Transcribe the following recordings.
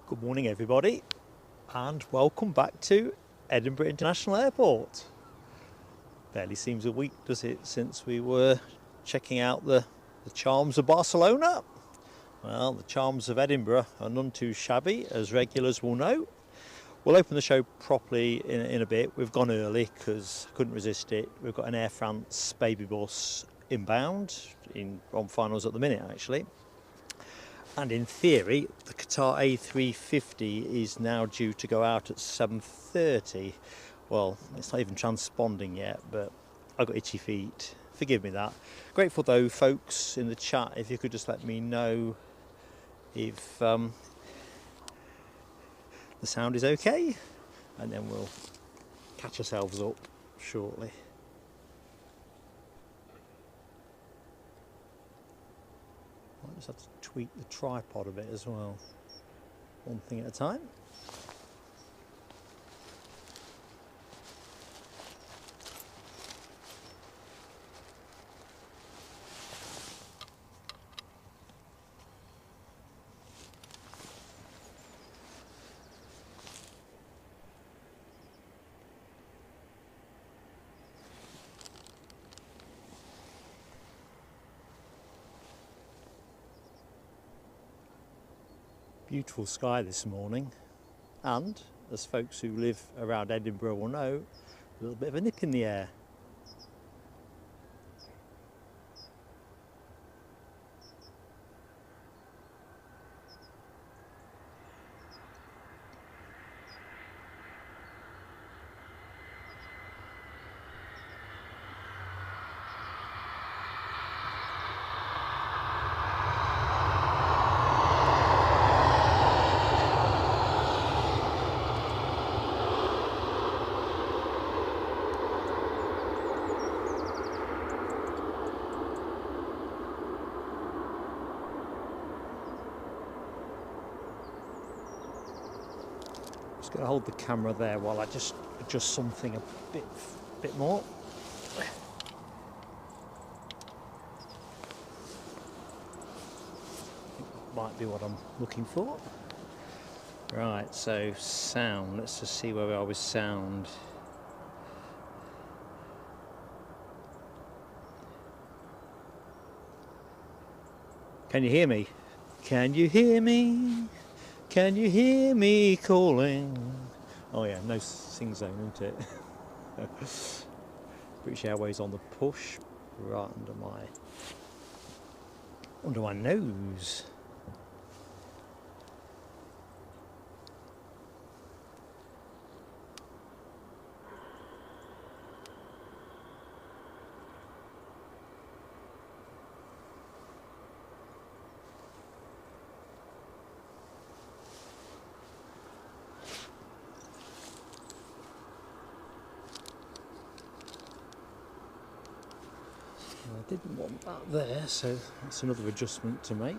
Good morning everybody and welcome back to Edinburgh International Airport. Barely seems a week, does it, since we were checking out the charms of Barcelona. Well, the charms of Edinburgh are none too shabby, as regulars will know. We'll open the show properly in a bit. We've gone early because I couldn't resist it. We've got an Air France baby bus inbound, on finals at the minute actually. And in theory, the Qatar A350 is now due to go out at 7:30. Well, it's not even transponding yet, but I've got itchy feet. Forgive me that. Grateful though, folks, in the chat, if you could just let me know if the sound is okay, and then we'll catch ourselves up shortly. I just have to tweak the tripod a bit as well, one thing at a time. Beautiful sky this morning, and as folks who live around Edinburgh will know, a little bit of a nip in the air. Just going to hold the camera there while I just adjust something a bit more. Might be what I'm looking for. Right, so sound. Let's just see where we are with sound. Can you hear me? Can you hear me? Can you hear me calling? Oh yeah, no sing zone, isn't it? British Airways on the push, right under my nose. I didn't want that there, so that's another adjustment to make.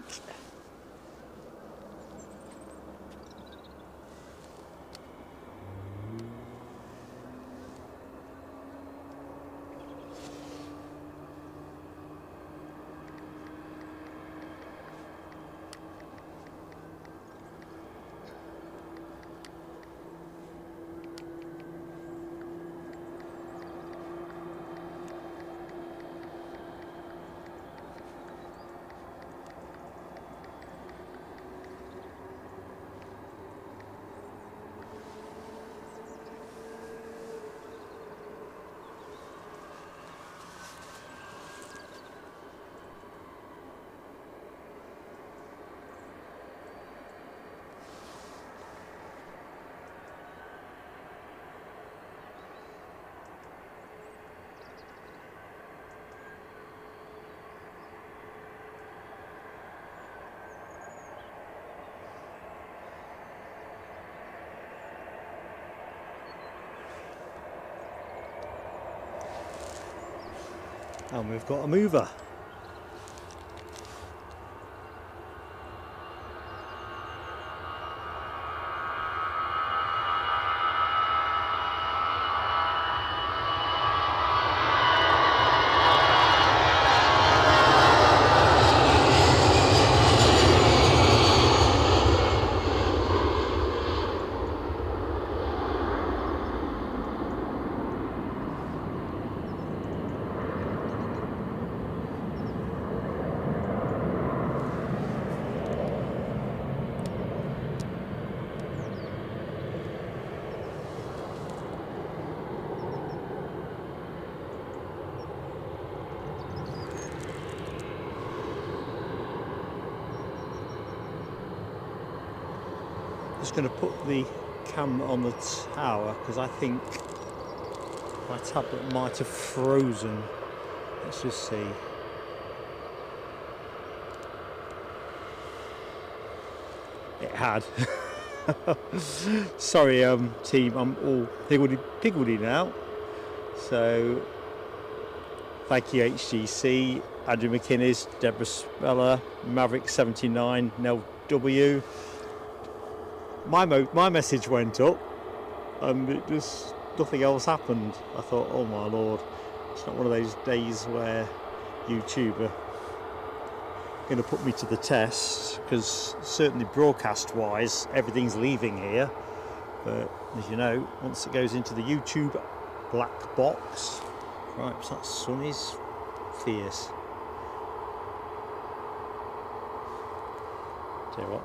And we've got a mover. Just going to put the camera on the tower because I think my tablet might have frozen. Let's just see. It had. Sorry, team, I'm all higgledy now. So, thank you, HGC, Andrew McInnes, Deborah Speller, Maverick 79, Nell W. My message went up, and it just nothing else happened. I thought, oh my lord, it's not one of those days where YouTube are going to put me to the test, because certainly broadcast wise everything's leaving here, but as you know, once it goes into the YouTube black box, right, so that sun is fierce. Tell you what,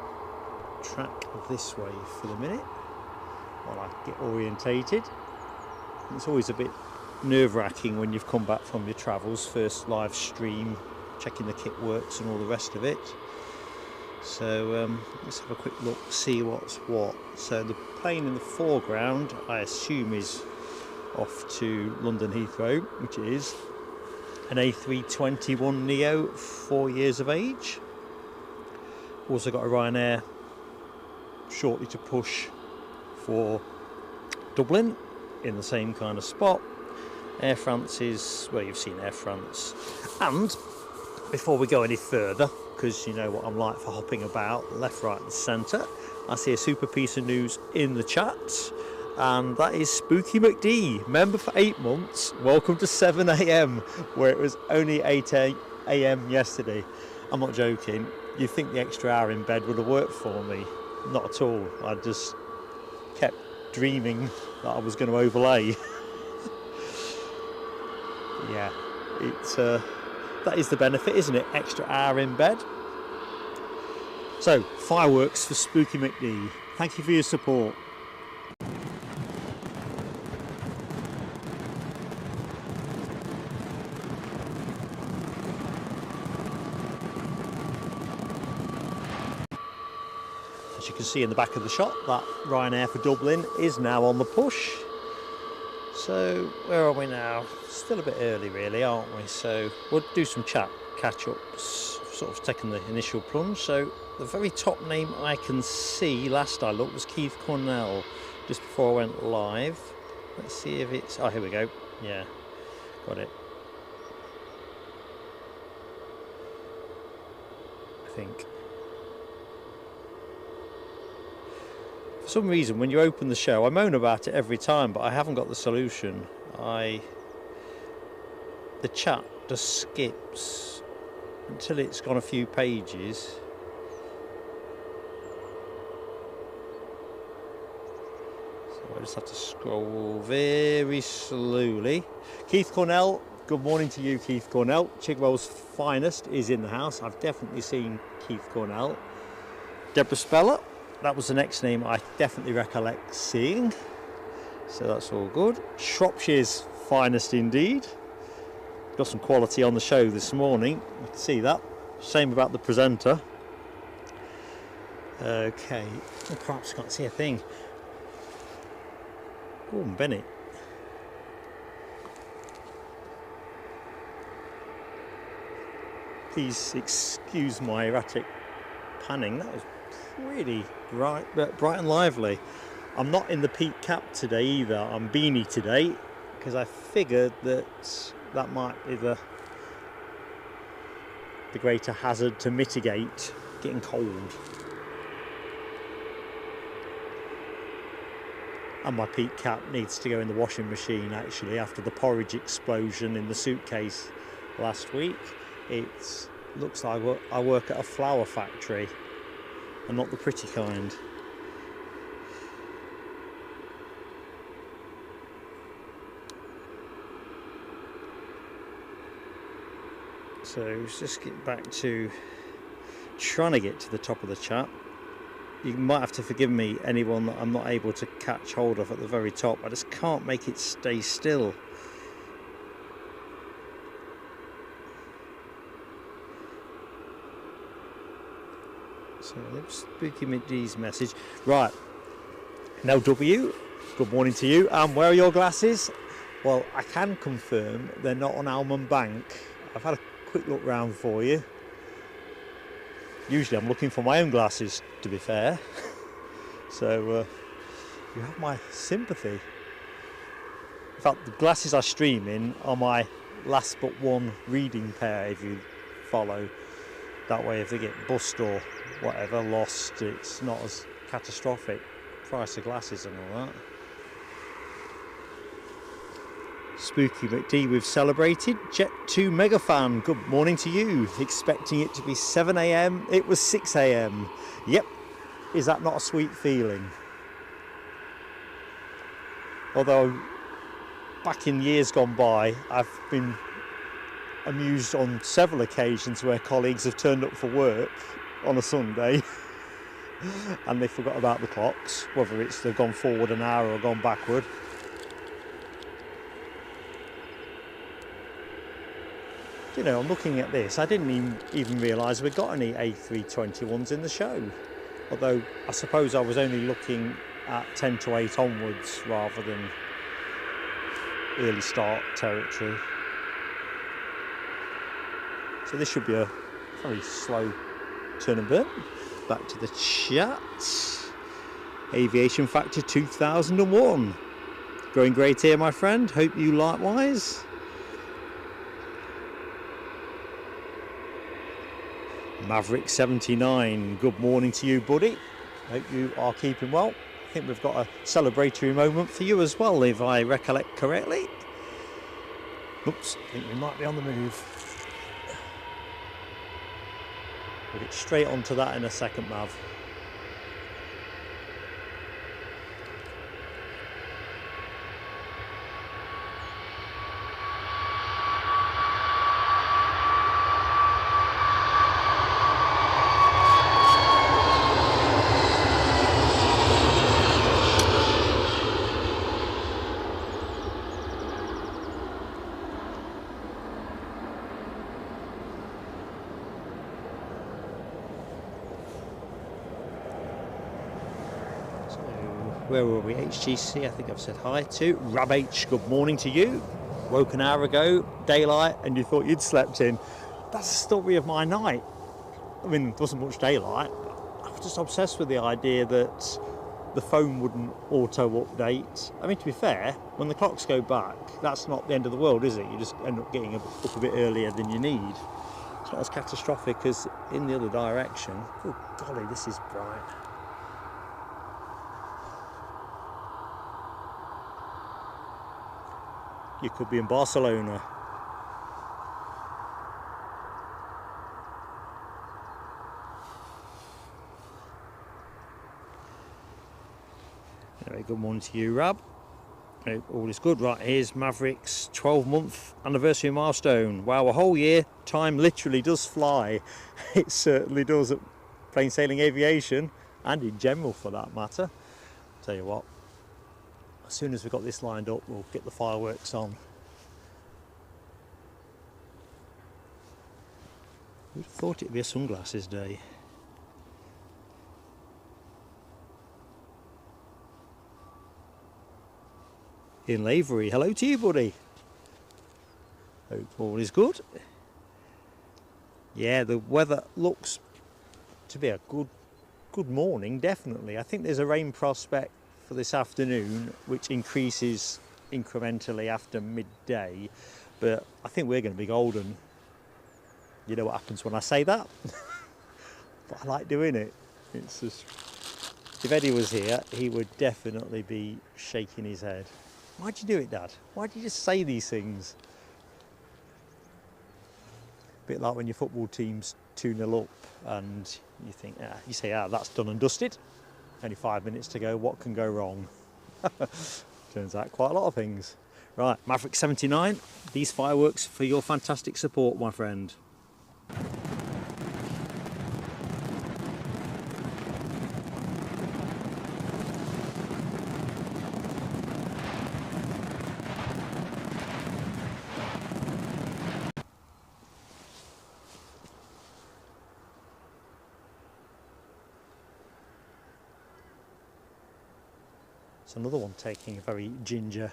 track this way for the minute while I get orientated. It's always a bit nerve-wracking when you've come back from your travels, first live stream, checking the kit works and all the rest of it. So let's have a quick look, see what's what. So the plane in the foreground I assume is off to London Heathrow, which it is. An A321neo, 4 years of age. Also got a Ryanair shortly to push for Dublin in the same kind of spot. Air France is, well, you've seen Air France. And before we go any further, because you know what I'm like for hopping about left, right and centre, I see a super piece of news in the chat, and that is Spooky McD, member for 8 months, welcome to 7 AM, where it was only 8 AM yesterday. I'm not joking, you'd think the extra hour in bed would have worked for me. Not at all, I just kept dreaming that I was going to overlay. Yeah, it's that is the benefit, isn't it? Extra hour in bed. So, fireworks for Spooky McD. Thank you for your support. As you can see in the back of the shot, that Ryanair for Dublin is now on the push. So, where are we now? Still a bit early really, aren't we? So, we'll do some chat catch-ups, sort of taking the initial plunge. So, the very top name I can see, last I looked, was Keith Cornell, just before I went live. Let's see if it's... oh, here we go. Yeah, got it. I think. For some reason, when you open the show, I moan about it every time, but I haven't got the solution. The chat just skips until it's gone a few pages. So I just have to scroll very slowly. Keith Cornell, good morning to you, Keith Cornell. Chigwell's finest is in the house. I've definitely seen Keith Cornell. Deborah Speller, that was the next name I definitely recollect seeing. So that's all good. Shropshire's finest indeed. Got some quality on the show this morning. You can see that. Same about the presenter. Okay. Oh, perhaps I can't see a thing. Gordon Bennett. Please excuse my erratic panning. That was pretty bright and lively. I'm not in the peak cap today either. I'm beanie today because I figured that might be the greater hazard to mitigate getting cold. And my peak cap needs to go in the washing machine actually after the porridge explosion in the suitcase last week. It looks like I work at a flower factory and not the pretty kind. So let's just get back to trying to get to the top of the chat. You might have to forgive me, anyone that I'm not able to catch hold of at the very top. I just can't make it stay still. So Spooky McD's message. Right, now W, good morning to you. Where are your glasses? Well, I can confirm they're not on Almond Bank. I've had a quick look round for you. Usually I'm looking for my own glasses, to be fair. So you have my sympathy. In fact, the glasses I stream in are my last but one reading pair, if you follow. That way if they get bust or whatever, lost, it's not as catastrophic. Price of glasses and all that. Spooky McD, we've celebrated. Jet 2 mega fan, good morning to you. Expecting it to be 7 AM, it was 6 AM. Yep, is that not a sweet feeling? Although, back in years gone by, I've been amused on several occasions where colleagues have turned up for work on a Sunday and they forgot about the clocks, whether it's they've gone forward an hour or gone backward. You know, I'm looking at this, I didn't even realise we'd got any A321s in the show. Although I suppose I was only looking at 10 to 8 onwards rather than early start territory. So this should be a very slow turn and burn. Back to the chat. Aviation Factor 2001. Going great here, my friend. Hope you likewise. Maverick 79. Good morning to you, buddy. Hope you are keeping well. I think we've got a celebratory moment for you as well, if I recollect correctly. Oops, I think we might be on the move. We'll get straight onto that in a second, Mav. Where were we? HGC, I think I've said hi to. Rab H, good morning to you. Woke an hour ago, daylight, and you thought you'd slept in. That's the story of my night. I mean, there wasn't much daylight. I was just obsessed with the idea that the phone wouldn't auto-update. I mean, to be fair, when the clocks go back, that's not the end of the world, is it? You just end up getting up a bit earlier than you need. It's not as catastrophic as in the other direction. Oh, golly, this is bright. You could be in Barcelona. Anyway, good morning to you, Rab. Hope all is good. Right, here's Maverick's 12-month anniversary milestone. Wow, a whole year. Time literally does fly. It certainly does at plain sailing aviation, and in general for that matter. Tell you what, as soon as we've got this lined up, we'll get the fireworks on. Who'd have thought it'd be a sunglasses day? In Livery, hello to you, buddy. Hope all is good. Yeah, the weather looks to be a good morning, definitely. I think there's a rain prospect for this afternoon, which increases incrementally after midday, but I think we're going to be golden. You know what happens when I say that? But I like doing it. It's just, if Eddie was here, he would definitely be shaking his head. Why'd you do it, Dad? Why'd you just say these things? A bit like when your football team's 2-0 up and you think, you say, that's done and dusted. Only 5 minutes to go, what can go wrong? Turns out quite a lot of things. Right, Maverick 79, these fireworks for your fantastic support, my friend. It's another one taking a very ginger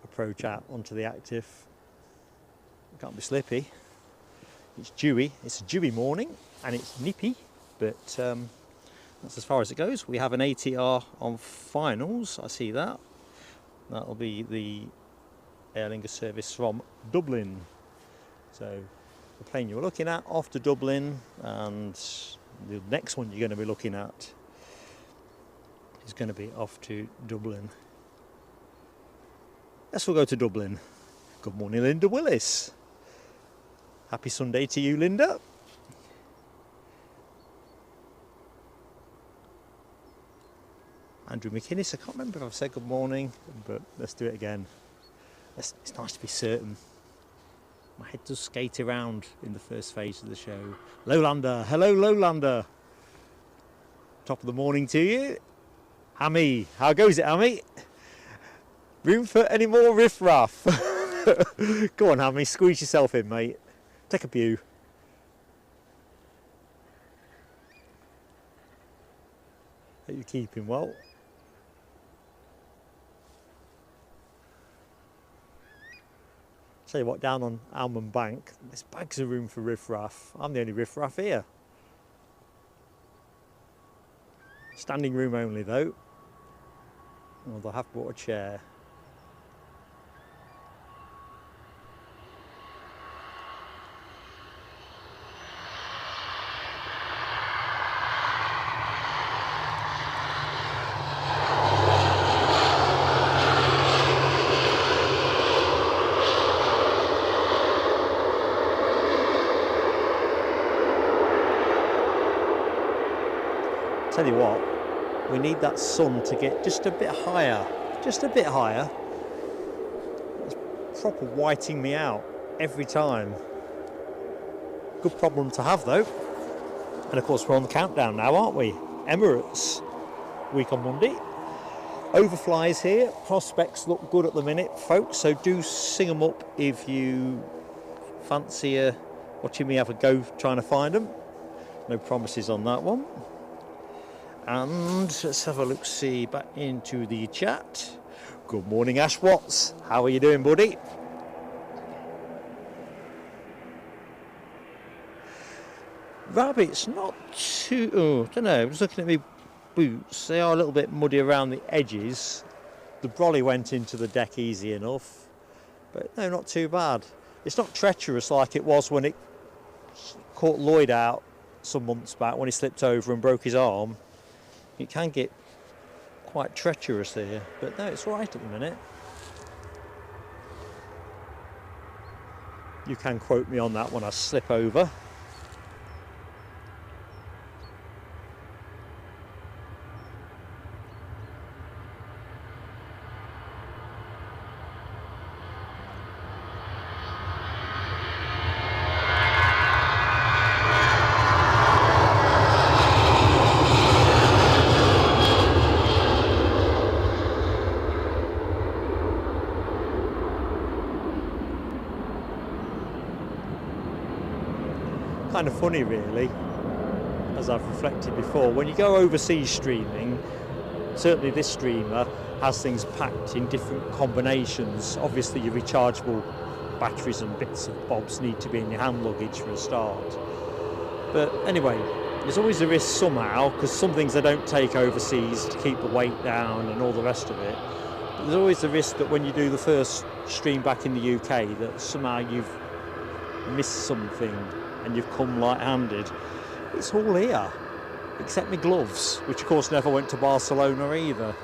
approach out onto the active. It can't be slippy. It's dewy. It's a dewy morning and it's nippy, but that's as far as it goes. We have an ATR on finals. I see that. That'll be the Aer Lingus service from Dublin. So the plane you're looking at off to Dublin, and the next one you're going to be looking at is going to be off to Dublin. Yes, we'll go to Dublin. Good morning, Linda Willis. Happy Sunday to you, Linda. Andrew McInnes, I can't remember if I've said good morning, but let's do it again. It's nice to be certain. My head does skate around in the first phase of the show. Lowlander, hello Lowlander. Top of the morning to you. Hammy, how goes it, Hammy? Room for any more riff-raff? Go on, Hammy, squeeze yourself in, mate. Take a pew. Hope you're keeping well. Tell you what, down on Almond Bank, there's bags of room for riff-raff. I'm the only riff-raff here. Standing room only though. Although I have brought a chair. Tell you what, we need that sun to get just a bit higher, just a bit higher. It's proper whiting me out every time. Good problem to have though. And of course we're on the countdown now, aren't we? Emirates, week on Monday. Overflies here, prospects look good at the minute, folks, so do sing them up if you fancy watching me have a go trying to find them. No promises on that one. And let's have a look, see back into the chat. Good morning, Ash Watts. How are you doing, buddy? Rabbits, not too. Oh, I don't know. I'm just looking at my boots. They are a little bit muddy around the edges. The brolly went into the deck easy enough, but no, not too bad. It's not treacherous like it was when it caught Lloyd out some months back when he slipped over and broke his arm. It can get quite treacherous here, but no, it's right at the minute. You can quote me on that when I slip over. Kind of funny really, as I've reflected before, when you go overseas streaming, certainly this streamer has things packed in different combinations. Obviously your rechargeable batteries and bits and bobs need to be in your hand luggage for a start, but anyway, there's always a risk somehow, because some things they don't take overseas to keep the weight down and all the rest of it. There's always the risk that when you do the first stream back in the UK that somehow you've missed something and you've come light-handed. It's all here, except my gloves, which of course never went to Barcelona either.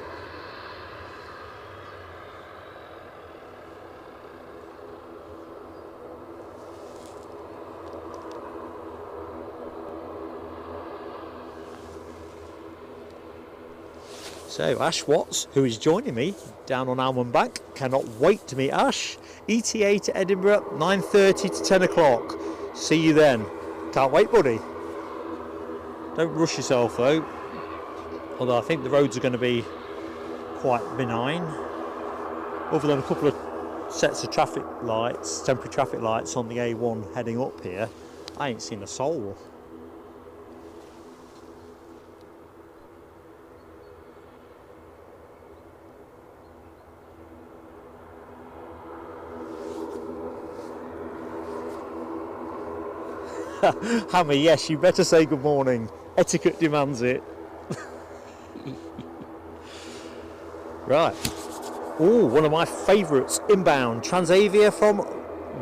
So Ash Watts, who is joining me down on Almond Bank, cannot wait to meet Ash. ETA to Edinburgh, 9:30 to 10 o'clock. See you then. Can't wait, buddy. Don't rush yourself though, although I think the roads are going to be quite benign, other than a couple of sets of traffic lights, temporary traffic lights on the A1 heading up here. I ain't seen a soul. Hammer, yes, you better say good morning. Etiquette demands it. Right. Oh, one of my favourites, inbound. Transavia from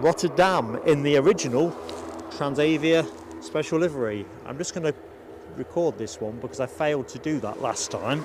Rotterdam in the original Transavia special livery. I'm just going to record this one because I failed to do that last time.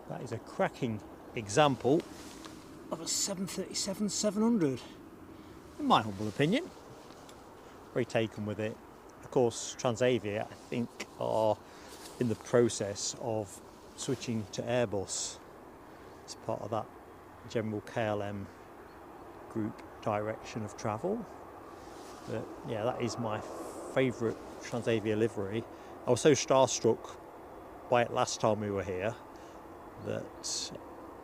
That is a cracking example of a 737-700, in my humble opinion. Very taken with it. Of course, Transavia, I think, are in the process of switching to Airbus as part of that general KLM group direction of travel. But yeah, that is my favourite Transavia livery. I was so starstruck by it last time we were here that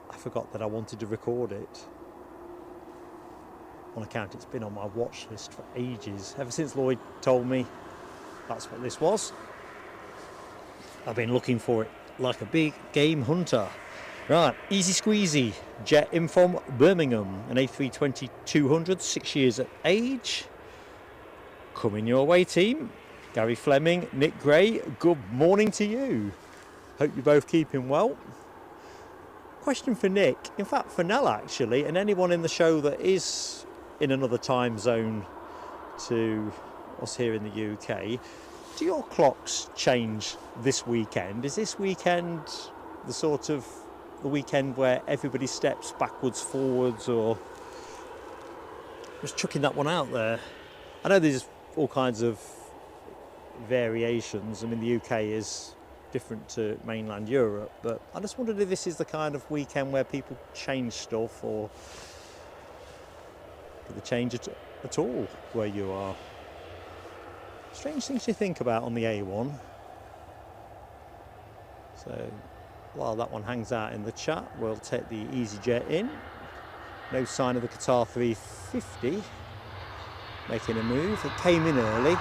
I forgot that I wanted to record it. On account it's been on my watch list for ages. Ever since Lloyd told me that's what this was, I've been looking for it like a big game hunter. Right, easy squeezy jet in from Birmingham, an A320-200, 6 years of age. Coming your way, team. Gary Fleming, Nick Gray, good morning to you. Hope you're both keeping well. Question for Nick, in fact for Nell actually, and anyone in the show that is in another time zone to us here in the UK. Do your clocks change this weekend? Is this weekend the sort of the weekend where everybody steps backwards, forwards, or just chucking that one out there? I know there's all kinds of variations. I mean, the UK is different to mainland Europe, but I just wondered if this is the kind of weekend where people change stuff, or do they change it at all where you are? Strange things to think about on the A1. So while that one hangs out in the chat, we'll take the EasyJet in. No sign of the Qatar 350 making a move. It came in early.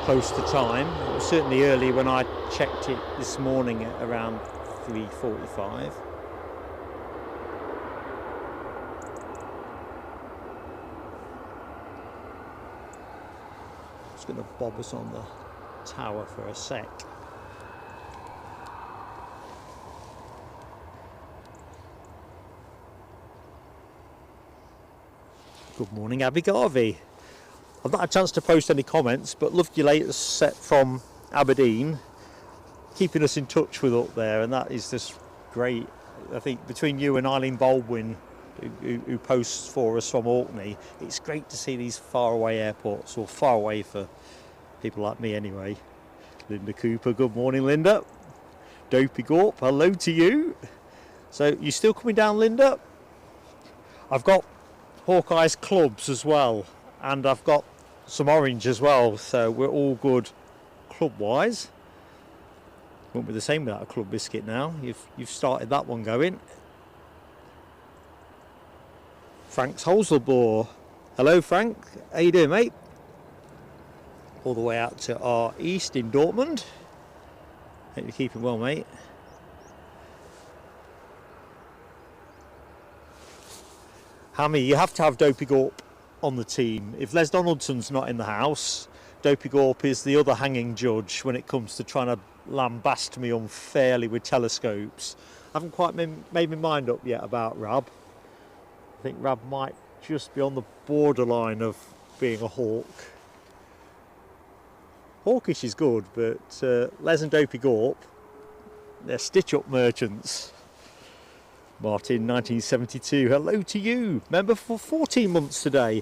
Close to time. It was certainly early when I checked it this morning at around 3:45. Just going to bob us on the tower for a sec. Good morning, Abby Garvey. I've not had a chance to post any comments, but loved your latest set from Aberdeen, keeping us in touch with up there, and that is just great. I think between you and Eileen Baldwin, who posts for us from Orkney, it's great to see these faraway airports, or far away for people like me anyway. Linda Cooper, good morning Linda. Dopey Gorp, hello to you. So you still coming down, Linda? I've got Hawkeye's clubs as well, and I've got some orange as well, so we're all good club wise. Won't be the same without a club biscuit now. You've started that one going. Frank's Holzelbohr. Hello Frank, how you doing mate? All the way out to our east in Dortmund. Hope you're keeping well mate. Hammy, you have to have Dopey Gorp on the team. If Les Donaldson's not in the house, Dopey Gorp is the other hanging judge when it comes to trying to lambast me unfairly with telescopes. I haven't quite made my mind up yet about Rab. I think Rab might just be on the borderline of being a hawk. Hawkish is good, but Les and Dopey Gorp, they're stitch-up merchants. Martin, 1972, hello to you. Member for 14 months today.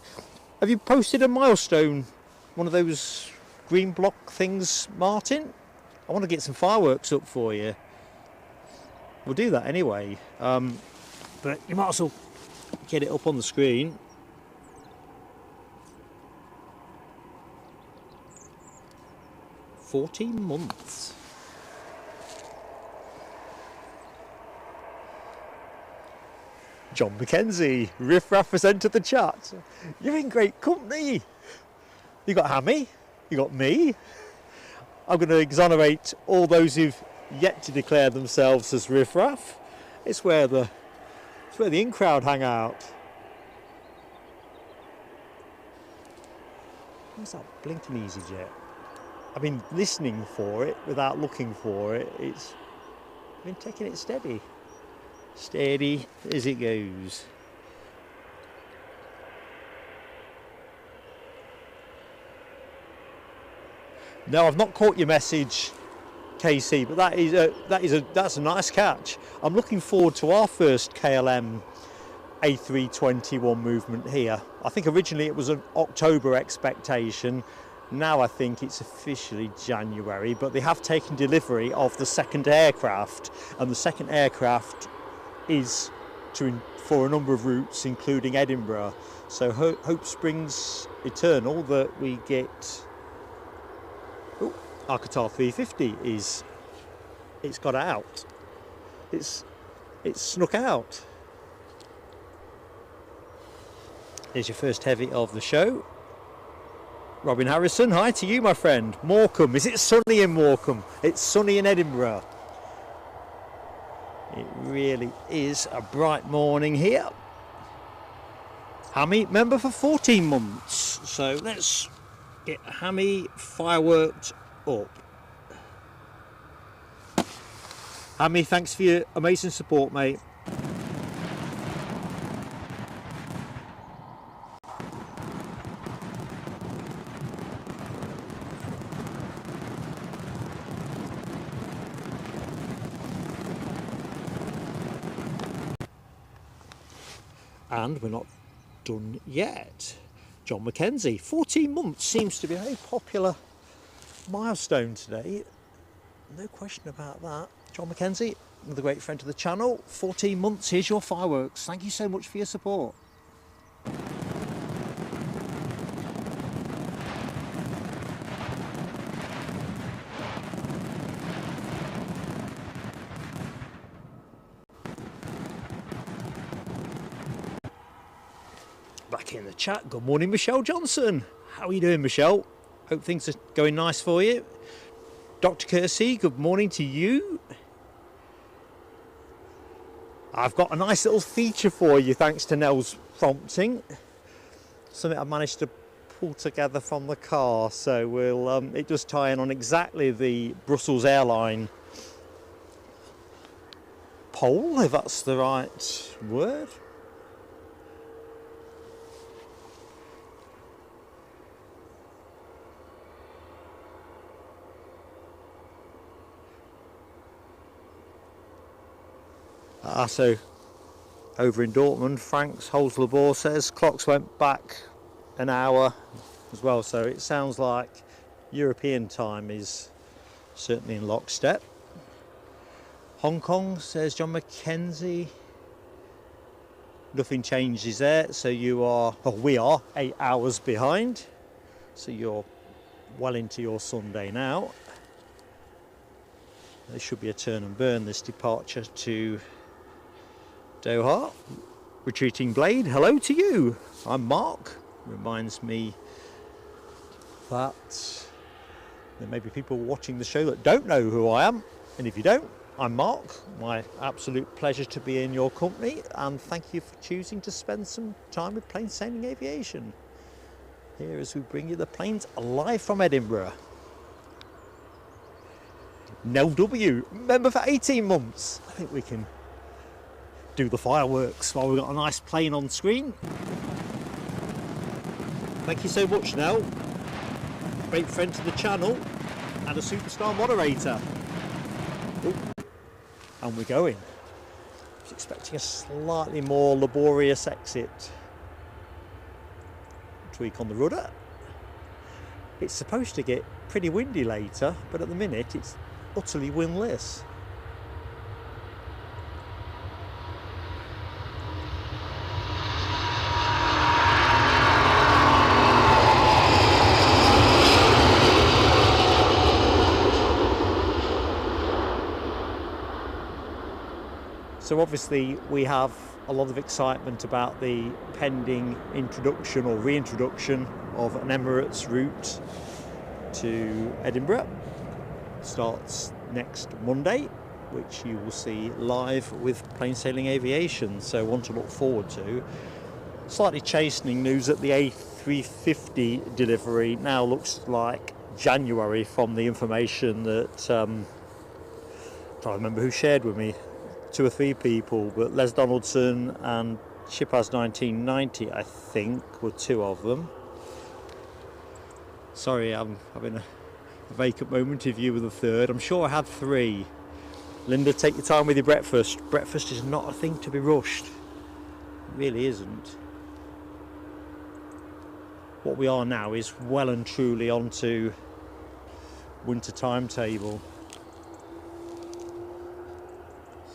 Have you posted a milestone, one of those green block things, Martin? I want to get some fireworks up for you. We'll do that anyway. But you might as well get it up on the screen. "14 months. John Mackenzie, Riff Raff has entered the chat. You're in great company. You got Hammy, you got me. I'm going to exonerate all those who've yet to declare themselves as Riff Raff. It's where the in crowd hang out. What's that blinking EasyJet? I've been listening for it without looking for it. I've been taking it steady. Steady as it goes. No, I've not caught your message, KC, but that's a nice catch. I'm looking forward to our first KLM A321 movement here. I think originally it was an October expectation. Now I think it's officially January, but they have taken delivery of the second aircraft, and the second aircraft is for a number of routes, including Edinburgh. So hope springs eternal that we get. Oh, our Qatar 350 it's got out. It's snuck out. Here's your first heavy of the show. Robin Harrison, hi to you, my friend. Morecambe, is it sunny in Morecambe? It's sunny in Edinburgh. It really is a bright morning here. Hammy, member for 14 months. So let's get Hammy fireworked up. Hammy, thanks for your amazing support, mate. And we're not done yet. John Mackenzie, 14 months seems to be a very popular milestone today. No question about that. John Mackenzie, another great friend of the channel. 14 months, here's your fireworks. Thank you so much for your support. Back in the chat, good morning Michelle Johnson. How are you doing, Michelle? Hope things are going nice for you. Dr. Kersey, good morning to you. I've got a nice little feature for you thanks to Nell's prompting. Something I managed to pull together from the car, so it does tie in on exactly the Brussels airline pole, if that's the right word. So over in Dortmund, Frank's Holzlabor says clocks went back an hour as well, so it sounds like European time is certainly in lockstep. Hong Kong, says John Mackenzie, nothing changes there, so we are 8 hours behind, so you're well into your Sunday now. There should be a turn and burn this departure to Doha. Retreating Blade, hello to you. I'm Mark. Reminds me that there may be people watching the show that don't know who I am, and if you don't, I'm Mark. My absolute pleasure to be in your company, and thank you for choosing to spend some time with Plain Sailing Aviation. Here as we bring you the planes live from Edinburgh. Nell W, member for 18 months. I think we can do the fireworks while we've got a nice plane on screen. Thank you so much, Nell. Great friend to the channel and a superstar moderator. Ooh. And we're going. I was expecting a slightly more laborious exit. Tweak on the rudder. It's supposed to get pretty windy later, but at the minute it's utterly windless. So obviously we have a lot of excitement about the pending introduction or reintroduction of an Emirates route to Edinburgh. Starts next Monday, which you will see live with Plain Sailing Aviation, so one to look forward to. Slightly chastening news that the A350 delivery now looks like January from the information that I'm trying to remember who shared with me. 2 or 3 people, but Les Donaldson and Shipaz 1990, I think, were 2 of them. Sorry, I'm having a vacant moment of you with the 3rd. I'm sure I had 3. Linda, take your time with your breakfast. Breakfast is not a thing to be rushed. It really isn't. What we are now is well and truly onto winter timetable.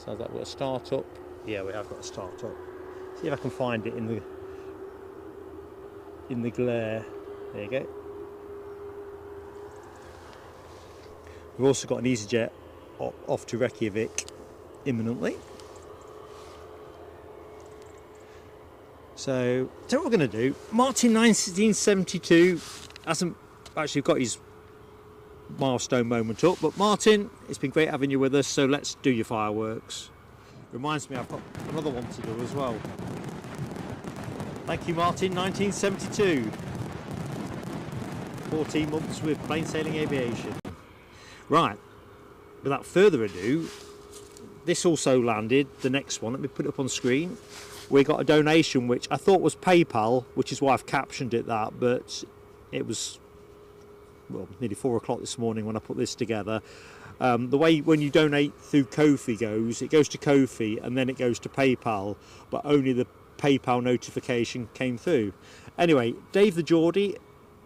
So that we'll start up. Yeah, we have got to start up. See if I can find it in the glare. There you go. We've also got an EasyJet off to Reykjavik imminently. So what we're going to do. Martin 1972 hasn't actually got his milestone moment up, but Martin, it's been great having you with us, so let's do your fireworks. Reminds me I've got another one to do as well. Thank you, Martin 1972. 14 months with Plain Sailing Aviation. Right, without further ado, this also landed, the next one, let me put it up on screen. We got a donation which I thought was PayPal, which is why I've captioned it that, but it was, well, nearly 4 o'clock this morning when I put this together. The way when you donate through Ko-fi it goes to Ko-fi and then it goes to PayPal, but only the PayPal notification came through. Anyway, Dave the Geordie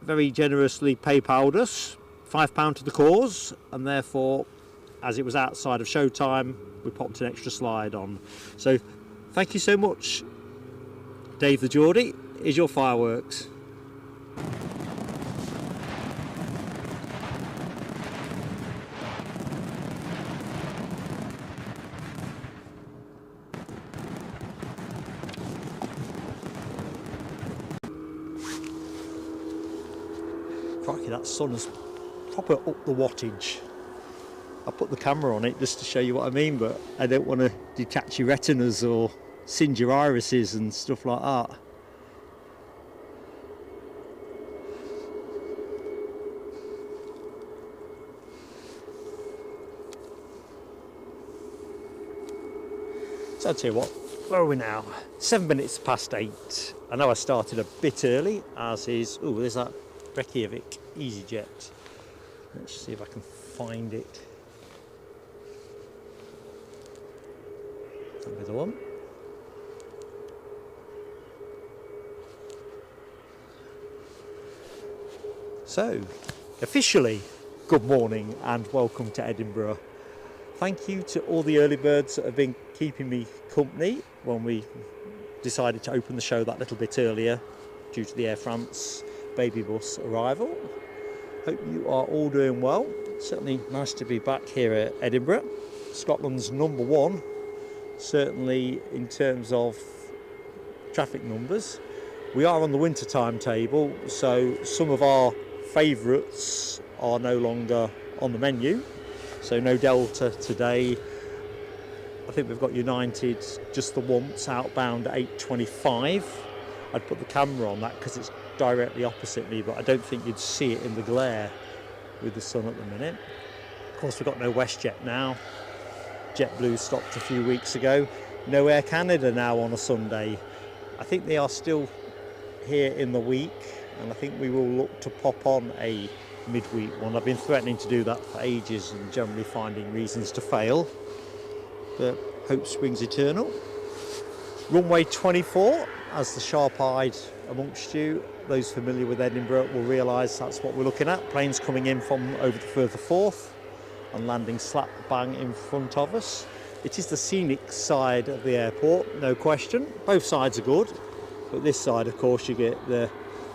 very generously PayPal'd us £5 to the cause, and therefore, as it was outside of showtime, we popped an extra slide on. So thank you so much, Dave the Geordie. Here's your fireworks. Crikey, that sun has proper up the wattage. I put the camera on it just to show you what I mean, but I don't want to detach your retinas or singe your irises and stuff like that. So I'll tell you what, where are we now? 7 minutes past 8. I know I started a bit early, as is, oh, there's that Reykjavik EasyJet. Let's see if I can find it. That'll be the one. So, officially, good morning and welcome to Edinburgh. Thank you to all the early birds that have been keeping me company when we decided to open the show that little bit earlier due to the Air France baby bus arrival. Hope you are all doing well. Certainly nice to be back here at Edinburgh, Scotland's #1, certainly in terms of traffic numbers. We are on the winter timetable, so some of our favourites are no longer on the menu. So no Delta today, I think we've got United just the once outbound at 8:25. I'd put the camera on that because it's directly opposite me, but I don't think you'd see it in the glare with the sun at the minute. Of course, we've got no WestJet now. JetBlue stopped a few weeks ago. No Air Canada now on a Sunday. I think they are still here in the week, and I think we will look to pop on a midweek one. I've been threatening to do that for ages and generally finding reasons to fail, but hope springs eternal. Runway 24, as the sharp-eyed amongst you, those familiar with Edinburgh will realise that's what we're looking at. Planes coming in from over the further Forth and landing slap bang in front of us. It is the scenic side of the airport, no question. Both sides are good, but this side, of course, you get the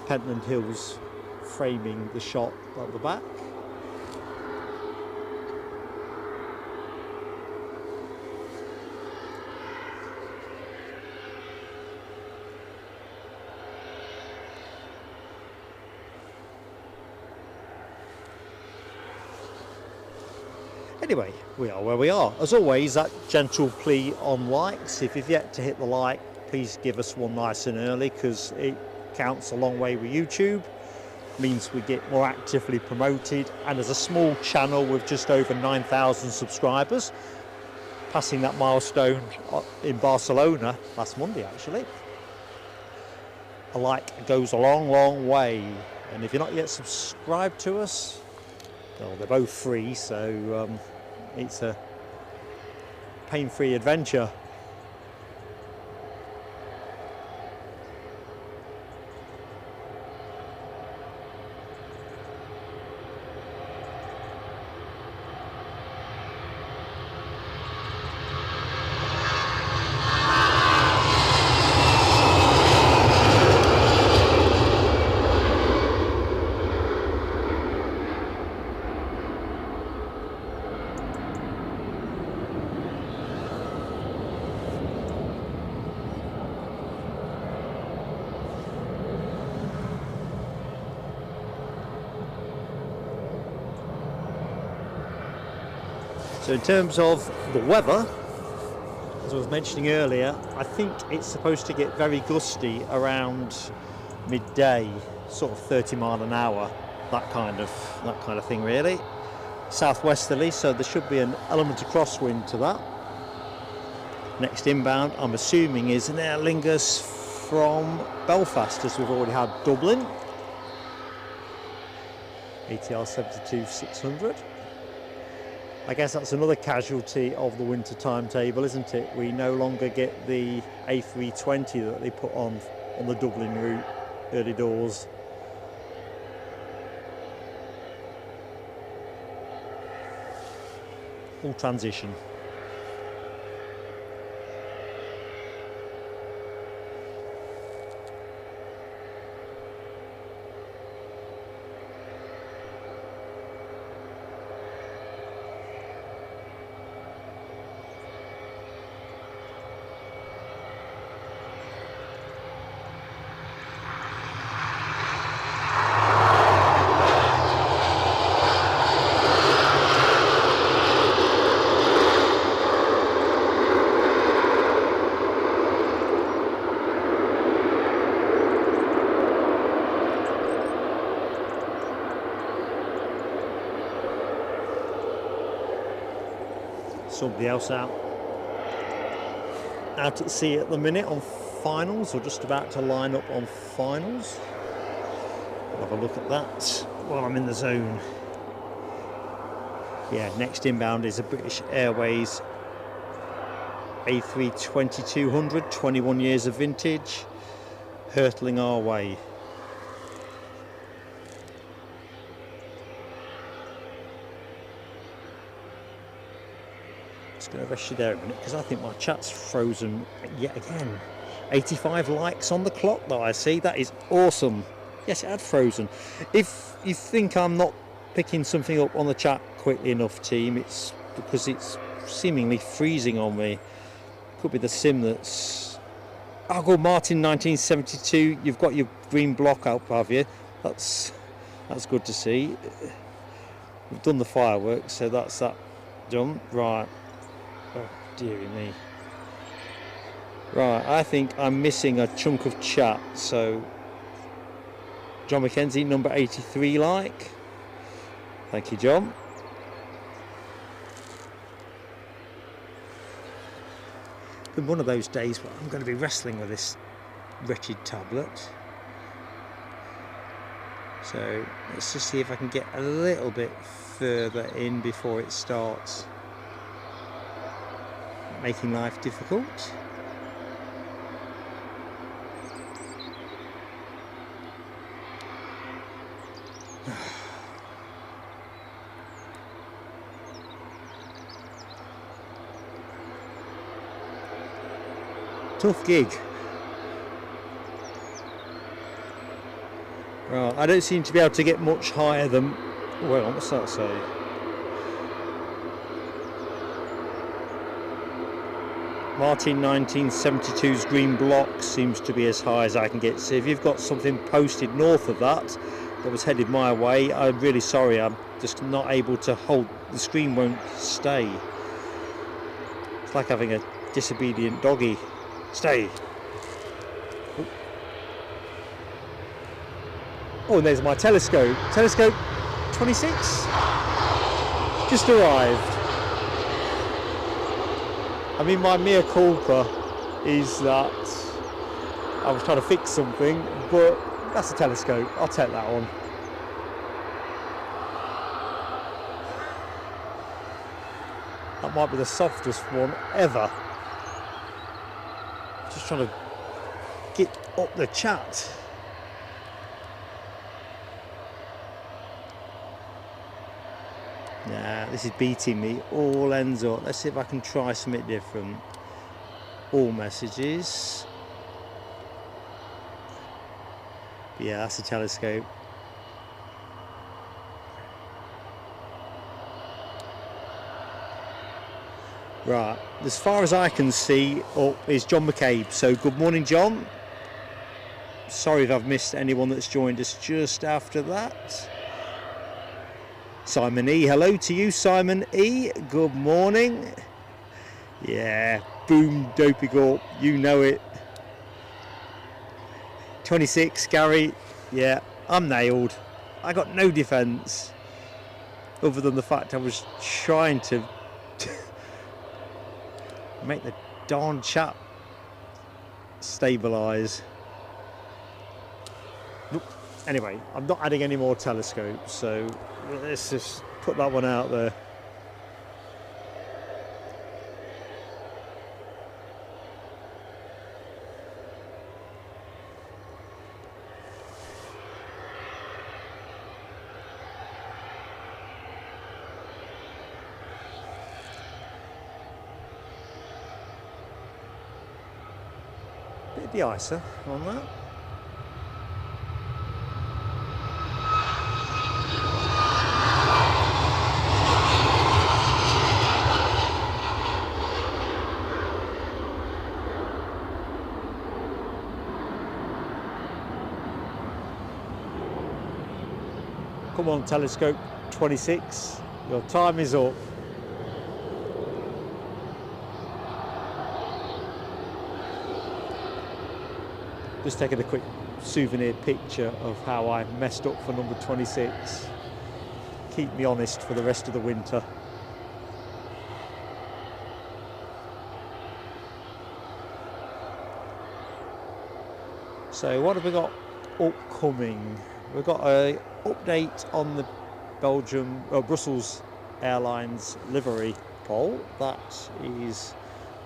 Pentland Hills framing the shot at the back. Anyway, we are where we are. As always, that gentle plea on likes. If you've yet to hit the like, please give us one nice and early, because it counts a long way with YouTube. Means we get more actively promoted, and as a small channel with just over 9,000 subscribers, passing that milestone in Barcelona last Monday actually, a like goes a long way. And if you're not yet subscribed to us, well, they're both free, so it's a pain-free adventure. So in terms of the weather, as I was mentioning earlier, I think it's supposed to get very gusty around midday, sort of 30 mile an hour, that kind of thing really. Southwesterly, so there should be an element of crosswind to that. Next inbound, I'm assuming, is an Aer Lingus from Belfast, as we've already had Dublin. ATR 72-600. I guess that's another casualty of the winter timetable, isn't it? We no longer get the A320 that they put on the Dublin route early doors. Full transition. Somebody else out at sea at the minute on finals, or just about to line up on finals. I'll have a look at that while I'm in the zone. Yeah, next inbound is a British Airways A320-200, 21 years of vintage, hurtling our way. Going to rest you there a minute because I think my chat's frozen yet again. 85 likes on the clock that I see. That is awesome. Yes, it had frozen. If you think I'm not picking something up on the chat quickly enough, team, it's because it's seemingly freezing on me. Could be the sim that's... Oh, good, Martin 1972. You've got your green block up, have you? That's good to see. We've done the fireworks, so that's that done. Right. Deary me. Right, I think I'm missing a chunk of chat, so John McKenzie, number 83 like. Thank you, John. It's been one of those days where I'm going to be wrestling with this wretched tablet. So let's just see if I can get a little bit further in before it starts making life difficult. Tough gig. Right, I don't seem to be able to get much higher than, well, what's that say? Martin 1972's green block seems to be as high as I can get. So if you've got something posted north of that was headed my way, I'm really sorry, I'm just not able to hold, the screen won't stay. It's like having a disobedient doggy. Stay. Oh, and there's my telescope. Telescope 26 just arrived. I mean, my mea culpa is that I was trying to fix something, but that's a telescope. I'll take that one. That might be the softest one ever. Just trying to get up the chat. Nah, this is beating me. All ends up. Let's see if I can try something different. All messages. Yeah, that's a telescope. Right, as far as I can see up is John McCabe. So good morning, John. Sorry if I've missed anyone that's joined us just after that. Simon E, hello to you, Simon E. Good morning. Yeah, boom, dopey gulp, you know it. 26, Gary. Yeah, I'm nailed. I got no defence other than the fact I was trying to make the darn chat stabilise. Anyway, I'm not adding any more telescopes, so let's just put that one out there. Bit of de-icer on that. Come on, telescope 26, your time is up. Just taking a quick souvenir picture of how I messed up for number 26. Keep me honest for the rest of the winter. So what have we got upcoming? We've got an update on the Brussels Airlines livery poll. That is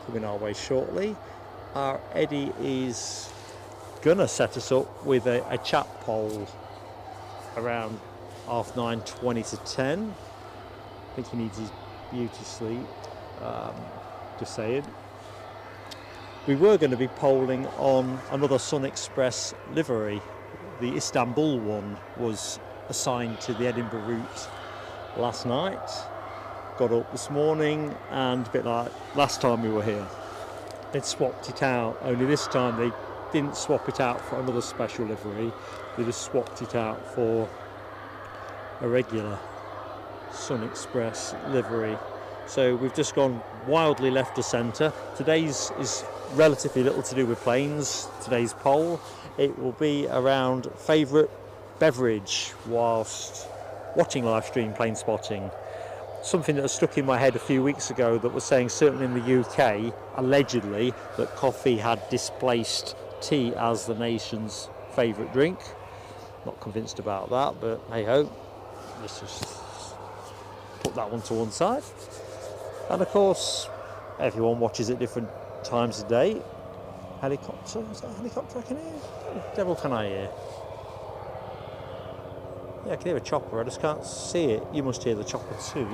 coming our way shortly. Our Eddie is gonna set us up with a chat poll around 9:30, 20 to 10. I think he needs his beauty sleep. Just saying. We were going to be polling on another Sun Express livery. The Istanbul one was assigned to the Edinburgh route last night. Got up this morning, and a bit like last time we were here, they'd swapped it out, only this time they didn't swap it out for another special livery, they just swapped it out for a regular Sun Express livery. So we've just gone wildly left to centre. Today's is relatively little to do with planes. Today's poll, it will be around favourite beverage whilst watching live stream plane spotting. Something that was stuck in my head a few weeks ago that was saying certainly in the UK, allegedly, that coffee had displaced tea as the nation's favourite drink. Not convinced about that, but hey ho, let's just put that one to one side. And of course, everyone watches at different times of day. Helicopter, is that a helicopter I can hear? What the devil can I hear? Yeah, I can hear a chopper, I just can't see it. You must hear the chopper too.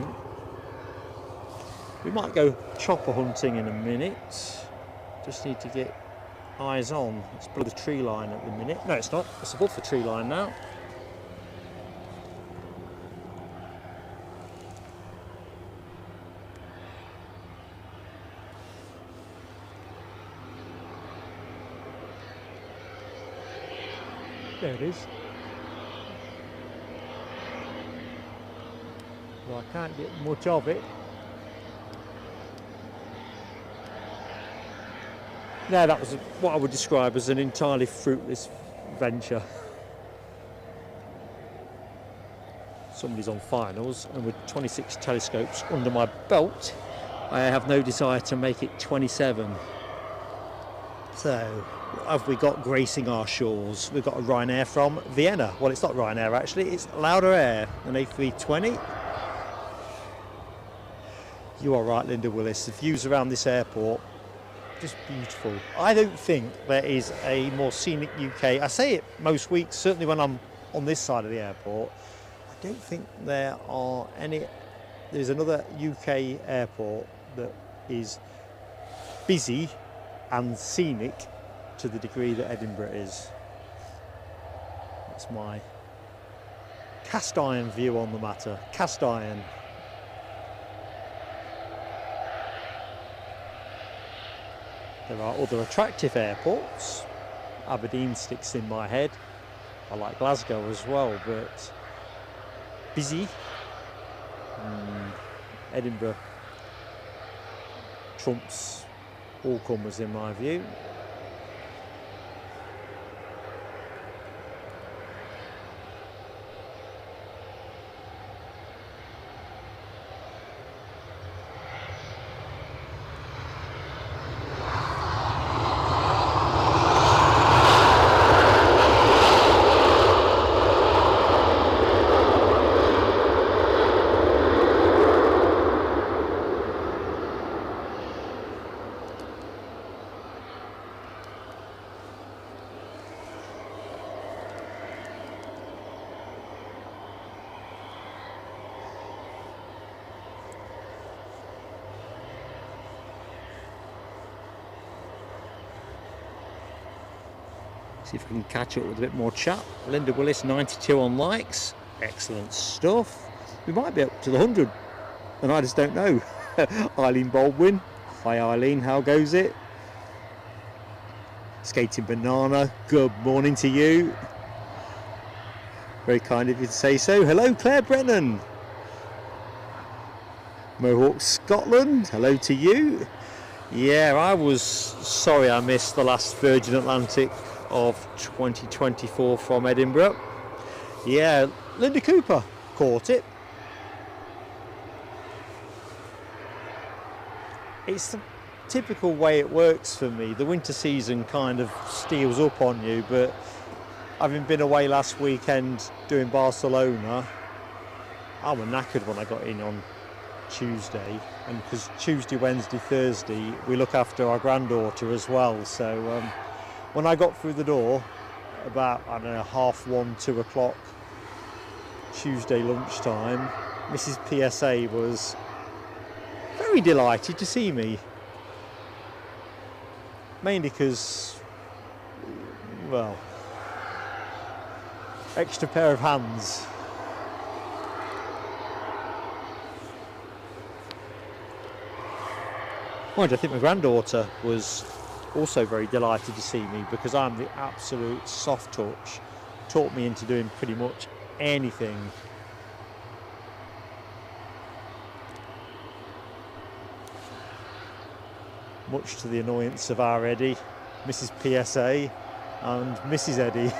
We might go chopper hunting in a minute. Just need to get eyes on. It's below the tree line at the minute. No, it's not. It's above the tree line now. There it is. Well, I can't get much of it. Now that was what I would describe as an entirely fruitless venture. Somebody's on finals, and with 26 telescopes under my belt, I have no desire to make it 27. So, what have we got gracing our shores? We've got a Ryanair from Vienna. Well, it's not Ryanair actually, it's Lauda Air, an A320. You are right, Linda Willis. The views around this airport, just beautiful. I don't think there is a more scenic UK. I say it most weeks, certainly when I'm on this side of the airport. I don't think there are any. There's another UK airport that is busy and scenic to the degree that Edinburgh is. That's my cast iron view on the matter. Cast iron. There are other attractive airports. Aberdeen sticks in my head. I like Glasgow as well, but busy. Edinburgh trumps all comers in my view. See if we can catch up with a bit more chat. Linda Willis, 92 on likes. Excellent stuff. We might be up to the 100, and I just don't know. Eileen Baldwin. Hi Eileen, how goes it? Skating Banana, good morning to you. Very kind of you to say so. Hello Claire Brennan. Mohawk Scotland, hello to you. Yeah, I was sorry I missed the last Virgin Atlantic of 2024 from Edinburgh. Yeah, Linda Cooper caught it. It's the typical way it works for me. The winter season kind of steals up on you, but having been away last weekend doing Barcelona, I was knackered when I got in on Tuesday, and because Tuesday, Wednesday, Thursday we look after our granddaughter as well, so when I got through the door about, I don't know, 1:30, 2 o'clock Tuesday lunchtime, Mrs. PSA was very delighted to see me, mainly because, well, extra pair of hands. Mind you, I think my granddaughter was also very delighted to see me because I'm the absolute soft touch. Taught me into doing pretty much anything. much to the annoyance of our Eddie, Mrs. PSA and Mrs. Eddie.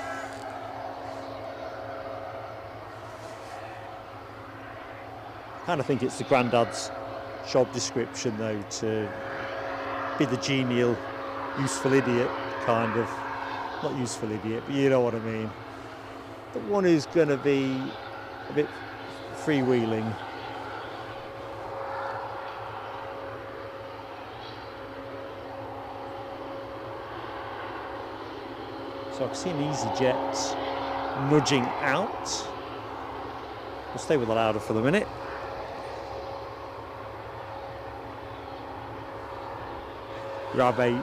I kind of think it's the granddad's job description though, to be the genial, useful idiot kind of, not useful idiot, but you know what I mean. The one who's going to be a bit freewheeling. So I can see an EasyJet nudging out. We'll stay with the Lauda for the minute. Grab H.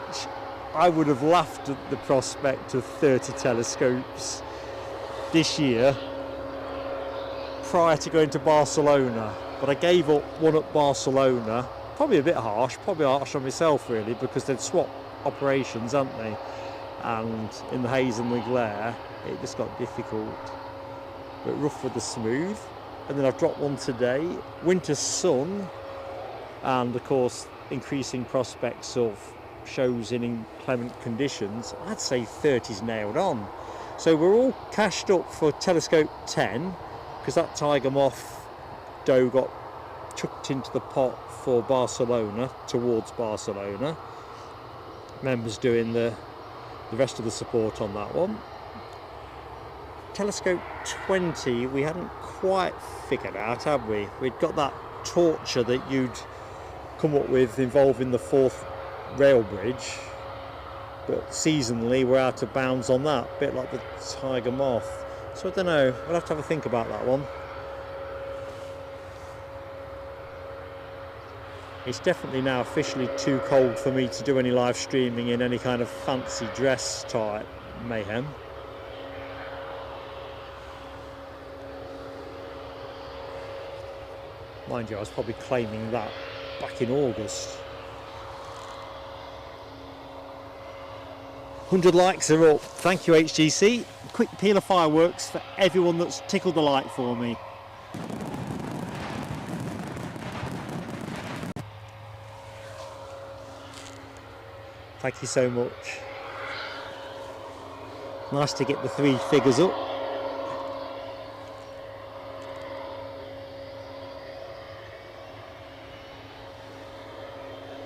I would have laughed at the prospect of 30 telescopes this year prior to going to Barcelona, but I gave up one at Barcelona. Probably a bit harsh, probably harsh on myself really, because they'd swapped operations, hadn't they? And in the haze and the glare, it just got difficult. But rough with the smooth. And then I've dropped one today. Winter sun, and of course increasing prospects of shows in inclement conditions. I'd say 30's nailed on. So we're all cashed up for telescope 10, because that tiger moth dough got chucked into the pot for Barcelona, towards Barcelona. Members doing the rest of the support on that one. Telescope 20 we hadn't quite figured out, had we? We'd got that torture that you'd come up with involving the fourth rail bridge, but seasonally we're out of bounds on that, a bit like the tiger moth. So I don't know, we'll have to have a think about that one. It's definitely now officially too cold for me to do any live streaming in any kind of fancy dress type mayhem. Mind you, I was probably claiming that back in August. 100 likes are up. Thank you, HGC. Quick peal of fireworks for everyone that's tickled the like for me. Thank you so much. Nice to get the 3 figures up.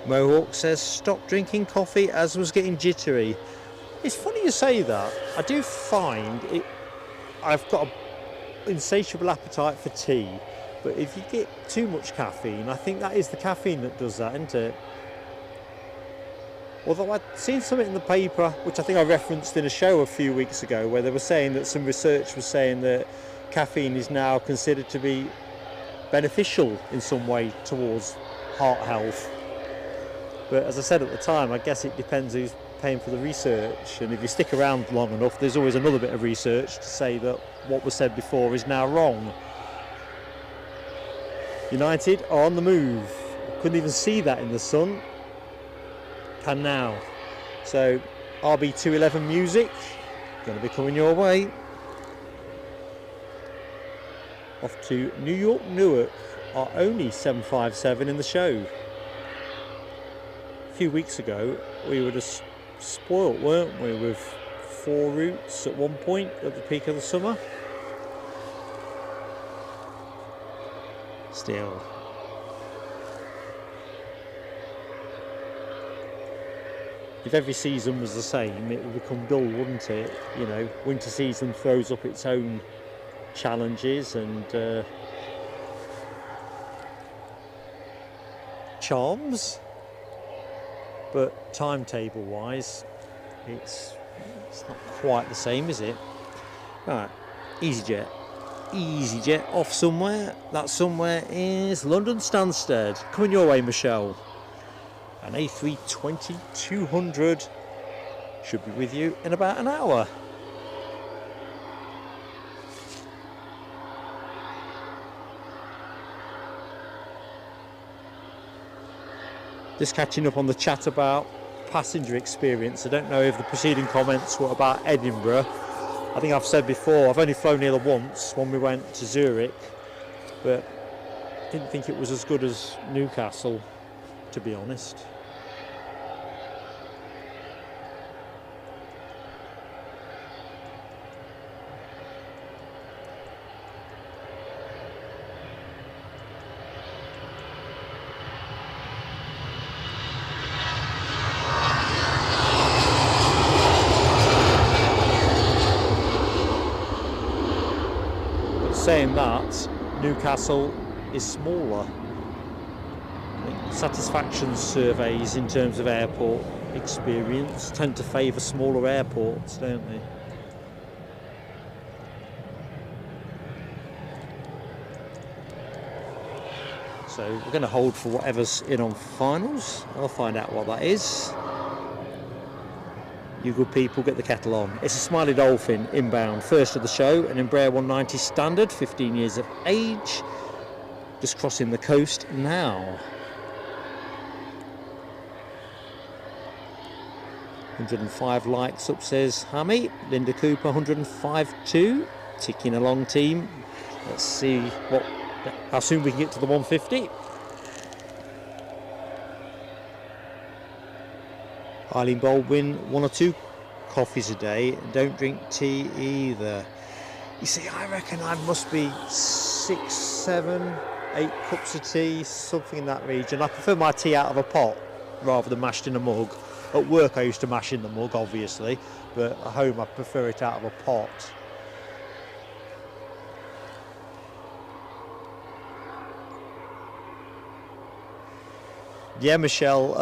Mohawk says, stop drinking coffee as was getting jittery. It's funny you say that. I do find it, I've got an insatiable appetite for tea, but if you get too much caffeine, I think that is the caffeine that does that, isn't it? Although I'd seen something in the paper, which I think I referenced in a show a few weeks ago, where they were saying that some research was saying that caffeine is now considered to be beneficial in some way towards heart health. But as I said at the time, I guess it depends who's paying for the research, and if you stick around long enough, there's always another bit of research to say that what was said before is now wrong. United are on the move. Couldn't even see that in the sun. Can now. So RB211 music going to be coming your way. Off to New York, Newark, our only 757 in the show. A few weeks ago we were just spoilt, weren't we, with 4 routes at one point at the peak of the summer. Still, if every season was the same, it would become dull, wouldn't it? You know, winter season throws up its own challenges and charms, but timetable wise it's not quite the same, is it? Right, EasyJet off somewhere. That somewhere is London Stansted. Coming your way, Michelle. An A320-200 should be with you in about an hour. Just catching up on the chat about passenger experience. I don't know if the preceding comments were about Edinburgh. I think I've said before, I've only flown here once when we went to Zurich, but didn't think it was as good as Newcastle, to be honest. saying that, Newcastle is smaller. I think satisfaction surveys in terms of airport experience tend to favour smaller airports, don't they? So we're going to hold for whatever's in on finals. I'll find out what that is. You good people, get the kettle on. It's a Smiley Dolphin inbound, first of the show, an Embraer 190 standard, 15 years of age. Just crossing the coast now. 105 likes up, says Hammy. Linda Cooper, 105.2. Ticking along, team. Let's see how soon we can get to the 150. Eileen Baldwin, 1 or 2 coffees a day. Don't drink tea either. You see, I reckon I must be 6, 7, 8 cups of tea, something in that region. I prefer my tea out of a pot rather than mashed in a mug. At work I used to mash in the mug, obviously, but at home I prefer it out of a pot. Yeah, Michelle,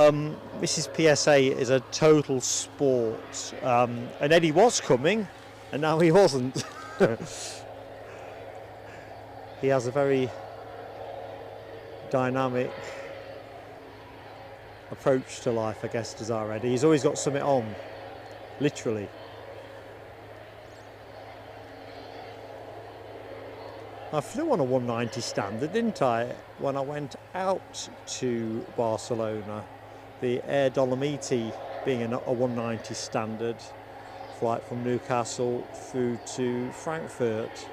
Mrs. PSA is a total sport. And Eddie was coming, and now he wasn't. He has a very dynamic approach to life, I guess, does our Eddie. He's always got something on, literally. I flew on a 190 standard, didn't I, when I went out to Barcelona. The Air Dolomiti being a 190 standard flight from Newcastle through to Frankfurt.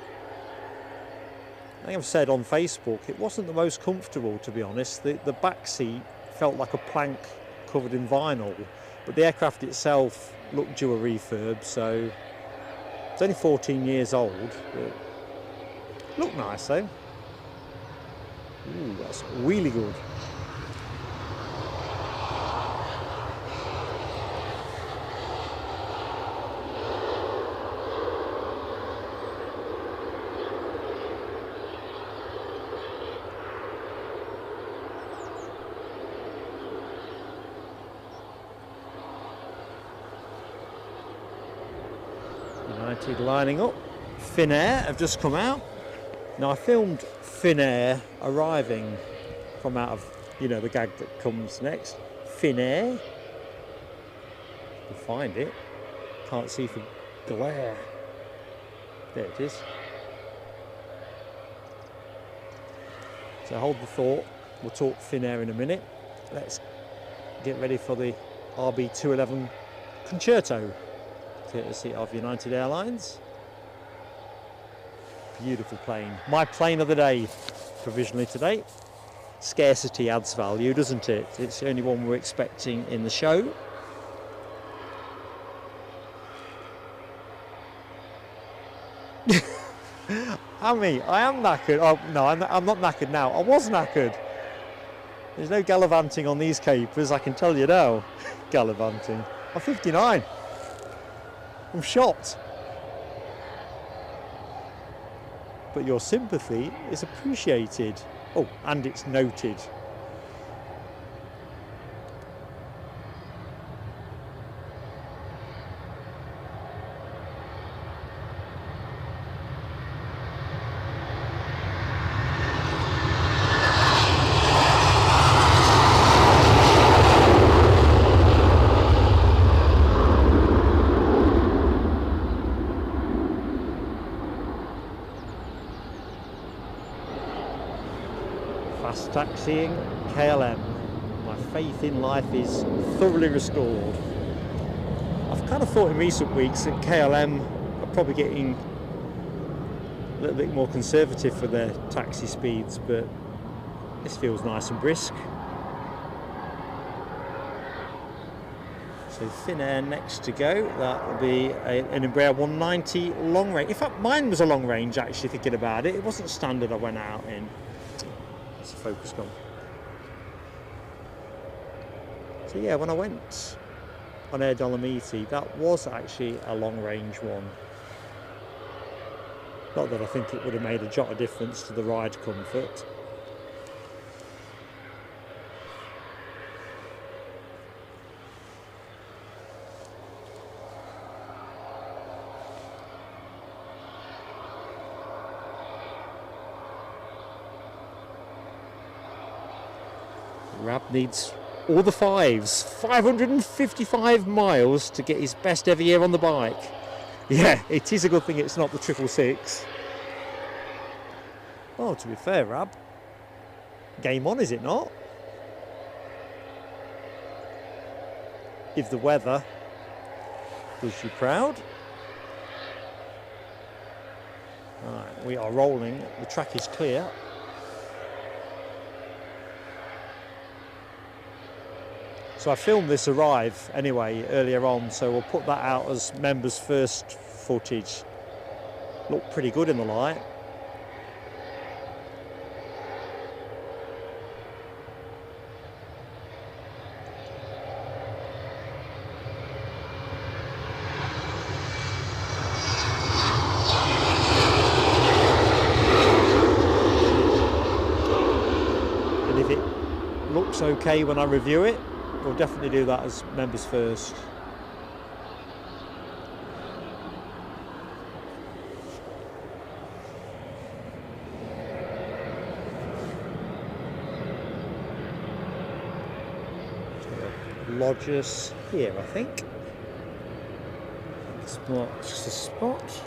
I think I've said on Facebook, it wasn't the most comfortable, to be honest. The back seat felt like a plank covered in vinyl, but the aircraft itself looked due a refurb, so it's only 14 years old, but look nice though. Ooh, that's really good. United lining up. Finnair have just come out. Now I filmed Finnair arriving from out of, you know, the gag that comes next. Finnair. We'll find it. Can't see for glare. There it is. So hold the thought. We'll talk Finnair in a minute. Let's get ready for the RB211 Concerto, courtesy of United Airlines. Beautiful plane. My plane of the day, provisionally today. Scarcity adds value, doesn't it? It's the only one we're expecting in the show. I am knackered. Oh, no, I'm not knackered now. I was knackered. There's no gallivanting on these capers, I can tell you now. Gallivanting. I'm 59. I'm shocked. But your sympathy is appreciated. Oh, and it's noted. Fast taxiing KLM. My faith in life is thoroughly restored. I've kind of thought in recent weeks that KLM are probably getting a little bit more conservative for their taxi speeds, but this feels nice and brisk. So Finnair next to go. That will be an Embraer 190 long range. In fact, mine was a long range actually, thinking about it. It wasn't standard I went out in. It's the focus gone. So yeah, when I went on Air Dolomiti, that was actually a long range one. Not that I think it would have made a jot of difference to the ride comfort. Rab needs all the fives. 555 miles to get his best ever year on the bike. Yeah, it is a good thing it's not the 666. Oh, to be fair, Rab, game on, is it not? If the weather does you proud. Right, we are rolling. The track is clear. So I filmed this arrive anyway earlier on, so we'll put that out as members first footage. Looked pretty good in the light. And if it looks okay when I review it, we'll definitely do that as members first. Lodgers here, I think. Spot, just a spot.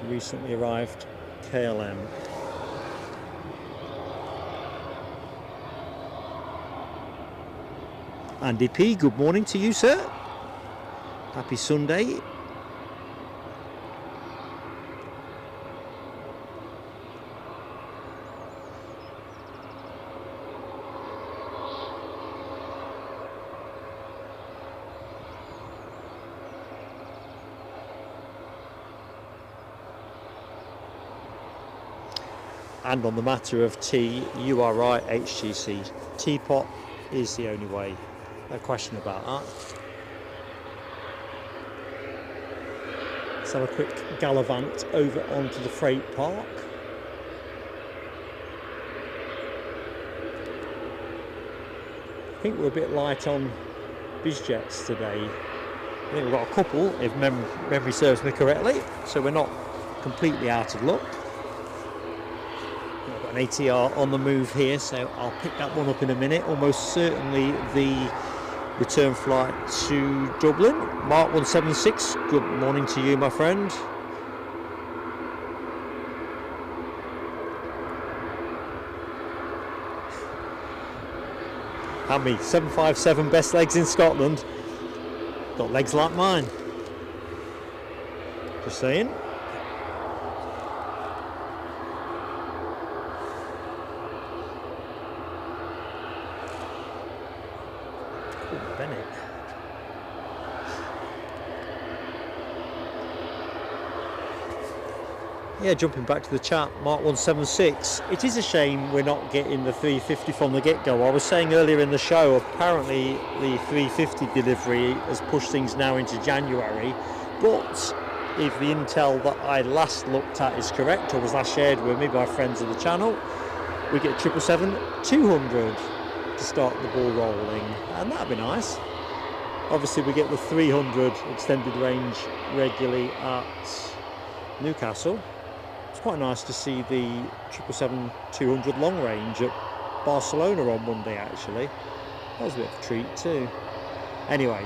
Recently arrived KLM. Andy P, good morning to you, sir. Happy Sunday. And on the matter of tea, you are right, HGC. Teapot is the only way. No question about that. Let's have a quick gallivant over onto the freight park. I think we're a bit light on biz jets today. I think we've got a couple, if memory serves me correctly, so we're not completely out of luck. I've got an ATR on the move here, so I'll pick that one up in a minute. Almost certainly the return flight to Dublin. Mark 176, good morning to you, my friend. How many? 757 best legs in Scotland. Got legs like mine. Just saying. Bennett. Yeah, jumping back to the chat, Mark 176. It is a shame we're not getting the 350 from the get-go. I was saying earlier in the show, apparently the 350 delivery has pushed things now into January. But if the intel that I last looked at is correct, or was last shared with me by friends of the channel, we get 777-200 to start the ball rolling, and that'd be nice. Obviously we get the 300 extended range regularly at Newcastle. It's quite nice to see the 777-200 long range at Barcelona on Monday, actually. That was a bit of a treat too. Anyway,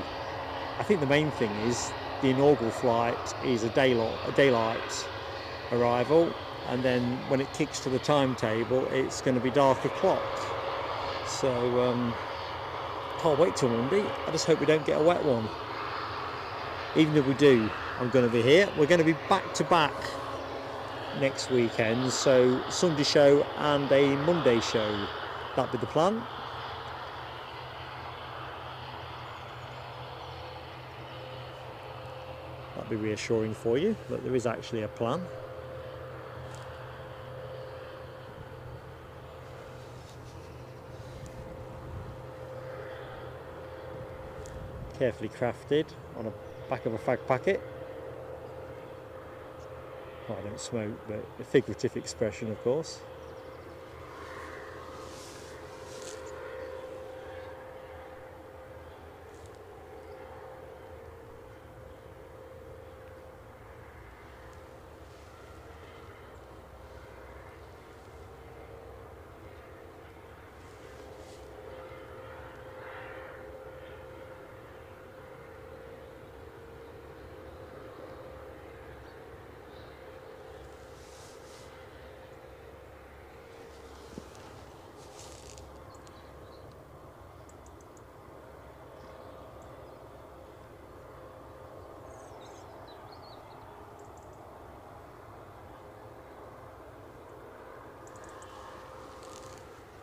I think the main thing is the inaugural flight is a daylight arrival, and then when it kicks to the timetable it's going to be dark o'clock. So can't wait till Monday. I just hope we don't get a wet one. Even if we do, I'm going to be here. We're going to be back to back next weekend, so Sunday show and a Monday show. That'd be the plan. That'd be reassuring for you that there is actually a plan. Carefully crafted on the back of a fag packet. Well, I don't smoke, but a figurative expression, of course.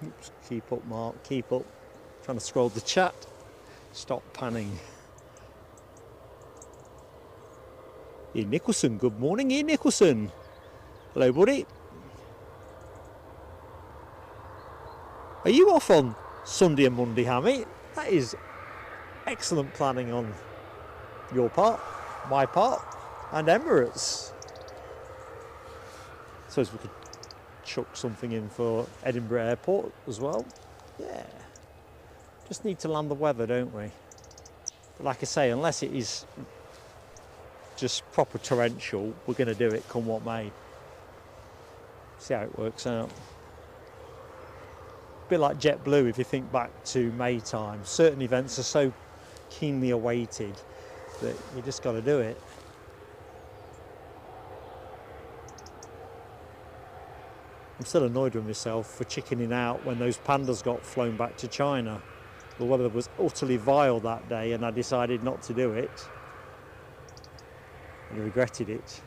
Oops, keep up, Mark, keep up. Trying to scroll the chat. Stop panning. Ian Nicholson, good morning, Ian Nicholson. Hello, buddy. Are you off on Sunday and Monday, Hammy? That is excellent planning on your part, my part, and Emirates. Suppose we could chuck something in for Edinburgh Airport as well. Yeah. Just need to land the weather, don't we? But like I say, unless it is just proper torrential, we're going to do it come what may. See how it works out. A bit like JetBlue, if you think back to May time. Certain events are so keenly awaited that you just got to do it. I'm still annoyed with myself for chickening out when those pandas got flown back to China. The weather was utterly vile that day and I decided not to do it. And I regretted it.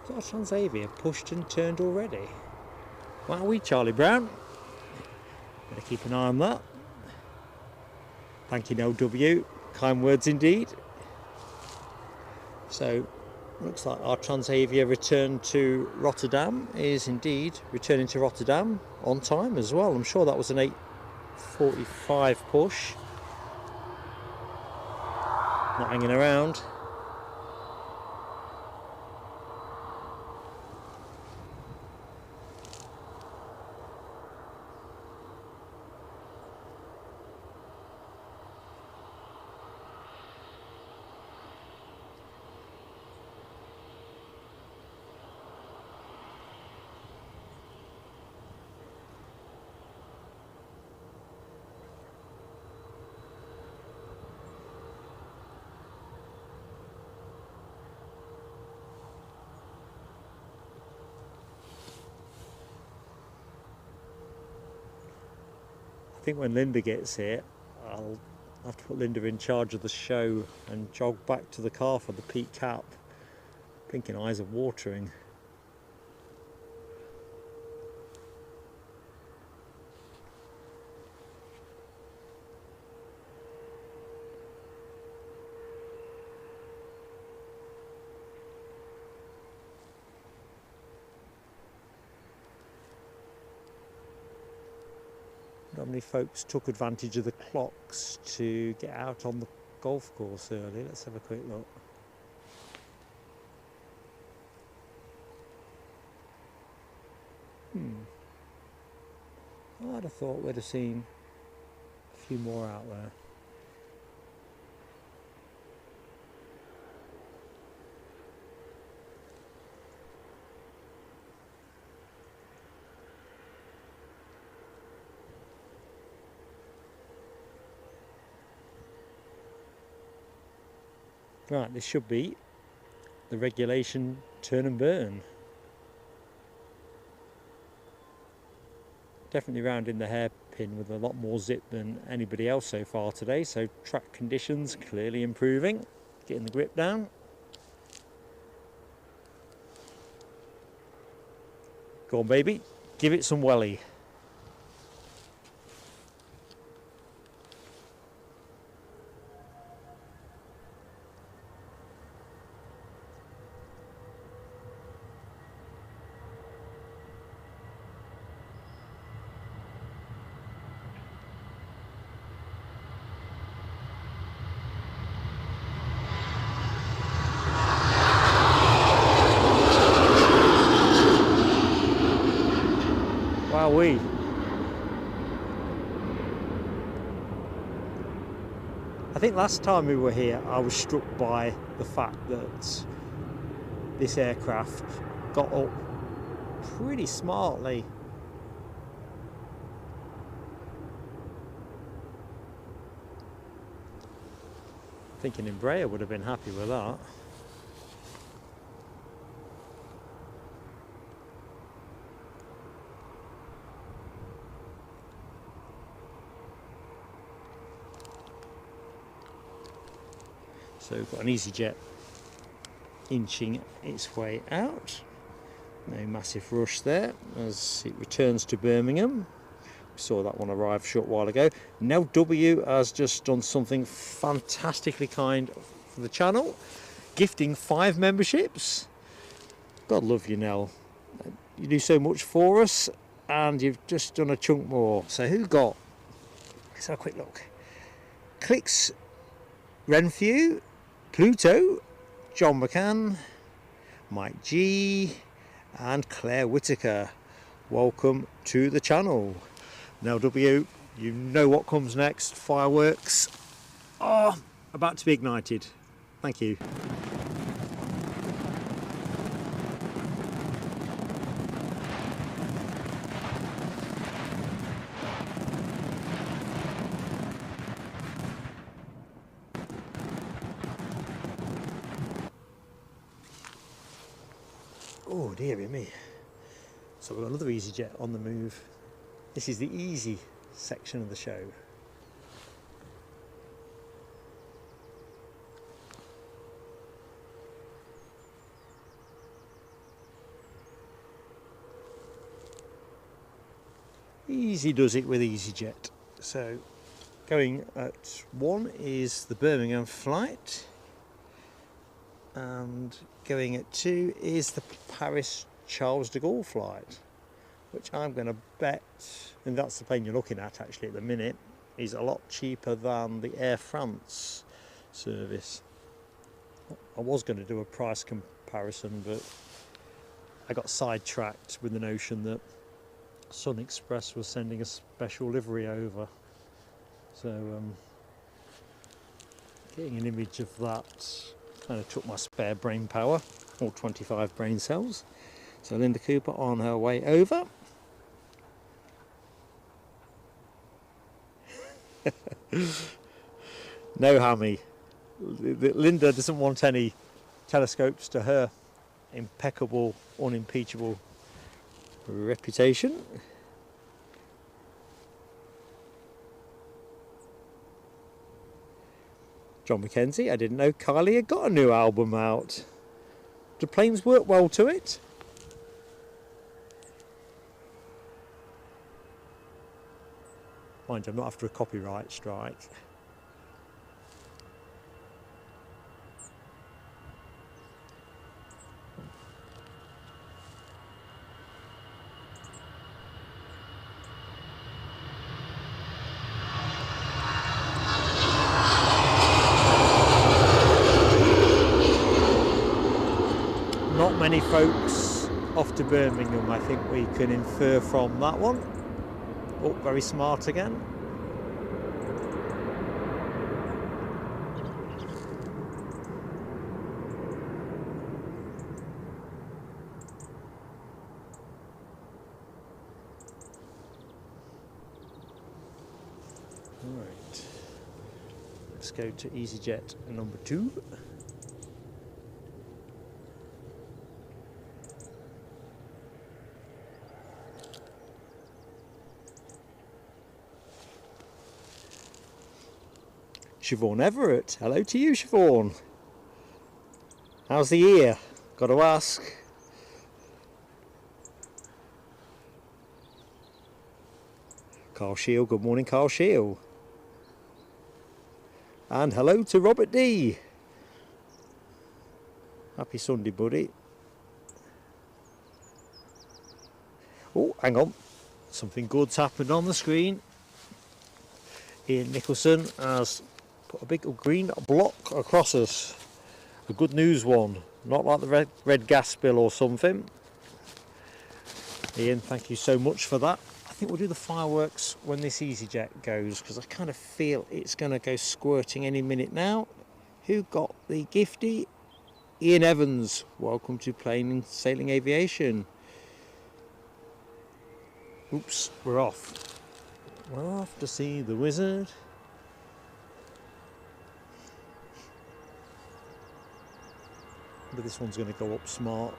Got a Transavia pushed and turned already. Wowee, Charlie Brown. Better keep an eye on that. Thank you, Noel W. Kind words indeed. So, looks like our Transavia return to Rotterdam is indeed returning to Rotterdam on time as well. I'm sure that was an 8:45 push. Not hanging around. I think when Linda gets here, I'll have to put Linda in charge of the show and jog back to the car for the peak cap. Thinking eyes are watering. How many folks took advantage of the clocks to get out on the golf course early? Let's have a quick look. I'd have thought we'd have seen a few more out there. Right, this should be the regulation turn and burn. Definitely rounding the hairpin with a lot more zip than anybody else so far today, so track conditions clearly improving. Getting the grip down. Go on baby, give it some welly. Wowee. I think last time we were here I was struck by the fact that this aircraft got up pretty smartly. Thinking Embraer would have been happy with that. So we've got an EasyJet inching its way out. No massive rush there as it returns to Birmingham. We saw that one arrive a short while ago. Now W has just done something fantastically kind for the channel, gifting 5 memberships. God love you, Nell. You do so much for us and you've just done a chunk more. So who got? Let's have a quick look. Clicks Renfrew, Pluto, John McCann, Mike G and Claire Whitaker. Welcome to the channel. Now W, you know what comes next. Fireworks are about to be ignited. Thank you. Oh dearie me. So we've got another EasyJet on the move. This is the easy section of the show. Easy does it with EasyJet. So going at 1 is the Birmingham flight, and going at 2 is the Paris Charles de Gaulle flight, which I'm going to bet, and that's the plane you're looking at actually at the minute, is a lot cheaper than the Air France service. I was going to do a price comparison, but I got sidetracked with the notion that Sun Express was sending a special livery over. So getting an image of that kind of took my spare brain power, or 25 brain cells. So Linda Cooper on her way over. No hammy. Linda doesn't want any telescopes to her impeccable, unimpeachable reputation. John McKenzie, I didn't know Kylie had got a new album out. Do planes work well to it? Mind you, I'm not after a copyright strike. Not many folks off to Birmingham, I think we can infer from that one. Oh, very smart again. Right, let's go to EasyJet number 2. Siobhan Everett. Hello to you, Siobhan. How's the ear? Got to ask. Carl Shield, good morning, Carl Shield. And hello to Robert D. Happy Sunday, buddy. Oh, hang on. Something good's happened on the screen. Ian Nicholson has put a big green block across us. A good news one. Not like the red gas bill or something. Ian, thank you so much for that. I think we'll do the fireworks when this EasyJet goes, because I kind of feel it's going to go squirting any minute now. Who got the gifty? Ian Evans. Welcome to Plain and Sailing Aviation. Oops, we're off. We're off to see the wizard. But this one's going to go up smart.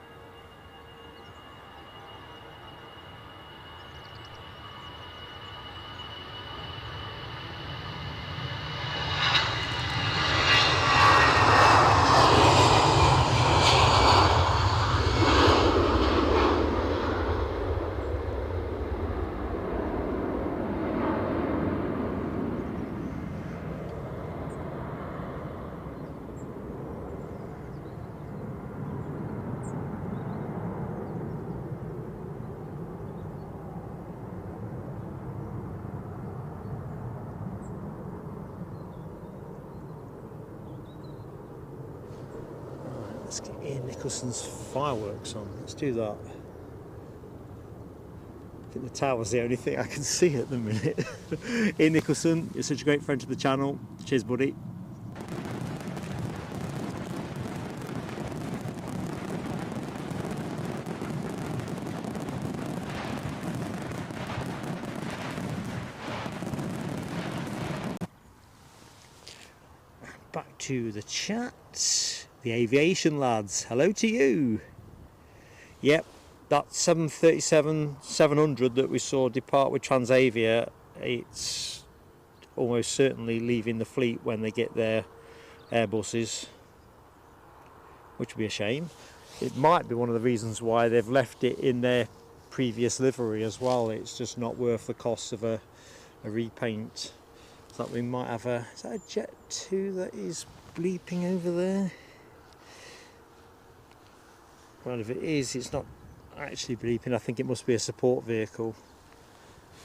Let's get Ian Nicholson's fireworks on. Let's do that. I think the tower's the only thing I can see at the minute. Ian Nicholson, you're such a great friend to the channel. Cheers, buddy. Back to the chat. The aviation lads, hello to you. Yep, that 737-700 that we saw depart with Transavia, it's almost certainly leaving the fleet when they get their Airbuses, which would be a shame. It might be one of the reasons why they've left it in their previous livery as well. It's just not worth the cost of a repaint. So that we might have a, is that a Jet 2 that is bleeping over there? Well, if it is, it's not actually bleeping. I think it must be a support vehicle.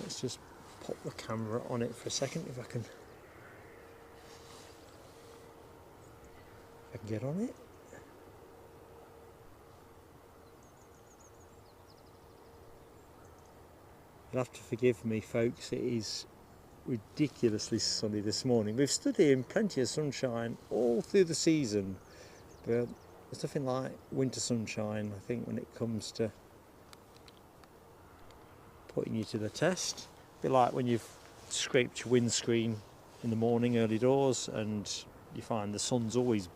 Let's just pop the camera on it for a second, if I can get on it. You'll have to forgive me, folks. It is ridiculously sunny this morning. We've stood here in plenty of sunshine all through the season, but there's nothing like winter sunshine, I think, when it comes to putting you to the test. A bit like when you've scraped your windscreen in the morning, early doors, and you find the sun's always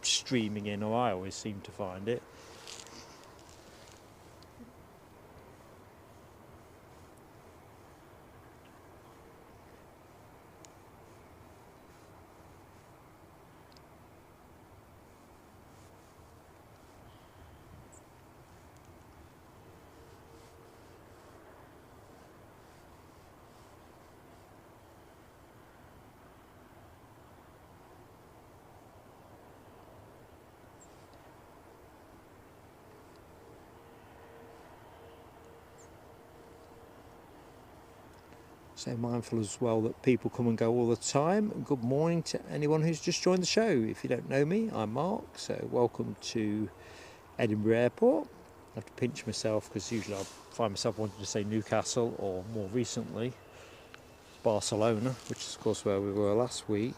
streaming in, or I always seem to find it. So mindful as well that people come and go all the time. And good morning to anyone who's just joined the show. If you don't know me, I'm Mark, so welcome to Edinburgh Airport. I have to pinch myself because usually I find myself wanting to say Newcastle, or more recently Barcelona, which is of course where we were last week.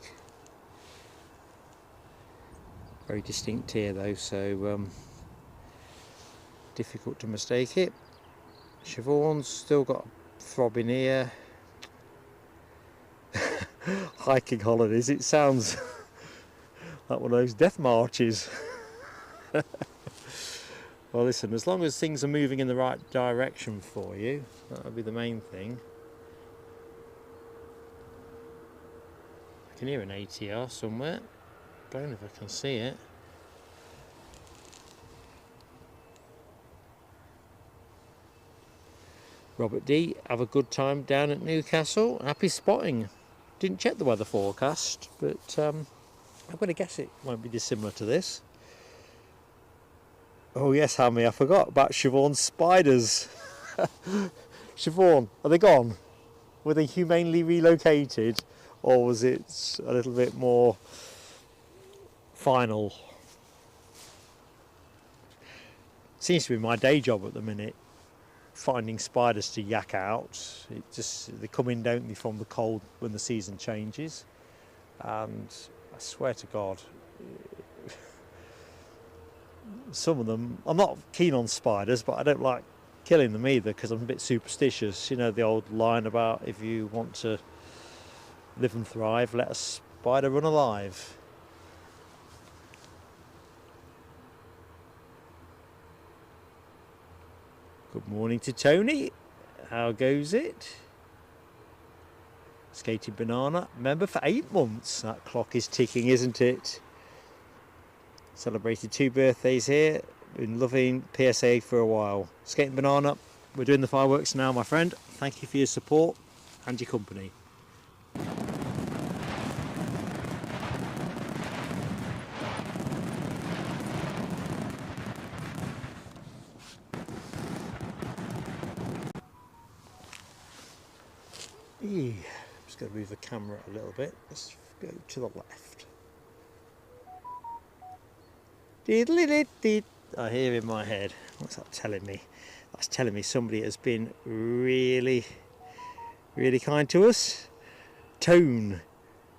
Very distinct here though, so difficult to mistake it. Siobhan's still got a throbbing ear. Hiking holidays, it sounds like one of those death marches. Well listen, as long as things are moving in the right direction for you, that'll be the main thing. can hear an ATR somewhere. Don't know if I can see it. Robert D, have a good time down at Newcastle. Happy spotting. Didn't check the weather forecast, but I'm going to guess it won't be dissimilar to this. Oh yes, Hammy, I forgot about Siobhan's spiders. Siobhan, are they gone? Were they humanely relocated, or was it a little bit more final? Seems to be my day job at the minute, finding spiders to yak out. They come in, don't they, from the cold when the season changes, and I swear to God, some of them, I'm not keen on spiders, but I don't like killing them either because I'm a bit superstitious. You know the old line about if you want to live and thrive, let a spider run alive. Good morning to Tony. How goes it? Skated Banana, member for 8 months. That clock is ticking, isn't it? Celebrated 2 birthdays here. Been loving PSA for a while. Skating Banana, we're doing the fireworks now, my friend. Thank you for your support and your company. Just going to move the camera a little bit. Let's go to the left. I hear in my head. What's that telling me? That's telling me somebody has been really, really kind to us. Tone.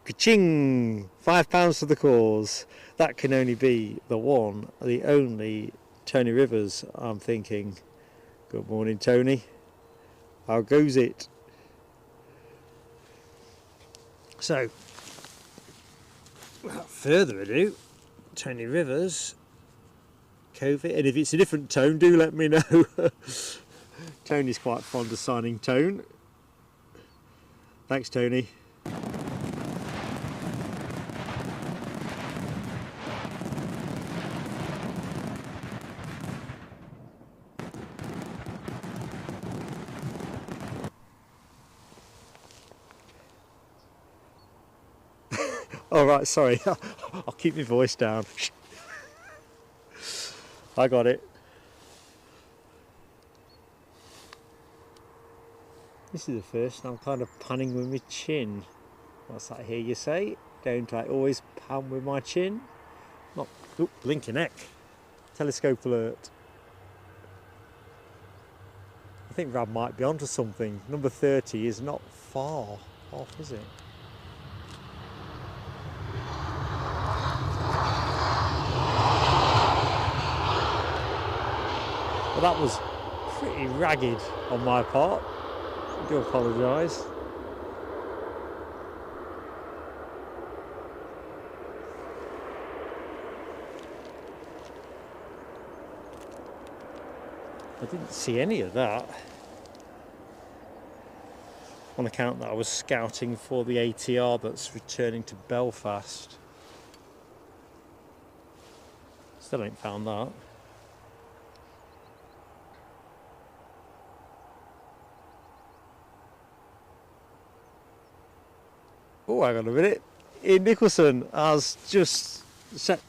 Ka-ching! £5 for the cause. That can only be the one, the only Tony Rivers, I'm thinking. Good morning, Tony. How goes it? So, without further ado, Tony Rivers, COVID, and if it's a different tone, do let me know. Tony's quite fond of signing tone. Thanks, Tony. All right, sorry. I'll keep my voice down. I got it. This is the first I'm kind of panning with my chin. What's that here you say? Don't I always pan with my chin? Not, oh, blinking neck. Telescope alert. I think Rab might be onto something. Number 30 is not far off, is it? Well, that was pretty ragged on my part. I do apologise. I didn't see any of that on account that I was scouting for the ATR that's returning to Belfast. Still ain't found that. Oh, hang on a minute. Ian Nicholson has just set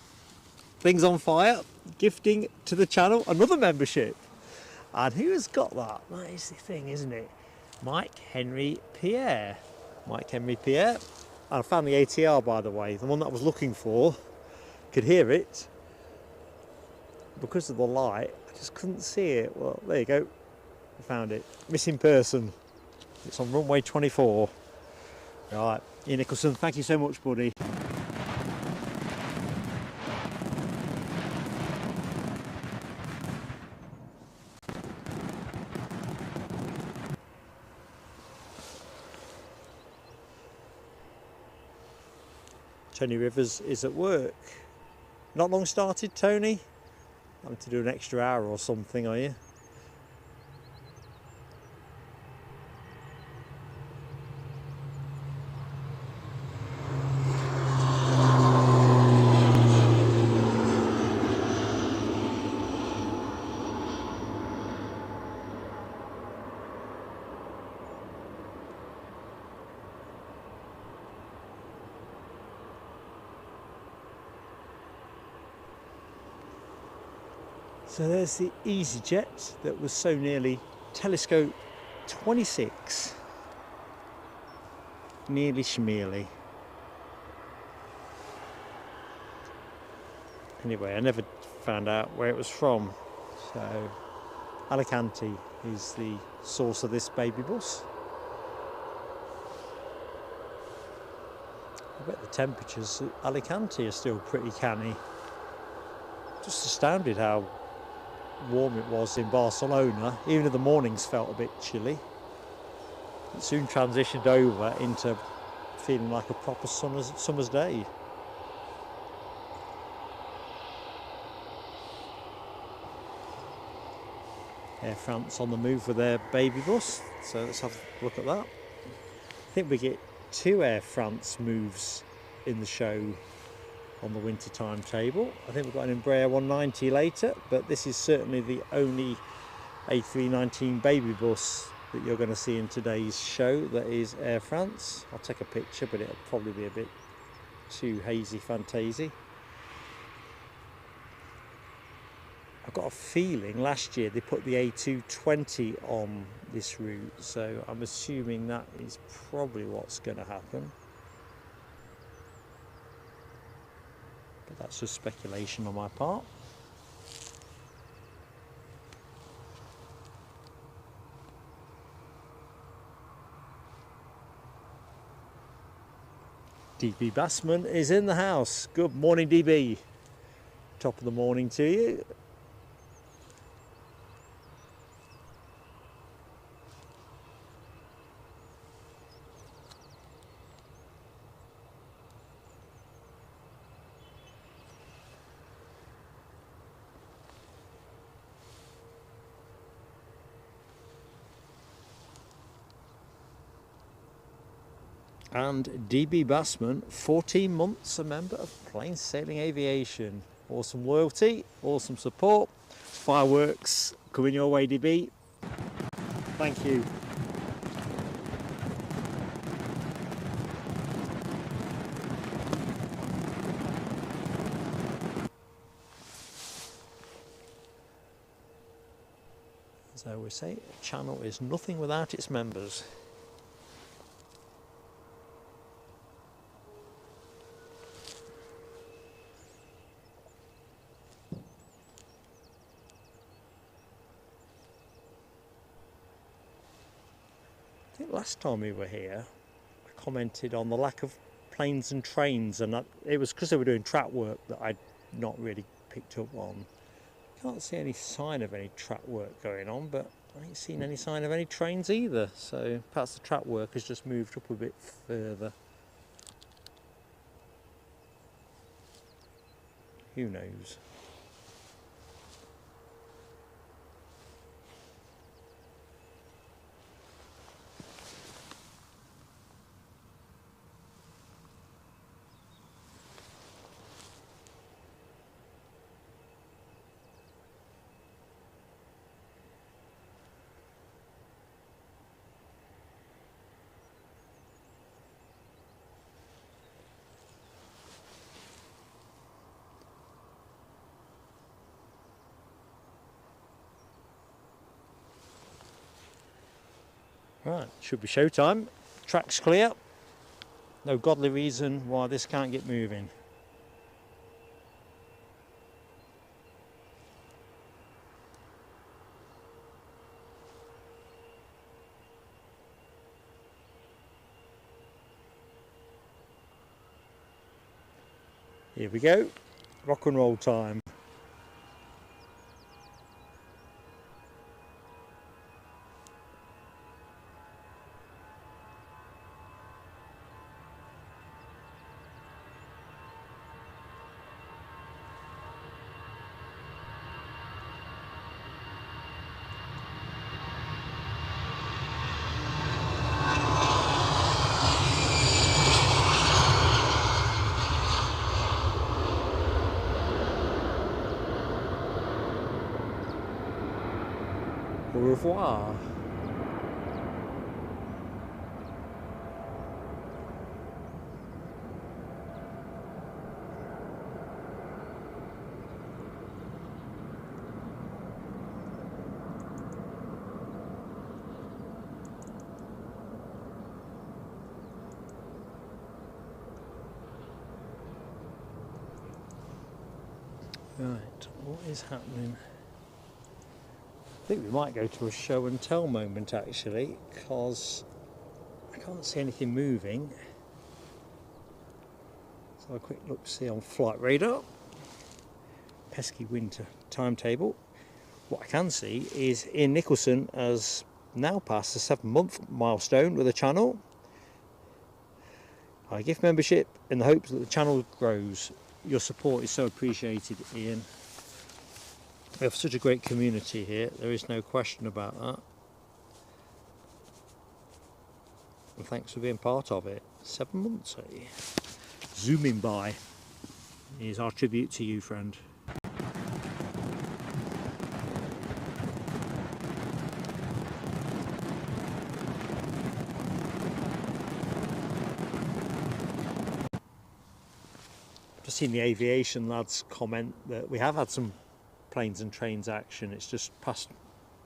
things on fire, gifting to the channel another membership. And who has got that? That is the thing, isn't it? Mike Henry Pierre. Mike Henry Pierre. And I found the ATR, by the way, the one that I was looking for. Could hear it. Because of the light, I just couldn't see it. Well, there you go. I found it. Missing person. It's on runway 24. Right. Ian Nicholson, thank you so much, buddy. Tony Rivers is at work. Not long started, Tony? Having to do an extra hour or something, are you? So there's the EasyJet that was so nearly Telescope 26. Nearly schmearly. Anyway, I never found out where it was from. So Alicante is the source of this baby bus. I bet the temperatures at Alicante are still pretty canny. Just astounded how warm it was in Barcelona. Even in the mornings felt a bit chilly. It soon transitioned over into feeling like a proper summer's day. Air France on the move with their baby bus, so let's have a look at that. I think we get 2 Air France moves in the show on the winter timetable. I think we've got an Embraer 190 later, but this is certainly the only A319 baby bus that you're going to see in today's show that is Air France. I'll take a picture, but it'll probably be a bit too hazy fantasy. I've got a feeling last year they put the A220 on this route, so I'm assuming that is probably what's going to happen. But that's just speculation on my part. DB Bassman is in the house. Good morning, DB. Top of the morning to you. And DB Bassman, 14 months a member of Plain Sailing Aviation. Awesome loyalty, awesome support. Fireworks coming your way, DB. Thank you. As I always say, a channel is nothing without its members. I think last time we were here, I commented on the lack of planes and trains, and it was because they were doing track work that I'd not really picked up on. Can't see any sign of any track work going on, but I ain't seen any sign of any trains either, so perhaps the track work has just moved up a bit further. Who knows? Right, should be showtime. Track's clear. No godly reason why this can't get moving. Here we go. Rock and roll time. Au revoir. Right, what is happening? I think we might go to a show and tell moment actually, because I can't see anything moving. So a quick look to see on flight radar. Pesky winter timetable. What I can see is Ian Nicholson has now passed the 7-month milestone with the channel. I gift membership in the hopes that the channel grows. Your support is so appreciated, Ian. We have such a great community here, there is no question about that. And thanks for being part of it. 7 months, eh? Zooming by. Here's our tribute to you, friend. Just seen the aviation lads comment that we have had some planes and trains action. It's just passed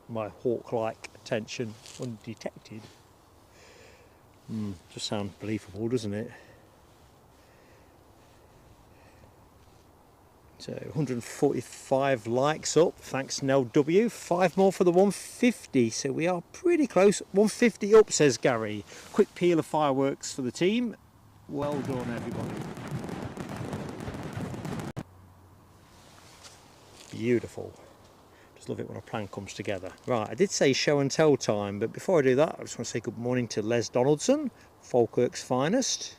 my hawk-like attention undetected. Just sounds believable, doesn't it? So 145 likes up, thanks Nell W. 5 more for the 150, so we are pretty close. 150 up, says Gary. Quick peal of fireworks for the team. Well done, everybody. Beautiful. Just love it when a plan comes together. Right, I did say show and tell time, but before I do that, I just want to say good morning to Les Donaldson, Falkirk's finest.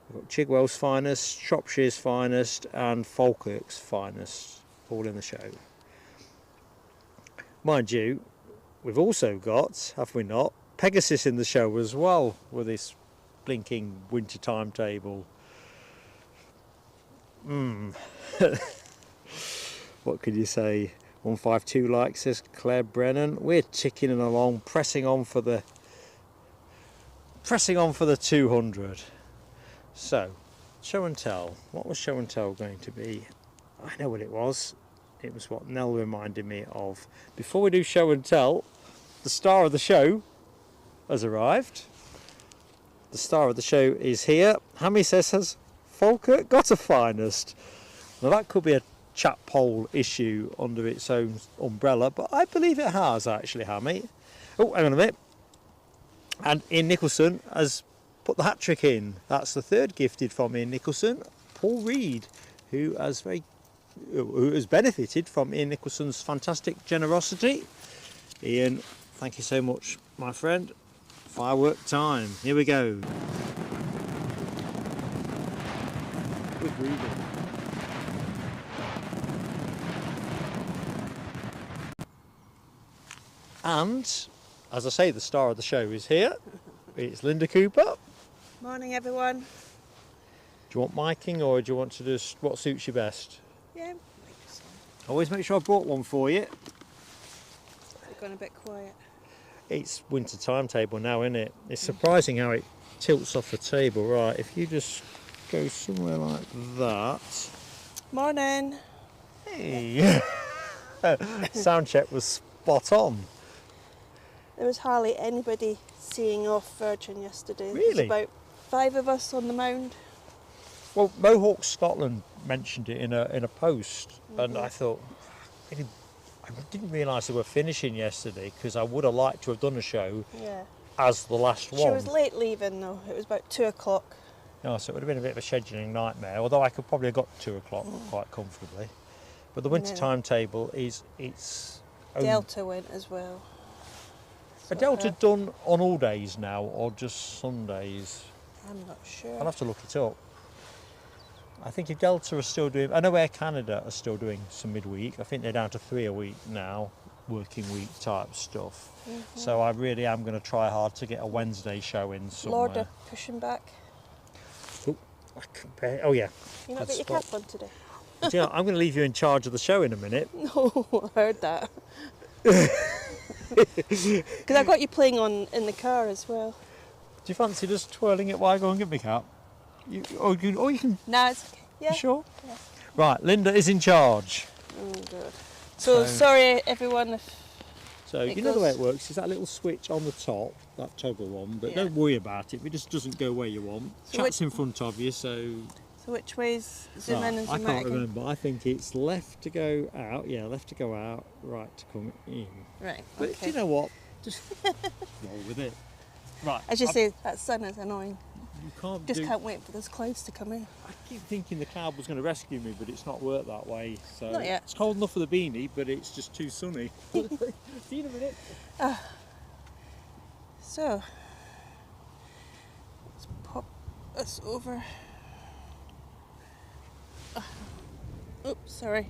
We've got Chigwell's finest, Shropshire's finest, and Falkirk's finest, all in the show. Mind you, we've also got, have we not, Pegasus in the show as well, with this blinking winter timetable. What could you say? 152 likes, says Claire Brennan. We're ticking along, pressing on for the 200. So, show and tell. What was show and tell going to be? I know what it was. It was what Nell reminded me of. Before we do show and tell, the star of the show has arrived. The star of the show is here. Hammy says, has Falkirk got a finest? Now that could be a chat poll issue under its own umbrella, but I believe it has actually, Hammy. Oh, hang on a minute. And Ian Nicholson has put the hat trick in. That's the third gifted from Ian Nicholson. Paul Reed, who has benefited from Ian Nicholson's fantastic generosity. Ian, thank you so much, my friend. Firework time. Here we go. Good reading. And, as I say, the star of the show is here. It's Linda Cooper. Morning, everyone. Do you want miking or do you want to just what suits you best? Yeah. Always make sure I brought one for you. We're going a bit quiet. It's winter timetable now, isn't it? It's surprising how it tilts off the table. Right, if you just go somewhere like that. Morning. Hey. Sound check was spot on. There was hardly anybody seeing off Virgin yesterday. Really? There's about 5 of us on the mound. Well, Mohawk Scotland mentioned it in a post, and I thought, I didn't realise they were finishing yesterday because I would have liked to have done a show as the last one. She was late leaving though. It was about 2 o'clock. Oh, so it would have been a bit of a scheduling nightmare. Although I could probably have got 2 o'clock quite comfortably. But the winter timetable it's Delta went as well. Are Delta done on all days now or just Sundays? I'm not sure. I'll have to look it up. I think if Delta are still doing, I know Air Canada are still doing some midweek. I think they're down to 3 a week now, working week type stuff. So I really am going to try hard to get a Wednesday show in somewhere. Lauder pushing back. Oh yeah. You not got your cap on today? Yeah, I'm going to leave you in charge of the show in a minute. No, I heard that. Because I got you playing on in the car as well. Do you fancy just twirling it while I go and get my cap? Or you can. No, it's okay. Yeah. You sure? Yeah. Right, Linda is in charge. Oh, good. So sorry, everyone. So you know the way it works is that little switch on the top, that toggle one, but don't worry about it. If it just doesn't go where you want. Chat's in front of you, so So which way's zoom in and I zoom out can't again? remember. I think it's left to go out. Yeah, left to go out, right to come in. Right, But okay. do you know what? Just roll with it. Right. As you say, that sun is annoying. You can't Just can't wait for those clouds to come in. I keep thinking the cloud was going to rescue me, but it's not worked that way. So Not yet. it's cold enough for the beanie, but it's just too sunny. See you in a minute. So, let's pop this over. Oops, sorry.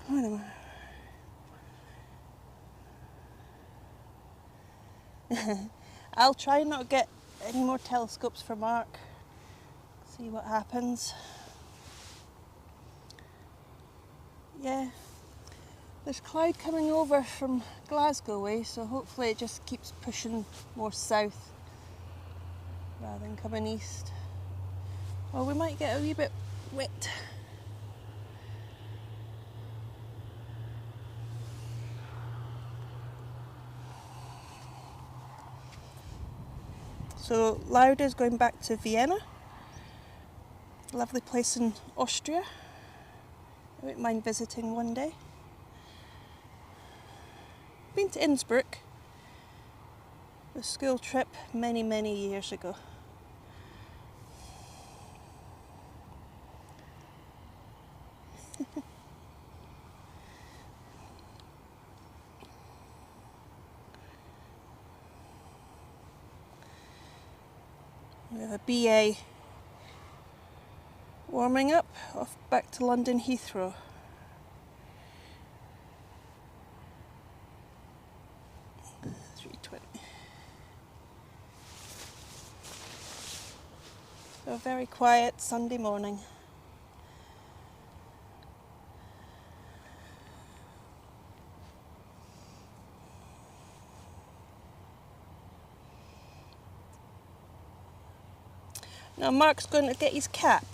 Wait a minute. I'll try not to get any more telescopes for Mark. See what happens. Yeah, there's cloud coming over from Glasgow way, so hopefully it just keeps pushing more south rather than coming east. Well, we might get a wee bit wet. So Lauda's going back to Vienna, lovely place in Austria. I wouldn't mind visiting one day. Been to Innsbruck, the school trip many, many years ago. We have a BA warming up, off back to London Heathrow. So a very quiet Sunday morning. Now Mark's going to get his cap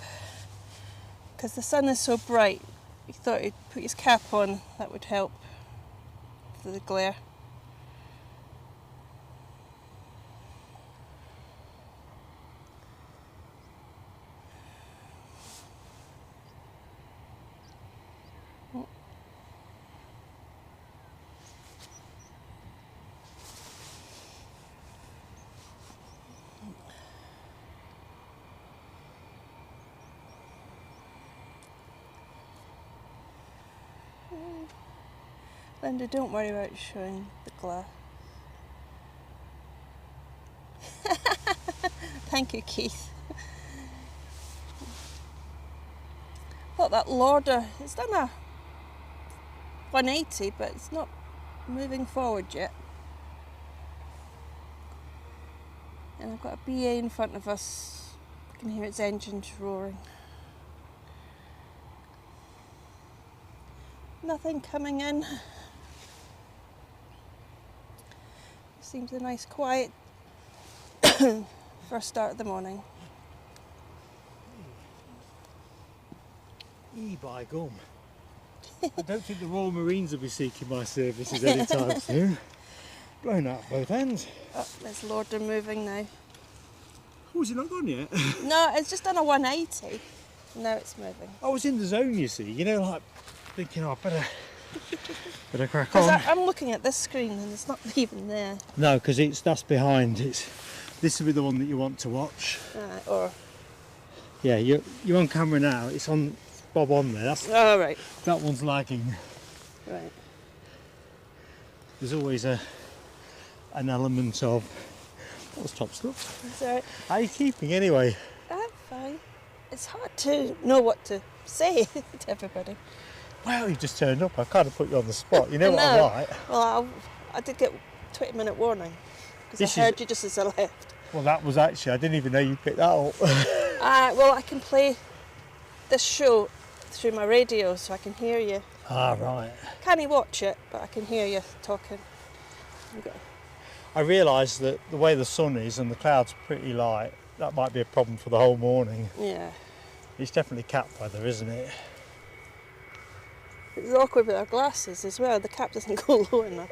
because the sun is so bright. He thought he'd put his cap on, that would help for the glare. Linda, don't worry about showing the glass. Thank you, Keith. Thought that Lauda, it's done a 180, but it's not moving forward yet. And I've got a BA in front of us. I can hear its engines roaring. Nothing coming in. Seems a nice quiet first start of the morning. By gum. I don't think the Royal Marines will be seeking my services anytime soon. Blown out both ends. Oh, there's Lauda moving now. Oh, is it not gone yet? No, it's just done a 180. Now it's moving. I was in the zone, you see. You know, like thinking, oh, I better crack on. I'm looking at this screen and it's not even there. No, because that's behind. This will be the one that you want to watch. Or yeah, you're on camera now. It's on Bob on there. oh right. That one's lagging. Right. There's always an element of that was top stuff. That's all right. How are you keeping anyway? I'm fine. It's hard to know what to say to everybody. Well, you just turned up. I kind of put you on the spot. You know what I'm like. Well, I did get 20-minute warning because I heard you just as I left. Well, that was actually, I didn't even know you picked that up. Well, I can play this show through my radio so I can hear you. Ah, right. Can't you watch it, but I can hear you talking. I realised that the way the sun is and the clouds are pretty light, that might be a problem for the whole morning. Yeah. It's definitely cat weather, isn't it? It's awkward with our glasses as well. The cap doesn't go low enough.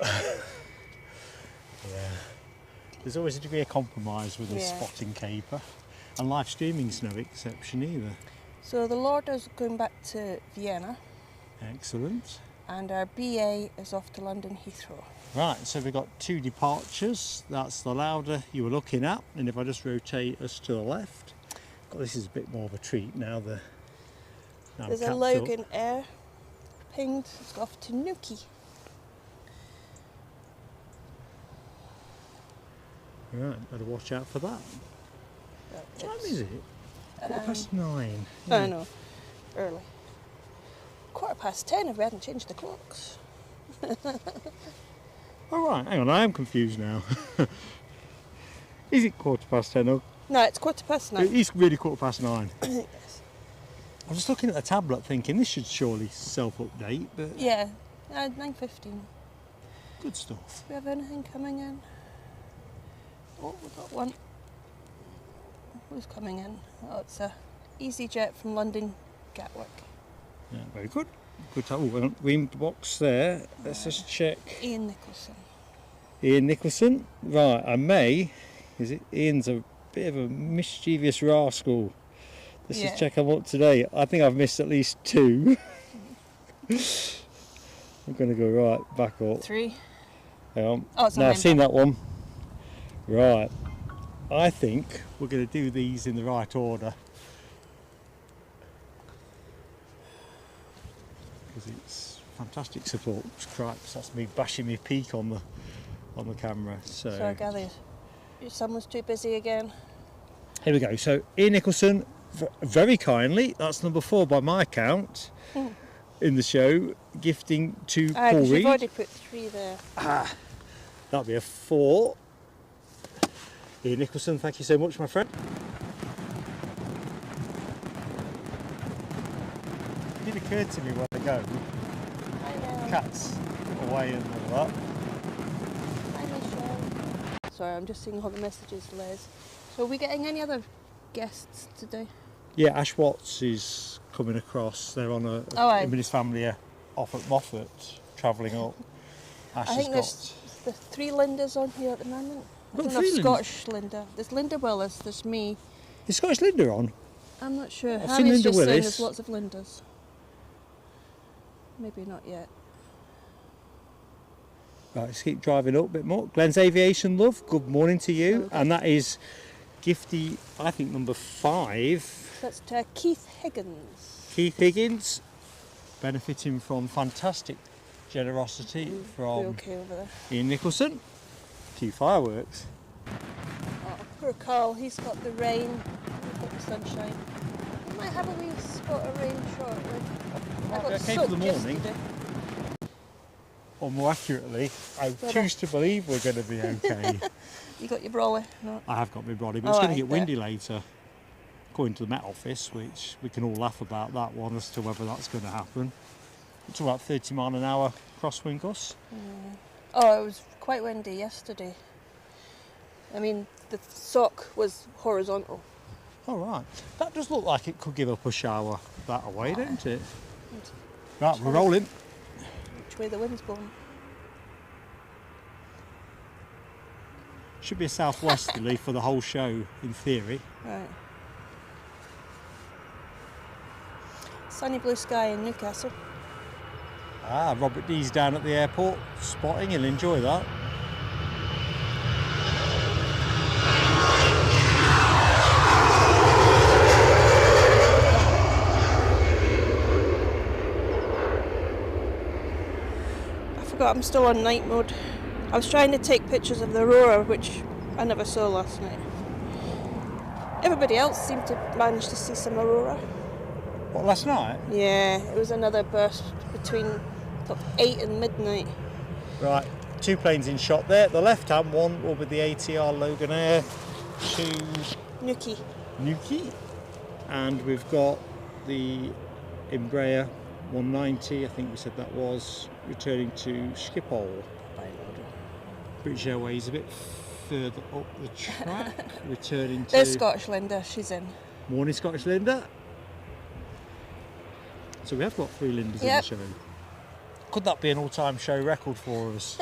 Yeah. There's always a degree of compromise with this spotting caper. And live streaming's no exception either. So the Lauder's going back to Vienna. Excellent. And our BA is off to London Heathrow. Right, so we've got 2 departures. That's the Lauder you were looking at. And if I just rotate us to the left, God, this is a bit more of a treat now. There's a Logan Air pinged. It's off to Newquay. Right, better watch out for that. What time is it? 9:15. Yeah. I know, early. 10:15 if we hadn't changed the clocks. All right, hang on, I am confused now. Is it 10:15 or? No, it's 9:15. It is really 9:15. Yes. I was just looking at the tablet thinking this should surely self-update, but... Yeah, 9:15. Good stuff. Do we have anything coming in? Oh, we've got one. Who's coming in? Oh, it's a EasyJet from London Gatwick. Yeah, very good. Good. Oh, we've got winged box there. Let's just check. Ian Nicholson. Ian Nicholson. Right, Ian's a bit of a mischievous rascal. Let's just check I'm up today. I think I've missed at least 2. I'm going to go right back up. 3. Hang on. Oh, it's no, I've seen that one. Right. I think we're going to do these in the right order. Because it's fantastic support. Cripes, that's me bashing my peak on the camera. So I gather your son was too busy again. Here we go. So Ian Nicholson, very kindly, that's number 4 by my count in the show, gifting to Paul Reed. You've already put 3 there. That'll be a 4. Ian Nicholson, thank you so much, my friend. It did occur to me where to go. I know. Cats away and all that. Hi, Michelle. Sorry, I'm just seeing all the messages, Les. So are we getting any other guests today? Yeah, Ash Watts is coming across. They're on him and his family are off at Moffat, travelling up. Ash I think there's the 3 Lindas on here at the moment. I don't know if Scottish Linda. There's Linda Willis, there's me. Is Scottish Linda on? I'm not sure. I've seen Linda just saying Willis. there's lots of Lindas. Maybe not yet. Right, let's keep driving up a bit more. Glenn's Aviation, love, good morning to you. Okay. And that is Gifty, I think, number 5. That's Keith Higgins. Keith Higgins, benefiting from fantastic generosity from Ian Nicholson. Few fireworks. Oh, poor Carl, he's got the rain, we've got the sunshine. We might have a wee spot of rain shortly. I got okay for the morning. Yesterday. Or more accurately, I choose to believe we're going to be okay. You got your brolly? No. I have got my brolly, but it's going to get windy later. According to the Met Office, which we can all laugh about that one as to whether that's going to happen. It's about 30 mile an hour crosswind gusts. Oh, it was quite windy yesterday. I mean, the sock was horizontal. Oh, right. That does look like it could give up a shower that away, don't it? Right, we're rolling. Which way the wind's blowing? Should be a southwesterly for the whole show, in theory. Right. Sunny blue sky in Newcastle. Ah, Robert D's down at the airport spotting. He'll enjoy that. I forgot I'm still on night mode. I was trying to take pictures of the aurora, which I never saw last night. Everybody else seemed to manage to see some aurora. What, last night? Yeah, it was another burst between 8 and midnight. Right, 2 planes in shot there. The left-hand one will be the ATR Logan Air to Newquay. And we've got the Embraer 190, I think we said that was, returning to Schiphol. British Airways a bit further up the track, returning to... There's Scottish Linda, she's in. Morning, Scottish Linda. So we have got 3 Lindas in the show. Could that be an all-time show record for us?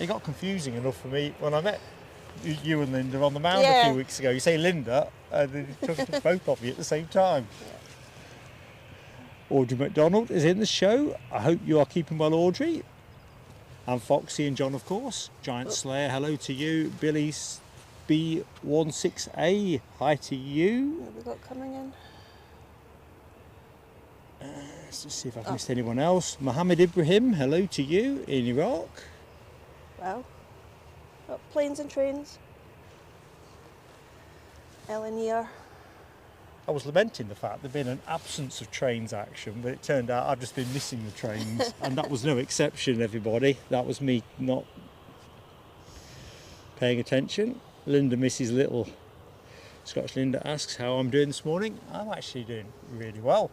It got confusing enough for me when I met you and Linda on the mound a few weeks ago. You say Linda, and then you took both of you at the same time. Yeah. Audrey McDonald is in the show. I hope you are keeping well, Audrey. And Foxy and John, of course. Giant Slayer, hello to you. Billy B16A, hi to you. What have we got coming in? Let's just see if I've missed anyone else. Mohammed Ibrahim, hello to you in Iraq. Well, got planes and trains. LNER. I was lamenting the fact there'd been an absence of trains action, but it turned out I've just been missing the trains, and that was no exception, everybody. That was me not paying attention. Linda misses little. Scotch Linda asks how I'm doing this morning. I'm actually doing really well.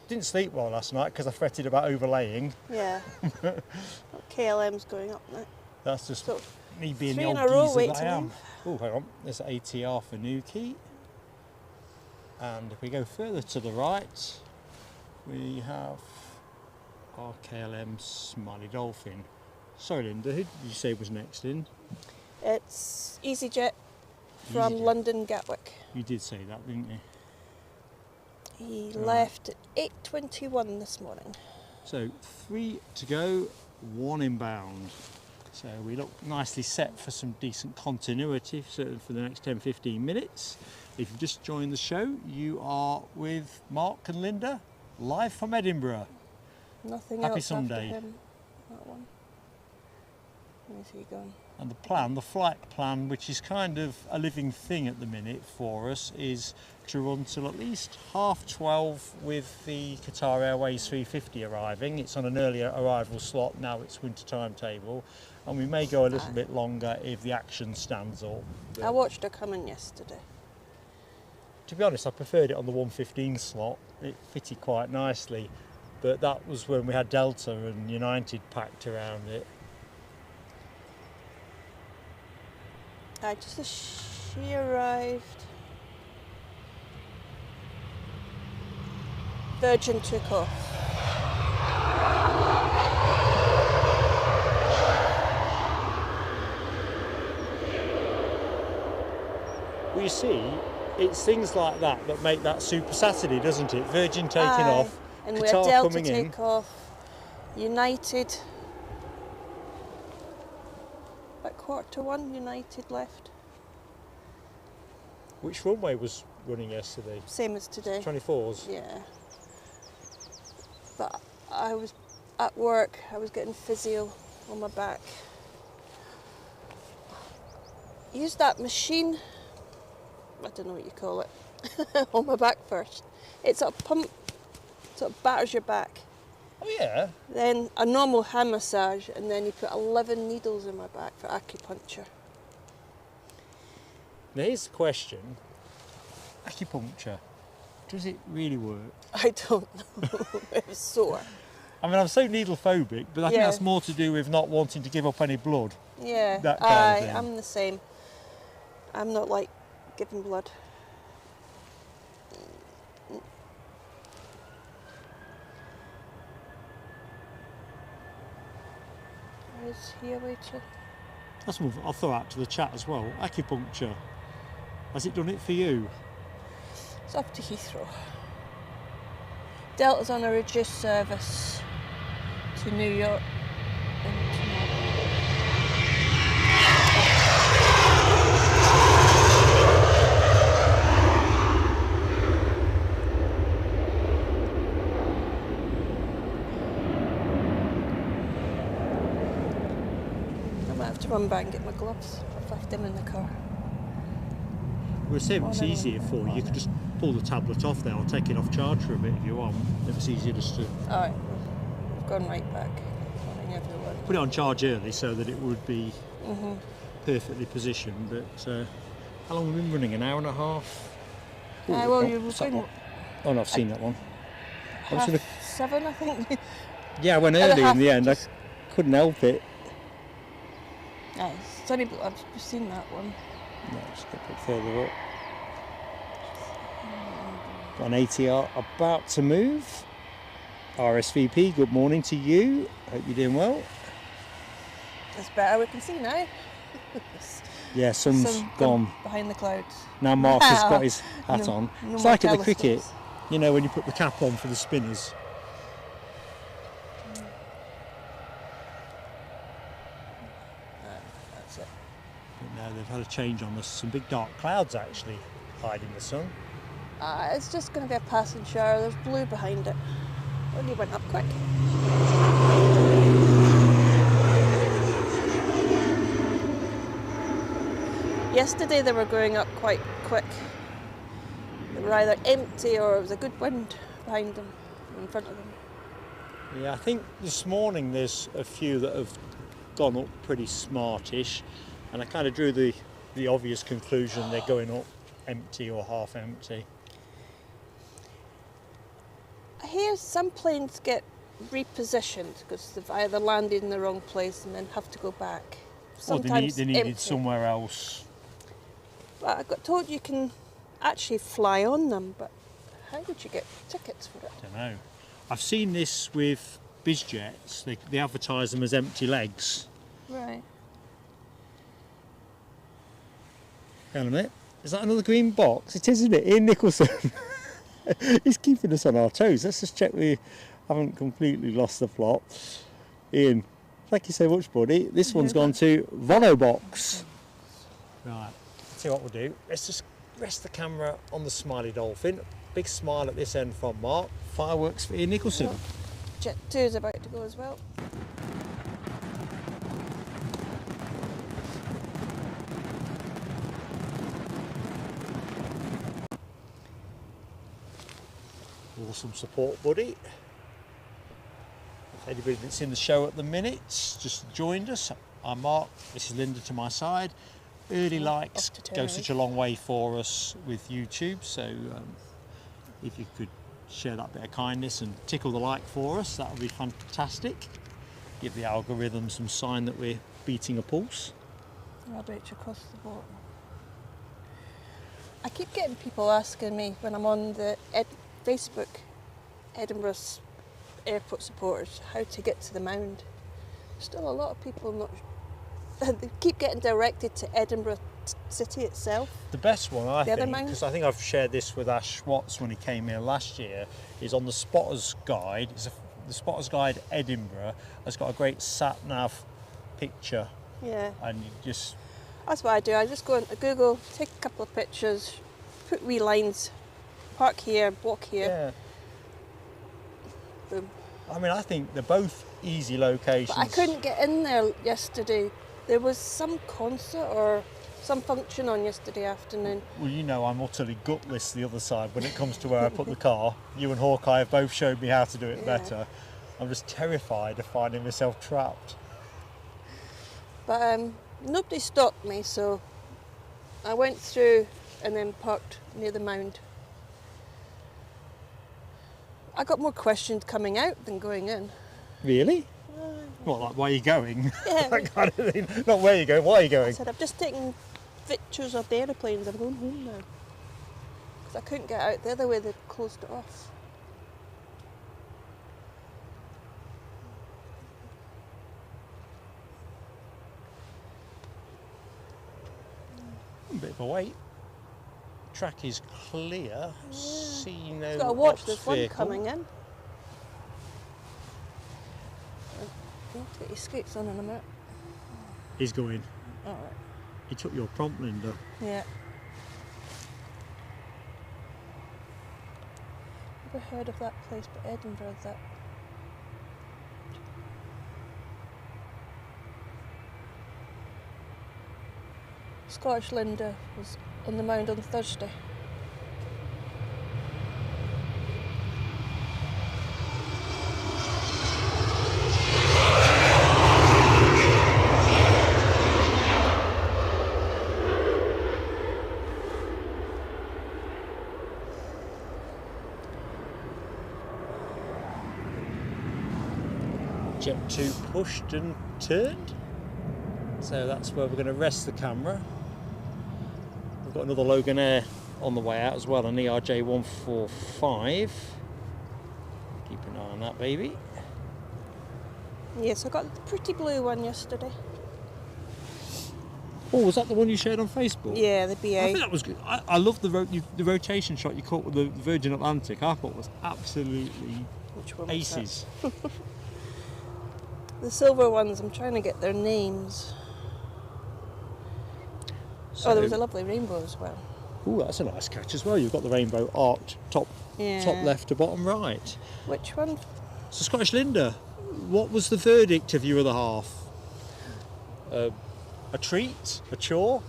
Didn't sleep well last night because I fretted about overlaying. Yeah. KLM's going up now. That's just so me being the old geezer that I am. Oh, hang on. There's ATR for Newquay. And if we go further to the right, we have our KLM Smiley Dolphin. Sorry, Linda, who did you say was next in? It's EasyJet from London Gatwick. You did say that, didn't you? He left at 8:21 this morning. So 3 to go, 1 inbound. So we look nicely set for some decent continuity certainly for the next 10-15 minutes. If you've just joined the show, you are with Mark and Linda, live from Edinburgh. Nothing Happy else Sunday. after him. That one. Where's he gone? And the flight plan, which is kind of a living thing at the minute for us, is to run till at least 12:30 with the Qatar Airways 350 arriving. It's on an earlier arrival slot, now it's winter timetable, and we may go a little bit longer if the action stands up. I watched her coming yesterday. To be honest, I preferred it on the 1:15 slot. It fitted quite nicely, but that was when we had Delta and United packed around it. Just as she arrived, Virgin took off. Well, you see, it's things like that that make that Super Saturday, doesn't it? Virgin taking off, and Qatar we had Delta coming take off, United. About 1:45, United left. Which runway was running yesterday? Same as today. 24s? Yeah. But I was at work, I was getting physio on my back. Use that machine, I don't know what you call it, on my back first. It's a pump, sort of batters your back. Oh yeah? Then a normal hand massage, and then you put 11 needles in my back for acupuncture. Now here's the question. Acupuncture, does it really work? I don't know, it was sore. I mean, I'm so needle phobic, but I think that's more to do with not wanting to give up any blood. Yeah, That kind of thing. I'm the same. I'm not like giving blood. Is he away to? That's one I'll throw out to the chat as well. Acupuncture, has it done it for you? It's off to Heathrow. Delta's on a reduced service to New York tomorrow. I might have to run back and get my gloves. I've left them in the car. We're saying it's easier for you. You could just pull the tablet off there or take it off charge for a bit if you want. If it's easier just to... Alright, I've gone right back. Morning everyone. Put it on charge early so that it would be perfectly positioned. But how long have we been running? An hour and a half? Well, you were going... Oh no, I've seen that one. 7, I think. Yeah, I went early in the end. I couldn't help it. It's only, I've seen that one. No, just a bit further up. Got an ATR about to move. RSVP, good morning to you. Hope you're doing well. It's better, we can see now. Yeah, sun's gone behind the clouds. Now Mark has got his hat on. No It's more like at the telescopes. cricket, you know, when you put the cap on for the spinners. That's it. But no, they've had a change on us. Some big dark clouds actually hiding the sun. It's just going to be a passing shower. There's blue behind it. Only went up quick. Yesterday they were going up quite quick. They were either empty or it was a good wind behind them, in front of them. Yeah, I think this morning there's a few that have gone up pretty smartish, and I kind of drew the obvious conclusion they're going up empty or half empty. I hear some planes get repositioned because they've either landed in the wrong place and then have to go back. Or they needed empty. somewhere else. But I got told you can actually fly on them, but how would you get tickets for it? I don't know. I've seen this with bizjets. They advertise them as empty legs. Right. Hang on a minute. Is that another green box? It is, isn't it? Ian Nicholson. He's keeping us on our toes. Let's just check we haven't completely lost the plot. Ian, thank you so much, buddy. This one's gone to Vono Box. Right. See what we'll do. Let's just rest the camera on the smiley dolphin. Big smile at this end from Mark. Fireworks for Ian Nicholson. Jet 2 is about to go as well. Awesome support, buddy. If anybody that's in the show at the minute just joined us, I'm Mark. This is Linda to my side. Early likes go such a long way for us with YouTube, so if you could share that bit of kindness and tickle the like for us, that would be fantastic. Give the algorithm some sign that we're beating a pulse. Rubbish across the board. I keep getting people asking me when I'm on the Facebook, Edinburgh Airport supporters, how to get to the mound. Still a lot of people not. They keep getting directed to Edinburgh city itself. The best one, I think, mound? because I think I've shared this with Ash Watts when he came here last year, is on the Spotter's Guide. The Spotter's Guide Edinburgh has got a great sat-nav picture. Yeah. And you just... That's what I do. I just go into Google, take a couple of pictures, put wee lines, park here, walk here. Yeah. Boom. I mean, I think they're both easy locations. But I couldn't get in there yesterday. There was some concert or some function on yesterday afternoon. Well, you know I'm utterly gutless the other side when it comes to where I put the car. You and Hawkeye have both showed me how to do it better. I'm just terrified of finding myself trapped. But nobody stopped me, so I went through and then parked near the mound. I got more questions coming out than going in. Really? What, like, why are you going? Yeah. That kind of thing. Not where you going, why are you I going? said, I've just taken pictures of the aeroplanes, I'm going home now. Because I couldn't get out the other way, they closed it off. A bit of a wait. Track is clear. See no You've got to watch ops this one vehicle. coming in. You have to get your skates on in a minute. He's going. Alright. He took your prompt, Linda. Yeah. Never heard of that place, but Edinburgh, that. Scottish Linda was on the mound on Thursday. Jet 2 pushed and turned. So that's where we're going to rest the camera. We've got another Logan Air on the way out as well, an ERJ 145. Keep an eye on that baby. Yes, I got the pretty blue one yesterday. Oh, was that the one you shared on Facebook? Yeah, the BA. I think that was good. I love the rotation shot you caught with the Virgin Atlantic. I thought was absolutely Which one was aces. that? The silver ones, I'm trying to get their names. So, there was a lovely rainbow as well. oh, that's a nice catch as well. You've got the rainbow arced top left to bottom right. Which one? So Scottish Linda, what was the verdict of your other half? A treat? A chore?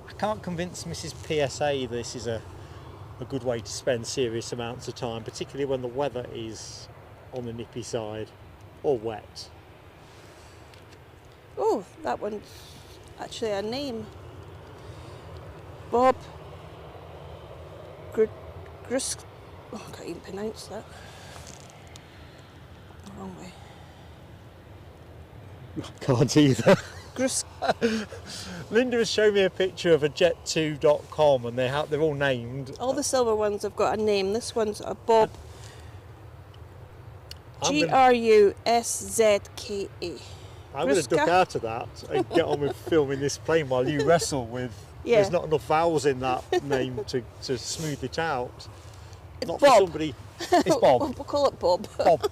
I can't convince Mrs. PSA this is a good way to spend serious amounts of time, particularly when the weather is on the nippy side or wet. Oh, that one's actually a name. Bob Grus. Oh, I can't even pronounce that. Wrong way. Can't either. Grus. Linda has shown me a picture of a jet2.com and they're all named. All the silver ones have got a name. This one's a Bob. Gruszka. I'm going to duck out of that and get on with filming this plane while you wrestle with. Yeah. There's not enough vowels in that name to smooth it out. It's Not Bob. for somebody. It's Bob. We'll call it Bob. Bob.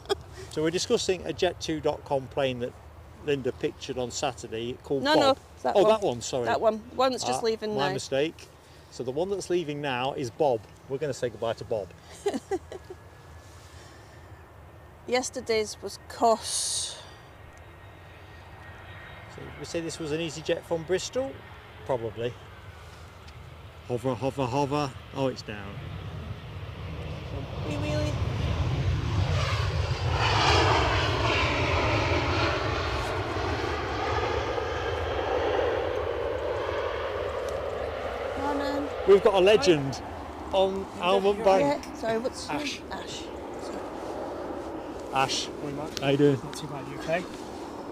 So we're discussing a jet2.com plane that Linda pictured on Saturday called No, Bob. no, that oh, one. that one. Sorry. That one. The one that's just leaving my now. mistake. So the one that's leaving now is Bob. We're going to say goodbye to Bob. Yesterday's was Kos. So we say this was an EasyJet from Bristol? Probably. Hover, hover, hover. Oh, it's down. Wee wheelie. Morning. We've got a legend on Almond Bank. Yeah, sorry, what's your Ash. name? Ash. Ash, Morning, Mark. how you doing? Not too bad, you okay?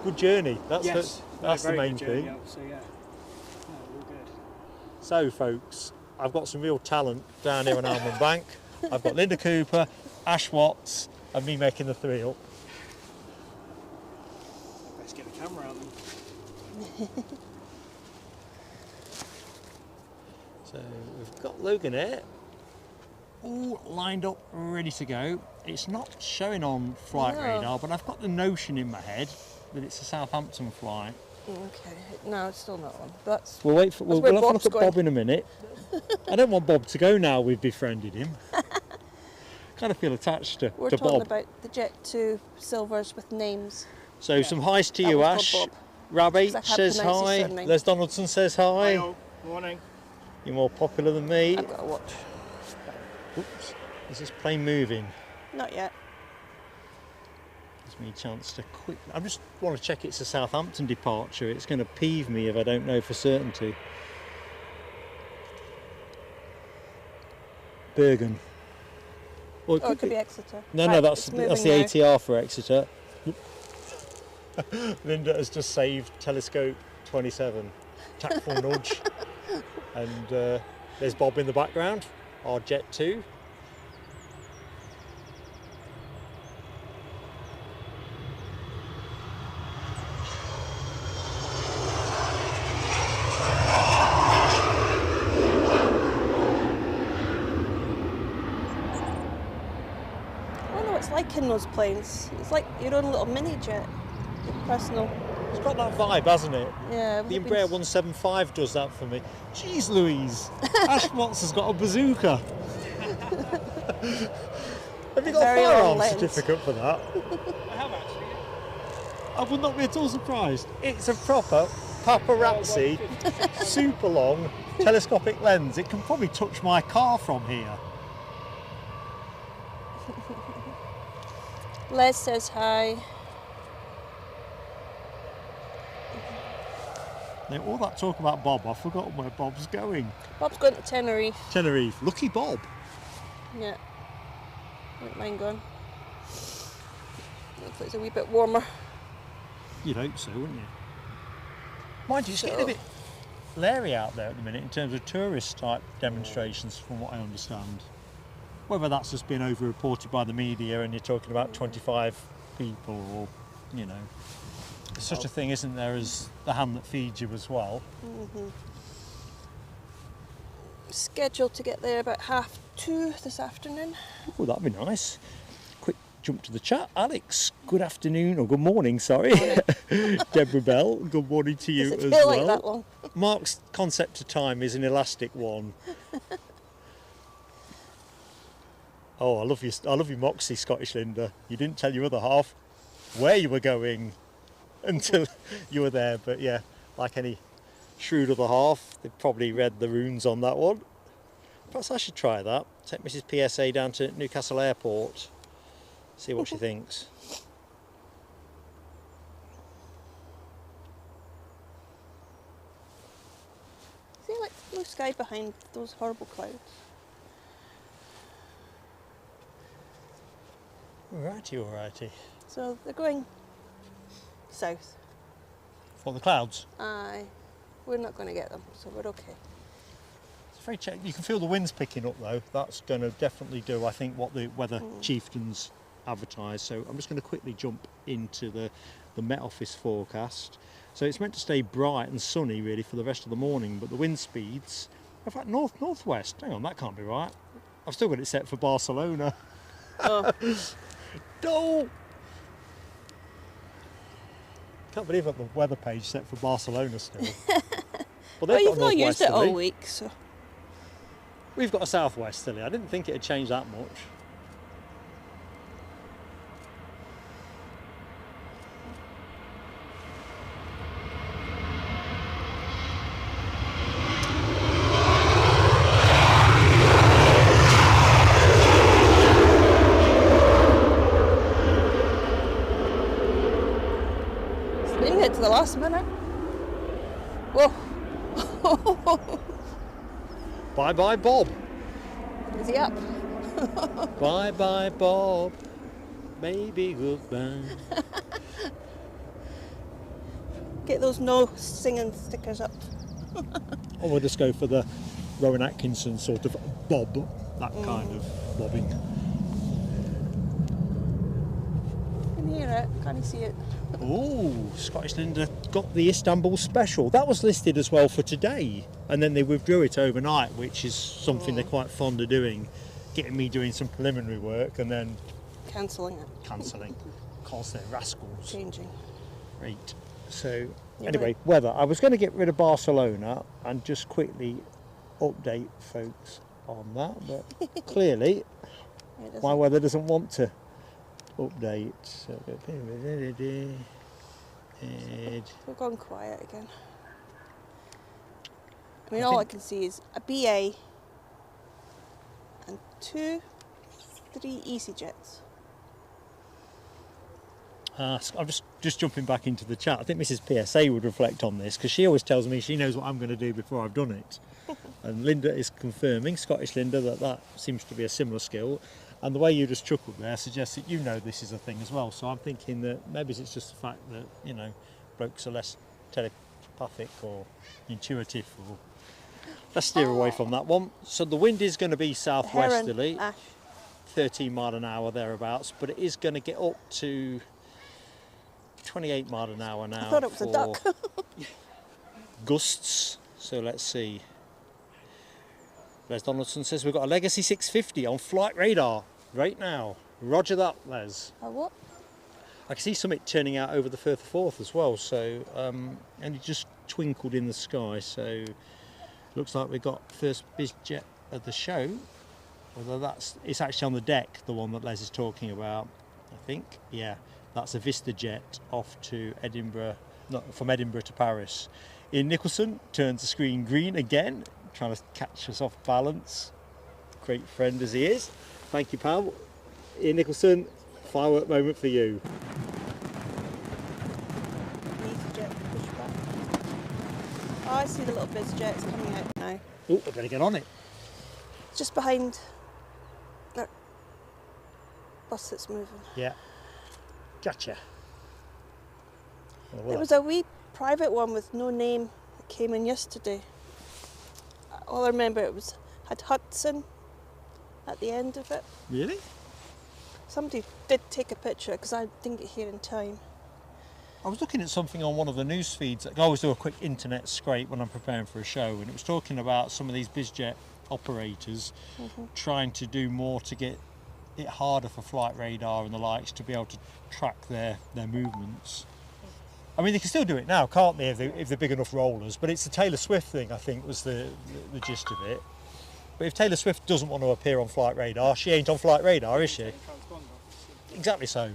Good journey. That's Yes. that's the Very main good journey thing. up, so yeah. No, all good. So, folks, I've got some real talent down here on Almond Bank. I've got Linda Cooper, Ash Watts, and me making the three up. Let's get the camera out then. So we've got Logan here, all lined up, ready to go. It's not showing on flight No. radar, but I've got the notion in my head that it's a Southampton flight. Okay, no, it's still not on. That's We'll wait for. We'll where have a Bob's look at going. Bob in a minute. I don't want Bob to go now. We've befriended him. Kind of feel attached we're to talking Bob. about the Jet 2 silvers with names. So some highs to That you, was called Ash. Bob. Rabbi 'Cause I can't says pronounce his hi. surname. Les Donaldson says hi. Hi all. Morning. You're more popular than me. I've got to watch. Oops. Is this plane moving? Not yet. Gives me a chance to quick. I just want to check it's a Southampton departure. It's going to peeve me if I don't know for certainty. Bergen. Well, Oh, it could be Exeter. No, Right, no, that's it's the moving now. ATR for Exeter. Linda has just saved telescope 27. Tactful nudge. And there's Bob in the background, our Jet 2. I wonder what it's like in those planes. It's like your own little mini jet. Your personal. It's got that vibe, hasn't it? Yeah. The Embraer 175 does that for me. Jeez Louise, Ash Watts has got a bazooka. Have you got Very a own firearms lens. certificate for that? I have actually. I would not be at all surprised. It's a proper paparazzi, super long telescopic lens. It can probably touch my car from here. Les says hi. Now, all that talk about Bob, I've forgotten where Bob's going. Bob's going to Tenerife. Tenerife. Lucky Bob. Yeah. Wouldn't mind going. Looks like it's a wee bit warmer. You'd hope so, wouldn't you? Mind you, it's getting a bit leery out there at the minute in terms of tourist type demonstrations, from what I understand. Whether that's just been over-reported by the media and you're talking about 25 people, or, you know, there's such a thing, isn't there, as the hand that feeds you as well. Scheduled to get there about 2:30 this afternoon. Oh, that'd be nice. Quick jump to the chat. Alex, good afternoon, or good morning, sorry. Deborah Bell, good morning to you Does it as feel well. like that long? Mark's concept of time is an elastic one. Oh, I love your moxie, Scottish Linda. You didn't tell your other half where you were going until you were there, but yeah, like any shrewd other half, they probably read the runes on that one. Perhaps I should try that. Take Mrs. PSA down to Newcastle Airport, see what she thinks. See, like blue sky behind those horrible clouds. Alrighty, alrighty. So they're going south. For the clouds. Aye. We're not going to get them, so we're okay. It's very you can feel the winds picking up though. That's going to definitely do, I think, what the weather chieftains advertise. So I'm just going to quickly jump into the Met Office forecast. So it's meant to stay bright and sunny really for the rest of the morning, but the wind speeds, in fact, northwest. Hang on, that can't be right. I've still got it set for Barcelona. Oh. No! Can't believe I've got the weather page set for Barcelona still. Well, Well, you've not used it all week, so. We've got a southwesterly. I didn't think it had changed that much. Didn't get to the last minute. Whoa. Bye bye Bob. Is he up? Bye bye Bob. Baby goodbye. Get those no singing stickers up. Or we'll just go for the Rowan Atkinson sort of bob, that kind of bobbing. Can you hear it? Can you see it? Oh, Scottish Linda got the Istanbul special. That was listed as well for today, and then they withdrew it overnight, which is something they're quite fond of doing, getting me doing some preliminary work and then Cancelling it. cancelling. Of course, they're rascals. Changing. Great. So, Yeah, anyway, right. weather. I was going to get rid of Barcelona and just quickly update folks on that, but clearly It my doesn't. weather doesn't want to update. So, We're going quiet again. I mean, I all I think- can see is a BA and 3 EasyJets. I'm just jumping back into the chat. I think Mrs. PSA would reflect on this because she always tells me she knows what I'm going to do before I've done it. And Linda is confirming, Scottish Linda, that seems to be a similar skill. And the way you just chuckled there suggests that you know this is a thing as well. So I'm thinking that maybe it's just the fact that, you know, blokes are less telepathic or intuitive. Or let's steer away from that one. So the wind is going to be southwesterly, Heron, Ash. 13 mile an hour thereabouts, but it is going to get up to 28 mile an hour now. I thought it was a for duck. gusts. So let's see. Les Donaldson says we've got a Legacy 650 on flight radar right now. Roger that, Les. A what? I can see something turning out over the Firth of Forth as well. So and it just twinkled in the sky. So looks like we've got first biz jet of the show. Although it's actually on the deck, the one that Les is talking about. I think, yeah, that's a Vista jet off to Edinburgh, not from Edinburgh to Paris. Ian Nicholson turns the screen green again, trying to catch us off balance. Great friend as he is. Thank you, pal. Ian Nicholson, firework moment for you. EasyJet pushback. Oh, I see the little biz jets coming out now. Oh, I better get on it. Just behind that bus that's moving. Yeah. Gotcha. Oh, well, There was a wee private one with no name came in yesterday. All I remember had Hudson at the end of it. Really? Somebody did take a picture because I didn't get here in time. I was looking at something on one of the news feeds. I always do a quick internet scrape when I'm preparing for a show, and it was talking about some of these bizjet operators trying to do more to get it harder for flight radar and the likes to be able to track their movements. I mean, they can still do it now, can't they, if they're big enough rollers? But it's the Taylor Swift thing, I think, was the gist of it. But if Taylor Swift doesn't want to appear on flight radar, she ain't on flight radar, is she? Exactly so.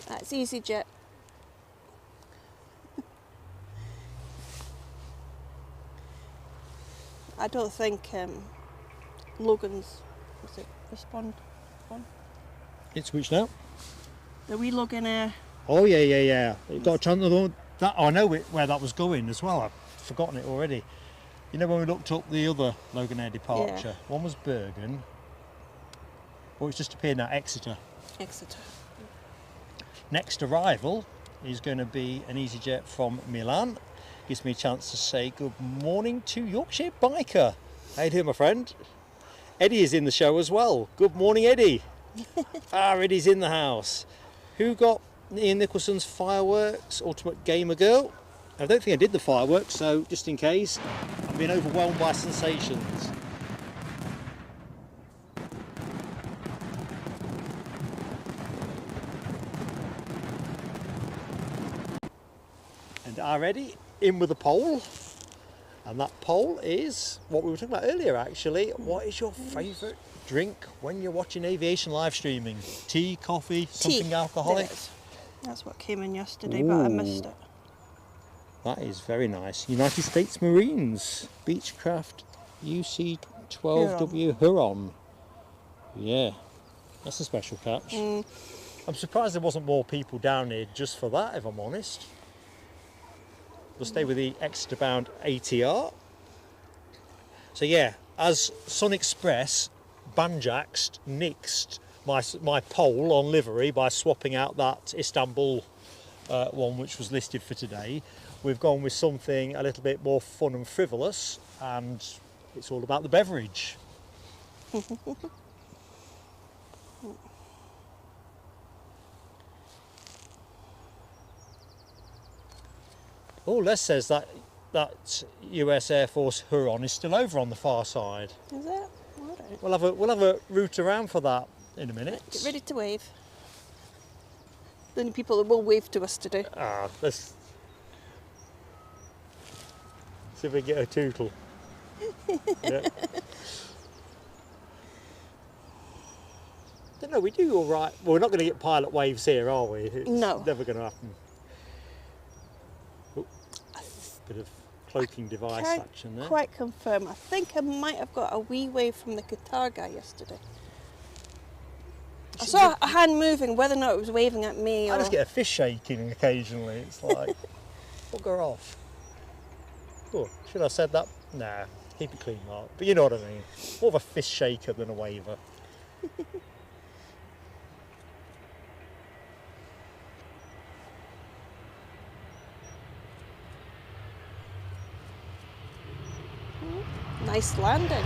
That's EasyJet. I don't think Logan's, was it Respond? It's which now? The wee Logan Air. Oh yeah. It got a chance of that. I know where that was going as well. I've forgotten it already. You know when we looked up the other Logan Air departure, one was Bergen. Oh, it's just appeared now, Exeter. Exeter. Next arrival is going to be an EasyJet from Milan. Gives me a chance to say good morning to Yorkshire Biker. How you doing, my friend? Eddie is in the show as well. Good morning, Eddie. Eddie's in the house. Who got Ian Nicholson's fireworks? Ultimate Gamer Girl. I don't think I did the fireworks, so just in case, I'm being overwhelmed by sensations. And are ready, in with a poll. And that poll is what we were talking about earlier, actually. What is your favourite drink when you're watching aviation live streaming? Tea, coffee, something alcoholic? There it is. That's what came in yesterday, but I missed it. That is very nice. United States Marines, Beechcraft UC-12W Huron. Yeah, that's a special catch. I'm surprised there wasn't more people down here just for that, if I'm honest. We'll stay with the Exeter-bound ATR. So yeah, as Sun Express banjaxed, nixed my poll on livery by swapping out that Istanbul one which was listed for today, we've gone with something a little bit more fun and frivolous, and it's all about the beverage. Oh, Les says that US Air Force Huron is still over on the far side. Is it? All right. We'll have a route around for that in a minute. Get ready to wave. The only people that will wave to us today. Let's see if we can get a tootle. Yeah. Don't know, we do all right. Well, we're not going to get pilot waves here, are we? It's No. never going to happen. Oh, bit of cloaking device Can't action there. quite confirm. I think I might have got a wee wave from the Qatar guy yesterday. I saw a hand moving, whether or not it was waving at me I or... just get a fish shaking occasionally. It's like, bugger off. Oh, should I have said that? Nah, keep it clean, Mark. But you know what I mean. More of a fish shaker than a waver. Nice landing.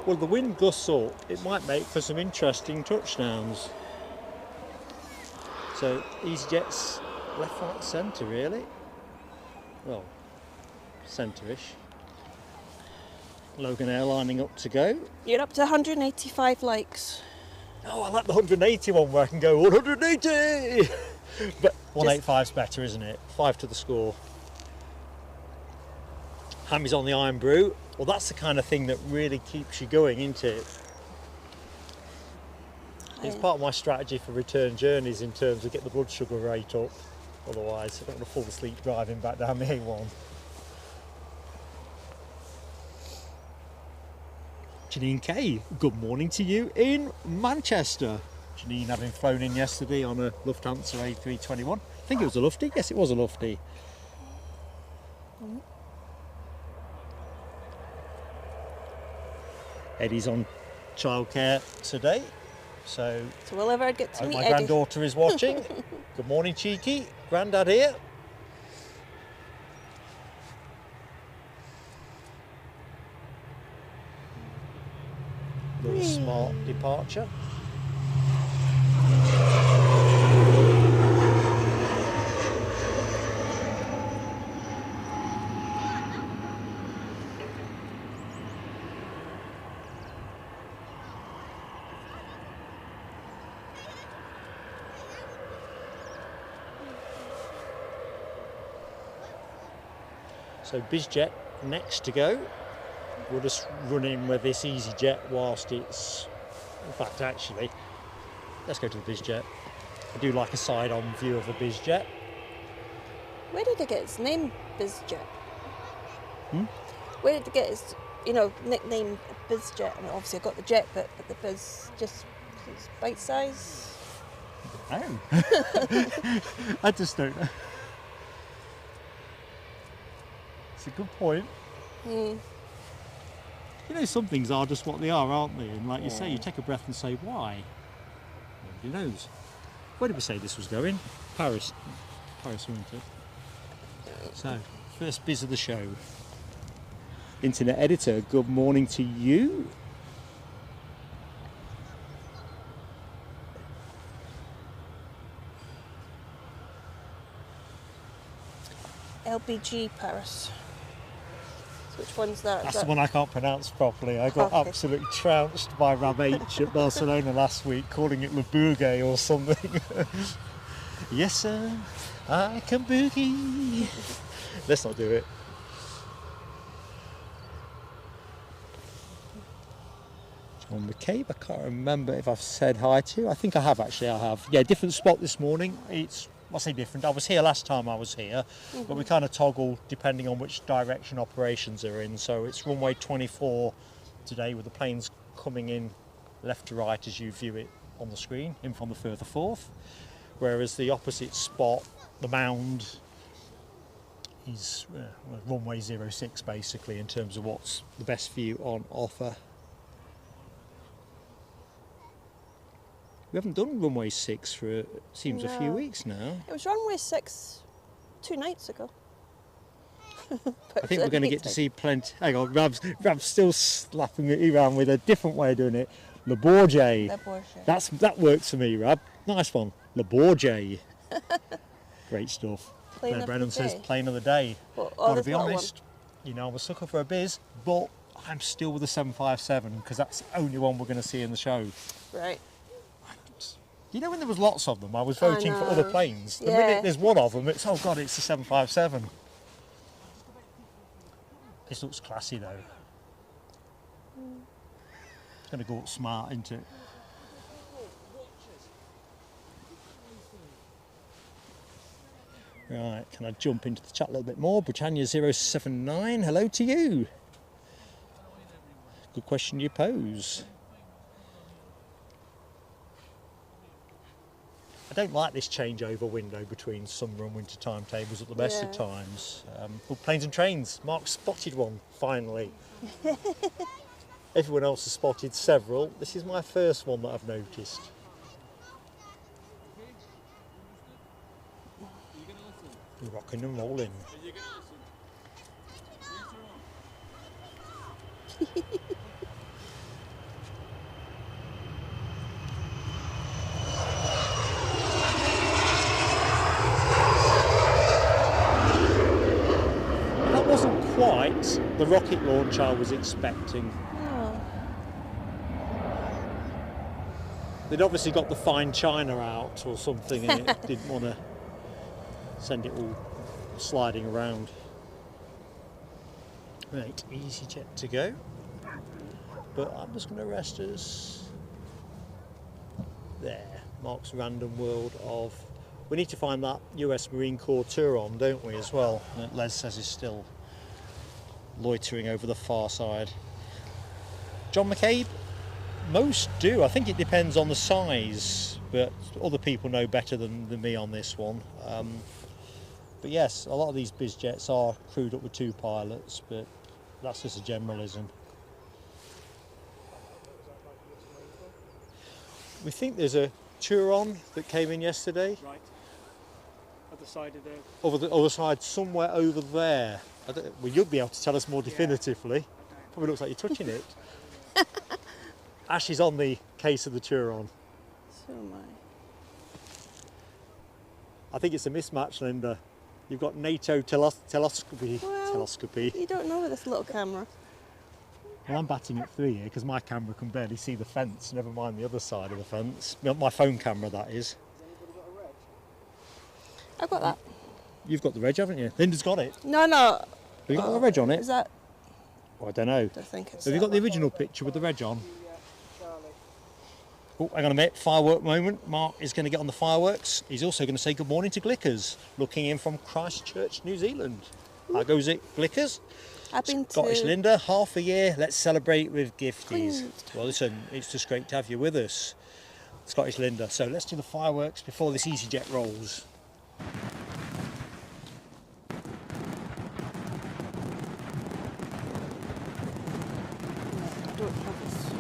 Well, the wind gusts up, it might make for some interesting touchdowns. So, EasyJet's left, right, centre, really. Well, centre-ish. Logan Air lining up to go. You're up to 185 likes. Oh, I like the 180 one where I can go 180! But 185's better, isn't it? 5 to the score. Hammy's on the Iron Brew. Well, that's the kind of thing that really keeps you going, isn't it? It's part of my strategy for return journeys in terms of get the blood sugar rate up. Otherwise, I don't want to fall asleep driving back down the A1. Janine K, good morning to you in Manchester. Janine having flown in yesterday on a Lufthansa A321. I think it was a Lufty. Yes, it was a Lufty. Eddie's on childcare today, so we'll ever get to meet my Eddie. granddaughter is watching. Good morning, Cheeky. Grandad here. Little smart departure. So BizJet next to go. We'll just run in with this EasyJet whilst it's, in fact actually, let's go to the BizJet. I do like a side-on view of a BizJet. Where did it get its name, BizJet? Where did it get its, nickname BizJet? I mean, obviously I got the jet bit, but the biz just it's bite size. Oh, I just don't know. It's a good point. Some things are just what they are, aren't they? And like you say, you take a breath and say, why? Nobody knows. Where did we say this was going? Paris. Paris, wasn't it? So, first biz of the show. Internet editor, good morning to you. LBG Paris. So which one's that? That's the one I can't pronounce properly. I got absolutely trounced by Rab H at Barcelona last week, calling it Le Bouguet or something. Yes, sir, I can boogie. Let's not do it. John McCabe, I can't remember if I've said hi to. I think I have actually, I have. Yeah, different spot this morning. I say different, I was here last time I was here, but we kind of toggle depending on which direction operations are in. So it's runway 24 today with the planes coming in left to right as you view it on the screen, in from the further forth. Whereas the opposite spot, the mound, is runway 06 basically in terms of what's the best view on offer. We haven't done runway 6 for, seems a few weeks now. It was runway 6 2 nights ago. I think we're going to get to see plenty. Hang on, Rab's still slapping me around with a different way of doing it. Le Bourget. That works for me, Rab. Nice one. Le Bourget. Great stuff. Claire Brennan says plane of the day. Well, to be honest, I was sucker for a biz, but I'm still with the 757 because that's the only one we're going to see in the show. Right. When there was lots of them, I was voting for other planes. The minute there's one of them, it's, oh God, it's the 757. This looks classy though. It's going to go up smart, isn't it? Right, can I jump into the chat a little bit more? Britannia 079, hello to you. Good question you pose. I don't like this changeover window between summer and winter timetables at the best of times. But planes and trains, Mark spotted one, finally. Everyone else has spotted several. This is my first one that I've noticed. Rocking and rolling. Quite the rocket launch I was expecting. Oh. They'd obviously got the fine china out or something and it didn't want to send it all sliding around. Right, EasyJet to go. But I'm just going to rest us there. Mark's random world of... We need to find that US Marine Corps tour on, don't we, as well? That Les says is still loitering over the far side. John McCabe, Most do. I think it depends on the size, but other people know better than me on this one. But yes, a lot of these biz jets are crewed up with 2 pilots, but that's just a generalism. We think there's a Turon that came in yesterday. Right. Other side of the... Over the other side, somewhere over there. Well, you'll be able to tell us more definitively. Probably looks like you're touching it. Ash is on the case of the Turon. So am I. I think it's a mismatch, Linda. You've got NATO telescopy. Well, telescopy. You don't know with this little camera. Well, I'm batting at 3 here because my camera can barely see the fence, never mind the other side of the fence. My phone camera, that is. I've got that. You've got the reg, haven't you? Linda's got it. No. Have you got the reg on it? Is that? Oh, I don't know. I don't think it's. Have you got the original picture with the reg on? Oh, hang on a minute. Firework moment. Mark is going to get on the fireworks. He's also going to say good morning to Glickers, looking in from Christchurch, New Zealand. How goes it, Glickers? I've been Scottish to. Linda, half a year. Let's celebrate with gifties. Queens. Well, listen, it's just great to have you with us, Scottish Linda. So let's do the fireworks before this EasyJet rolls. I don't have this.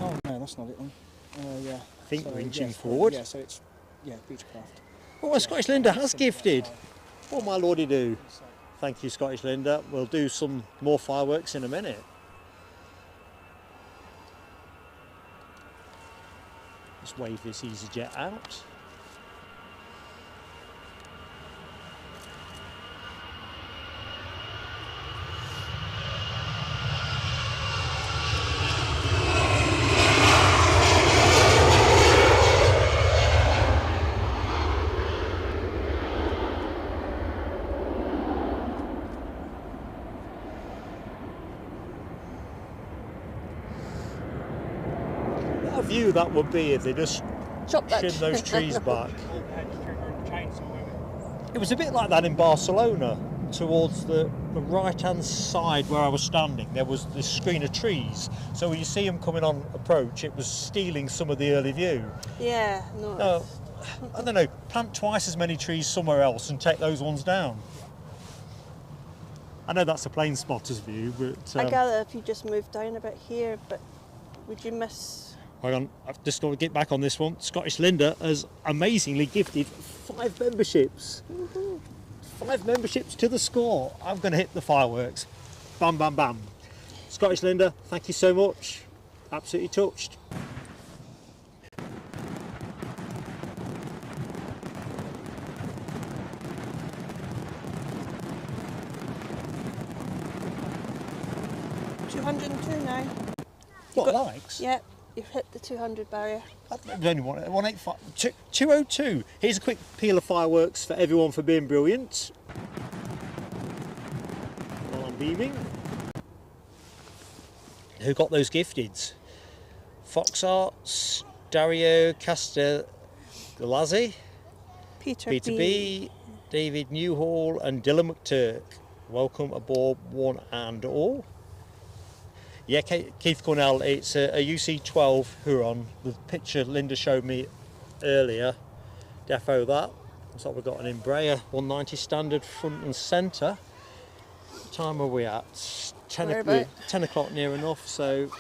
Oh no, that's not it then. Yeah. I think So, we're inching yes, forward. Yeah, so it's Beechcraft. Oh, Scottish Linda has gifted. What my lordy do? Thank you, Scottish Linda. We'll do some more fireworks in a minute. Let's wave this EasyJet out. What a view that would be if they just Chop that. trimmed those trees back. Chainsaw with it. It was a bit like that in Barcelona. Towards the right-hand side where I was standing, there was this screen of trees. So when you see them coming on approach, it was stealing some of the early view. Yeah. No. No, I don't know, plant twice as many trees somewhere else and take those ones down. I know that's a plane spotter's view, but... I gather if you just moved down a bit here, but would you miss? Hang on, I've just got to get back on this one. Scottish Linda has amazingly gifted 5 memberships. Woohoo. 5 memberships to the score. I'm going to hit the fireworks. Bam, bam, bam. Scottish Linda, thank you so much. Absolutely touched. $202 now. What, likes? Yeah, you've hit the 200 barrier. There's only 185. 202. Here's a quick peal of fireworks for everyone for being brilliant. While I'm beaming. Who got those gifteds? Fox Arts, Dario Castellazzi, Peter Peter B, David Newhall and Dylan McTurk. Welcome aboard one and all. Yeah, Keith Cornell, it's a UC-12 Huron. The picture Linda showed me earlier, defo that. Looks like we've got an Embraer 190 standard front and centre. What time are we at? 10 o'clock near enough, so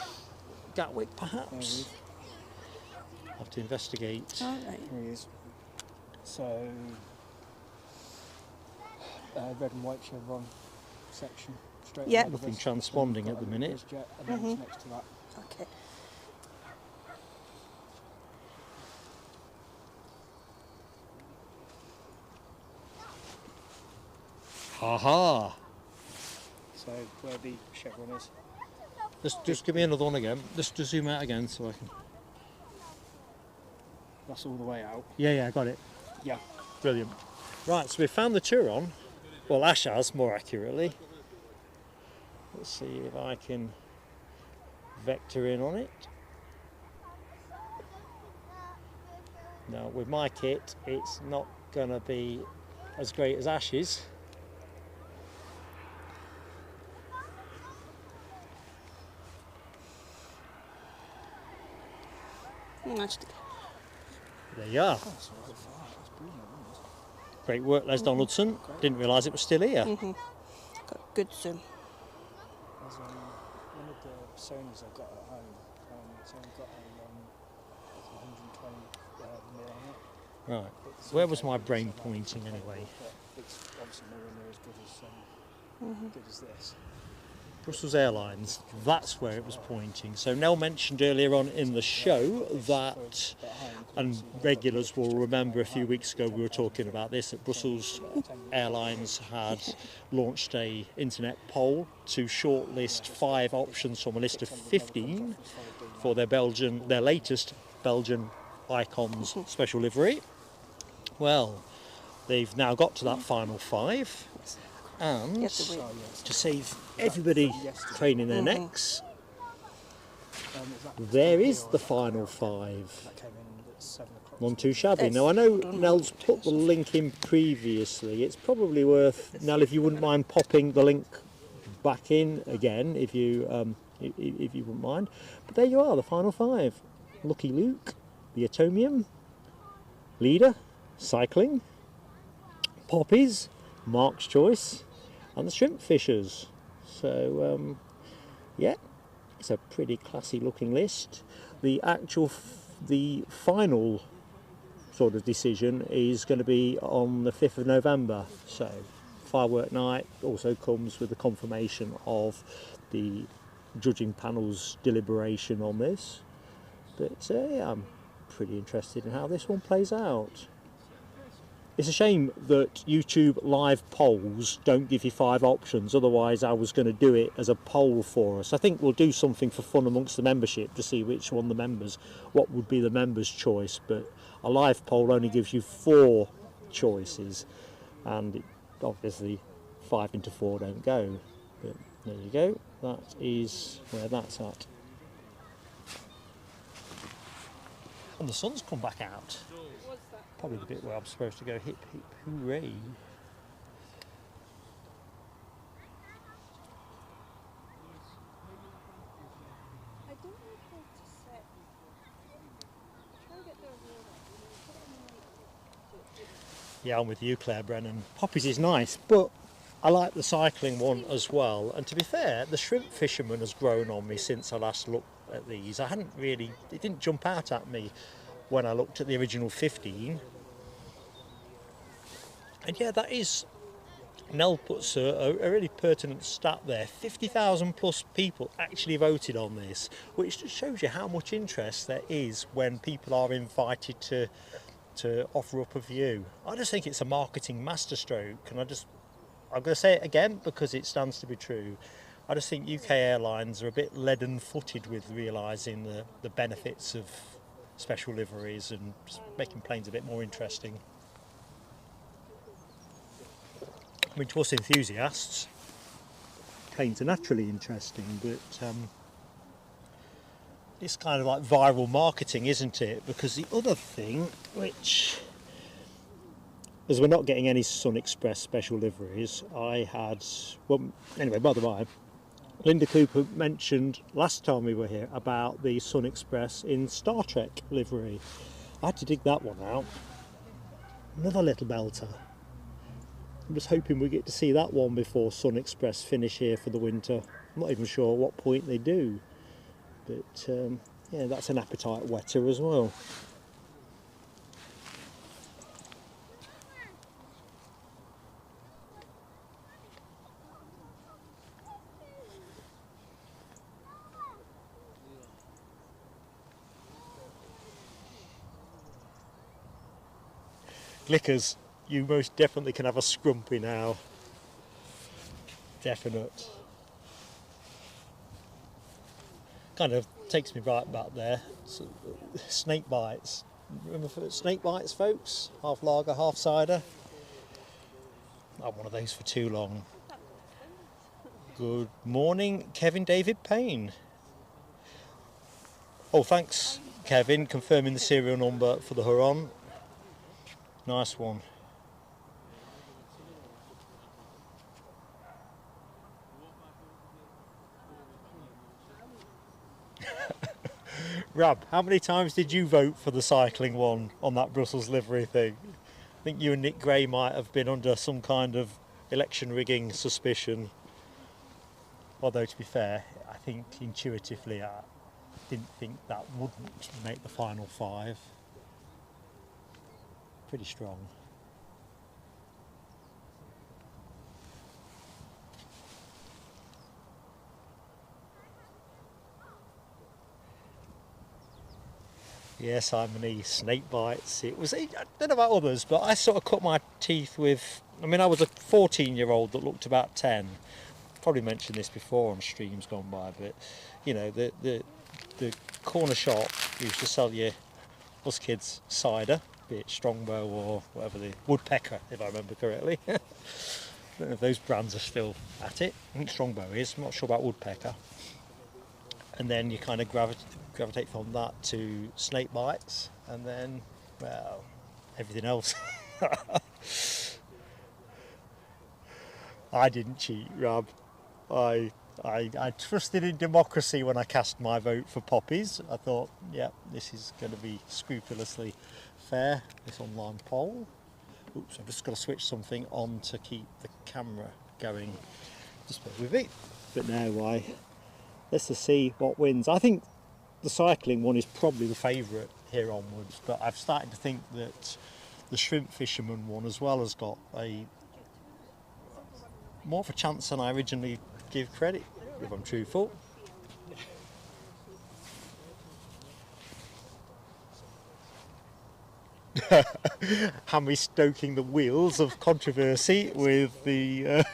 Gatwick perhaps? I'll have to investigate. All right. Here he is. So, red and white chevron section. Straight Yeah. ahead of Nothing us. transponding Got at the a minute. BizJet and then it's next to that. Okay. Ha ha! So where the chevron is. Just give me another one again. Just to zoom out again so I can... That's all the way out. Yeah, I got it. Yeah. Brilliant. Right, so we found the Turon. Well, Ash has, more accurately. Let's see if I can vector in on it. Now, with my kit, it's not going to be as great as Ash's. Actually, There you are. That's all right. That's brilliant, isn't it? Great work, Les Donaldson. Didn't realise it was still here. got good zoom. There's one of the Sonys I've got at home. It's only got a 120 mil on it. Right. But the Where zoom was my capability's brain not that pointing good, anyway? but it's obviously nowhere near as good as this. Brussels Airlines, that's where it was pointing. So Nell mentioned earlier on in the show that, and regulars will remember a few weeks ago we were talking about this, that Brussels Airlines had launched a internet poll to shortlist 5 options from a list of 15 for their latest Belgian Icons special livery. Well, they've now got to that final 5. And to save everybody craning their necks, there is the final 5. That came in at 7 o'clock. None too shabby. Now I know Nell's put the link in previously. It's probably worth, Nell, if you wouldn't mind popping the link back in again, if you wouldn't mind. But there you are, the final 5. Lucky Luke, the Atomium, Leader, Cycling, Poppies, Mark's Choice, and the Shrimp Fishers. So yeah, it's a pretty classy looking list. The final sort of decision is going to be on the 5th of November. So firework night also comes with the confirmation of the judging panel's deliberation on this. But yeah, I'm pretty interested in how this one plays out. It's a shame that YouTube live polls don't give you 5 options, otherwise I was going to do it as a poll for us. I think we'll do something for fun amongst the membership to see which one what would be the members' choice, but a live poll only gives you 4 choices, and obviously 5 into 4 don't go. But there you go, that is where that's at. And the sun's come back out. Probably the bit where I'm supposed to go hip hip hooray. I don't know how to set. Try and get the roll up. Yeah, I'm with you, Claire Brennan. Poppies is nice, but I like the cycling one as well. And to be fair, the Shrimp Fisherman has grown on me since I last looked at these. It didn't jump out at me when I looked at the original 15. And yeah, that is, Nell puts a really pertinent stat there. 50,000 plus people actually voted on this, which just shows you how much interest there is when people are invited to offer up a view. I just think it's a marketing masterstroke, and I'm going to say it again because it stands to be true. I just think UK airlines are a bit leaden-footed with realising the benefits of special liveries and just making planes a bit more interesting. I mean, to us enthusiasts, planes are naturally interesting, but it's kind of like viral marketing, isn't it? Because the other thing, which, as we're not getting any Sun Express special liveries, anyway, by the way, Linda Cooper mentioned last time we were here about the Sun Express in Star Trek livery. I had to dig that one out. Another little belter. I'm just hoping we get to see that one before Sun Express finish here for the winter. I'm not even sure at what point they do, but yeah, that's an appetite whetter as well. Glickers, you most definitely can have a scrumpy now. Definite. Kind of takes me right back there. Snake bites. Remember snake bites, folks? Half lager, half cider. Not one of those for too long. Good morning, Kevin David Payne. Oh, thanks, Kevin, confirming the serial number for the Huron. Nice one. Rab, how many times did you vote for the cycling one on that Brussels livery thing? I think you and Nick Gray might have been under some kind of election rigging suspicion. Although, to be fair, I think intuitively I didn't think that wouldn't make the final 5. Pretty strong. Yeah, Simon E. Snake bites. It was, I don't know about others, but I sort of cut my teeth with, I mean, I was a 14-year-old that looked about 10. Probably mentioned this before on streams gone by, but you know, the corner shop used to sell you, us kids, cider, be it Strongbow or whatever, the Woodpecker, if I remember correctly. I don't know if those brands are still at it. I think Strongbow is, I'm not sure about Woodpecker. And then you kind of gravitate from that to snake bites, and then, well, everything else. I didn't cheat, Rob. I trusted in democracy when I cast my vote for poppies. I thought, yeah, this is going to be scrupulously fair, this online poll. Oops, I've just got to switch something on to keep the camera going. Just bear with me. But now let's just see what wins. I think the cycling one is probably the favourite here onwards, but I've started to think that the shrimp fisherman one as well has got a more of a chance than I originally give credit, if I'm truthful. Hammy stoking the wheels of controversy with the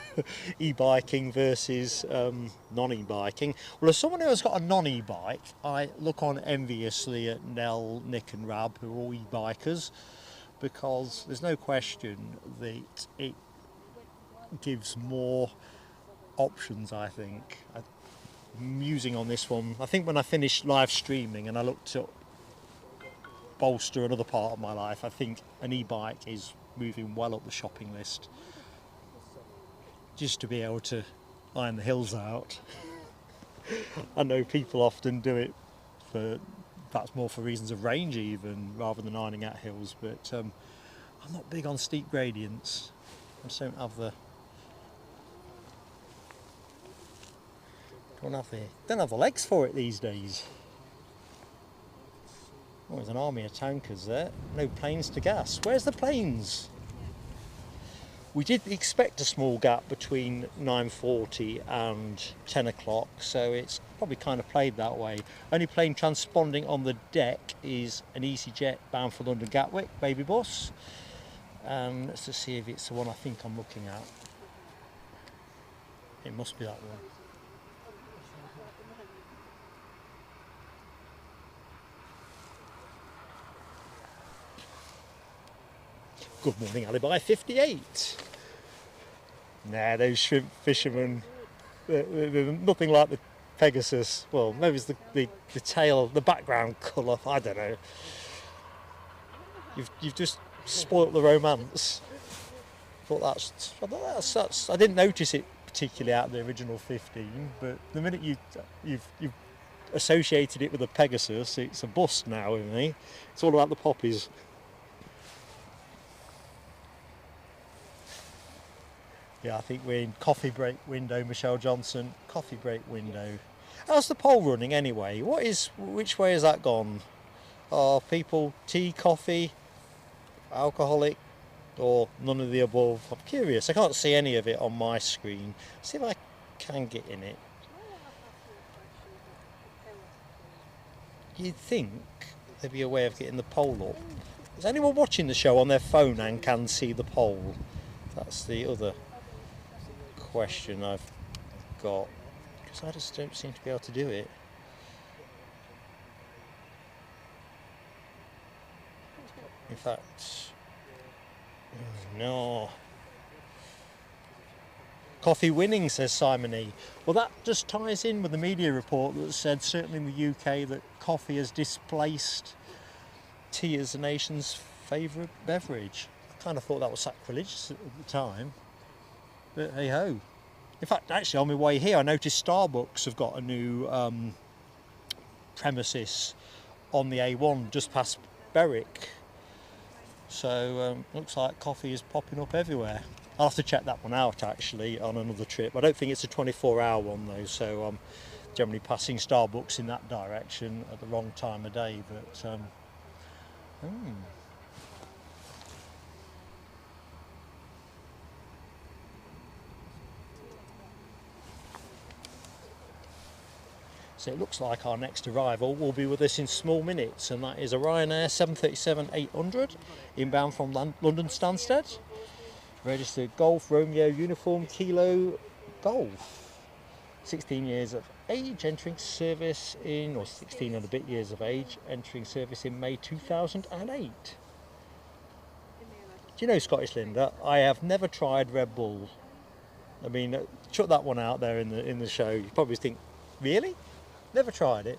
e-biking versus non-e-biking. Well, as someone who has got a non-e-bike, I look on enviously at Nell, Nick and Rab, who are all e-bikers, because there's no question that it gives more options, I think. I'm musing on this one. I think when I finished live streaming and I looked at bolster another part of my life, I think an e-bike is moving well up the shopping list. Just to be able to iron the hills out. I know people often do it for, perhaps more for reasons of range even, rather than ironing out hills, but I'm not big on steep gradients. I just don't have the don't have the legs for it these days. Oh, there's an army of tankers there. No planes to gas. Where's the planes? We did expect a small gap between 9:40 and 10 o'clock, so it's probably kind of played that way. Only plane transponding on the deck is an EasyJet bound for London Gatwick, baby bus. Let's just see if it's the one I think I'm looking at. It must be that one. Good morning, Alibi 58. Nah, those shrimp fishermen, they're nothing like the Pegasus. Well, maybe it's the tail, the background colour, I don't know. You've just spoilt the romance. I didn't notice it particularly out of the original 15, but the minute you've associated it with a Pegasus, it's a bust now with me. It's all about the poppies. Yeah, I think we're in coffee break window, Michelle Johnson. Coffee break window. How's the poll running anyway? Which way has that gone? Are people tea, coffee, alcoholic, or none of the above? I'm curious. I can't see any of it on my screen. See if I can get in it. You'd think there'd be a way of getting the poll up. Is anyone watching the show on their phone and can see the poll? That's the other question I've got, because I just don't seem to be able to do it. In fact, no. Coffee winning, says Simon E. Well, that just ties in with the media report that said, certainly in the UK, that coffee has displaced tea as the nation's favourite beverage. I kind of thought that was sacrilegious at the time. But hey ho. In fact, actually on my way here I noticed Starbucks have got a new premises on the A1 just past Berwick. So looks like coffee is popping up everywhere. I'll have to check that one out actually on another trip. I don't think it's a 24-hour one though, so I'm generally passing Starbucks in that direction at the wrong time of day. But So it looks like our next arrival will be with us in small minutes, and that is a Ryanair 737-800 inbound from London Stansted. Registered Golf Romeo Uniform Kilo Golf. 16 years of age, entering service in, or 16 and a bit years of age, entering service in May 2008. Do you know, Scottish Linda, I have never tried Red Bull. I mean, chuck that one out there in the show. You probably think, really? Never tried it.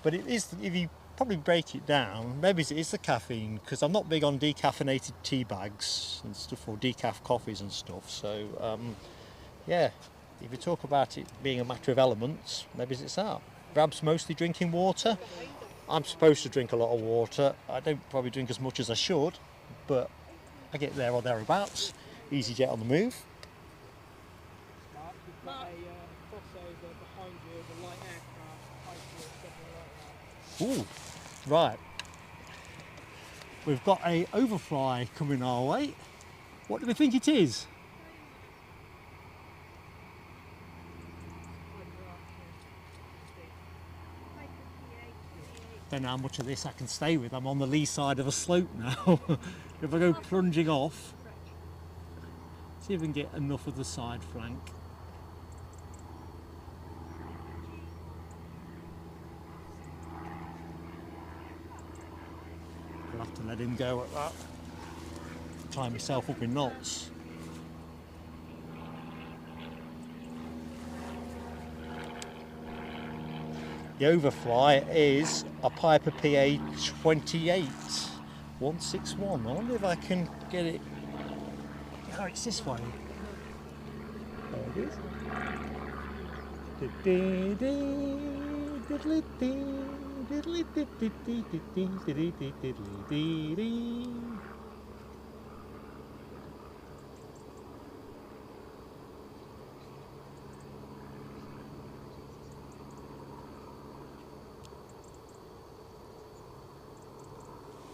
But it is, if you probably break it down, maybe it's the caffeine, because I'm not big on decaffeinated tea bags and stuff, or decaf coffees and stuff. So, yeah, if you talk about it being a matter of elements, maybe it's that. Rab's mostly drinking water. I'm supposed to drink a lot of water. I don't probably drink as much as I should, but I get there or thereabouts. EasyJet on the move. Ooh, right. We've got a overfly coming our way. What do we think it is? Don't know how much of this I can stay with. I'm on the lee side of a slope now. If I go plunging off, see if we can get enough of the side flank. I'll have to let him go at that. Tie myself up in knots. The overfly is a Piper PA 161. I wonder if I can get it. Oh, it's this way. There it is.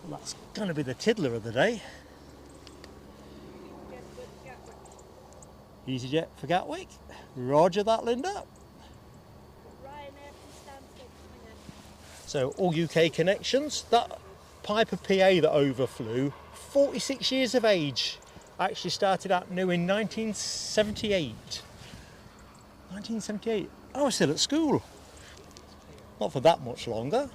Well, that's going to be the tiddler of the day. EasyJet for Gatwick. Roger that, Linda. So all UK connections. That Piper PA that overflew, 46 years of age. Actually started out new in 1978. 1978. I was still at school. Not for that much longer.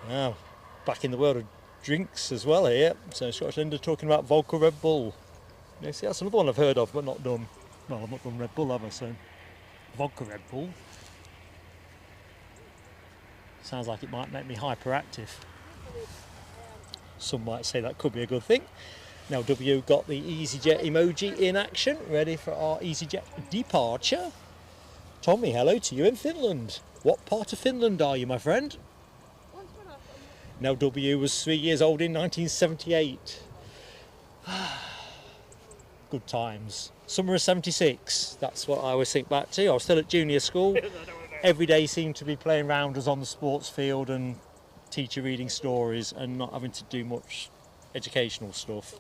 Now, back in the world of drinks as well here. So Scottish Linda talking about vodka Red Bull. You see, that's another one I've heard of but not done. Well, I've not done Red Bull, have I? So vodka Red Bull. Sounds like it might make me hyperactive. Some might say that could be a good thing. Now W got the EasyJet emoji in action, ready for our EasyJet departure. Tommy, hello to you in Finland. What part of Finland are you, my friend? Now W was 3 years old in 1978. Good times. Summer of 76, that's what I always think back to. I was still at junior school. Every day seemed to be playing rounders on the sports field and teacher reading stories and not having to do much educational stuff.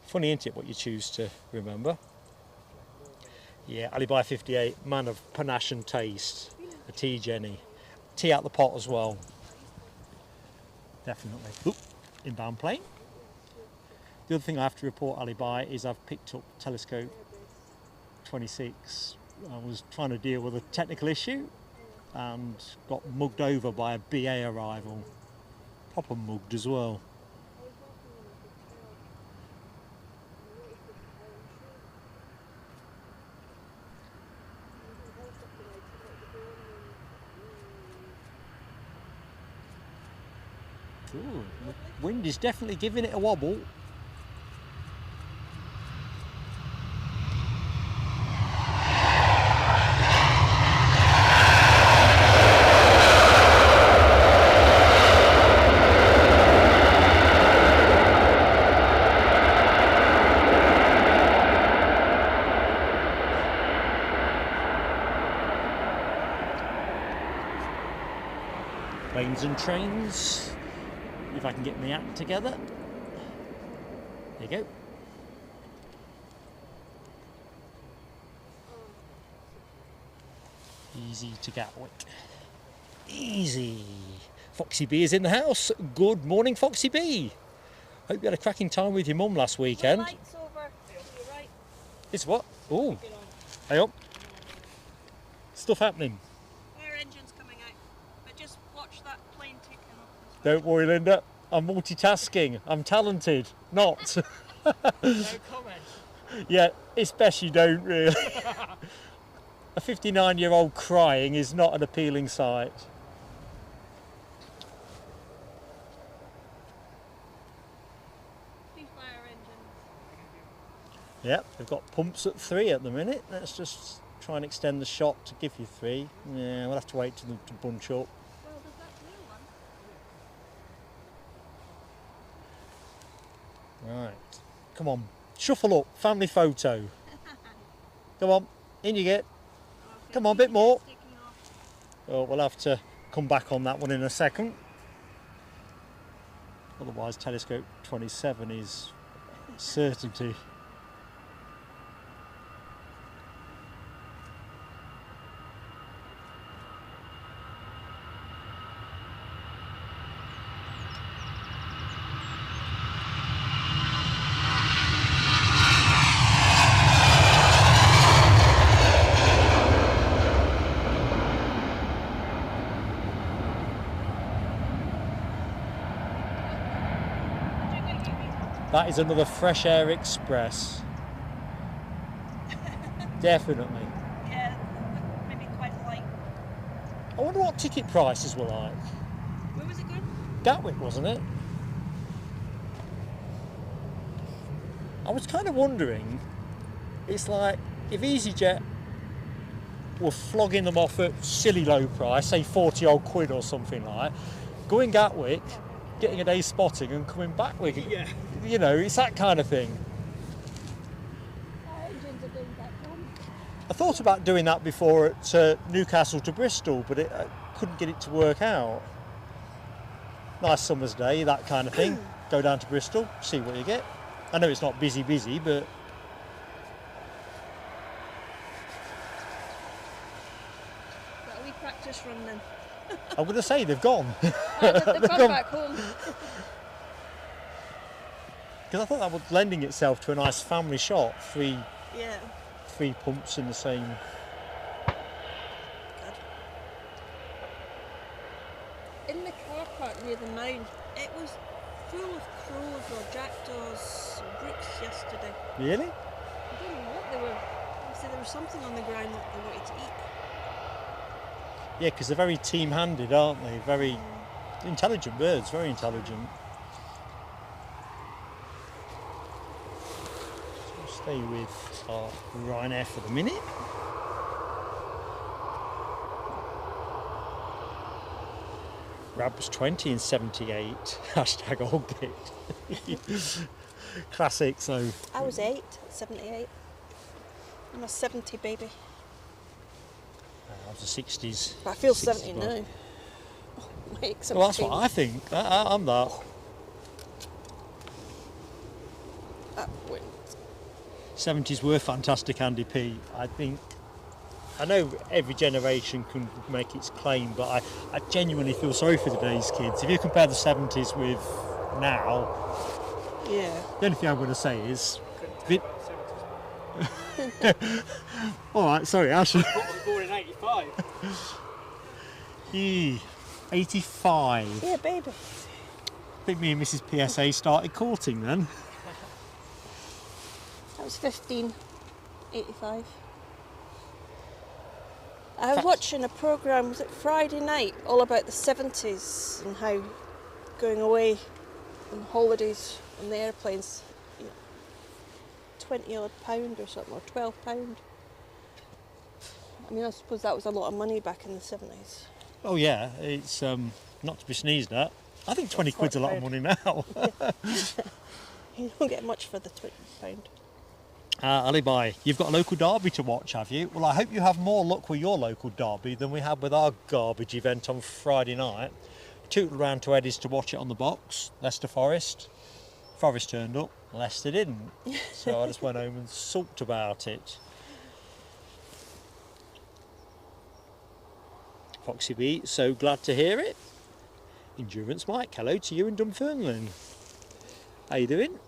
Funny, isn't it, what you choose to remember? Yeah, Alibi 58, man of panache and taste. A tea Jenny. Tea out the pot as well. Definitely. Oop, inbound plane. The other thing I have to report, Alibi, is I've picked up Telescope 26. I was trying to deal with a technical issue and got mugged over by a BA arrival. Proper mugged as well. Ooh, the wind is definitely giving it a wobble. Planes and trains. If I can get my act together. There you go. Easy to Gatwick. Easy. Foxy B is in the house. Good morning, Foxy B. Hope you had a cracking time with your mum last weekend. Lights over to your right. It's what? Oh, hey up. Stuff happening. Air engine's coming out. But just watch that plane taking off. Don't worry, Linda. I'm multitasking. I'm talented. Not. No comment. Yeah, it's best you don't really. A 59-year-old crying is not an appealing sight. Fire engine. Yep, we've got pumps at 3 at the minute. Let's just try and extend the shot to give you 3. Yeah, we'll have to wait till them to bunch up. Well, there's that blue one. Right, come on, shuffle up, family photo. Come on, in you get. Come on, a bit more. Oh, we'll have to come back on that one in a second. Otherwise, telescope 27 is certainty. That is another Fresh Air Express. Definitely. Yeah, maybe quite light. I wonder what ticket prices were like. Where was it going? Gatwick, wasn't it? I was kind of wondering, it's like if EasyJet were flogging them off at silly low price, say 40 odd quid or something like, going Gatwick, getting a day's spotting and coming back with it. Yeah. You know, it's that kind of thing. Our engines are going back home. I thought about doing that before at Newcastle to Bristol, but I couldn't get it to work out. Nice summer's day, that kind of thing. Go down to Bristol, see what you get. I know it's not busy, but Got a wee practice run then. I'm going to say they've gone. They've gone back home. Because I thought that was lending itself to a nice family shot. Three Yeah. pumps in the same. Good. In the car park near the mound, it was full of crows or jackdaws or rooks yesterday. Really? I don't know what they were. Obviously there was something on the ground that they wanted to eat. Yeah, because they're very team-handed, aren't they? Very intelligent birds, very intelligent. So we'll stay with our Ryanair for the minute. Rab was 20 in 78. Hashtag old git. Classic, so. I was 8, 78. I'm a 70 baby. That was the 60s. But I feel 60s 70 well. now. Oh, wait, Well, that's what I think. I'm that. That went. 70s were fantastic, Andy P. I think. I know every generation can make its claim, but I genuinely feel sorry for today's kids. If you compare the 70s with now, Yeah. the only thing I'm going to say is. All right, sorry, Ash. I was born in 85. 85. Yeah, baby. I think me and Mrs. PSA started courting then. That was 15, 85. I was watching a programme, was it Friday night, all about the 70s and how going away on holidays on the airplanes, you know, 20 odd pound or something, or 12 pound. I mean, I suppose that was a lot of money back in the 70s. Oh yeah, it's not to be sneezed at. I think 20 quid's a lot of money now. You don't get much for the 20 pound. Alibi, you've got a local derby to watch, have you? Well, I hope you have more luck with your local derby than we had with our garbage event on Friday night. tootled round to Eddie's to watch it on the box. Leicester Forest. Forest turned up, Leicester didn't. So I just went home and sulked about it. Foxy B, so glad to hear it. Endurance Mike, hello to you in Dunfermline. How you doing?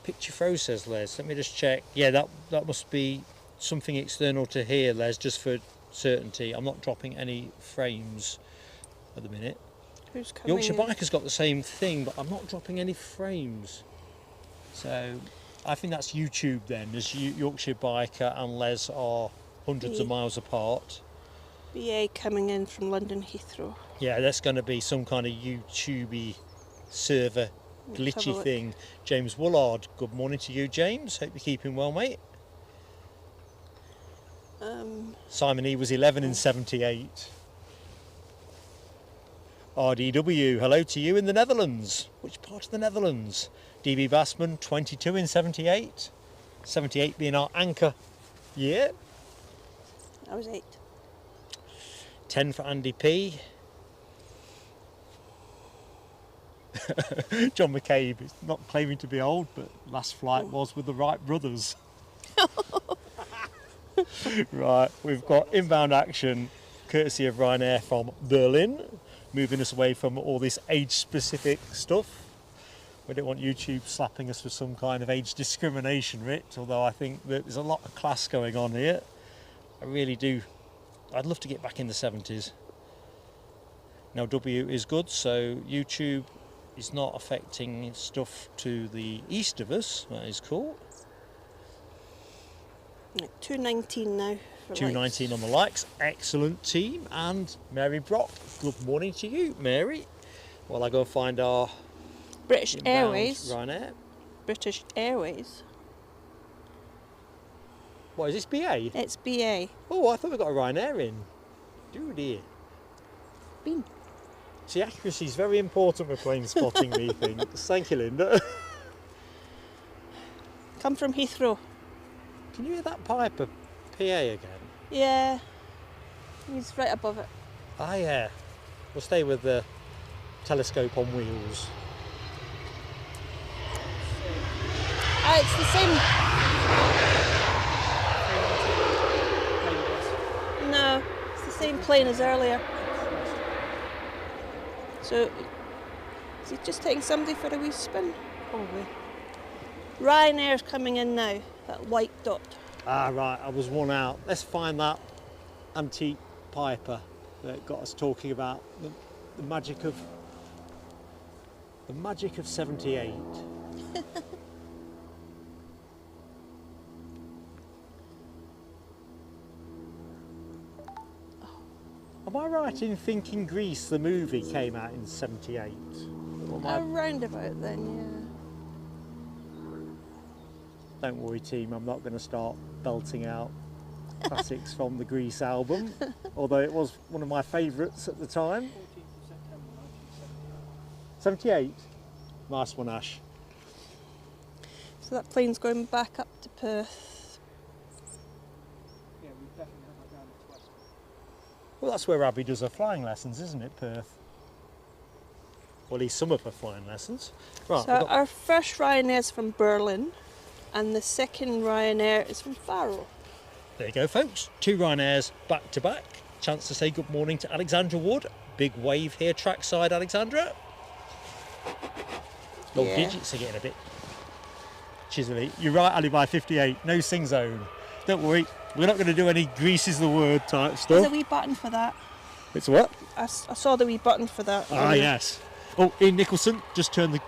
Picture froze, says Les. Let me just check. Yeah, that must be something external to here, Les, just for certainty. I'm not dropping any frames at the minute. Who's coming Yorkshire in? Biker's got the same thing, but I'm not dropping any frames. So I think that's YouTube then, as Yorkshire Biker and Les are hundreds of miles apart. BA coming in from London Heathrow. Yeah, that's going to be some kind of YouTubey server glitchy thing. James Woolard, good morning to you, James. Hope you're keeping well, mate. Simon E was 11 in 78. RDW, hello to you in the Netherlands. Which part of the Netherlands? DB Bassman, 22 in 78. 78 being our anchor year. I was 8. 10 for Andy P. John McCabe is not claiming to be old, but last flight was with the Wright brothers. Right, we've got inbound action courtesy of Ryanair from Berlin, moving us away from all this age-specific stuff. We don't want YouTube slapping us for some kind of age discrimination, Rich, although I think that there's a lot of class going on here. I really do. I'd love to get back in the 70s. Now W is good, so YouTube is not affecting stuff to the east of us. That is cool. 219 now. 219 on the likes. Excellent team. And Mary Brock, good morning to you, Mary. While I go and find our British Airways. Ryanair. British Airways. What is this, BA? It's BA. Oh, I thought we got a Ryanair in. Do dear. Been. See, accuracy is very important with plane spotting, methinks. Thank you, Linda. Come from Heathrow. Can you hear that piper PA again? Yeah. He's right above it. Ah, yeah. We'll stay with the telescope on wheels. It's the same. No, it's the same plane as earlier. So, is he just taking somebody for a wee spin? Probably. Ryanair's coming in now, that white dot. Ah, right, I was one out. Let's find that antique piper that got us talking about the magic of 78. Am I right in thinking Grease, the movie, came out in 78? Around about then, yeah. Don't worry, team, I'm not going to start belting out classics from the Grease album, although it was one of my favourites at the time. 14th of September 1978. 78? Nice one, Ash. So that plane's going back up to Perth. Yeah, we definitely have that down to West. Well, that's where Abby does her flying lessons, isn't it, Perth? Well, at least some of her flying lessons. Right, So our first Ryanair's from Berlin, and the second Ryanair is from Faro. there you go, folks. 2 Ryanairs back to back. Chance to say good morning to Alexandra Wood. Big wave here, trackside, Alexandra. Oh, Yeah. digits are getting a bit chisely. You're right, Ali, by 58. No sing zone. Don't worry, we're not going to do any Grease is the word type There's a stuff. wee button for that. It's what? I saw the wee button for that. Ah, yes. Oh, Ian Nicholson just turned the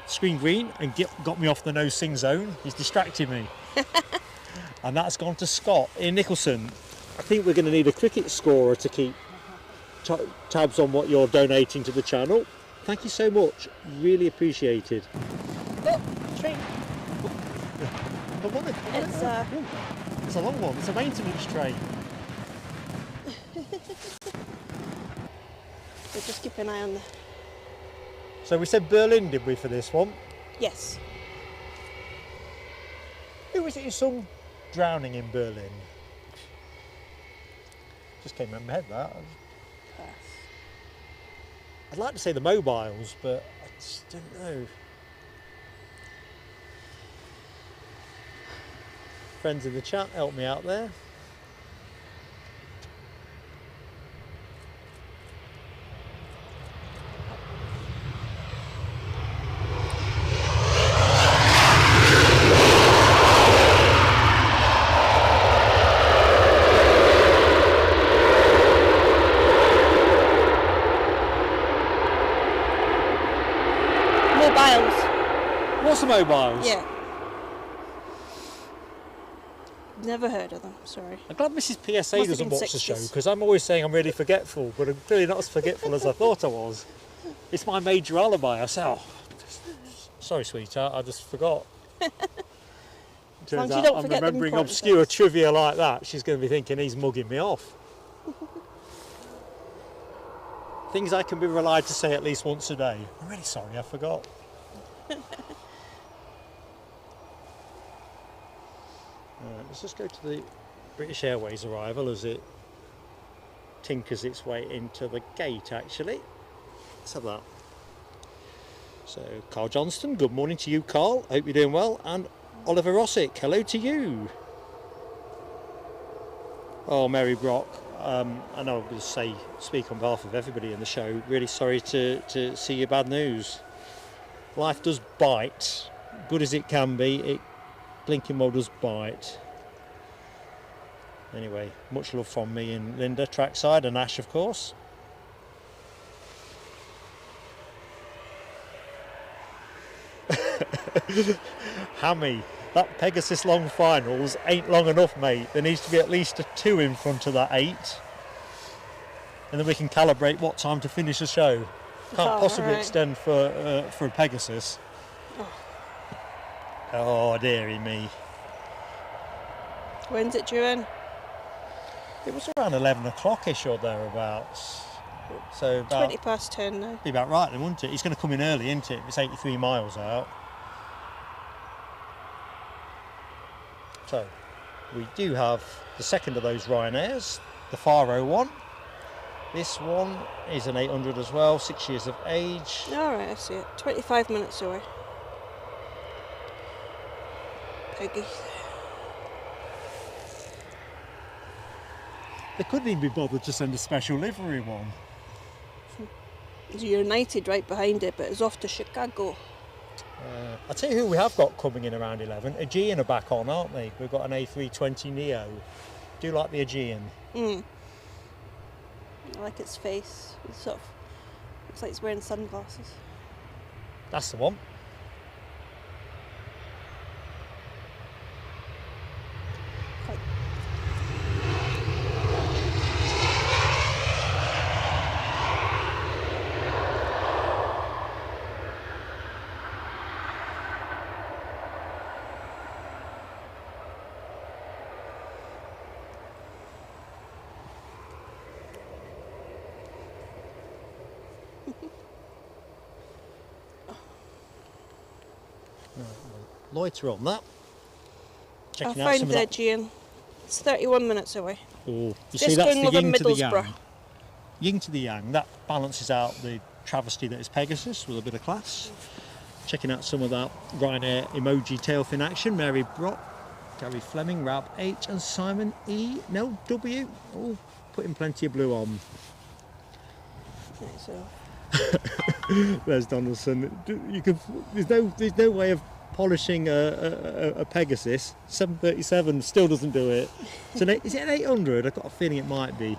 screen green and got me off the no sing zone. He's distracting me. And that's gone to Scott. Ian Nicholson, I think we're going to need a cricket scorer to keep tabs on what you're donating to the channel. Thank you so much. Really appreciated. Oh, train. Come on, it's a long one. It's a maintenance train. So just keep an eye on the... So we said Berlin, did we, for this one? Yes. Who was it who sung Drowning in Berlin? Just came in my head, that. class. I'd like to say the mobiles, but I just don't know. Friends in the chat, help me out there. Mobiles. What's the mobiles? Yeah. Never heard of them, sorry. I'm glad Mrs. PSA Must have doesn't been watch the show, 60s. because I'm always saying I'm really forgetful, but I'm clearly not as forgetful as I thought I was. It's my major alibi. I say, oh, sorry, sweetheart, I just forgot. As long Turns as you out don't I'm forget the remembering important obscure things. trivia like that. She's going to be thinking he's mugging me off. Things I can be relied to say at least once a day. I'm really sorry, I forgot. Let's just go to the British Airways arrival as it tinkers its way into the gate, actually. Let's have that. So, Carl Johnston, good morning to you, Carl. Hope you're doing well. And Oliver Rossick, hello to you. Oh, Mary Brock, I know I'm going to speak on behalf of everybody in the show. Really sorry to see your bad news. Life does bite. Good as it can be, it blinking well does bite. Anyway, much love from me and Linda, trackside, and Ash, of course. Hammy, that Pegasus long finals ain't long enough, mate. There needs to be at least a 2 in front of that 8. And then we can calibrate what time to finish the show. Can't possibly extend for a Pegasus. Oh, dearie me. When's it due in? It was around 11 o'clock-ish or thereabouts. So about 20 past 10 now. be about right then, wouldn't it? He's going to come in early, isn't it? It's 83 miles out. So we do have the second of those Ryanairs, the Faro one. This one is an 800 as well, 6 years of age. Alright, I see it. 25 minutes away. Peggy. They couldn't even be bothered to send a special livery one. There's United right behind it, but it's off to Chicago. I'll tell you who we have got coming in around 11. Aegean are back on, aren't they? We've got an A320neo. Do you like the Aegean? I like its face. It sort of looks like it's wearing sunglasses. That's the one. Quite. Loiter on that. I'll Checking out find some of the that. Aegean. It's 31 minutes away. Oh, you Just see, that's going the over yin to the Middlesbrough. yang. Yin to the yang. That balances out the travesty that is Pegasus with a bit of class. Checking out some of that Ryanair emoji tailfin action. Mary Brock, Gary Fleming, Rab H, and Simon E. No W. Oh, putting plenty of blue on. Right, so There's Donaldson. There's no way of polishing a Pegasus. 737 still doesn't do it. So is it an 800? I've got a feeling it might be.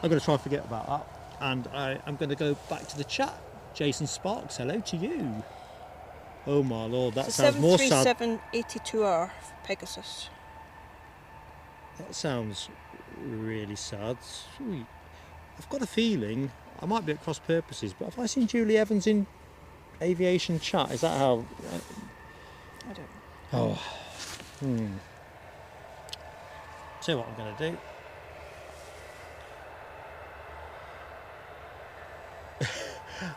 I'm going to try and forget about that. And I'm going to go back to the chat. Jason Sparks, hello to you. Oh my lord, that it's a sounds more sad. 737-82R Pegasus. That sounds really sad. Sweet. I've got a feeling, I might be at cross purposes, but have I seen Julie Evans in Aviation chat? Is that how? I don't know. Oh. See what I'm going to do.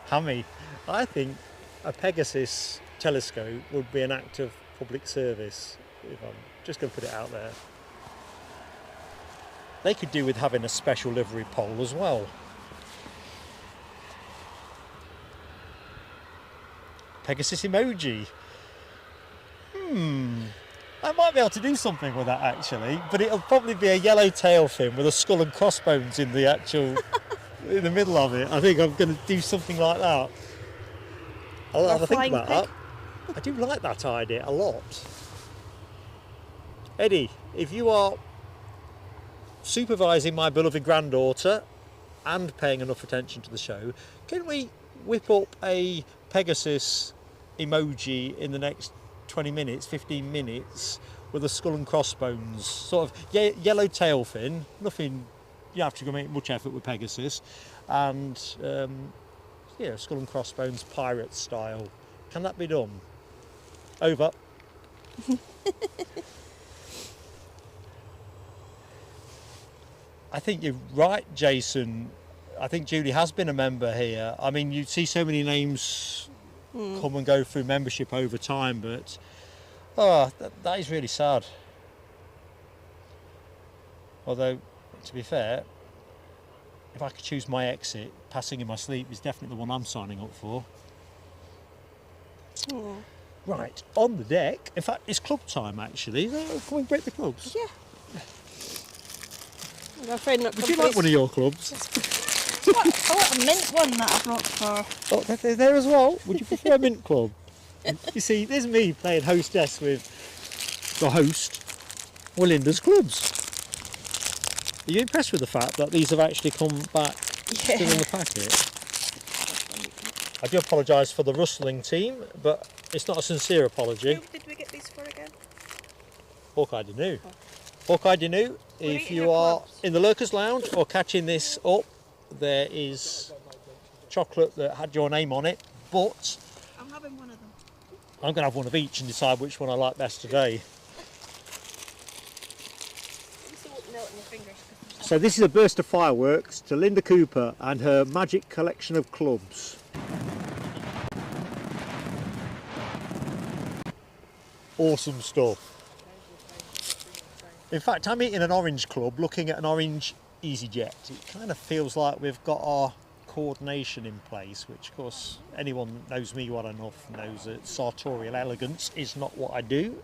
Hammy, I think a Pegasus telescope would be an act of public service, if I'm just going to put it out there. They could do with having a special livery pole as well. Pegasus emoji. I might be able to do something with that actually, but it'll probably be a yellow tail fin with a skull and crossbones in the actual, in the middle of it. I think I'm going to do something like that. I'll have a think about that. I do like that idea a lot. Eddie, if you are supervising my beloved granddaughter and paying enough attention to the show, can we whip up a Pegasus emoji in the next 20 minutes, 15 minutes with a skull and crossbones, sort of yellow tail fin, nothing, you have to go make much effort with Pegasus, and skull and crossbones pirate style. Can that be done? Over. I think you're right, Jason. I think Julie has been a member here. I mean, you see so many names come and go through membership over time, but that is really sad. Although, to be fair, if I could choose my exit, passing in my sleep is definitely the one I'm signing up for. Right, on the deck. In fact, it's club time actually. Can we break the clubs? Yeah. I'm afraid not. Would you like one of your clubs? I want a mint one that I brought for. Oh, they're there as well. Would you prefer a mint club? You see, there's me playing hostess with the host, Willinda's clubs. Are you impressed with the fact that these have actually come back still in the packet? I do apologise for the rustling team, but it's not a sincere apology. Who did we get these for again? Hawkeye Danu. Hawkeye Danu, if you are in the Lurkers Lounge or catching this up, there is chocolate that had your name on it, but I'm having one of them. I'm going to have one of each and decide which one I like best today. So this is a burst of fireworks to Linda Cooper and her magic collection of clubs. Awesome stuff. In fact, I'm eating an orange club, looking at an orange EasyJet. It kind of feels like we've got our coordination in place, which of course anyone that knows me well enough knows that sartorial elegance is not what I do.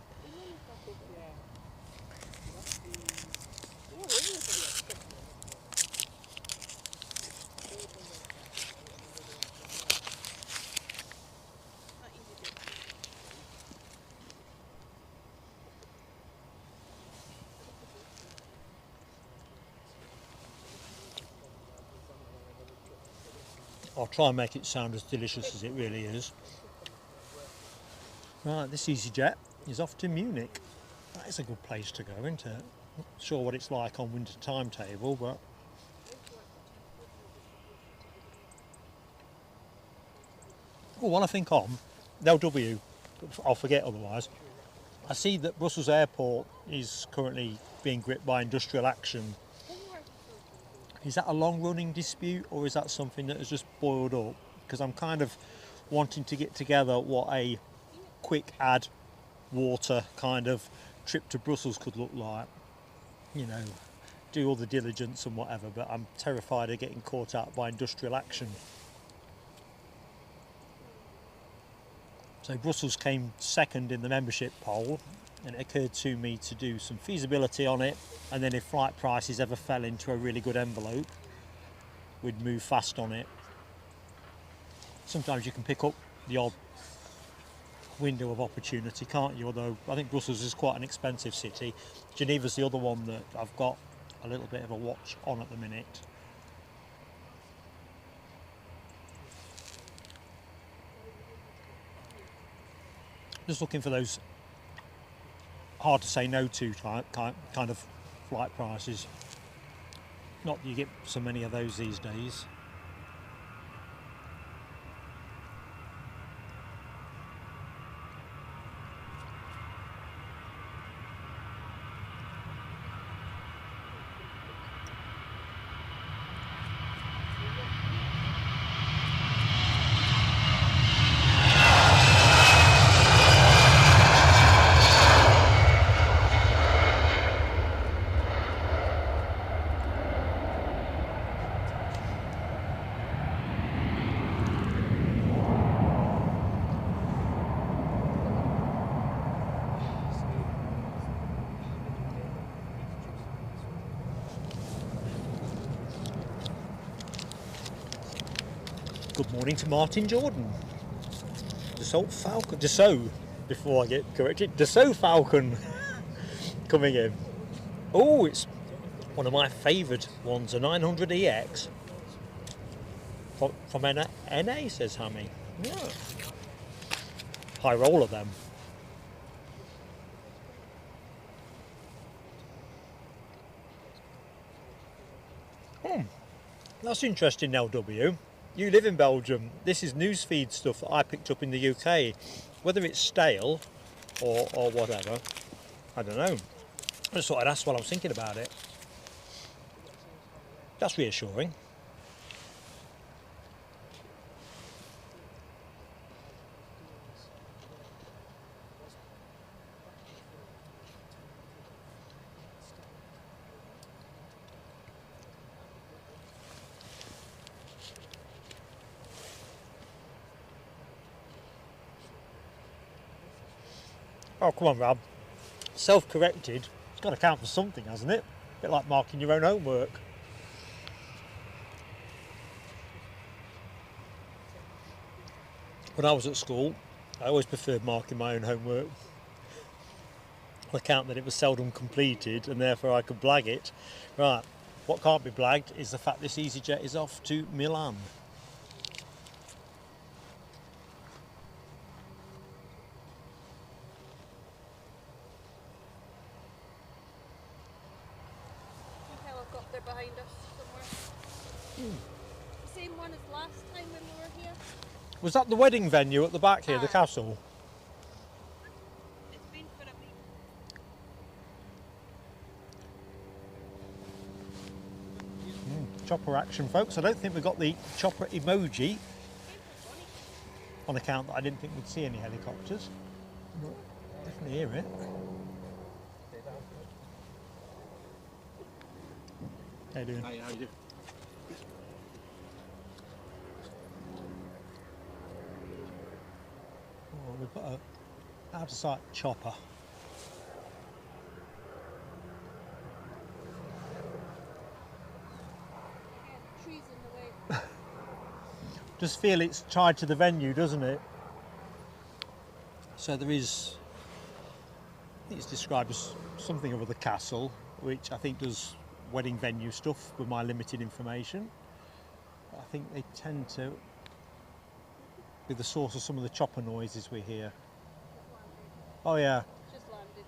I'll try and make it sound as delicious as it really is. Right, this EasyJet is off to Munich. That is a good place to go, isn't it? Not sure what it's like on winter timetable, but while I think on LW, I'll forget otherwise. I see that Brussels Airport is currently being gripped by industrial action. Is that a long-running dispute, or is that something that has just boiled up? Because I'm kind of wanting to get together what a quick add water kind of trip to Brussels could look like. You know, do all the diligence and whatever, but I'm terrified of getting caught out by industrial action. So Brussels came second in the membership poll, and it occurred to me to do some feasibility on it, and then if flight prices ever fell into a really good envelope, we'd move fast on it. Sometimes you can pick up the odd window of opportunity, can't you? Although I think Brussels is quite an expensive city. Geneva's the other one that I've got a little bit of a watch on at the minute. Just looking for those hard to say no to kind of flight prices. Not that you get so many of those these days. Good morning to Martin Jordan. Dassault Falcon, Dassault, before I get corrected, Dassault Falcon coming in. Oh, it's one of my favourite ones, a 900EX from NA, says Hammy. Yeah. High roller them. That's interesting, LW. You live in Belgium. This is newsfeed stuff that I picked up in the UK. Whether it's stale or whatever, I don't know. I just thought I'd ask while I was thinking about it. That's reassuring. Oh, come on, Rob. Self-corrected. It's got to count for something, hasn't it? A bit like marking your own homework. When I was at school, I always preferred marking my own homework on account that it was seldom completed and therefore I could blag it. Right, what can't be blagged is the fact this EasyJet is off to Milan. Helicopter behind us somewhere. The same one as last time when we were here. Was that the wedding venue at the back here, the castle? It's been for a week. Chopper action, folks. I don't think we got the chopper emoji on account that I didn't think we'd see any helicopters. But definitely hear it. How you doing? Hi, how you doing? Oh, we've got a out of sight chopper. Trees in the way. Just feel it's tied to the venue, doesn't it? So there is, I think it's described as something over the castle, which I think does wedding venue stuff with my limited information. I think they tend to be the source of some of the chopper noises we hear. Oh yeah. Just landed.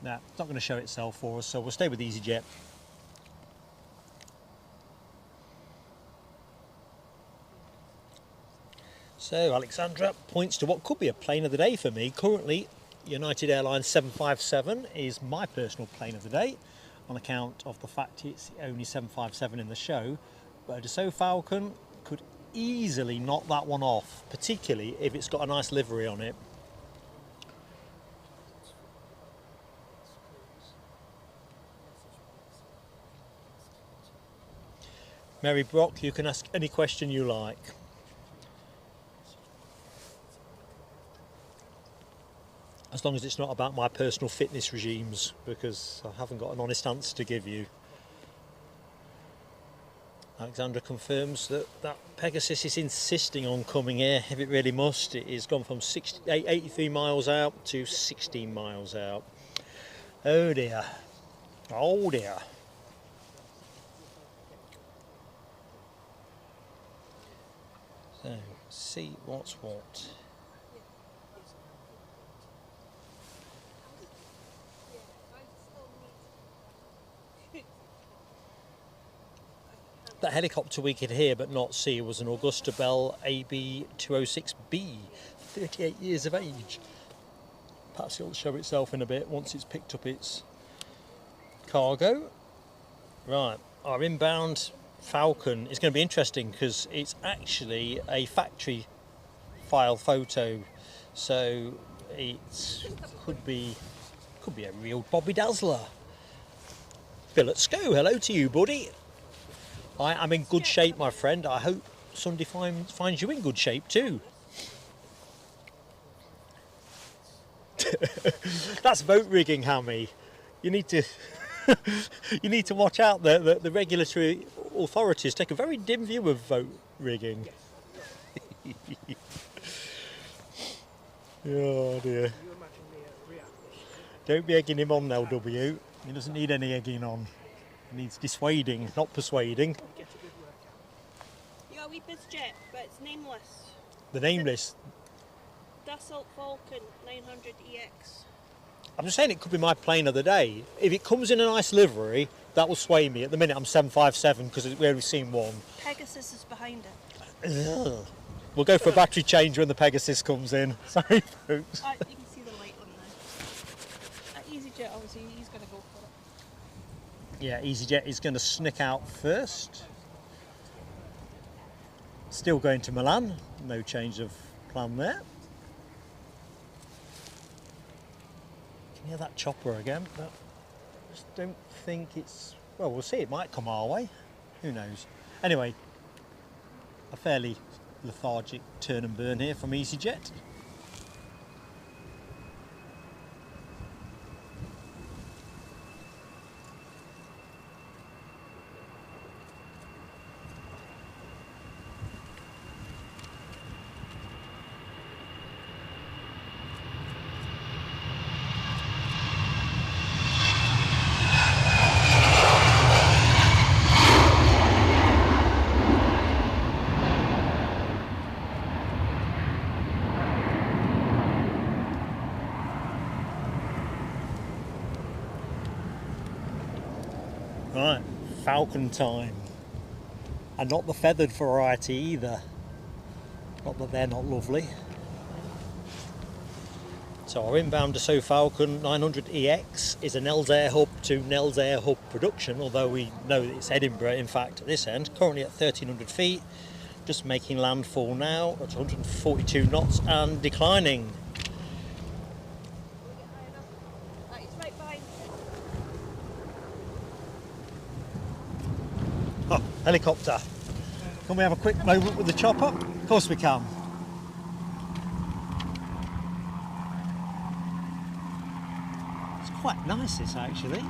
Nah, it's not going to show itself for us, so we'll stay with EasyJet. So Alexandra points to what could be a plane of the day for me. Currently, United Airlines 757 is my personal plane of the day, on account of the fact it's the only 757 in the show. But a Dassault Falcon could easily knock that one off, particularly if it's got a nice livery on it. Mary Brock, you can ask any question you like. As long as it's not about my personal fitness regimes, because I haven't got an honest answer to give you. Alexandra confirms that Pegasus is insisting on coming here if it really must. It has gone from 83 miles out to 16 miles out. Oh dear. Oh dear. So, see what's what. That helicopter we could hear but not see was an Augusta Bell AB206B, 38 years of age. Perhaps it'll show itself in a bit once it's picked up its cargo. Right, our inbound Falcon is going to be interesting because it's actually a factory file photo, so it could be a real Bobby Dazzler. Bill at Sco, hello to you, buddy. I am in good shape, my friend. I hope Sunday finds you in good shape too. That's boat rigging, Hammy. You need to You need to watch out. The regulatory authorities take a very dim view of boat rigging. Oh dear. You imagine me at React. Don't be egging him on, LW. He doesn't need any egging on. He needs dissuading, not persuading. You get a good workout. You got a wee biz jet, but it's nameless. The nameless. Dassault Falcon 900EX. I'm just saying it could be my plane of the day. If it comes in a nice livery, that will sway me. At the minute I'm 757 because we've only seen one. Pegasus is behind it. Ugh. We'll go for a battery change when the Pegasus comes in. Sorry folks. You can see the light on there. EasyJet, obviously, he's going to go for it. Yeah, EasyJet is going to snick out first. Still going to Milan. No change of plan there. Can you hear that chopper again? But I just don't think it's... Well, we'll see. It might come our way. Who knows? Anyway, a fairly lethargic turn and burn here from EasyJet. Right, Falcon time. And not the feathered variety either. Not that they're not lovely. So our inbound Dassault Falcon 900EX is a Nels Air Hub to Nels Air Hub production, although we know that it's Edinburgh in fact at this end, currently at 1300 feet, just making landfall now at 142 knots and declining. Oh, helicopter. Can we have a quick moment with the chopper? Of course we can. It's quite nice this actually.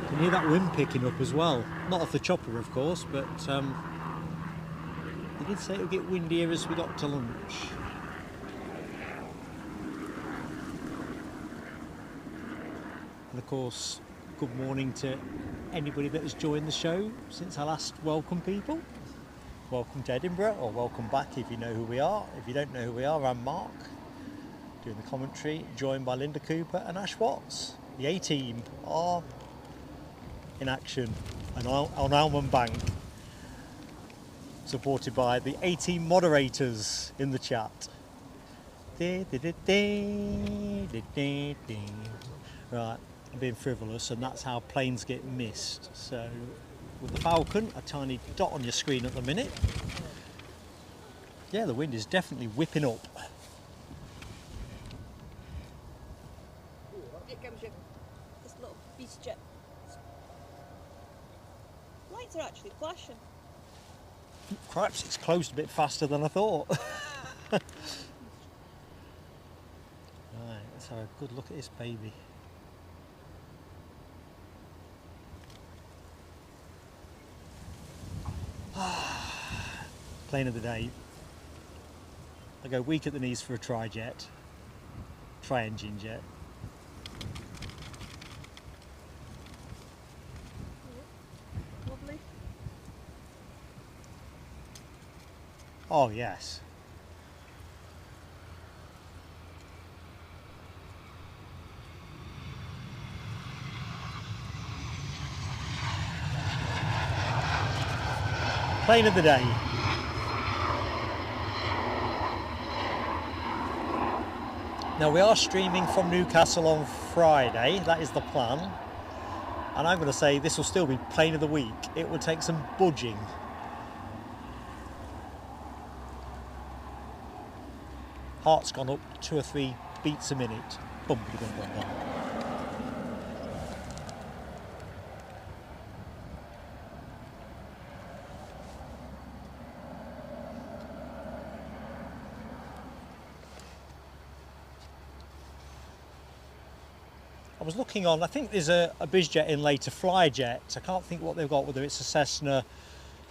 Can hear that wind picking up as well. Not off the chopper of course, but they did say it would get windier as we got to lunch. And of course, good morning to anybody that has joined the show since I last welcomed people. Welcome to Edinburgh, or welcome back if you know who we are. If you don't know who we are, I'm Mark, doing the commentary, joined by Linda Cooper and Ash Watts. The A-Team are in action on Almond Bank, supported by the A-Team moderators in the chat. Right. Being frivolous, and that's how planes get missed. So with the Falcon, a tiny dot on your screen at the minute. Yeah, the wind is definitely whipping up. Here comes this little beast jet. Lights are actually flashing. Cripes, it's closed a bit faster than I thought. Right, let's have a good look at this baby. Plane of the day. I go weak at the knees for a tri-jet, tri-engine jet. Lovely. Oh yes. Plane of the day. Now we are streaming from Newcastle on Friday, that is the plan. And I'm going to say this will still be plane of the week. It will take some budging. Heart's gone up 2 or 3 beats a minute. Bum, bum, bum, bum. I was looking on, I think there's a bizjet in later Flyjet. I can't think what they've got, whether it's a Cessna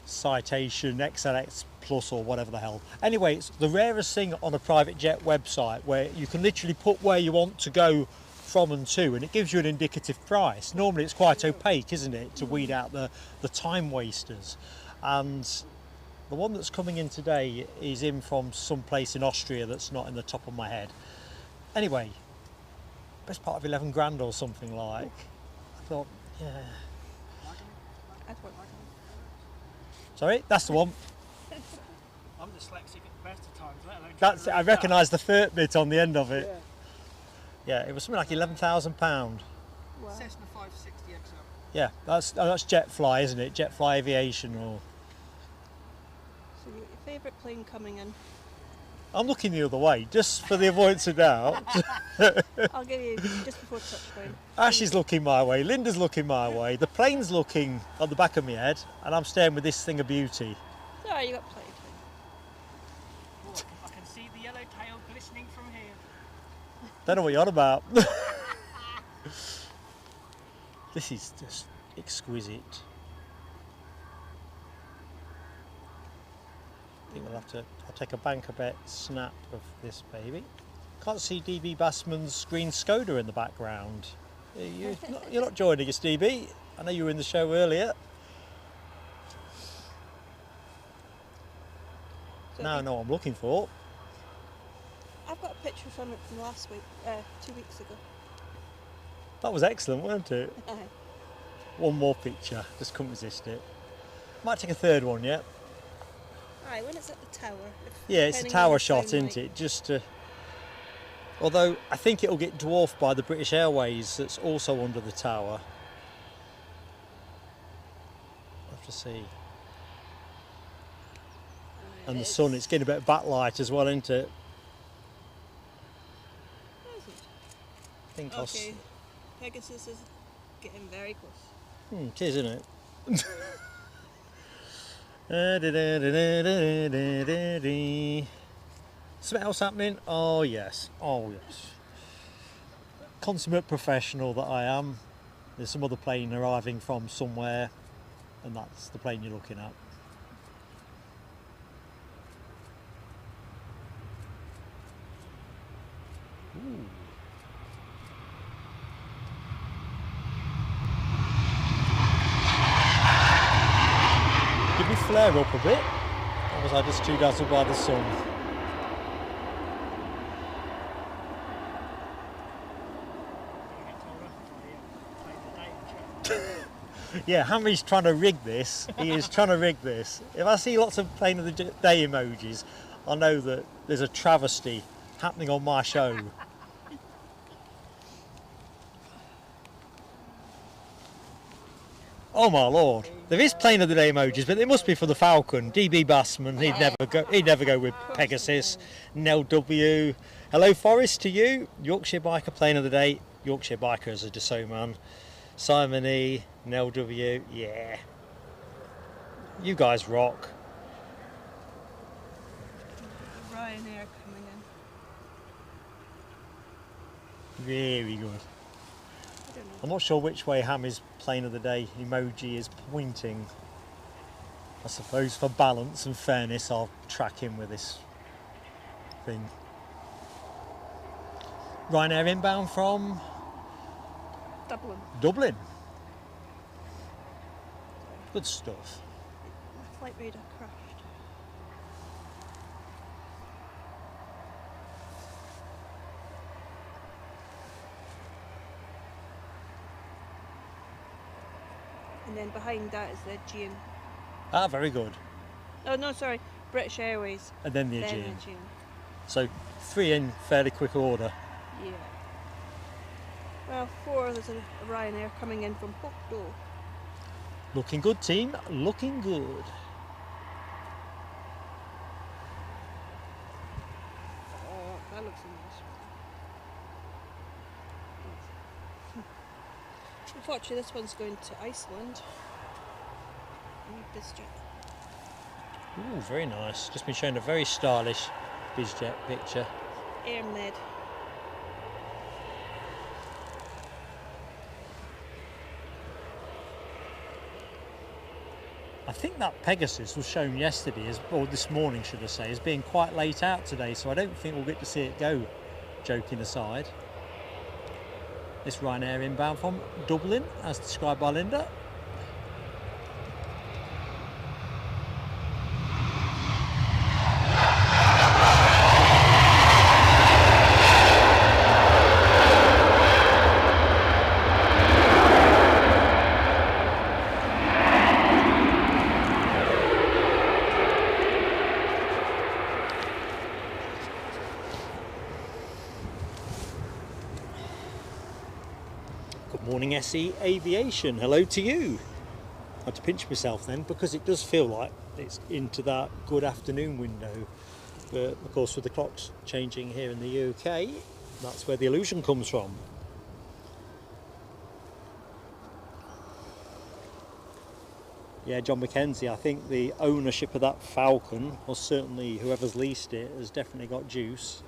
Citation XLX Plus or whatever the hell. Anyway, it's the rarest thing on a private jet website where you can literally put where you want to go from and to, and it gives you an indicative price. Normally it's quite opaque, isn't it, to weed out the time wasters. And the one that's coming in today is in from some place in Austria that's not in the top of my head. Anyway, best part of 11 grand or something like. I thought, yeah. Sorry, that's the one. I'm dyslexic at the best of times, let alone That's it. I recognise the third bit on the end of it. Yeah, it was something like £11,000. Wow. Cessna 560 XL. Yeah, that's Jetfly, isn't it? Jetfly Aviation. Or So your favourite plane coming in? I'm looking the other way, just for the avoidance of doubt. I'll give you just before touchdown. Ash is looking my way, Linda's looking my way, the plane's looking on the back of my head, and I'm staying with this thing of beauty. Sorry, you got plenty of time. Oh, I can see the yellow tail glistening from here. Don't know what you're on about. This is just exquisite. I think I'll take a banker bet snap of this baby. Can't see DB Bassman's green Skoda in the background. You're not joining us, DB. I know you were in the show earlier. So Now I know what I'm looking for. I've got a picture from it from last week, 2 weeks ago. That was excellent, wasn't it? Aye. One more picture, just couldn't resist it. Might take a third one yet. Aye, when it's at the tower. Yeah, it's a depending on tower the shot, sound isn't light. it? Just to... Although I think it'll get dwarfed by the British Airways that's also under the tower. I'll have to see. And the sun, it's getting a bit of backlight as well, isn't it? I think I'll Okay, Pegasus is getting very close. it is, isn't it? Something else happening? Oh yes, oh yes. Consummate professional that I am. There's some other plane arriving from somewhere, and that's the plane you're looking at. Ooh. Did we flare up a bit? Or was I just too dazzled by the sun? Yeah, Hamry's trying to rig this. He is trying to rig this. If I see lots of plane of the day emojis, I know that there's a travesty happening on my show. Oh my lord! There is plane of the day emojis, but they must be for the Falcon. DB Bassman, he'd never go with Pegasus. Nell W. Hello Forest to you. Yorkshire Biker plane of the day. Yorkshire Biker as a Dassault man. Simon E. Nell W. Yeah. You guys rock. Ryanair coming in. Very good. I don't know. I'm not sure which way Hammy's plane of the day emoji is pointing. I suppose for balance and fairness I'll track him with this thing. Ryanair inbound from Dublin. Dublin. Good stuff. My flight radar crashed. And then behind that is the Aegean. Ah, very good. Oh no, sorry, British Airways. And then the Then Aegean. Aegean. So 3 in fairly quick order. Yeah. Well, 4, there's a Ryanair coming in from Porto. Looking good, team. Looking good. Oh, that looks nice. Unfortunately, this one's going to Iceland. Bizjet. Ooh, very nice. Just been shown a very stylish bizjet picture. Airmed. I think that Pegasus was shown yesterday, or this morning should I say, as being quite late out today, so I don't think we'll get to see it go, joking aside. This Ryanair inbound from Dublin, as described by Linda. Morning SE Aviation, hello to you. I had to pinch myself then because it does feel like it's into that good afternoon window, but of course with the clocks changing here in the UK, that's where the illusion comes from. Yeah, John Mackenzie, I think the ownership of that Falcon, or certainly whoever's leased it, has definitely got juice.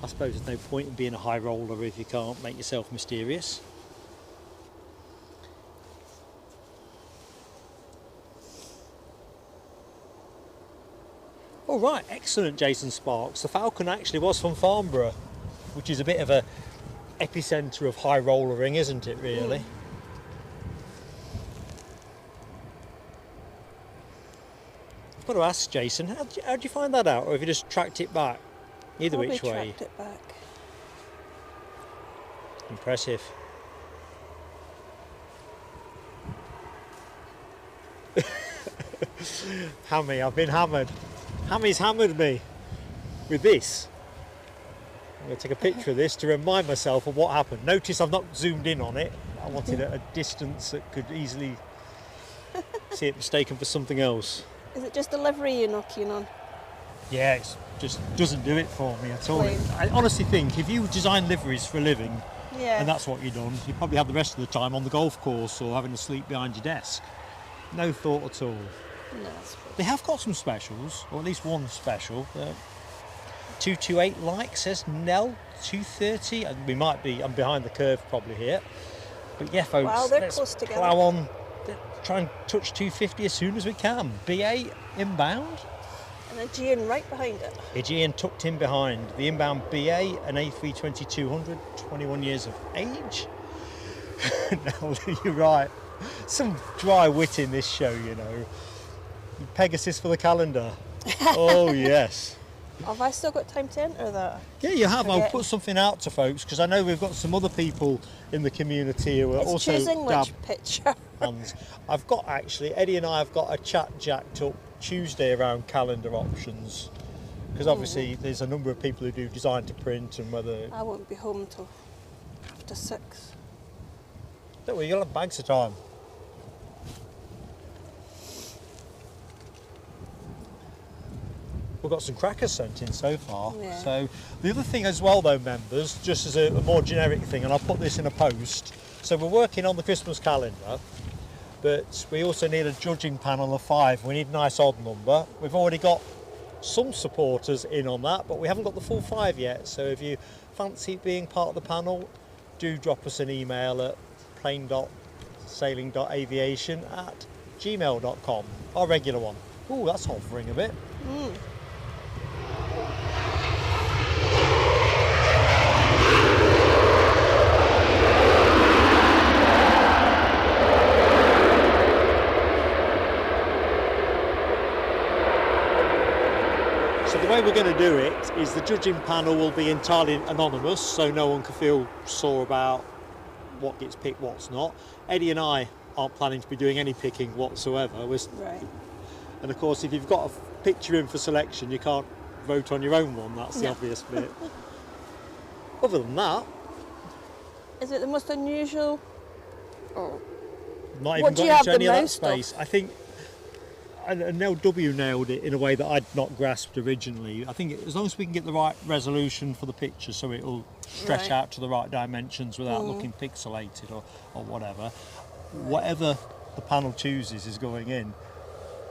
I suppose there's no point in being a high roller if you can't make yourself mysterious. All right, excellent, Jason Sparks. The Falcon actually was from Farnborough, which is a bit of a epicentre of high rollering, isn't it, really? I've got to ask Jason, how'd you find that out, or have you just tracked it back? Either Probably which way. tracked it back. Impressive. Hammy, I've been hammered. Hammy's hammered me with this. I'm going to take a picture of this to remind myself of what happened. Notice I've not zoomed in on it. I wanted it at a distance that could easily see it mistaken for something else. Is it just a livery you're not keen on? Yeah, it just doesn't do it for me at all. Plain. I honestly think if you design liveries for a living, Yeah. and that's what you've done, you probably have the rest of the time on the golf course or having to sleep behind your desk. No thought at all. No, that's good. They have got some specials, or at least one special. 228 like, says Nell, 230. And we might be, I'm behind the curve probably here. But yeah, folks, Wow, they're let's close together. plough on, try and touch 250 as soon as we can. BA inbound. And a Aegean right behind it. Aegean tucked in behind. The inbound BA, an A320-200, 21 years of age. No, you're right. Some dry wit in this show, you know. Pegasus for the calendar. Oh, yes. Have I still got time to enter that? Yeah, you have. I'll Forget. put something out to folks because I know we've got some other people in the community who are It's also choosing dab which picture. hands. I've got actually, Eddie and I have got a chat jacked up Tuesday around calendar options because obviously there's a number of people who do design to print and whether. I won't be home till after 6. Don't worry, you'll have bags of time. We've got some crackers sent in so far. Yeah. So the other thing as well though, members, just as a more generic thing, and I'll put this in a post, so we're working on the Christmas calendar, but we also need a judging panel of 5. We need a nice odd number. We've already got some supporters in on that, but we haven't got the full 5 yet, so if you fancy being part of the panel, do drop us an email at plain.sailing.aviation@gmail.com, our regular one. Ooh, that's hovering a bit. So the way we're going to do it is the judging panel will be entirely anonymous, so no one can feel sore about what gets picked, what's not. Eddie and I aren't planning to be doing any picking whatsoever. Right. And of course, if you've got a picture in for selection, you can't vote on your own one. That's the No. obvious bit. Other than that, Is it the most unusual? Oh, not What even do you got have into any the of that most of? space. I think and Nell W nailed it in a way that I'd not grasped originally. I think as long as we can get the right resolution for the picture so it'll stretch Right. out to the right dimensions without looking pixelated or whatever, whatever the panel chooses is going in.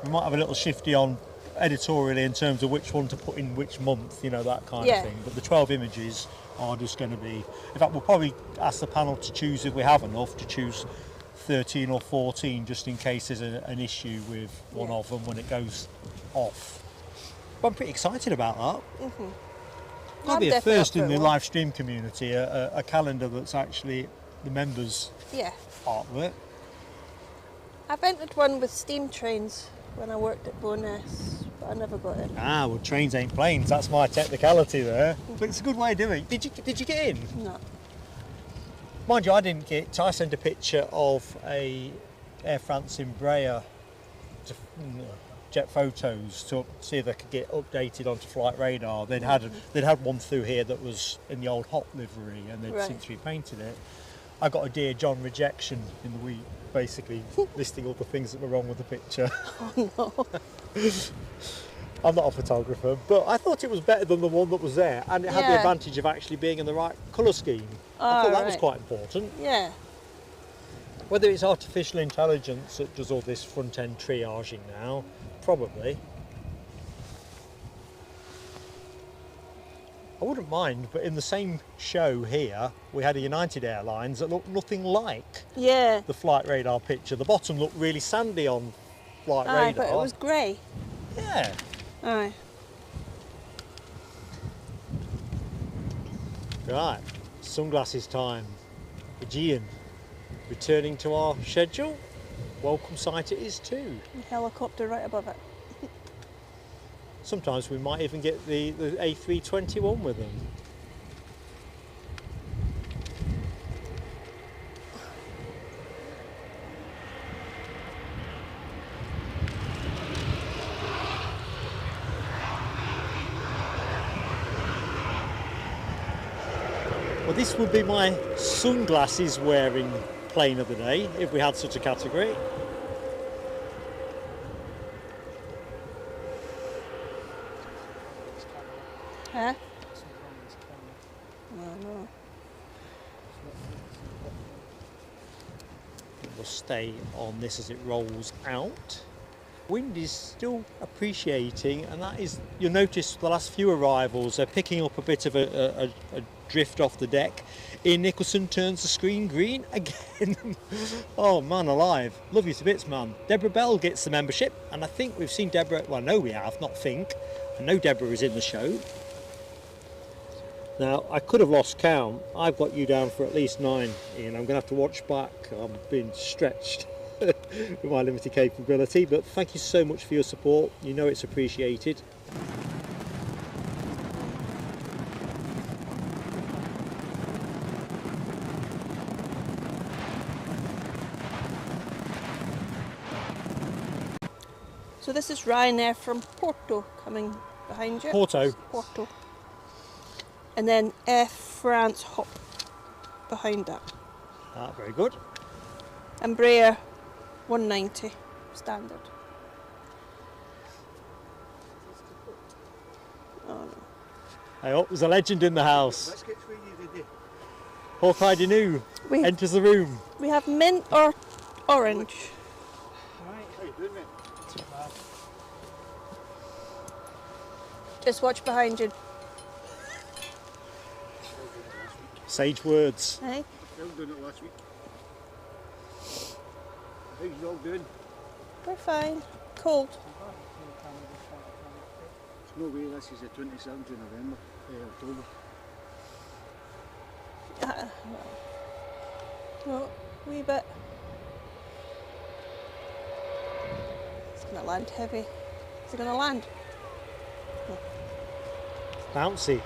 We might have a little shifty on editorially in terms of which one to put in which month, you know, that kind Yeah. of thing. But the 12 images are just going to be, in fact we'll probably ask the panel to choose, if we have enough, to choose 13 or 14 just in case there's an issue with one of them when it goes off. But I'm pretty excited about that. That'll be a first in the live stream community, a calendar that's actually the members' artwork. I've entered one with steam trains when I worked at Bo'ness, but I never got in. Ah, well, trains ain't planes. That's my technicality there. But it's a good way of doing it. Did you get in? No. Mind you, I didn't get. I sent a picture of a Air France Embraer jet photos to see if they could get updated onto flight radar. They'd had one through here that was in the old hot livery, and they'd since repainted it. I got a Dear John rejection in the week, basically listing all the things that were wrong with the picture. Oh no. I'm not a photographer, but I thought it was better than the one that was there, and it had the advantage of actually being in the right colour scheme. I thought that was quite important. Yeah. Whether it's artificial intelligence that does all this front-end triaging now, probably. I wouldn't mind, but in the same show here, we had a United Airlines that looked nothing like the flight radar picture. The bottom looked really sandy on flight radar. But it was grey. Yeah. Aye. Right, sunglasses time. Aegean, returning to our schedule. Welcome sight it is too. The helicopter right above it. Sometimes we might even get the A321 with them. Well, this would be my sunglasses wearing plane of the day, if we had such a category. Huh? No. We'll stay on this as it rolls out. Wind is still appreciating, and that is, you'll notice the last few arrivals are picking up a bit of a drift off the deck. Ian Nicholson turns the screen green again. Oh man alive, love you to bits, man. Deborah Bell gets the membership, and I think we've seen Deborah, well I know we have, not think. I know Deborah is in the show. Now, I could have lost count. I've got you down for at least 9, Ian. I'm going to have to watch back. I'm being stretched with my limited capability, but thank you so much for your support. You know it's appreciated. So this is Ryanair from Porto coming behind you. Porto. And then Air France Hop behind that. Ah, very good. Embraer 190 standard. Oh no. Hey, oh, there's a legend in the house. Hawkeye Dinu enters the room. We have mint or orange. Right, how you doing, mate? Just watch behind you. Sage words. Hey? I was doing it last week. How you all doing? We're fine. Cold. There's no way this is the 27th of November, October. No, wee bit. It's going to land heavy. Is it going to land? No. Bouncy.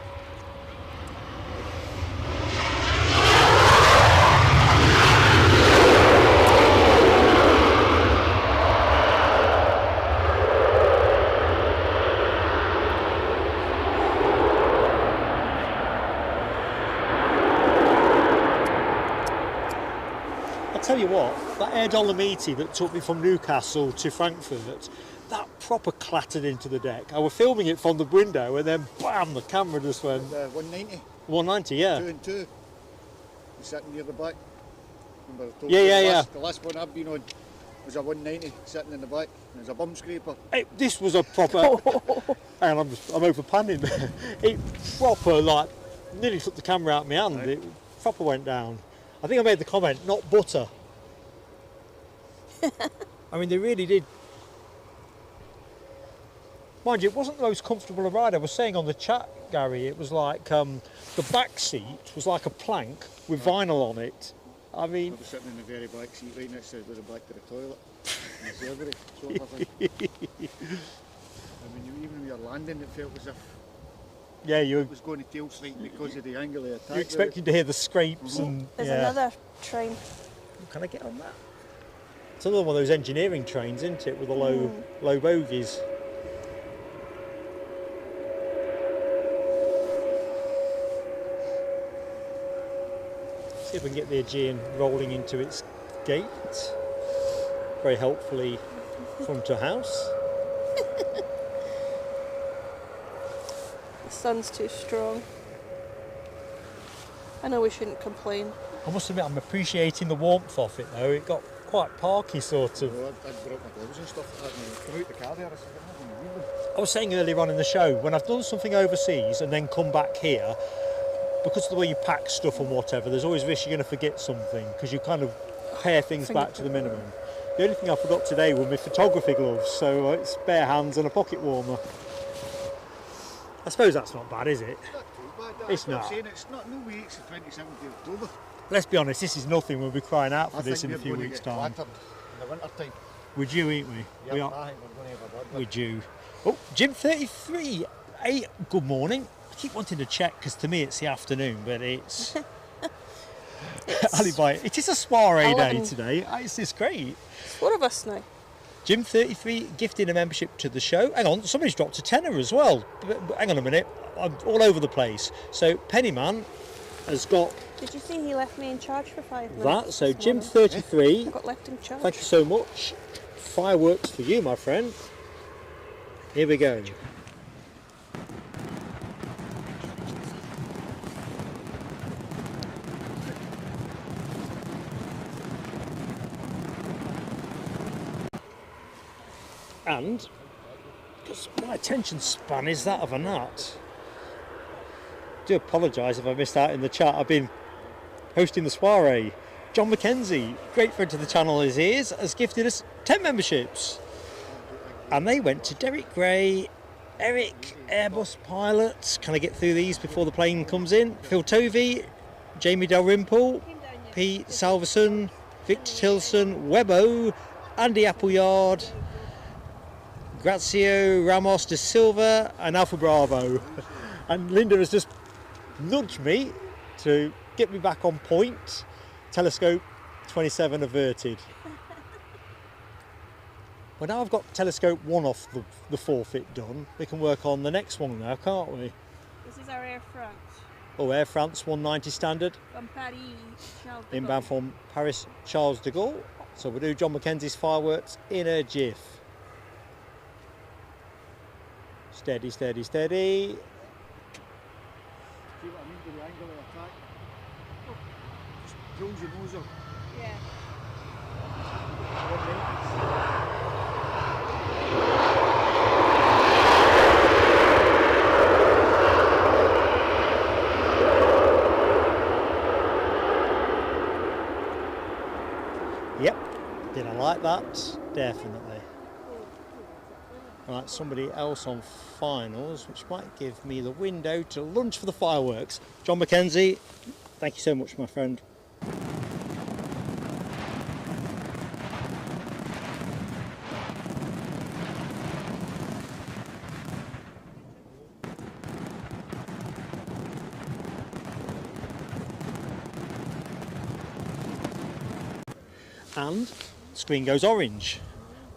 Tell you what, that Air Dolomiti that took me from Newcastle to Frankfurt, that proper clattered into the deck. I was filming it from the window and then bam, the camera just went. 190? 190, yeah. 2 and 2. You're sitting near the back. Remember I told Yeah. The last one I've been on was a 190 sitting in the back. There's a bum scraper. This was a proper. And I'm over panning. It proper, like, nearly took the camera out of my hand. Right. It proper went down. I think I made the comment, not butter. I mean, they really did. Mind you, it wasn't the most comfortable a ride. I was saying on the chat, Gary, it was like the back seat was like a plank with vinyl on it. I mean, I was sitting in the very back seat right next to the back to the toilet. In the Livery, sort of thing. I mean, even when you were landing, it felt as if yeah, it was going to tail slide because of the angle of the attack. you expected to hear the scrapes and There's yeah. another train. Can I get on that? It's another one of those engineering trains, isn't it, with the low bogies. See if we can get the Aegean rolling into its gate. Very helpfully front of house. The sun's too strong. I know we shouldn't complain. I must admit, I'm appreciating the warmth of it though. It got quite parky sort of. Well, I'd brought my gloves and stuff like that and come out the car there. I said, I'm not going to leave them. I was saying earlier on in the show, when I've done something overseas and then come back here, because of the way you pack stuff and whatever, there's always risk you're going to forget something because you kind of pare things back to the minimum. The only thing I forgot today were my photography gloves, so it's bare hands and a pocket warmer. I suppose that's not bad, is it? It's not too bad. It's That's what I'm not. saying. It's not, no way it's the 27th of October. Let's be honest, this is nothing. We'll be crying out for this in a we're few going to weeks' get time. flattered in the winter time. We're due, ain't we? We Yeah, are. I think we're going to have a blood. We're due. Oh, Jim 33. Hey, good morning. I keep wanting to check because to me it's the afternoon, but it's. Alibi. It is a soiree day 11. today. It's this great. It's one of us now. Jim 33 gifting a membership to the show. Hang on, somebody's dropped a tenner as well. But hang on a minute, I'm all over the place. So Pennyman has got Did you see he left me in charge for 5 minutes? that. So this Jim morning? 33, I got left in charge. thank you so much. Fireworks for you, my friend. Here we go. And because my attention span is that of a gnat. I do apologise if I missed out in the chat. I've been hosting the soiree. John Mackenzie, great friend to the channel as he is, has gifted us 10 memberships. And they went to Derek Gray, Eric, Airbus Pilots. Can I get through these before the plane comes in? Phil Tovey, Jamie Dalrymple, Pete Salverson, Victor Tilson, Webbo, Andy Appleyard, Grazio Ramos de Silva and Alpha Bravo. And Linda has just nudged me to get me back on point. Telescope 27 averted. Well, now I've got telescope 1 off the forfeit done, we can work on the next one now, can't we? This is our Air France. Oh, Air France 190 standard, From Paris, Charles de inbound Gaulle. from Paris Charles de Gaulle. So we'll do John Mackenzie's fireworks in a jiff. Steady, steady, steady. See what I mean with the angle of attack? Just pulls your nose up. Yeah. Yep, did I like that? Definitely. Right, somebody else on finals, which might give me the window to lunch for the fireworks. John Mackenzie, thank you so much, my friend. And screen goes orange.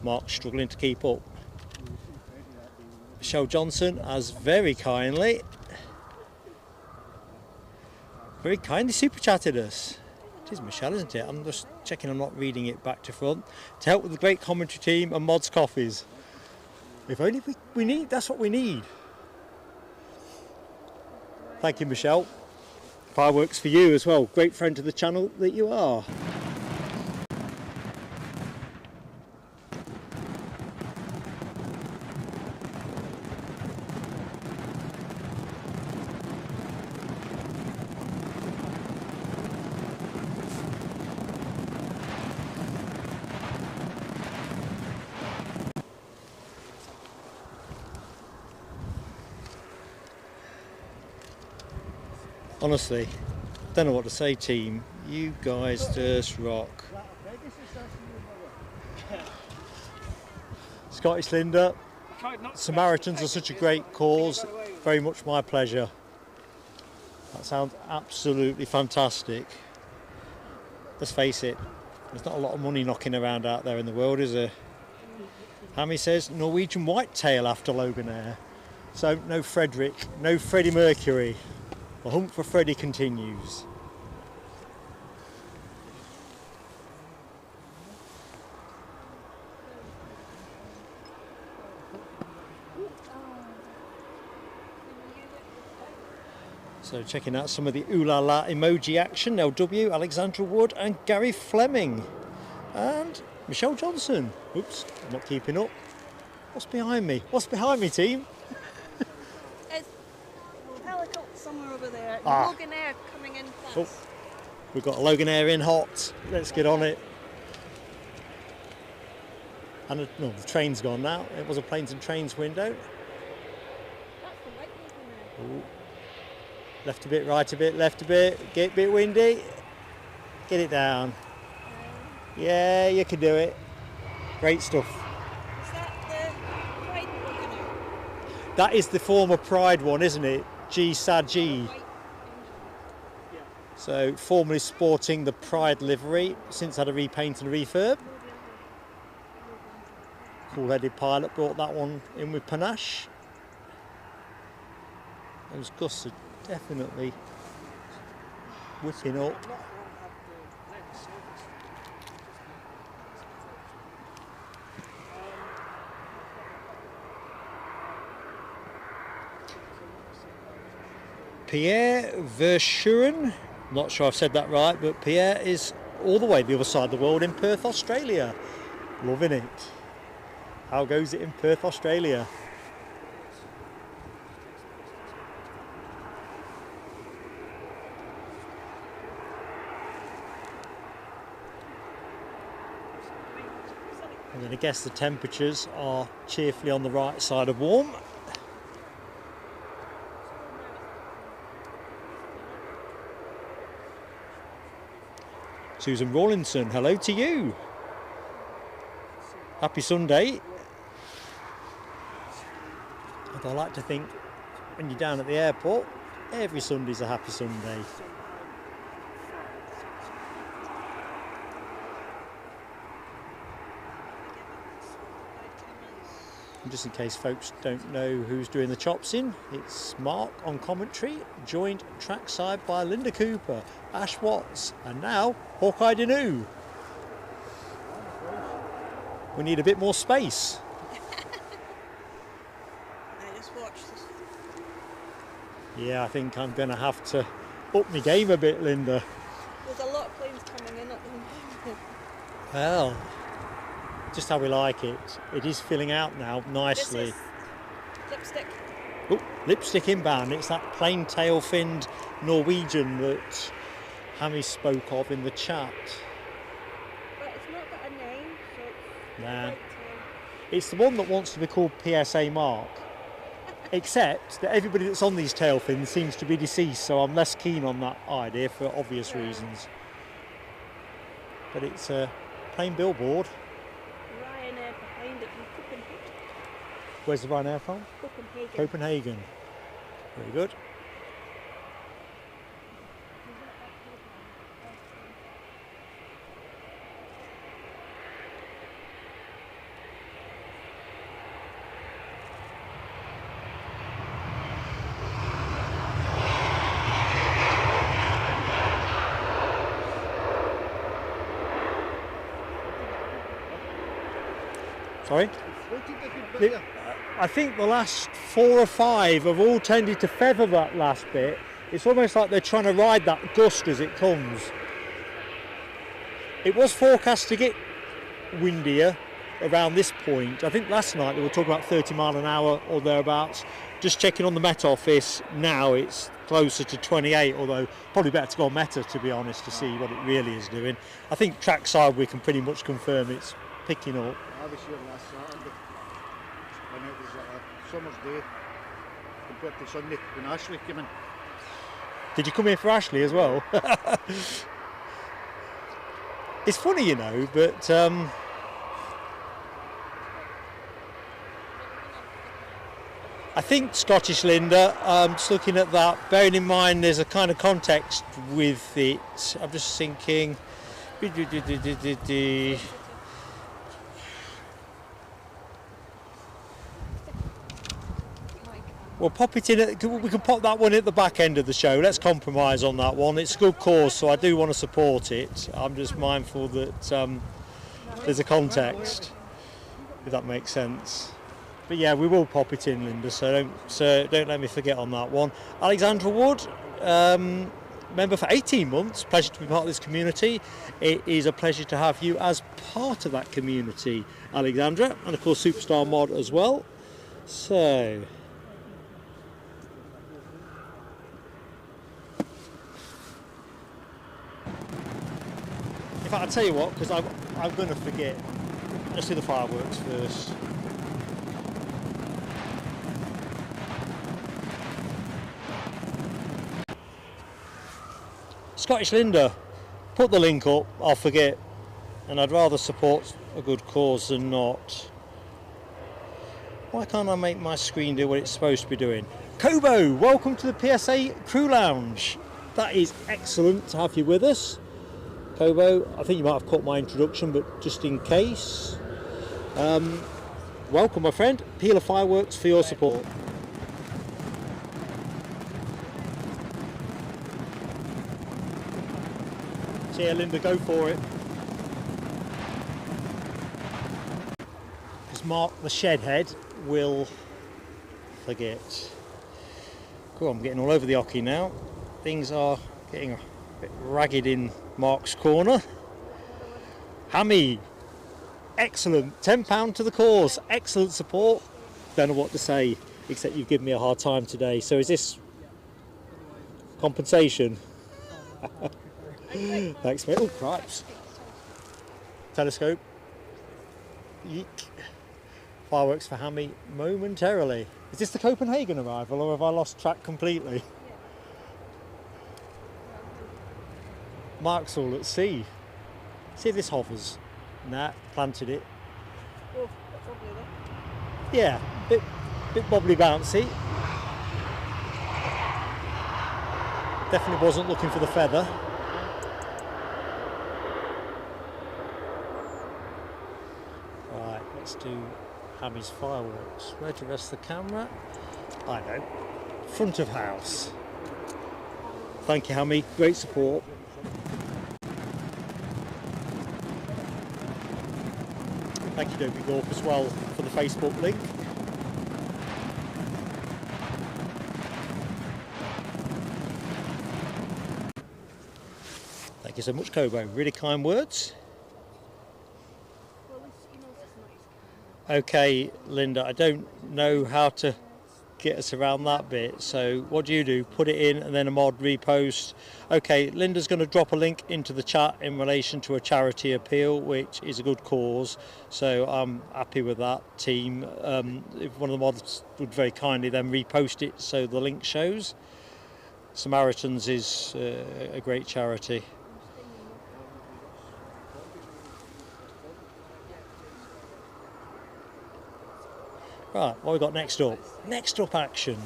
Mark's struggling to keep up. Michelle Johnson has very kindly super chatted us. It is Michelle, isn't it? I'm just checking I'm not reading it back to front. To help with the great commentary team and Mods Coffees. If only we need, that's what we need. Thank you, Michelle. Fireworks for you as well. Great friend to the channel that you are. Honestly, don't know what to say, team. You guys just rock. Scottish Linda, Samaritans are such a great cause. Very much my pleasure. That sounds absolutely fantastic. Let's face it, there's not a lot of money knocking around out there in the world, is there? Hammy says Norwegian whitetail after Loganair. So no Frederick, no Freddie Mercury. The hunt for Freddie continues. So checking out some of the ooh la la emoji action. LW, Alexandra Wood and Gary Fleming. And Michelle Johnson. Oops, I'm not keeping up. What's behind me? What's behind me, team? It's a helicopter somewhere over there. Ah. Loganair coming in fast. Oh, we've got a Loganair in hot. Let's get on it. And no, the train's gone now. It was a planes and trains window. That's the white Loganair. Ooh. Left a bit, right a bit, left a bit. Get a bit windy. Get it down. Yeah, you can do it. Great stuff. Is that the white Loganair? That is the former Pride one, isn't it? G Sad G. White engine. So formerly sporting the Pride livery, since had a repaint and a refurb. Cool-headed pilot brought that one in with panache. Those gusts are definitely whipping up. Pierre Verschuren, not sure I've said that right, but Pierre is all the way the other side of the world in Perth, Australia. Loving it. How goes it in Perth, Australia? I'm going to guess the temperatures are cheerfully on the right side of warm. Susan Rawlinson, hello to you. Happy Sunday. And I like to think when you're down at the airport, every Sunday's a happy Sunday. And just in case folks don't know who's doing the chops in, it's Mark on commentary, joined trackside by Linda Cooper, Ash Watts, and now Hawkeye Dinu. We need a bit more space. I just watched this. Yeah, I think I'm going to have to up my game a bit, Linda. There's a lot of planes coming in at the moment. Well, just how we like it. It is filling out now nicely. This is lipstick. Oh, lipstick inbound. It's that plain tail-finned Norwegian that Hammy spoke of in the chat. But it's not got a name, so it's Nah. white tail. It's the one that wants to be called PSA Mark. Except that everybody that's on these tail fins seems to be deceased, so I'm less keen on that idea for obvious reasons. But it's a plain billboard. Ryanair behind it from Copenhagen. Where's the Ryanair from? Copenhagen. Copenhagen. Very good. Sorry? I think the last 4 or 5 have all tended to feather that last bit. It's almost like they're trying to ride that gust as it comes. It was forecast to get windier around this point. I think last night they were talking about 30 mile an hour or thereabouts. Just checking on the Met Office now, it's closer to 28, although probably better to go on Meta, to be honest, to see what it really is doing. I think trackside we can pretty much confirm it's picking up. I was here last Saturday and it was a summer's day compared to Sunday when Ashley came in. Did you come here for Ashley as well? It's funny, you know, but I think Scottish Linda, just looking at that, bearing in mind there's a kind of context with it, I'm just thinking, we'll pop it in, we can pop that one at the back end of the show. Let's compromise on that one. It's a good cause, so I do want to support it. I'm just mindful that there's a context, if that makes sense. But yeah, we will pop it in, Linda, so don't let me forget on that one. Alexandra Wood, member for 18 months, pleasure to be part of this community. It is a pleasure to have you as part of that community, Alexandra, and of course Superstar Mod as well. So, in fact, I'll tell you what, because I'm going to forget. Let's do the fireworks first. Scottish Linda, put the link up, I'll forget, and I'd rather support a good cause than not. Why can't I make my screen do what it's supposed to be doing? Kobo, welcome to the PSA Crew Lounge. That is excellent to have you with us. Kobo, I think you might have caught my introduction, but just in case. Welcome, my friend. Peeler Fireworks for your support. Yeah, Linda, go for it. Because Mark, the shed head, will forget. Cool, I'm getting all over the hockey now. Things are getting a bit ragged in Mark's corner. Hammy, excellent. £10 to the cause. Excellent support. Don't know what to say, except you've given me a hard time today. So is this compensation? Thanks, mate. Oh, cripes. Telescope. Yeek. Fireworks for Hammy momentarily. Is this the Copenhagen arrival, or have I lost track completely? Mark's all at sea. See if this hovers. Nah, planted it. Oh, probably that. Yeah, bit bobbly bouncy. Definitely wasn't looking for the feather. Right, let's do Hammy's fireworks. Where to rest the camera? I know. Front of house. Thank you, Hammy. Great support. Thank you, Dopey Gorp, as well for the Facebook link. Thank you so much, Kobo. Really kind words. Okay, Linda, I don't know how to get us around that bit, so what do? Put it in and then a mod repost. Okay, Linda's going to drop a link into the chat in relation to a charity appeal, which is a good cause, so I'm happy with that, team. If one of the mods would very kindly then repost it so the link shows. Samaritans is a great charity. Right, what have we got next up? Next up action.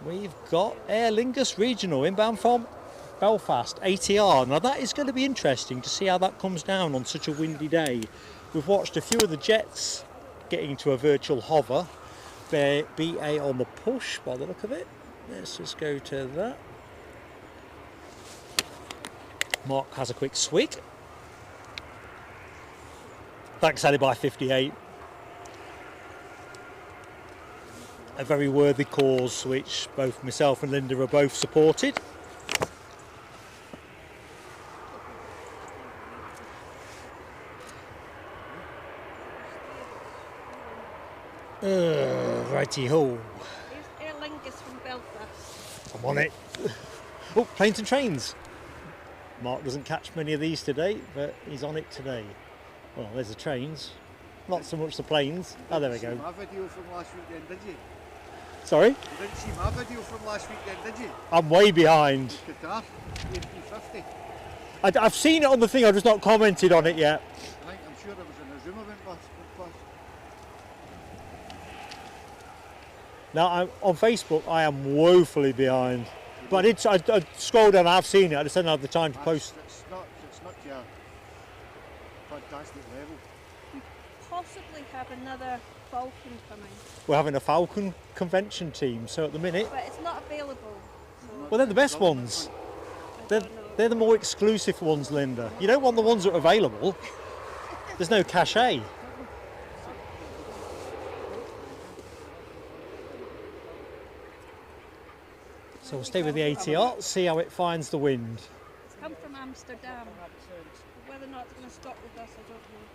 We've got Aer Lingus Regional inbound from Belfast, ATR. Now that is going to be interesting to see how that comes down on such a windy day. We've watched a few of the jets getting to a virtual hover. BA on the push by the look of it. Let's just go to that. Mark has a quick swig. Thanks, Alibi 58. A very worthy cause which both myself and Linda are both supported. Righty ho. Here's Aer Lingus from Belfast. I'm on it. Oh, planes and trains. Mark doesn't catch many of these today, but he's on it today. Well, there's the trains. Not so much the planes. Oh, there we go. My video from last weekend, did you? Sorry? You didn't see my video from last weekend, did you? I'm way behind. Qatar, A350. I've seen it on the thing, I've just not commented on it yet. I'm sure there was an Azuma went past. Now, on Facebook, I am woefully behind. But I scrolled down, I've seen it, I just didn't have the time to post. It's not your fantastic level. Possibly have another Falcon coming, We're having a Falcon convention team, so at the minute, but it's not available. So well, they're the best ones. They're the more exclusive ones, Linda. You don't want the ones that are available. There's no cachet. So we'll stay with the ATR, see how it finds the wind. It's come from Amsterdam. Whether or not it's going to stop with us, I don't know.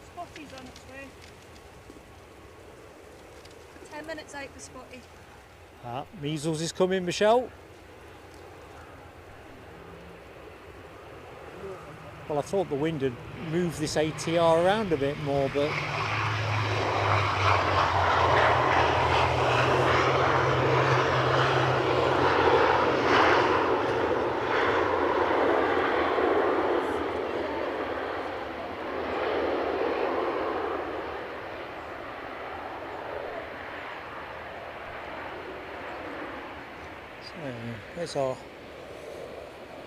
Spotty's on its way. 10 minutes out for Spotty. Measles is coming, Michelle. Well, I thought the wind had moved this ATR around a bit more, but... There's our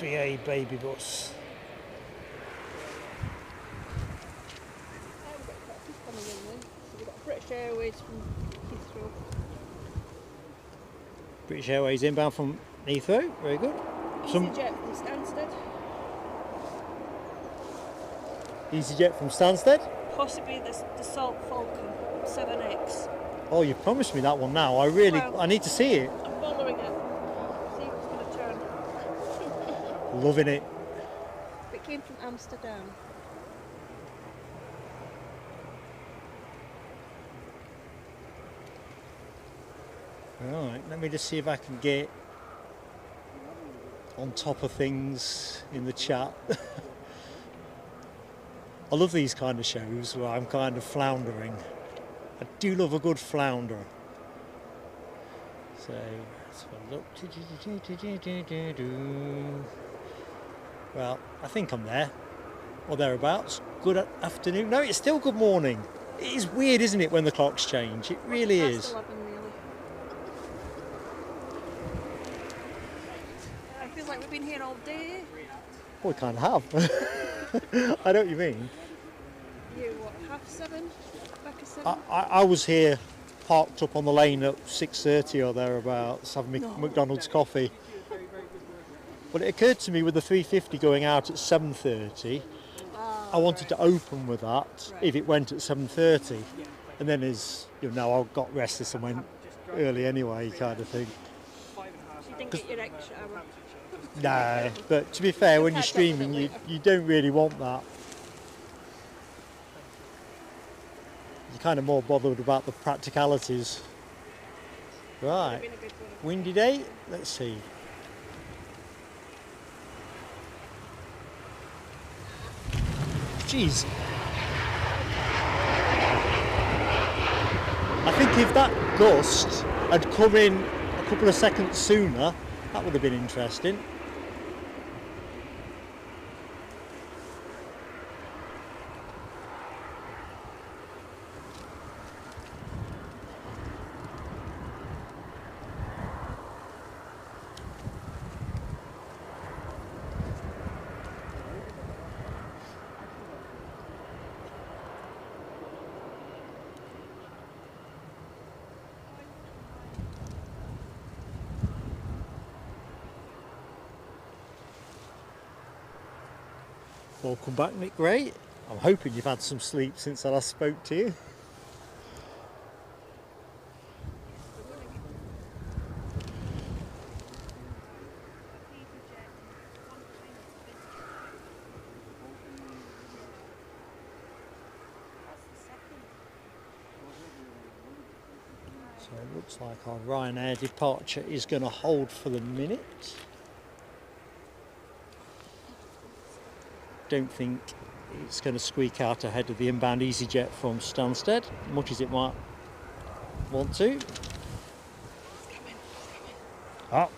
BA baby bus. We've got British Airways from Heathrow. British Airways inbound from Heathrow, very good. EasyJet from Stansted. EasyJet from Stansted. Possibly the Dassault Falcon 7X. Oh, you've promised me that one now. I need to see it. I'm following it. See if it's going to turn. Loving it. It came from Amsterdam. Right, let me just see if I can get on top of things in the chat. I love these kind of shows where I'm kind of floundering. I do love a good flounder. So let's have a look. Well, I think I'm there or thereabouts. Good afternoon. No, it's still good morning. It is weird, isn't it, when the clocks change? It really Past is. 11 nearly. I feel like we've been here all day. Well, we kind of have. I know what you mean. You what, 7:30? Back at 7? I was here parked up on the lane at 6:30 or thereabouts having McDonald's coffee. But it occurred to me with the 350 going out at 7:30, I wanted to open with that if it went at 7:30. And then as you know, I got restless and went early anyway, kind of thing. You didn't get your extra hour. No, but to be fair, when you're streaming, you don't really want that. You're kind of more bothered about the practicalities. Right, windy day, let's see. Jeez. I think if that gust had come in a couple of seconds sooner, that would have been interesting. Welcome back, Nick Gray. I'm hoping you've had some sleep since I last spoke to you. So it looks like our Ryanair departure is going to hold for the minute. Don't think it's going to squeak out ahead of the inbound EasyJet from Stansted, much as it might want to. Ah,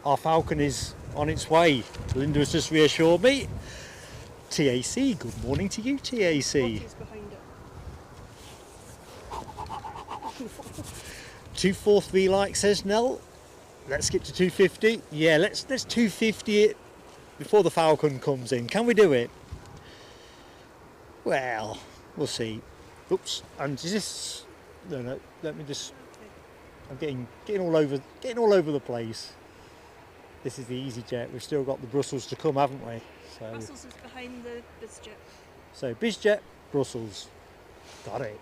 our Falcon is on its way. Linda has just reassured me. TAC, good morning to you, TAC. Behind it. 243 like says Nell. Let's get to 250. Yeah, let's 250 it before the Falcon comes in. Can we do it? Well, we'll see. Oops, and is this? No. Let me just. I'm getting all over the place. This is the EasyJet. We've still got the Brussels to come, haven't we? So Brussels is behind the BizJet. So BizJet, Brussels. Got it.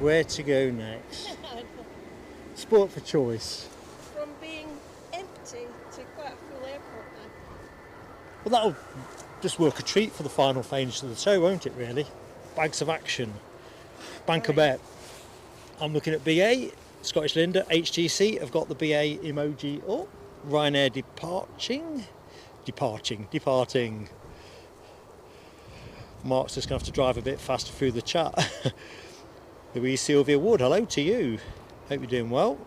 Where to go next? Sport for choice. From being empty to quite a full airport now. Well, that'll just work a treat for the final phase of the show, won't it, really? Bags of action. Bank a bet. I'm looking at BA, Scottish Linda, HTC have got the BA emoji up. Ryanair departing. Mark's just going to have to drive a bit faster through the chat. Louise Sylvia Wood, hello to you. Hope you're doing well.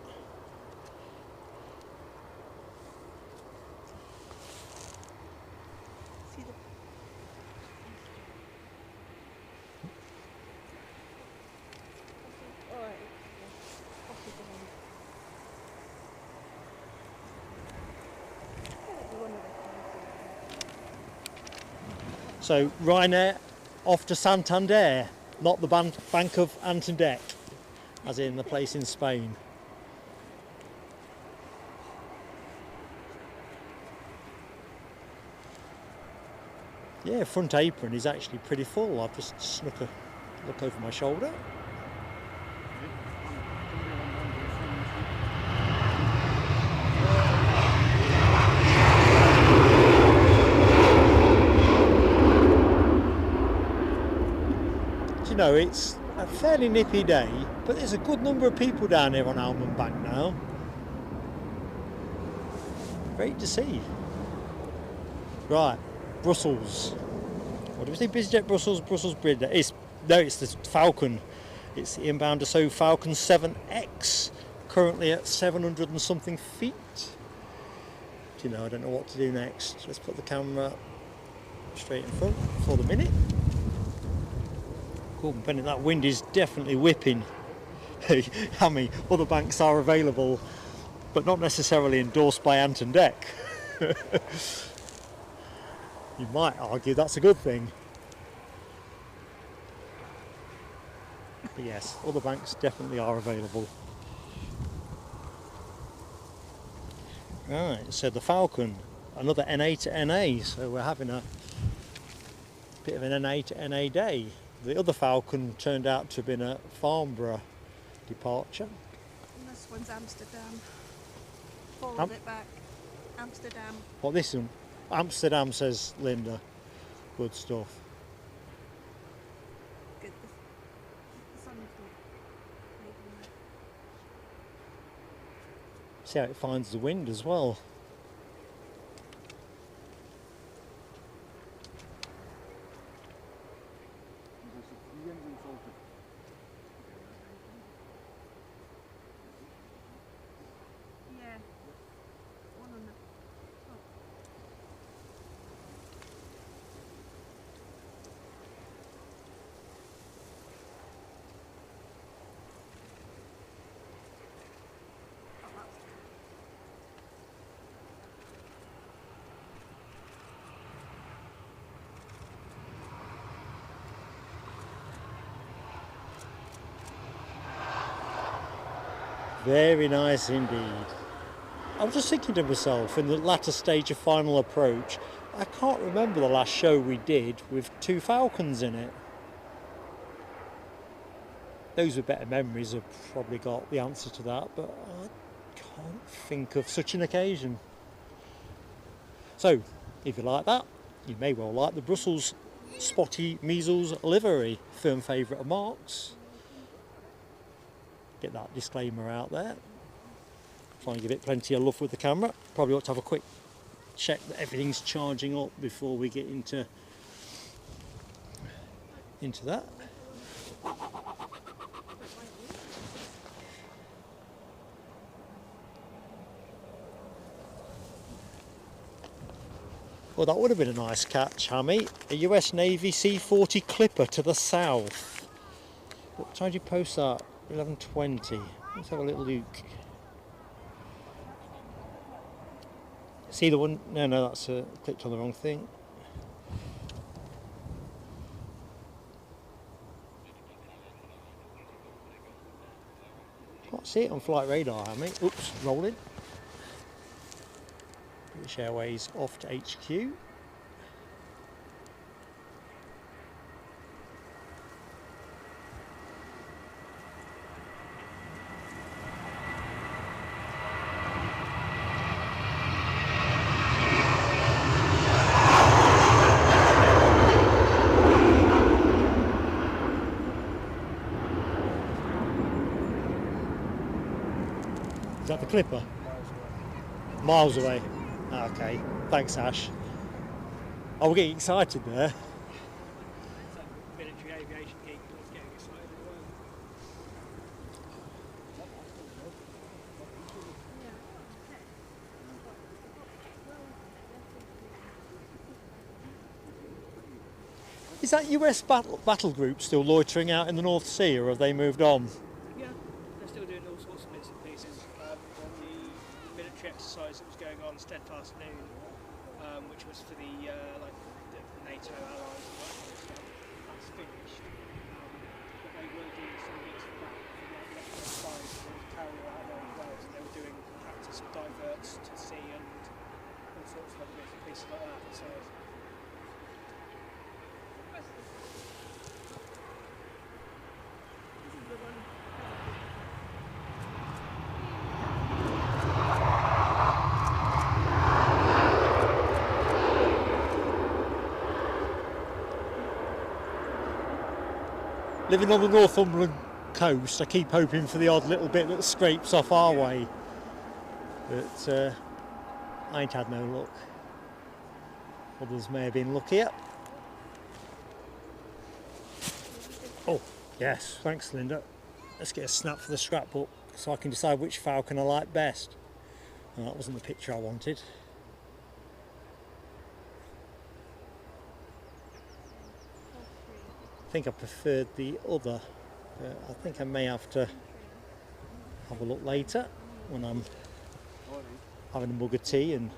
So Ryanair off to Santander. Not the Bank of Antendek, as in the place in Spain. Yeah, front apron is actually pretty full. I've just snuck a look over my shoulder. You know, it's a fairly nippy day, but there's a good number of people down here on Almond Bank now. Great to see. Right, Brussels. What do we say? BizJet Brussels, Brussels Bridge. It's the Falcon. It's the inbound Dassault Falcon 7X, currently at 700 and something feet. Do you know, I don't know what to do next. Let's put the camera straight in front for the minute. Cool, depending, that wind is definitely whipping. I mean, other banks are available, but not necessarily endorsed by Antendek. You might argue that's a good thing. But yes, other banks definitely are available. Right, so the Falcon, another NA to NA, so we're having a bit of an NA to NA day. The other Falcon turned out to have been a Farnborough departure. And this one's Amsterdam. Followed it back. Amsterdam. What this one? Amsterdam, says Linda. Good stuff. Good. The sun's not making that. See how it finds the wind as well. Yeah. One on the top. Oh, Very nice indeed. I was just thinking to myself, in the latter stage of final approach, I can't remember the last show we did with 2 Falcons in it. Those with better memories have probably got the answer to that, but I can't think of such an occasion. So, if you like that, you may well like the Brussels Spotty Measles livery, firm favourite of Mark's. Get that disclaimer out there. Try and give it plenty of love with the camera. Probably ought to have a quick check that everything's charging up before we get into that. Well, that would have been a nice catch, Hammy. A US Navy C-40 Clipper to the south. What time did you post that? 11:20. Let's have a little look. See the one? No, that's clicked on the wrong thing. Can't see it on flight radar, Hammy. Oops, rolling. British Airways off to HQ. Is that the Clipper? Miles away. Okay, thanks Ash. Oh, we're getting excited there. It's like military aviation geek getting excited as well. Is that US battle group still loitering out in the North Sea, or have they moved on? Yeah, they're still doing all sorts of bits and pieces. The military exercise that was going on Steadfast Noon, which was for the NATO allies and that kind of stuff, that's finished. But they were doing some bits for that for the exercise that was carried out there as well. So they were doing practice of diverts to sea and all sorts of other bits and pieces like that. So living on the Northumberland coast, I keep hoping for the odd little bit that scrapes off our way. But I ain't had no luck. Others may have been luckier. Oh, yes, thanks Linda. Let's get a snap for the scrapbook so I can decide which Falcon I like best. Well, that wasn't the picture I wanted. I think I preferred the other. I think I may have to have a look later when I'm having a mug of tea and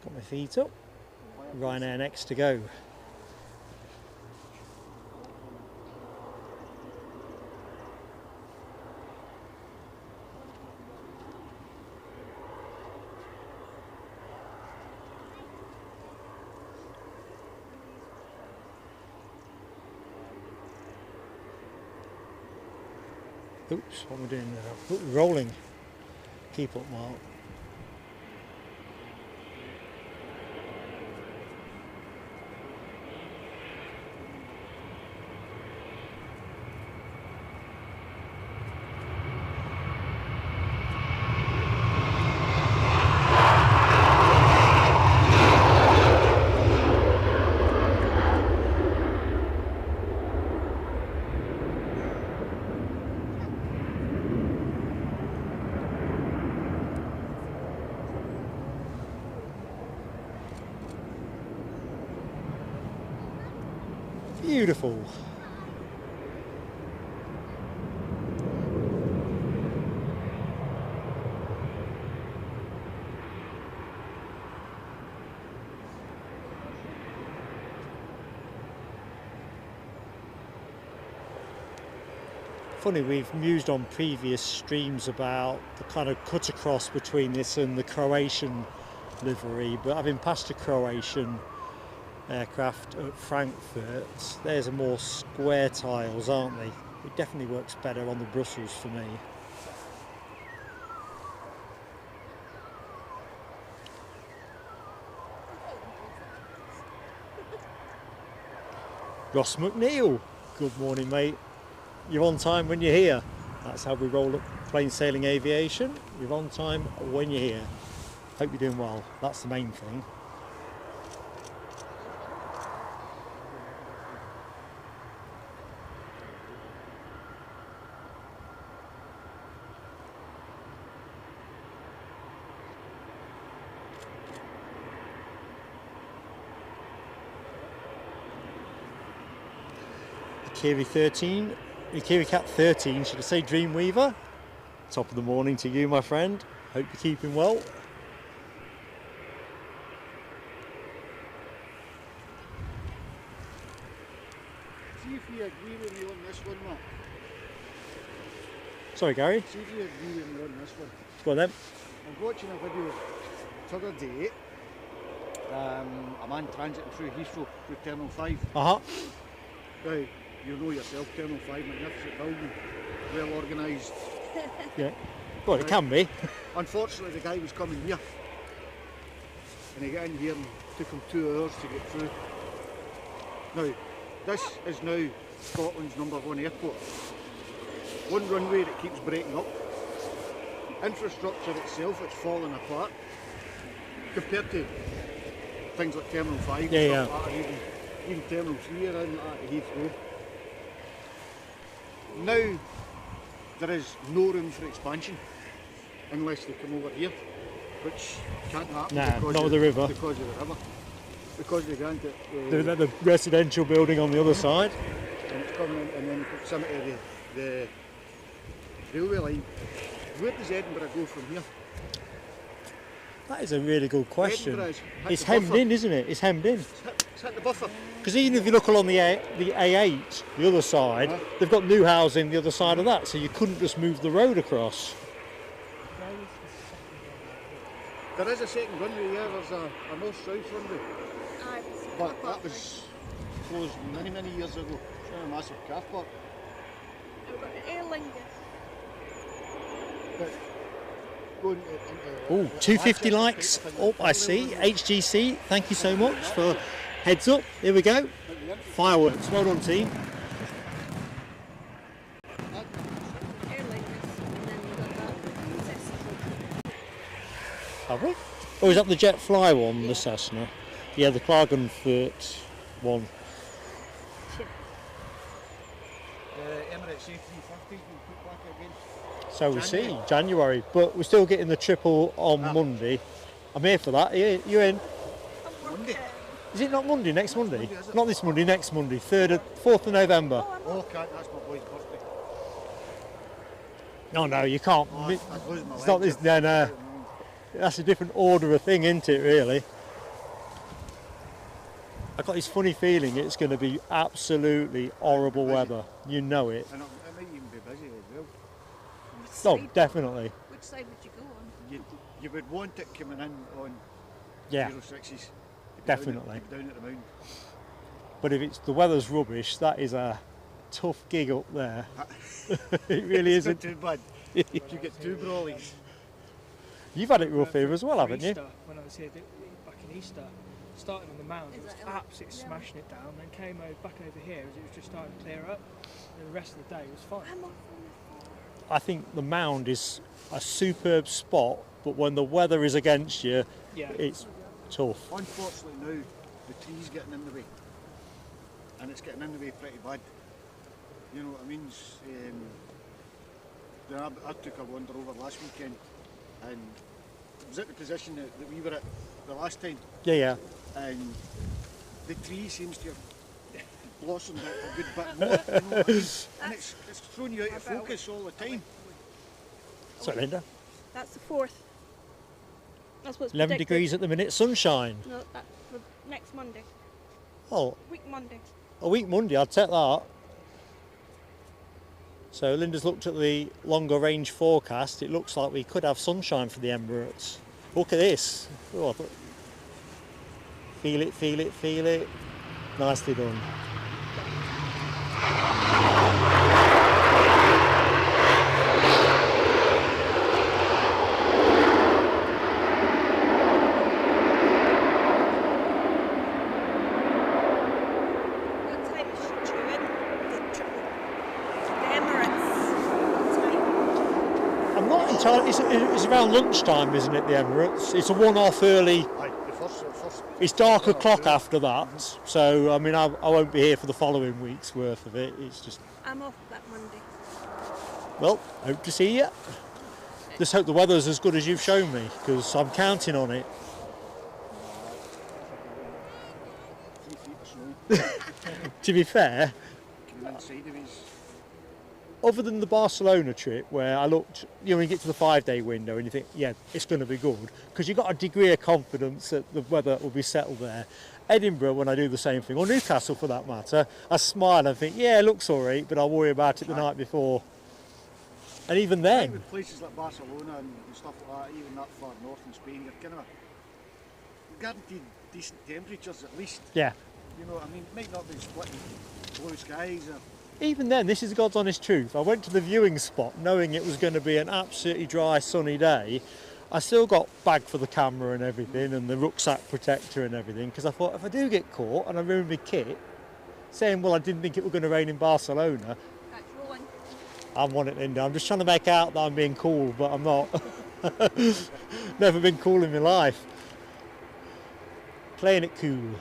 got my feet up. Ryanair next to go. Oops, what am I doing now? Ooh, rolling. Keep up, Mark. Beautiful. Funny, we've mused on previous streams about the kind of cut across between this and the Croatian livery, but having passed a Croatian aircraft at Frankfurt, there's a more square tiles, aren't they? It definitely works better on the Brussels for me. Ross McNeil, good morning mate. You're on time when you're here. That's how we roll up plain sailing aviation. You're on time when you're here. Hope you're doing well. That's the main thing. Kiri Cat 13, should I say Dreamweaver? Top of the morning to you, my friend. Hope you're keeping well. See if you agree with me on this one, Matt. Sorry, Gary. See if you agree with me on this one. Go on then. I'm watching a video the other day. A man transiting through Heathrow through Terminal 5. Uh-huh. Now, you know yourself, Terminal 5, magnificent building, well organised. Yeah. Well, it can be. Unfortunately, the guy was coming here. And he got in here and took him 2 hours to get through. Now, this is now Scotland's #1 airport. One runway that keeps breaking up. Infrastructure itself, it's falling apart. Compared to things like Terminal 5, Yeah. Like that, even Terminal 3 around at Heathrow. Now, there is no room for expansion unless they come over here, which can't happen Nah, not with the river. Because of the river. Because they grant it. The residential building on the other side. And it's coming in, and then in proximity of the railway line. Where does Edinburgh go from here? That is a really good question. Edinburgh is hit It's the hemmed buffer. in, isn't it? It's hemmed in. It's hit the buffer. Because even if you look along the A8, the other side, they've got new housing the other side of that, so you couldn't just move the road across. There is a second runway, yeah, there's a north-south runway. But that was closed many, many years ago. It's now a massive car park. We've got an Airlines. But going Oh, 250 likes. Oh, I see. HGC, thank you so much for heads up. Here we go. Fireworks. Well done, team. Airlines, and then we've got that Cessna. Have we? Oh, is that the Jet Fly one, the Cessna? Yeah, the Klagenfurt one. Emirates A350 we put back again. So we see, January. But we're still getting the triple on Monday. I'm here for that. You in? Monday. Is it not Monday? Next Monday? Monday, is it? Not this Monday, next Monday. 4th of November. Oh, can't, that's my boy's birthday. No, no, you can't. Oh, I'd lose my It's not legs this. No, no. That's a different order of thing, isn't it, really? I've got this funny feeling it's going to be absolutely horrible weather. You know it. And it might even be busy as well. Oh, definitely. Which side would you go on? You would want it coming in on Yeah, 06s. definitely. Down at the mountain. But if it's the weather's rubbish, that is a tough gig up there. It really It's not isn't. too bad. You get 2 brawlies. You've had it rough here as well, haven't you? Easter, when I was here back in Easter, started on the mound, it was absolutely smashing it down, then came back over here as it was just starting to clear up, and the rest of the day was fine. I think the mound is a superb spot, but when the weather is against you, Yeah. it's tough. Unfortunately now, the tree's getting in the way. And it's getting in the way pretty bad. You know what I mean? I took a wander over last weekend and it was at the position that we were at the last time, Yeah, yeah. and the tree seems to have blossomed out a good bit more. You know what I mean? And it's throwing you out of focus all the time. Sorry, Linda. That's the 4th. That's what's 11 predicted. degrees at the minute, sunshine. No, that's for next Monday. Oh, Week Monday. a week Monday, I'd take that. So Linda's looked at the longer range forecast. It looks like we could have sunshine for the Emirates. Look at this. Oh, feel it, feel it, feel it. Nicely done. It's around lunchtime, isn't it, the Emirates? It's a one-off early. It's dark o'clock after that, so I mean I won't be here for the following week's worth of it. It's just. I'm off that Monday. Well, hope to see you. Just hope the weather's as good as you've shown me, because I'm counting on it. To be fair, other than the Barcelona trip where I looked, you know, when you get to the 5-day window and you think, yeah, it's going to be good, because you've got a degree of confidence that the weather will be settled there. Edinburgh, when I do the same thing, or Newcastle for that matter, I smile and think, yeah, it looks all right, but I'll worry about it the night before. And even then... With places like Barcelona and stuff like that, even that far north in Spain, you're kind of guaranteed decent temperatures at least. Yeah. You know what I mean? It might not be splitting blue skies or... Even then, this is the God's honest truth. I went to the viewing spot knowing it was going to be an absolutely dry, sunny day. I still got bag for the camera and everything and the rucksack protector and everything, because I thought if I do get caught and I ruin my kit, saying, well, I didn't think it was going to rain in Barcelona. That's rolling. I'm on it, Linda. I'm just trying to make out that I'm being cool, but I'm not. Never been cool in my life. Playing it cool.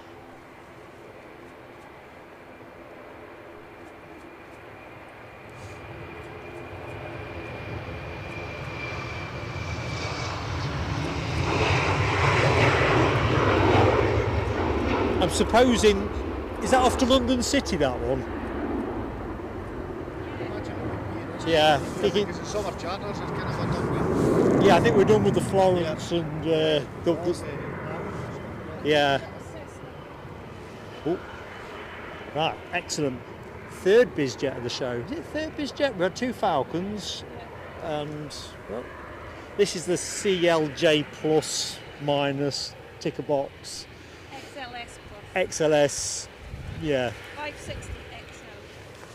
I'm supposing, is that off to London City, that one? Yeah. Because it's summer charters, it's kind of a done with. Yeah, I think we're done with the Florence and yeah. Oh, right, excellent. Third biz jet of the show. Is it third biz jet? We had 2 Falcons, and well, this is the CLJ plus minus ticker box. XLS, yeah. 560 XL.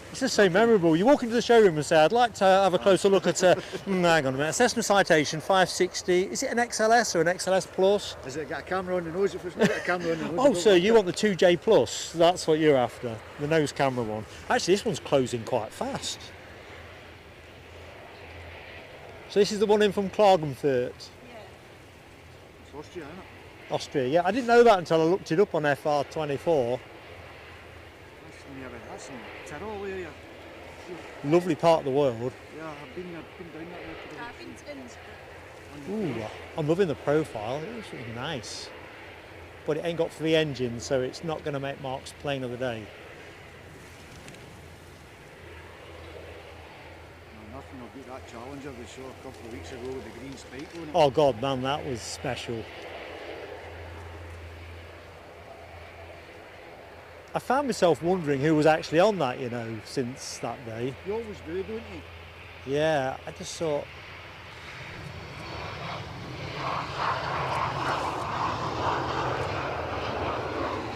It's just so memorable. You walk into the showroom and say, I'd like to have a closer look at hang on a minute, Cessna Citation 560. Is it an XLS or an XLS Plus? Has it got a camera on the nose? If it's not got a camera on the nose. Oh, so you want the 2J Plus? That's what you're after, the nose camera one. Actually, this one's closing quite fast. So this is the one in from Klagenfurt. Yeah. It's Austria, isn't it? Austria, yeah. I didn't know that until I looked it up on FR24. That's in Tyrol area. Lovely part of the world. Yeah, I've been down that way. I've been to Innsbruck. Ooh, I'm loving the profile. It's really nice. But it ain't got 3 engines, so it's not going to make Mark's plane of the day. Nothing will beat that Challenger we saw a couple of weeks ago with the green spike on it. Oh God, man, that was special. I found myself wondering who was actually on that, you know, since that day. You always do, don't you? Yeah, I just thought...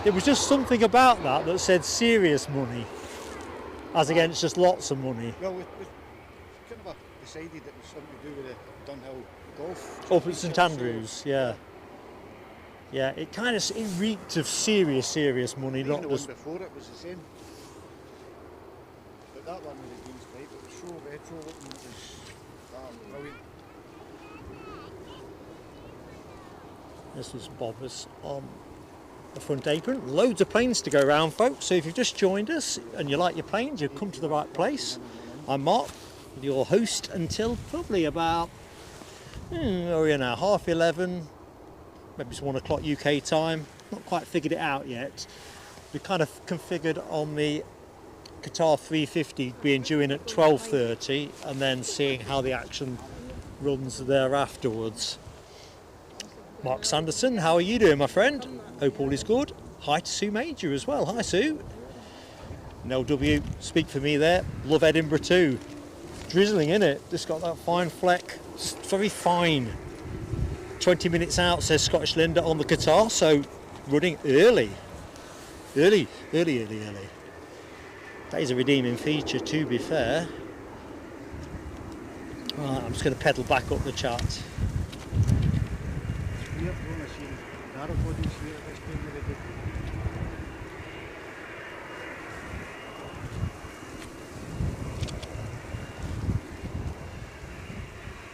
There was just something about that that said serious money, as against just lots of money. Well, we kind of decided it was something to do with the Dunhill Golf. Up at St Andrews, yeah. Yeah, it kind of reeked of serious money, not the just... one before it was the same. But that one with the green spike, it was so retro looking, it was brilliant. This was Bobbers on the front apron. Loads of planes to go around, folks, so if you've just joined us and you like your planes, you've come to the right place. I'm Mark, your host until probably about, where are we now, 11:30. Maybe it's 1 o'clock UK time. Not quite figured it out yet. We kind of configured on the Qatar 350 being due in at 12:30 and then seeing how the action runs there afterwards. Mark Sanderson, how are you doing, my friend? Hope all is good. Hi to Sue Major as well. Hi, Sue. And LW, speak for me there. Love Edinburgh too. drizzling, isn't it? Just got that fine fleck, just very fine. 20 minutes out, says Scottish Linda on the guitar, so running early. Early. That is a redeeming feature, to be fair. Right, I'm just going to pedal back up the chart.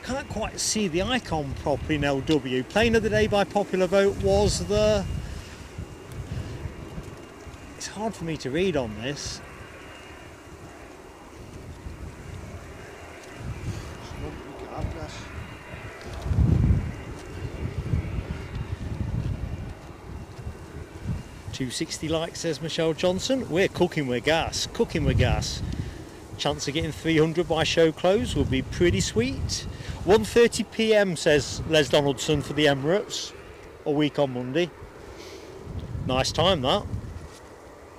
Can't quite see the icon properly in LW. Plane of the day by popular vote was the... It's hard for me to read on this. $260 likes, says Michelle Johnson. We're cooking with gas. Chance of getting 300 by show close will be pretty sweet. 1:30 p.m. says Les Donaldson for the Emirates. A week on Monday. Nice time that.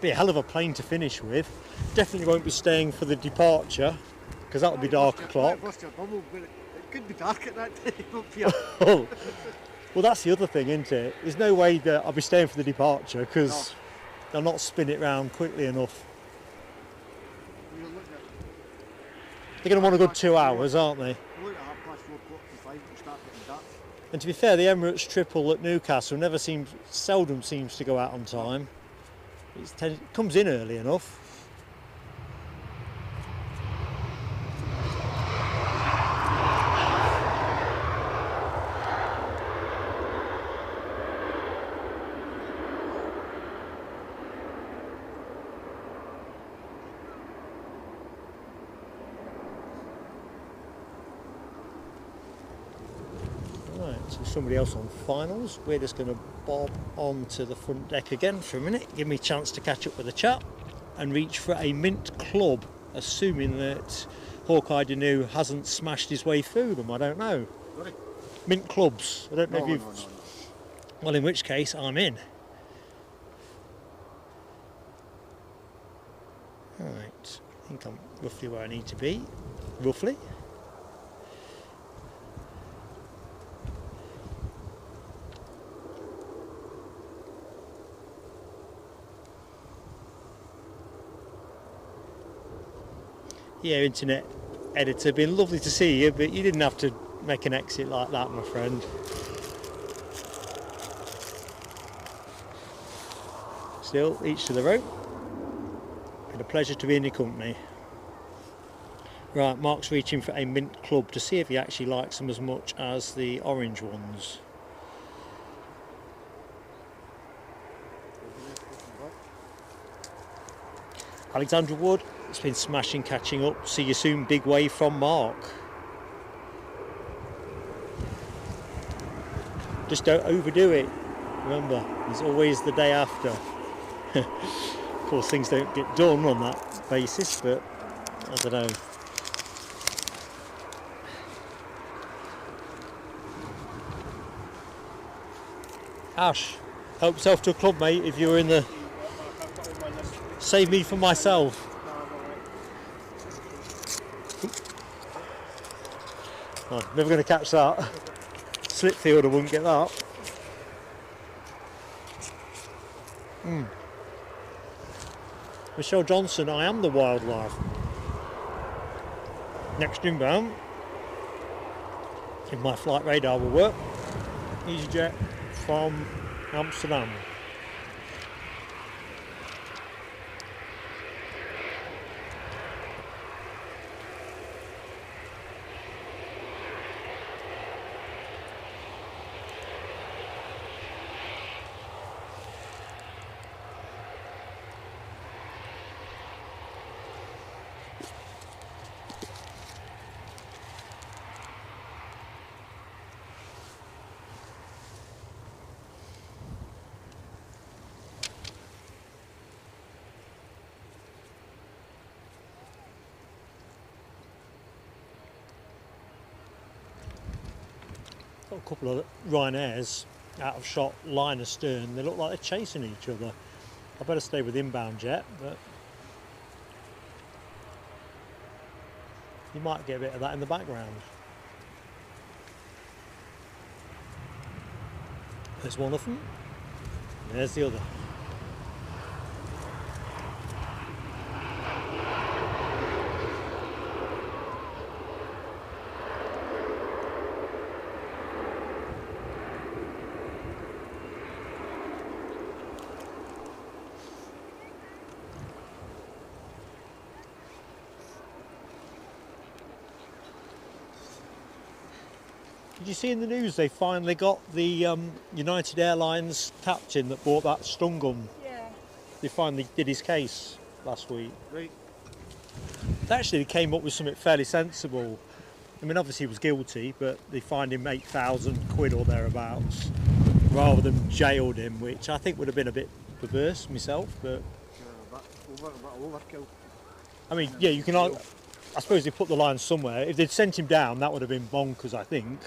Be a hell of a plane to finish with. Definitely won't be staying for the departure because that'll be dark o'clock. It could be dark at that time up here. Oh. Well, that's the other thing, isn't it? There's no way that I'll be staying for the departure because they'll not spin it round quickly enough. They're going to want a good 2 hours, aren't they? And to be fair, the Emirates triple at Newcastle seldom seems to go out on time. It comes in early enough. So somebody else on finals. We're just going to bob onto the front deck again for a minute, give me a chance to catch up with the chap and reach for a mint club, assuming that Hawkeye Danu hasn't smashed his way through them. I don't know. Sorry? Mint clubs. I don't know if you've... No. Well, in which case I'm in. Right, I think I'm roughly where I need to be. Roughly. Yeah, internet editor, been lovely to see you, but you didn't have to make an exit like that, my friend. Still, each to their own. Been a pleasure to be in your company. Right, Mark's reaching for a mint club to see if he actually likes them as much as the orange ones. Alexandra Wood, it's been smashing catching up. See you soon, big wave from Mark. Just don't overdo it. Remember, there's always the day after. Of course, things don't get done on that basis, but I don't know. Ash, help yourself to a club, mate, if you're in the... Save me from myself. Oh, never going to catch that. Slipfielder wouldn't get that. Michelle Johnson, I am the wildlife. Next inbound, if my flight radar will work, EasyJet from Amsterdam. Got a couple of Ryanairs out of shot, line astern. They look like they're chasing each other. I better stay with inbound jet, but You might get a bit of that in the background. There's one of them. There's the other. Did you see in the news they finally got the United Airlines captain that bought that stun gun? Yeah. They finally did his case last week. Right. They actually came up with something fairly sensible. I mean, obviously he was guilty, but they fined him £8,000 or thereabouts, rather than jailed him, which I think would have been a bit perverse myself. But Overkill. I mean, yeah, you can. I suppose they put the line somewhere. If they'd sent him down, that would have been bonkers, I think.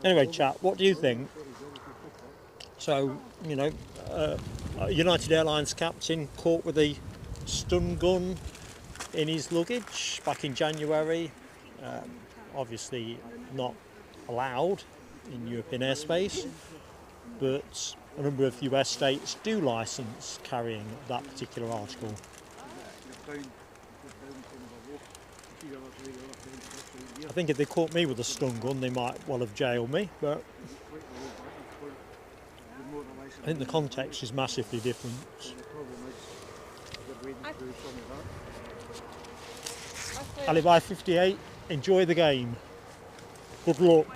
Anyway, chat, what do you think? So, you know, a United Airlines captain caught with a stun gun in his luggage back in January. Obviously not allowed in European airspace, but a number of US states do licence carrying that particular article. I think if they caught me with a stun gun, they might well have jailed me, but I think the context is massively different. Alibi 58, enjoy the game. Good luck.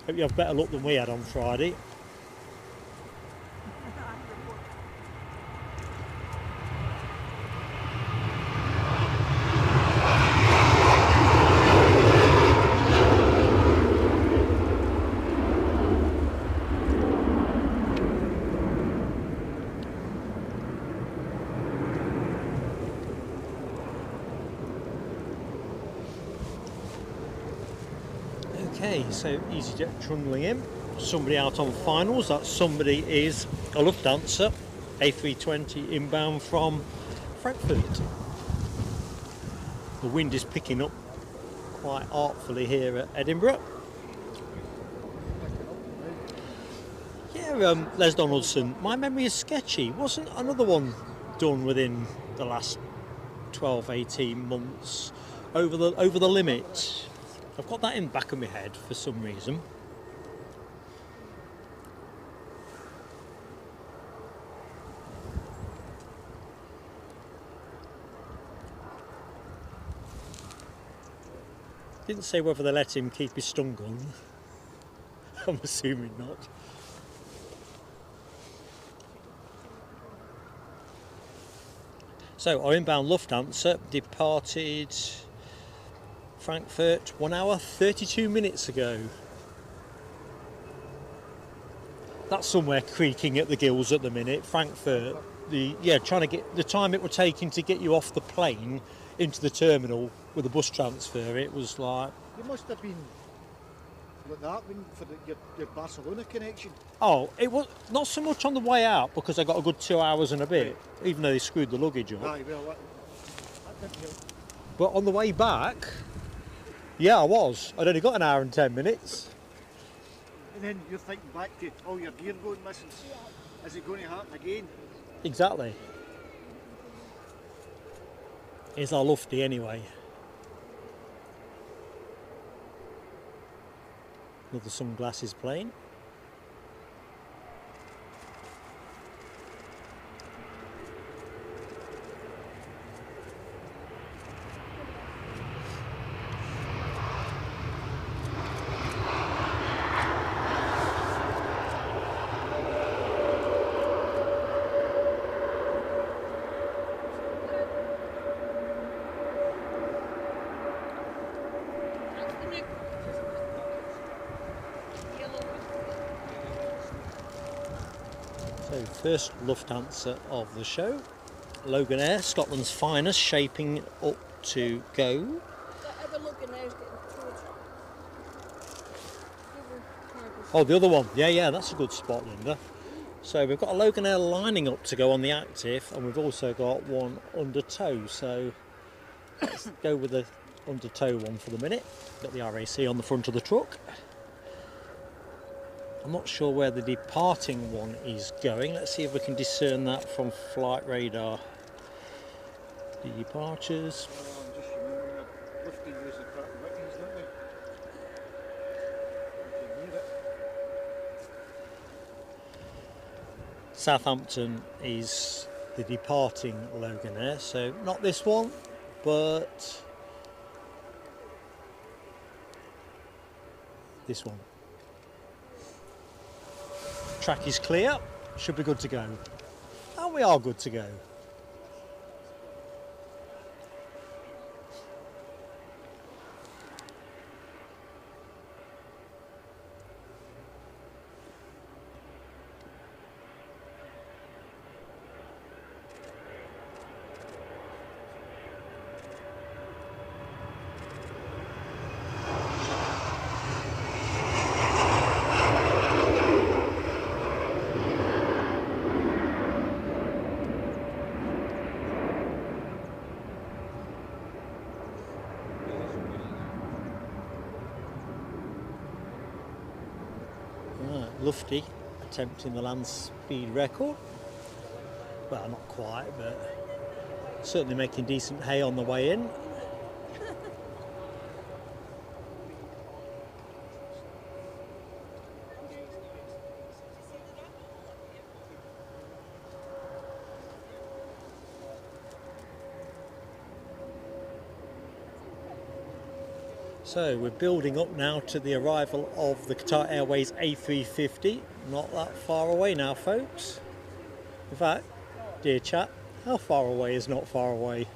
Hope you have better luck than we had on Friday. Okay, so EasyJet trundling in. Somebody out on finals. That somebody is a Lufthansa A320 inbound from Frankfurt. The wind is picking up quite artfully here at Edinburgh. Yeah, Les Donaldson, my memory is sketchy. Wasn't another one done within the last 12-18 months over the limit? I've got that in the back of my head for some reason. Didn't say whether they let him keep his stun gun. I'm assuming not. So our inbound Lufthansa departed Frankfurt 1 hour 32 minutes ago. That's somewhere creaking at the gills at the minute. Frankfurt, trying to get the time it would take him to get you off the plane into the terminal with a bus transfer. It was like, You must have been like that for your Barcelona connection. oh, it was not so much on the way out because I got a good 2 hours and a bit, even though they screwed the luggage up. Aye, well, that didn't help. But on the way back, yeah, I was. I'd only got an hour and 10 minutes. And then you're thinking back to all your gear going missing. Is it going to happen again? Exactly. Here's our Lufty anyway. Another sunglasses plane. So first Lufthansa of the show, Logan Air, Scotland's finest, shaping up to go. That other Logan Air's getting towards. Oh, the other one, yeah, that's a good spot, Linda. So we've got a Loganair lining up to go on the active, and we've also got one under tow. So let's go with the under tow one for the minute. Got the RAC on the front of the truck. I'm not sure where the departing one is going. Let's see if we can discern that from flight radar. Departures. I'm just remembering that lifting was the Pratt & Whitney's, don't they? You can hear it. Southampton is the departing Loganair, so not this one, but this one. Track is clear, should be good to go. And we are good to go. Lufty attempting the land speed record. Well, not quite, but certainly making decent hay on the way in. So we're building up now to the arrival of the Qatar Airways A350. Not that far away now, folks. In fact, dear chat, how far away is not far away?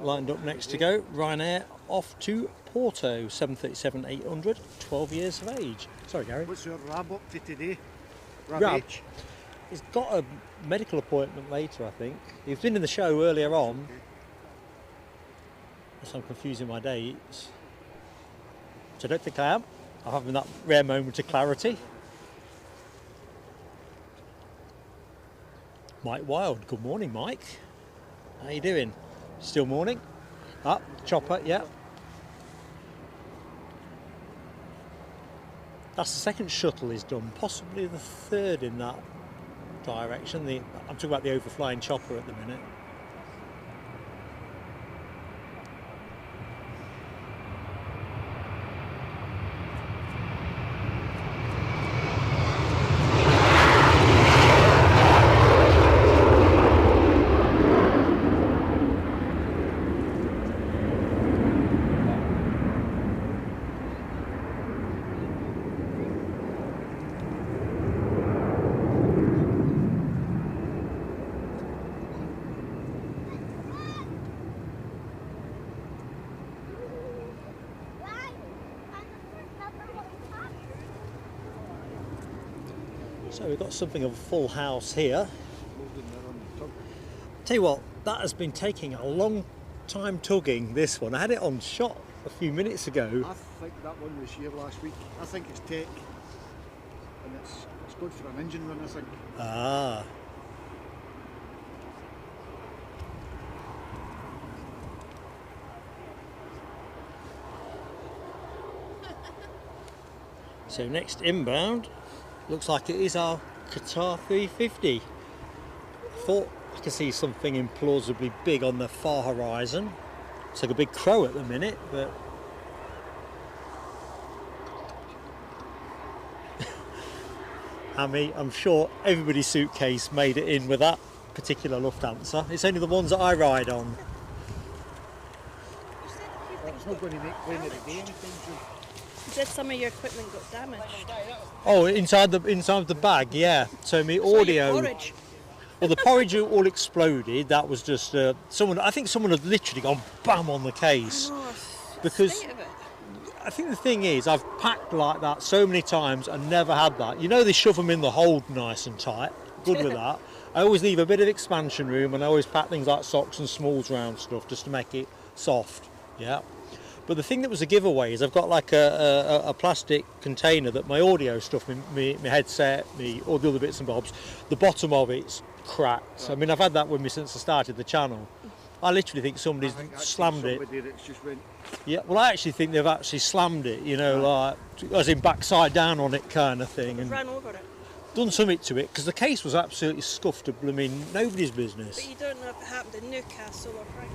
Lined up next to go, Ryanair off to Porto, 737-800, 12 years of age. Sorry, Gary. What's your Rab up to today? Rab Rab. H? He's got a medical appointment later, I think. He's been in the show earlier on. So I'm confusing my dates. So I don't think I am. I'm having that rare moment of clarity. Mike Wild, good morning, Mike. How you doing? Still morning? Up, chopper, yeah. That's the second shuttle he's done, possibly the third in that direction. I'm talking about the overflying chopper at the minute. So we've got something of a full house here. Tell you what, that has been taking a long time tugging, this one. I had it on shot a few minutes ago. I think that one was here last week. I think it's tech. And it's good for an engine run, I think. Ah. So next inbound, looks like it is our Qatar 350. Thought I could see something implausibly big on the far horizon. It's like a big crow at the minute, but I'm sure everybody's suitcase made it in with that particular Lufthansa. It's only the ones that I ride on. Well, it's not going to make plane of the day anytime soon. You said some of your equipment got damaged. Oh, inside the bag, yeah. So my audio. Porridge. Well, the porridge all exploded. That was just someone. I think someone had literally gone bam on the case. Oh, because State of it. I think the thing is, I've packed like that so many times and never had that. You know, they shove them in the hold nice and tight. Good with that. I always leave a bit of expansion room, and I always pack things like socks and smalls round stuff just to make it soft. Yeah. But the thing that was a giveaway is I've got like a plastic container that my audio stuff, my headset, all the other bits and bobs, the bottom of it's cracked. I mean, I've had that with me since I started the channel. I literally think somebody's slammed it. That's just went, Yeah, well, I actually think they've actually slammed it, you know, like, as in backside down on it kind of thing, and Ran over it. done something to it, because the case was absolutely scuffed to blooming nobody's business. But you don't know if it happened in Newcastle or Frank.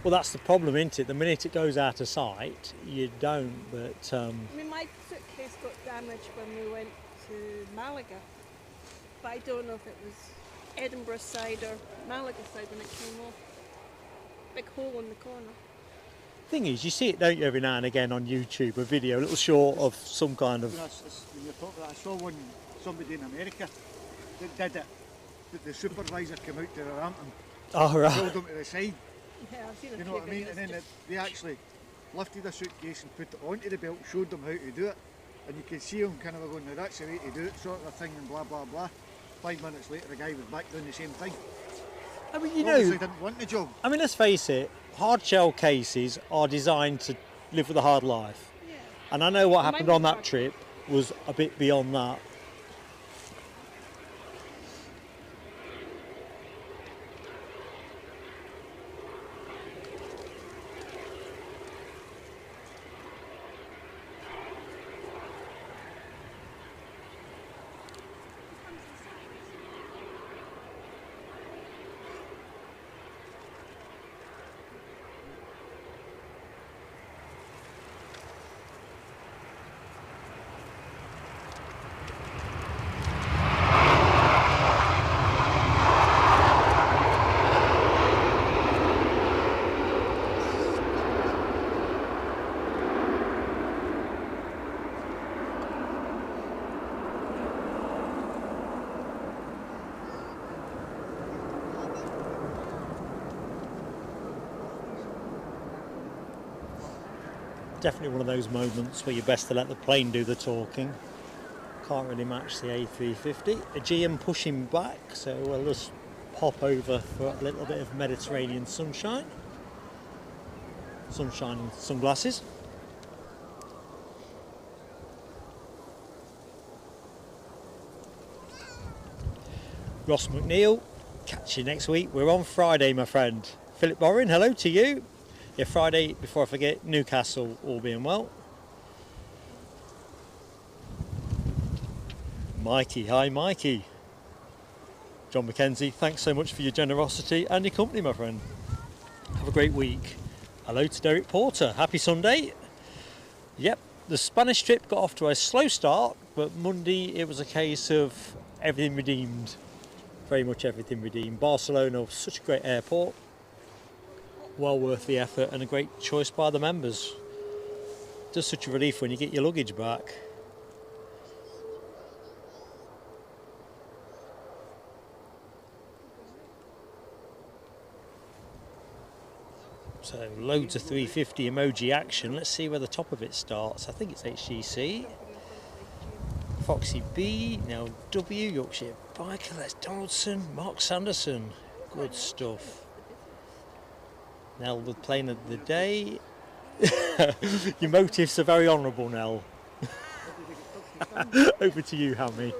Well, that's the problem, isn't it? The minute it goes out of sight, you don't, but... I mean, my suitcase got damaged when we went to Malaga, but I don't know if it was Edinburgh side or Malaga side when it came off. Big hole in the corner. Thing is, you see it, don't you, every now and again on YouTube, a video, a little short of some kind of... when you're talking about, I saw somebody in America that did it, that the supervisor came out to the ramp and Oh, right. pulled them to the side. Yeah, I've seen a You few know what I mean? videos And then just- they actually lifted a suitcase and put it onto the belt, showed them how to do it, and you can see them kind of going, now that's the way to do it, sort of thing, and blah blah blah. 5 minutes later, the guy was back doing the same thing. I mean, you Obviously know, didn't want the job. I mean, let's face it, hard shell cases are designed to live with a hard life. Yeah. And I know what happened Mine on was that hard. trip was a bit beyond that. Definitely one of those moments where you're best to let the plane do the talking. Can't really match the A350. A GM pushing back, so we'll just pop over for a little bit of Mediterranean sunshine. Sunshine and sunglasses. Ross McNeil, catch you next week. We're on Friday, my friend. Philip Borin, hello to you. Yeah, Friday, before I forget, Newcastle, all being well. Mikey, hi Mikey. John McKenzie, thanks so much for your generosity and your company, my friend. Have a great week. Hello to Derek Porter, happy Sunday. Yep, the Spanish trip got off to a slow start, but Monday it was a case of everything redeemed. Very much everything redeemed. Barcelona, such a great airport. Well worth the effort and a great choice by the members. Just such a relief when you get your luggage back. So loads of 350 emoji action. Let's see where the top of it starts. I think it's HGC. Foxy B, now W, Yorkshire Biker, that's Donaldson, Mark Sanderson. Good stuff. Nell, the plane of the day. Your motives are very honourable, Nell. Over to you, Hammy.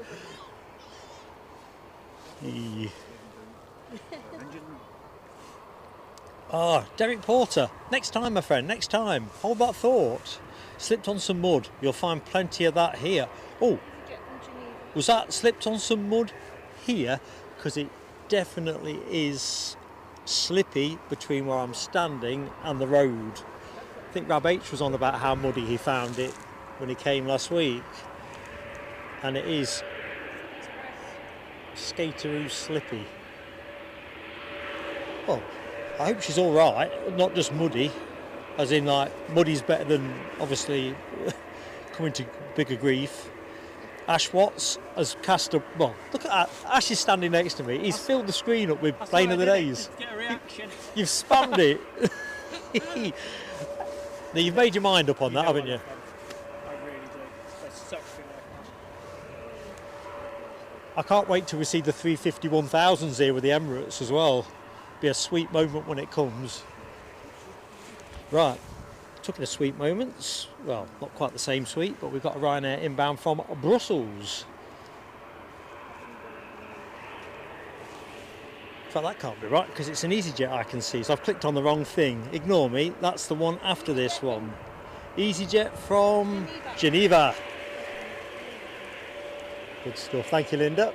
Derek Porter. Next time, my friend, next time. Hold that thought. Slipped on some mud. You'll find plenty of that here. Oh, was that slipped on some mud here? Because it definitely is slippy between where I'm standing and the road. I think Rab H was on about how muddy he found it when he came last week, and it is skateroo slippy. Well, I hope she's all right, not just muddy, as in like muddy's better than obviously coming to bigger grief. Ash Watts has cast a, well, look at that, Ash is standing next to me, he's filled the screen up with Plane of the Days. Get a reaction. You've spammed it. Now, you've made your mind up on that, haven't you? I really do. There's such good aircraft. I can't wait till we see the 351,000s here with the Emirates as well. Be a sweet moment when it comes. Right, talking of sweet moments, well, not quite the same sweet, but we've got a Ryanair inbound from Brussels. In fact, that can't be right because it's an EasyJet I can see, so I've clicked on the wrong thing. Ignore me, that's the one after this one. EasyJet from Geneva. Good stuff, thank you, Linda.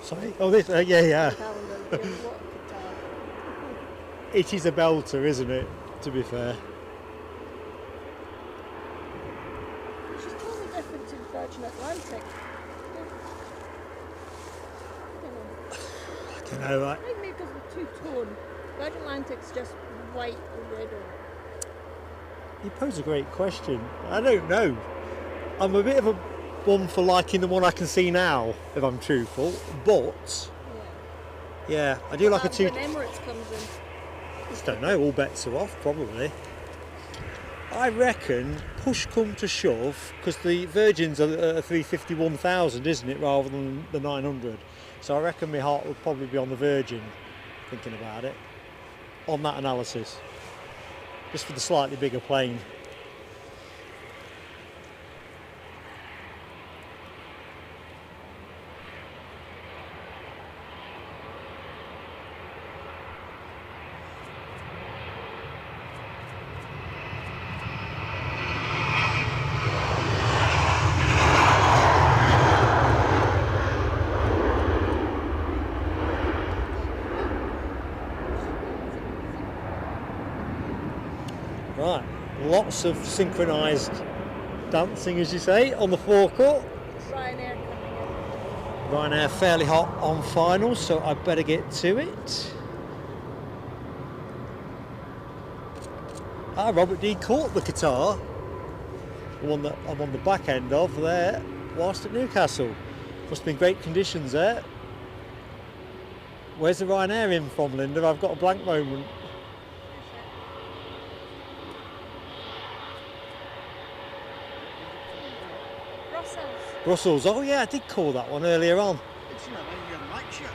Sorry? Oh, this? Yeah. It is a belter, isn't it? To be fair. She's totally different to Virgin Atlantic. I don't know. I think maybe because of the two-tone. Virgin Atlantic's just white or red. You pose a great question. I don't know. I'm a bit of a bum for liking the one I can see now, if I'm truthful. But yeah, I do like a two. When Emirates comes in. I don't know. All bets are off, probably. I reckon push come to shove, because the Virgin's a 351,000, isn't it, rather than the 900. So I reckon my heart would probably be on the Virgin, thinking about it, on that analysis, just for the slightly bigger plane. Right, lots of synchronised dancing, as you say, on the forecourt. Ryanair coming in. Ryanair fairly hot on finals, so I better get to it. Robert D caught the Qatar, the one that I'm on the back end of there, whilst at Newcastle. Must have been great conditions there. Where's the Ryanair in from, Linda? I've got a blank moment. Brussels, oh yeah, I did call that one earlier on. It's not in your match yet.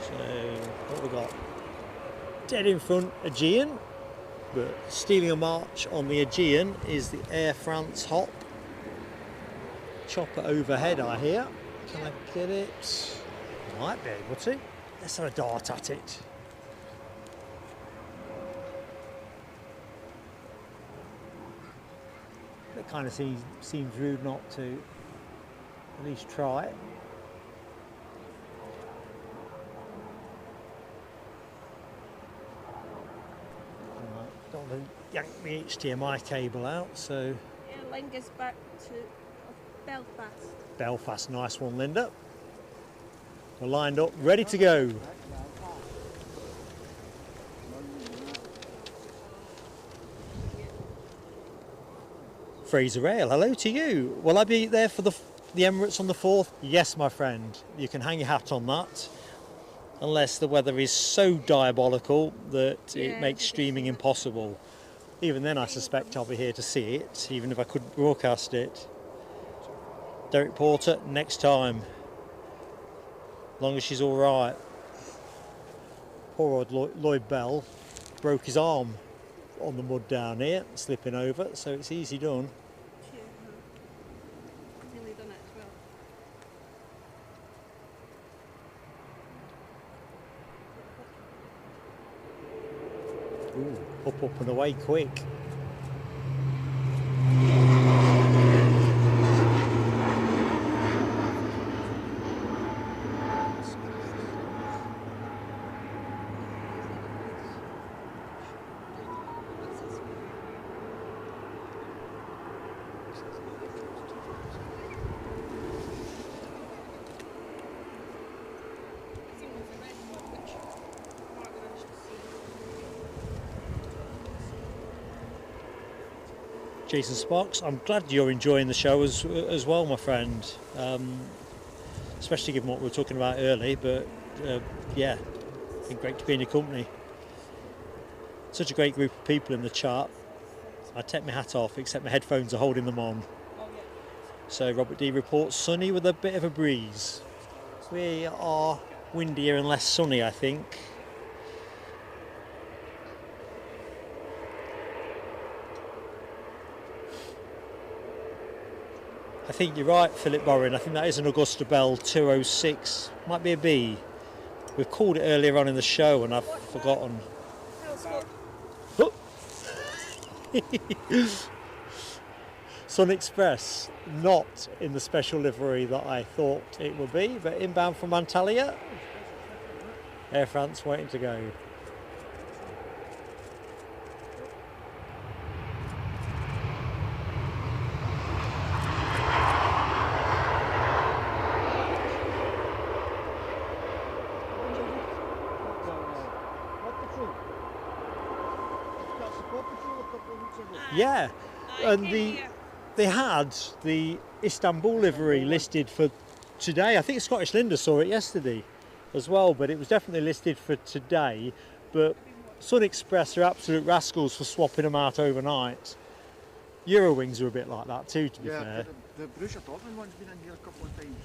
So, what we got? Dead in front, Aegean, but stealing a march on the Aegean is the Air France Hop. Chopper overhead, I hear. Can I get it? Might be able to. Let's have a dart at it. It kind of seems rude not to at least try it. Right, don't want to yank the HDMI cable out, so. Yeah, link is back to Belfast. Belfast, nice one, Linda. We're lined up, ready to go. Fraser Ale, hello to you. Will I be there for the Emirates on the 4th? Yes, my friend. You can hang your hat on that. Unless the weather is so diabolical that it makes streaming impossible. Even then, I suspect I'll be here to see it, even if I couldn't broadcast it. Derek Porter, next time. As long as she's all right. Poor old Lloyd Bell broke his arm on the mud down here, slipping over, so it's easy done. Nearly done it as well. Ooh, up and away quick. Jason Sparks, I'm glad you're enjoying the show as well, my friend. Especially given what we were talking about early, but yeah, it's been great to be in your company. Such a great group of people in the chat. I take my hat off, except my headphones are holding them on. So Robert D reports sunny with a bit of a breeze. We are windier and less sunny, I think. I think you're right, Philip Borin. I think that is an Augusta Bell 206. Might be a B. We've called it earlier on in the show and I've forgotten. Oh. Sun Express, not in the special livery that I thought it would be, but inbound from Antalya. Air France waiting to go. Yeah, and they had the Istanbul livery listed for today. I think Scottish Linda saw it yesterday as well, but it was definitely listed for today. But Sun Express are absolute rascals for swapping them out overnight. Eurowings are a bit like that too, to be fair. The Borussia Dortmund one's been in here a couple of times.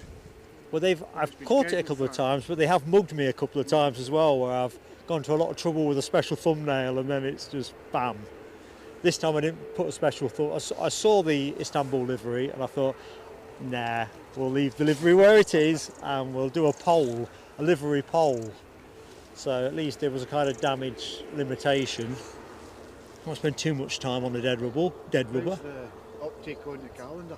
Well, I've caught it a couple of times, but they have mugged me a couple of times as well, where I've gone to a lot of trouble with a special thumbnail and then it's just bam. This time I didn't put a special thought. I saw the Istanbul livery and I thought, nah, we'll leave the livery where it is and we'll do a poll, a livery poll. So at least there was a kind of damage limitation. I won't spend too much time on the dead rubber. How's the uptake on the calendar?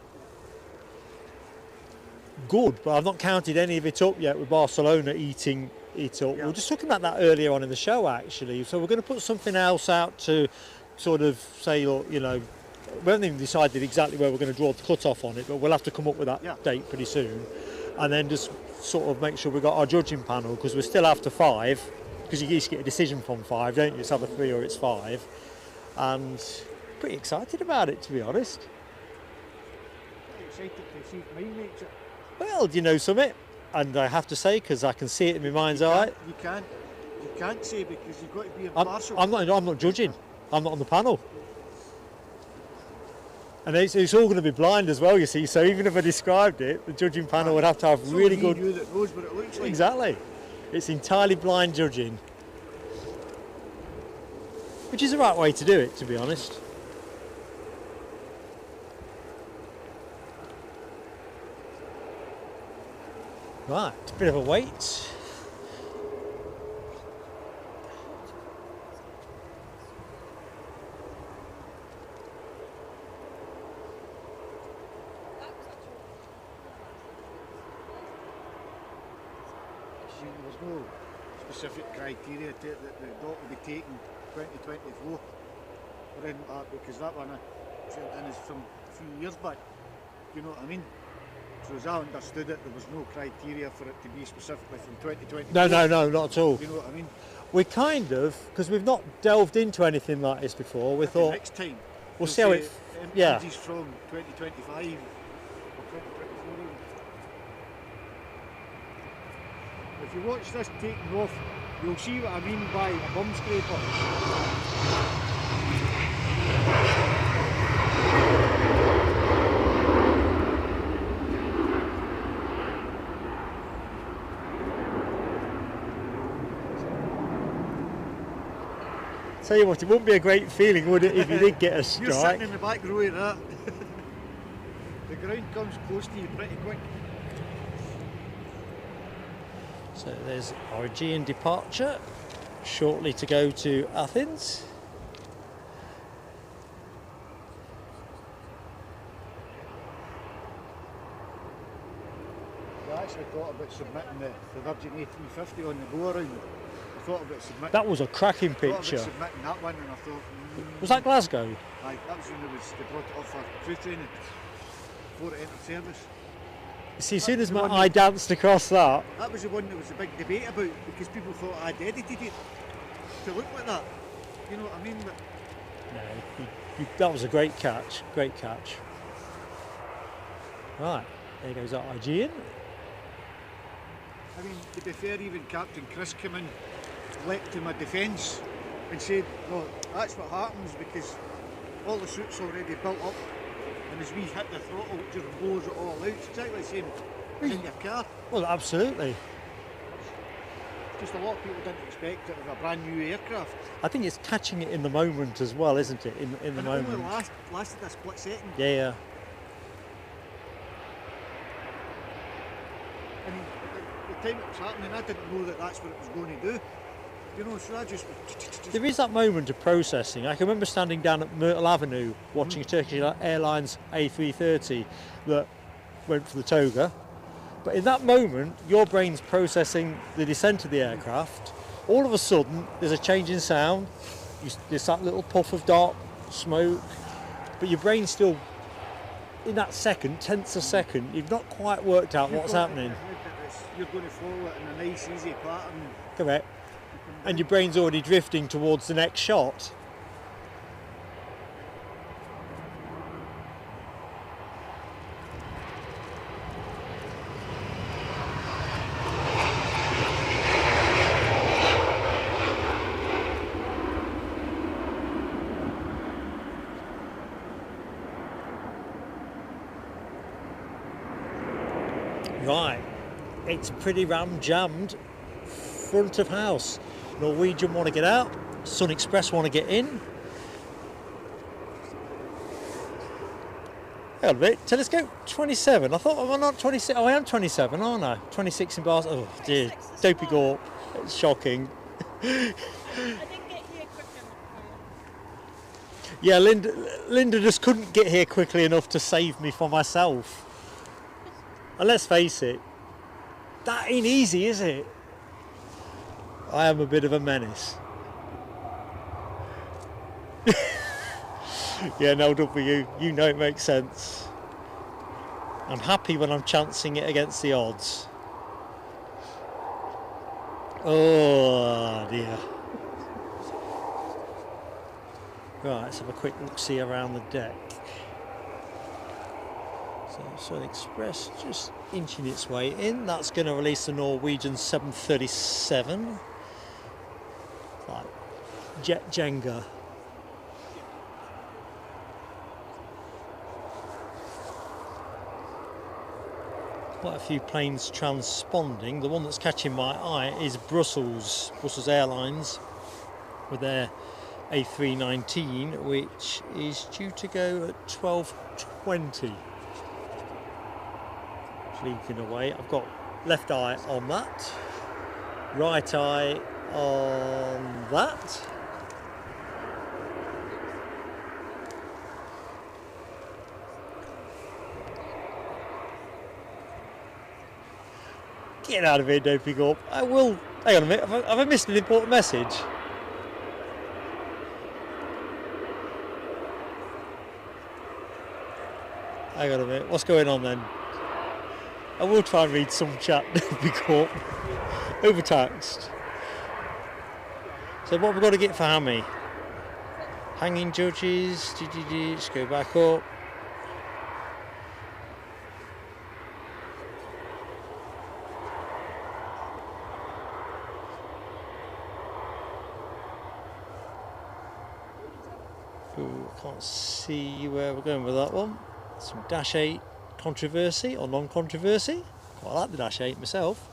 Good, but I've not counted any of it up yet with Barcelona eating it up. Yeah. We were just talking about that earlier on in the show actually. So we're going to put something else out to sort of say, you know, we haven't even decided exactly where we're going to draw the cut-off on it, but we'll have to come up with that date pretty soon. And then just sort of make sure we've got our judging panel, because we're still after 5, because you used to get a decision from 5, don't you? It's either 3 or it's 5. And pretty excited about it, to be honest. Excited to see if mine makes it. Well, do you know something? And I have to say, because I can see it in my mind's eye. You can't say, because you've got to be impartial. I'm not judging. I'm not on the panel. And it's all going to be blind as well, you see, so even if I described it, the judging panel would have to have really good... you that knows what it looks like. Exactly. It's entirely blind judging. Which is the right way to do it, to be honest. Right, it's a bit of a wait. There's no specific criteria that the dot will be taken 2024 or anything like that, because that one I sent in is from a few years back. Do you know what I mean? So as I understood it, there was no criteria for it to be specifically from 2024. No, not at all. Do you know what I mean? We kind of, because we've not delved into anything like this before, we thought next time we'll see how it. Yeah. Engines from 2025 or 2024 even. If you watch this taking off, you'll see what I mean by a bum scraper. Tell you what, it wouldn't be a great feeling, would it, if you did get a You're strike? sitting in the back row of that. The ground comes close to you pretty quick. So there's our Aegean departure, shortly to go to Athens. I actually thought about submitting the Virgin A350 on the go around. I thought about submitting. That was a cracking I thought picture. about submitting that one, and I thought. Was that Glasgow? Aye, that was when they brought it off for crew training before it entered service. You see, as soon as the my one eye danced across that, That was the one there was a big debate about because people thought I'd edited it to look like that. You know what I mean? But no, that was a great catch. Great catch. Right, there goes our Aegean. I mean, to be fair, even Captain Chris came in, leapt to my defence and said, well, that's what happens because all the suit's already built up and as we hit the throttle it just blows it all out. It's exactly the same as in your car. Well, absolutely. Just a lot of people didn't expect it of a brand new aircraft. I think it's catching it in the moment as well, isn't it? In the And it moment. only lasted a split second. Yeah. I mean, at the time it was happening, I didn't know that that's what it was going to do. You know, so I just... There is that moment of processing. I can remember standing down at Myrtle Avenue watching a Turkish Airlines A330 that went for the toga. But in that moment, your brain's processing the descent of the aircraft. All of a sudden, there's a change in sound. There's that little puff of dark smoke. But your brain's still, in that second, tenths of second, you've not quite worked out what's happening. You're going to follow it in a nice, easy pattern. Correct. And your brain's already drifting towards the next shot. Right, it's pretty ram-jammed front of house. Norwegian want to get out, Sun Express want to get in. Hang on a bit, telescope 27. I thought, I'm not 26. Oh, I am 27, aren't I? 26 in bars. Oh dear, dopey gorp. It's shocking. I didn't get here quick enough. Yeah, Linda just couldn't get here quickly enough to save me from myself. And let's face it, that ain't easy, is it? I am a bit of a menace. Yeah, no, W, you know it makes sense. I'm happy when I'm chancing it against the odds. Oh dear. Right, let's have a quick look-see around the deck. So Sun Express just inching its way in. That's going to release the Norwegian 737. Like jet Jenga. Quite a few planes transponding. The one that's catching my eye is Brussels Airlines with their A319, which is due to go at 12:20. Leaking away. I've got left eye on that, right eye on that. Get out of here, dopey gorp. I will. Hang on a minute. Have I missed an important message? Hang on a minute. What's going on then? I will try and read some chat, dopey gorp. Overtaxed. So what we've got to get for Hammy? Hanging judges. Let's go back up. Ooh, I can't see where we're going with that one. Some Dash 8 controversy or non-controversy. Quite like the Dash 8 myself.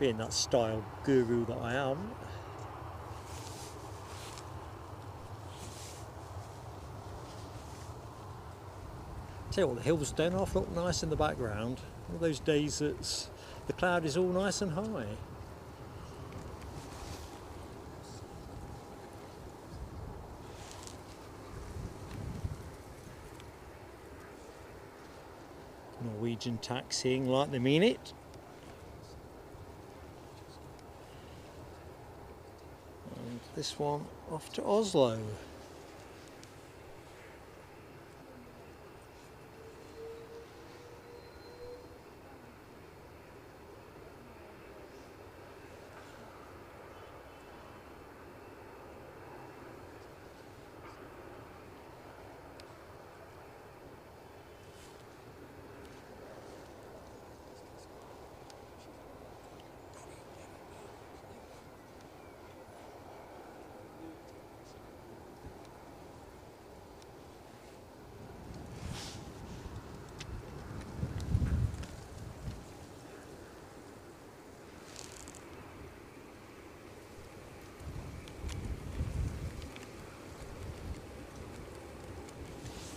being that style guru that I am. Tell you what, the hills don't half look nice in the background. All those days that the cloud is all nice and high. Norwegian taxiing like they mean it. And this one off to Oslo.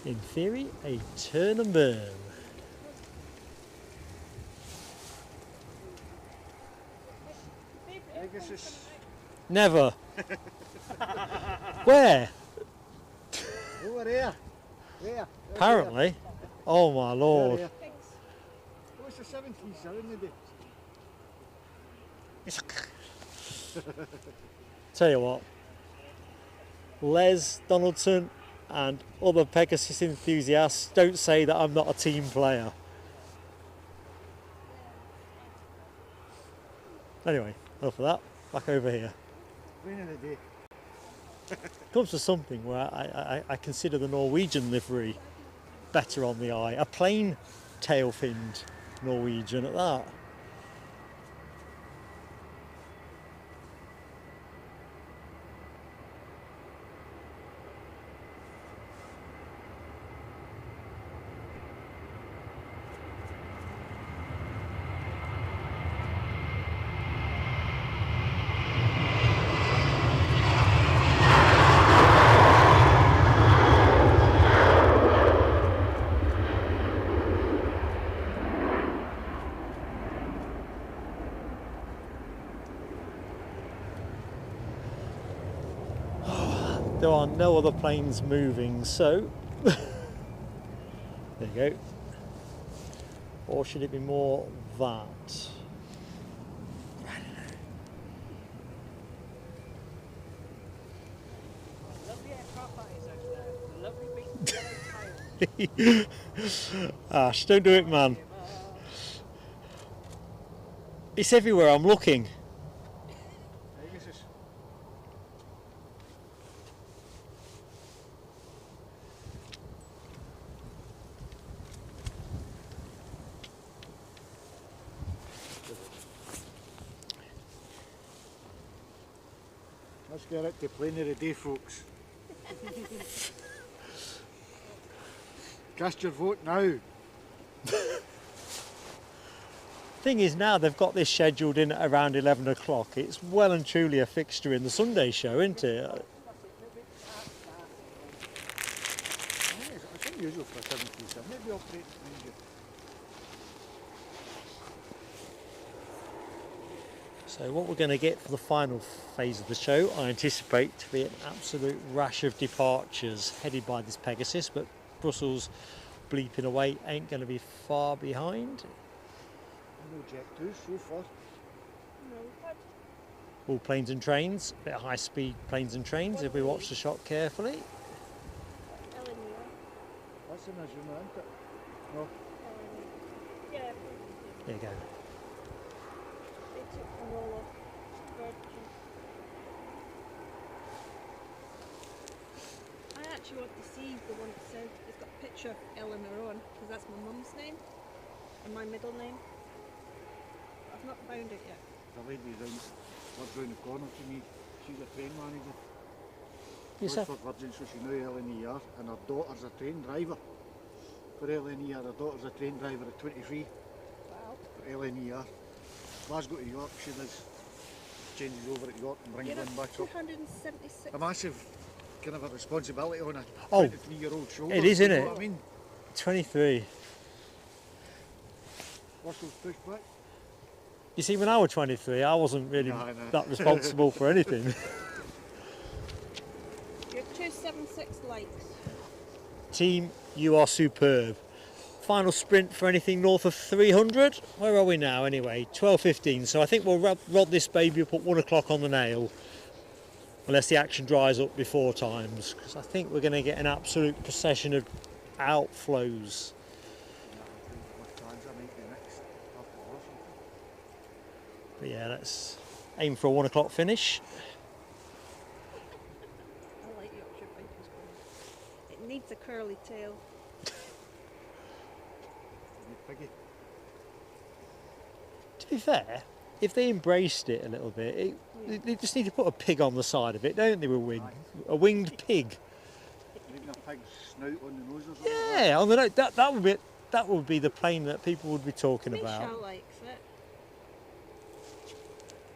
In theory, a turn and burn. Never. Where? Over there. There. Apparently. Oh my lord. There. Oh, it's a 737 today. Tell you what. Les Donaldson and other Pegasus enthusiasts, don't say that I'm not a team player. Anyway, enough of that. Back over here. Win of the day. Comes to something where I consider the Norwegian livery better on the eye. A plain tail-finned Norwegian at that. There are no other planes moving, so there you go. Or should it be more that? I don't know. Ash, don't do it, man. It's everywhere I'm looking. Let's get out to plane of the day, folks. Cast your vote now. Thing is, now they've got this scheduled in at around 11 o'clock. It's well and truly a fixture in the Sunday show, isn't it? It's unusual for a 737. Maybe operate behind you. So what we're going to get for the final phase of the show, I anticipate to be an absolute rash of departures headed by this Pegasus, but Brussels bleeping away ain't going to be far behind. No Jet 2 so far. All planes and trains, a bit of high speed planes and trains if we watch the shot carefully. That's an Azuma, isn't it? No. Yeah. There you go. I actually want to see the one that says it's got a picture of Eleanor on, because that's my mum's name and my middle name. I've not found it yet. The lady lives round the corner to me. She's a train manager. Yes, Works for Virgin, so she's now LNER, and her daughter's a train driver for LNER. Her daughter's a train driver at 23 Wow. for LNER. Glasgow to York, she does changes over at York and brings You're one at back up. 276. A massive kind of a responsibility on a Oh, 23-year-old shoulder. it is, you isn't know it? what I mean? 23. Russell's pushed back. You see, when I was 23, I wasn't really No. that responsible for anything. You're 276 likes. Team, you are superb. Final sprint for anything north of 300. Where are we now anyway? 12:15. So I think we'll rod this baby up at 1 o'clock on the nail. Unless the action dries up before times. Because I think we're going to get an absolute procession of outflows. But yeah, let's aim for a 1 o'clock finish. I like Yorkshire Piper's one. It needs a curly tail. Piggy. To be fair, if they embraced it a little bit, they just need to put a pig on the side of it, don't they? A winged pig. Even a pig's snout on the nose or something. Yeah, on the note, that would be the plane that people would be talking about. Michelle likes it.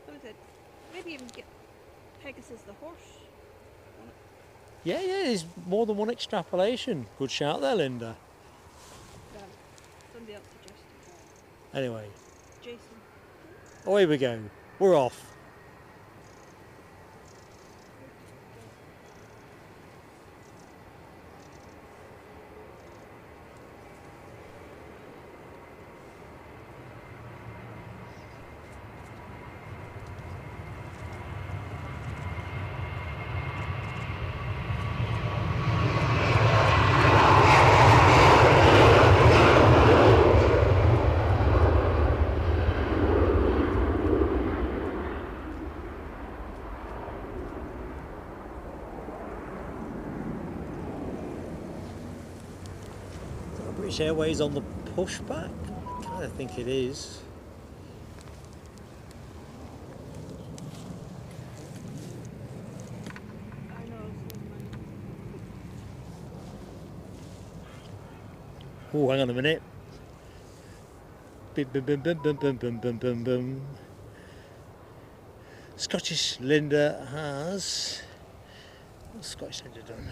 What is it? Maybe even get Pegasus the horse. Yeah, there's more than one extrapolation. Good shout there, Linda. Somebody else suggested. Anyway, Jason. away we go. We're off. British Airways on the pushback? I kind of think it is. I know. Oh, hang on a minute. Bim, bim, bim, bim, bim, bim, bim, bim, bim, bim. Scottish Linda has... What's Scottish Linda done?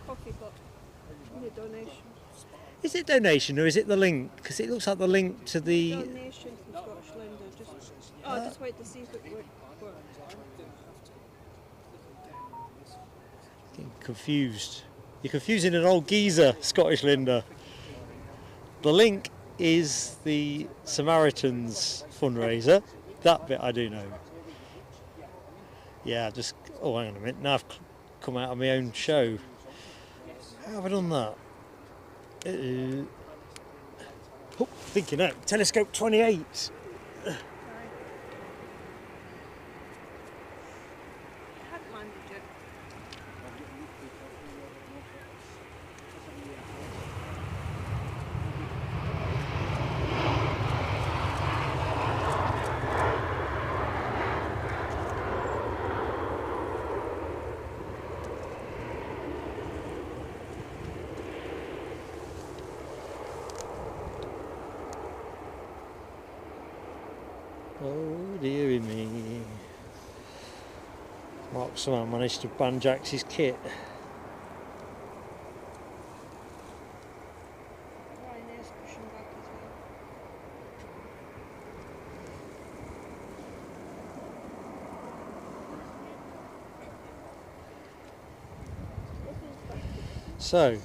Coffee pot. The donation. Is it donation or is it the link? Because it looks like the link to the... Donation from Scottish Linda. Just wait to see if it works. Getting confused. You're confusing an old geezer, Scottish Linda. The link is the Samaritans fundraiser. That bit I do know. Yeah, just... Oh, hang on a minute. Now I've come out of my own show. How have I done that? Oh, thinking out. Telescope 28. Hadn't landed yet. Oh dearie me. Mark somehow managed to banjax his kit. Ryanair's pushing back as well. So,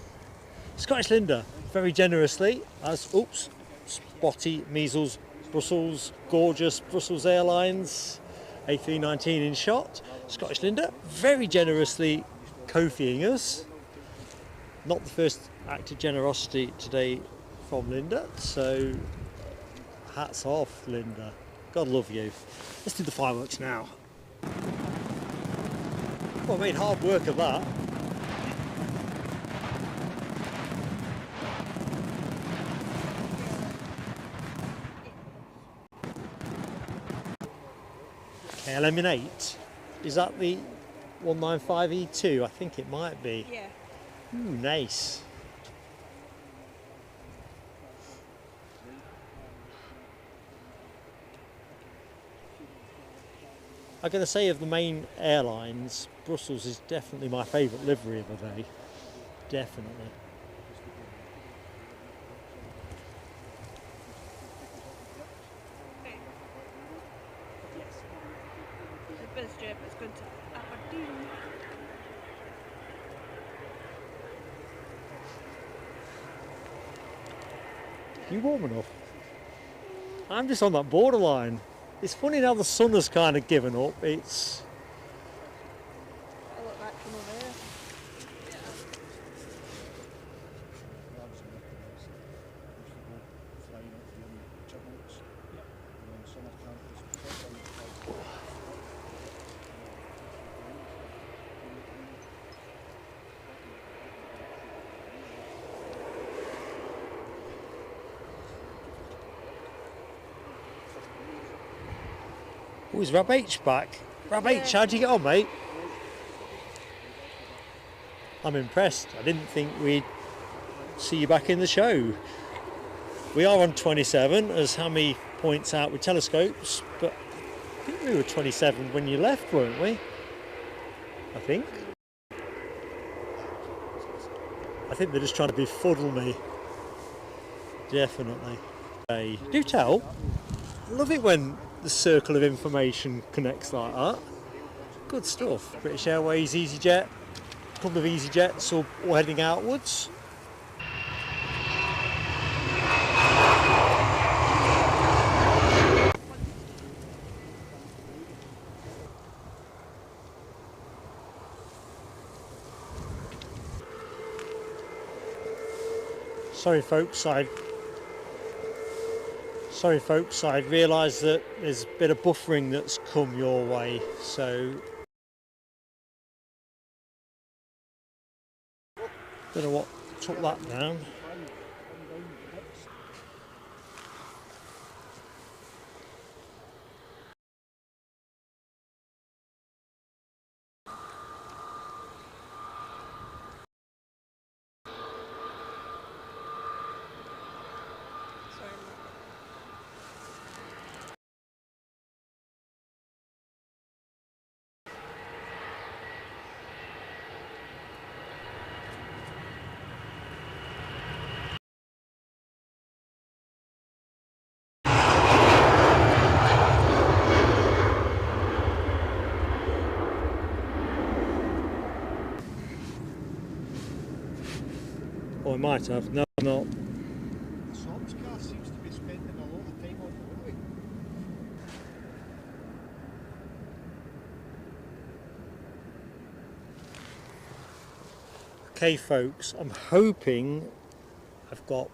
Scottish Linda very generously has, oops, spotty measles Brussels, gorgeous Brussels Airlines A319 in shot. Scottish Linda very generously Kofiing us. Not the first act of generosity today from Linda, so hats off, Linda. God love you. Let's do the fireworks now. Well, I made hard work of that. KLM8, is that the 195E2? I think it might be. Yeah. Ooh, nice. I'm going to say of the main airlines, Brussels is definitely my favourite livery of the day. Definitely. The bus trip is going to Aberdeen. You warm enough? I'm just on that borderline. It's funny now the sun has kind of given up. It's... I look back from over there. Oh, is Rab H back? Rab H, how'd you get on, mate? I'm impressed. I didn't think we'd see you back in the show. We are on 27, as Hammy points out with telescopes, but I think we were 27 when you left, weren't we? I think they're just trying to befuddle me. Definitely. Hey, do tell. Love it when the circle of information connects like that. Good stuff. British Airways, EasyJet, a couple of EasyJets all heading outwards. Sorry folks, I realised that there's a bit of buffering that's come your way, so don't know what took that down. Or I might have. No, I'm not. The Sobs car seems to be spending a lot of time on the runway. Okay folks, I'm hoping I've got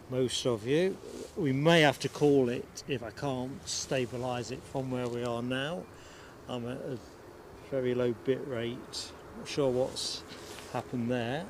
most of you. We may have to call it if I can't stabilise it from where we are now. I'm at a very low bit rate. Not sure what's happened there.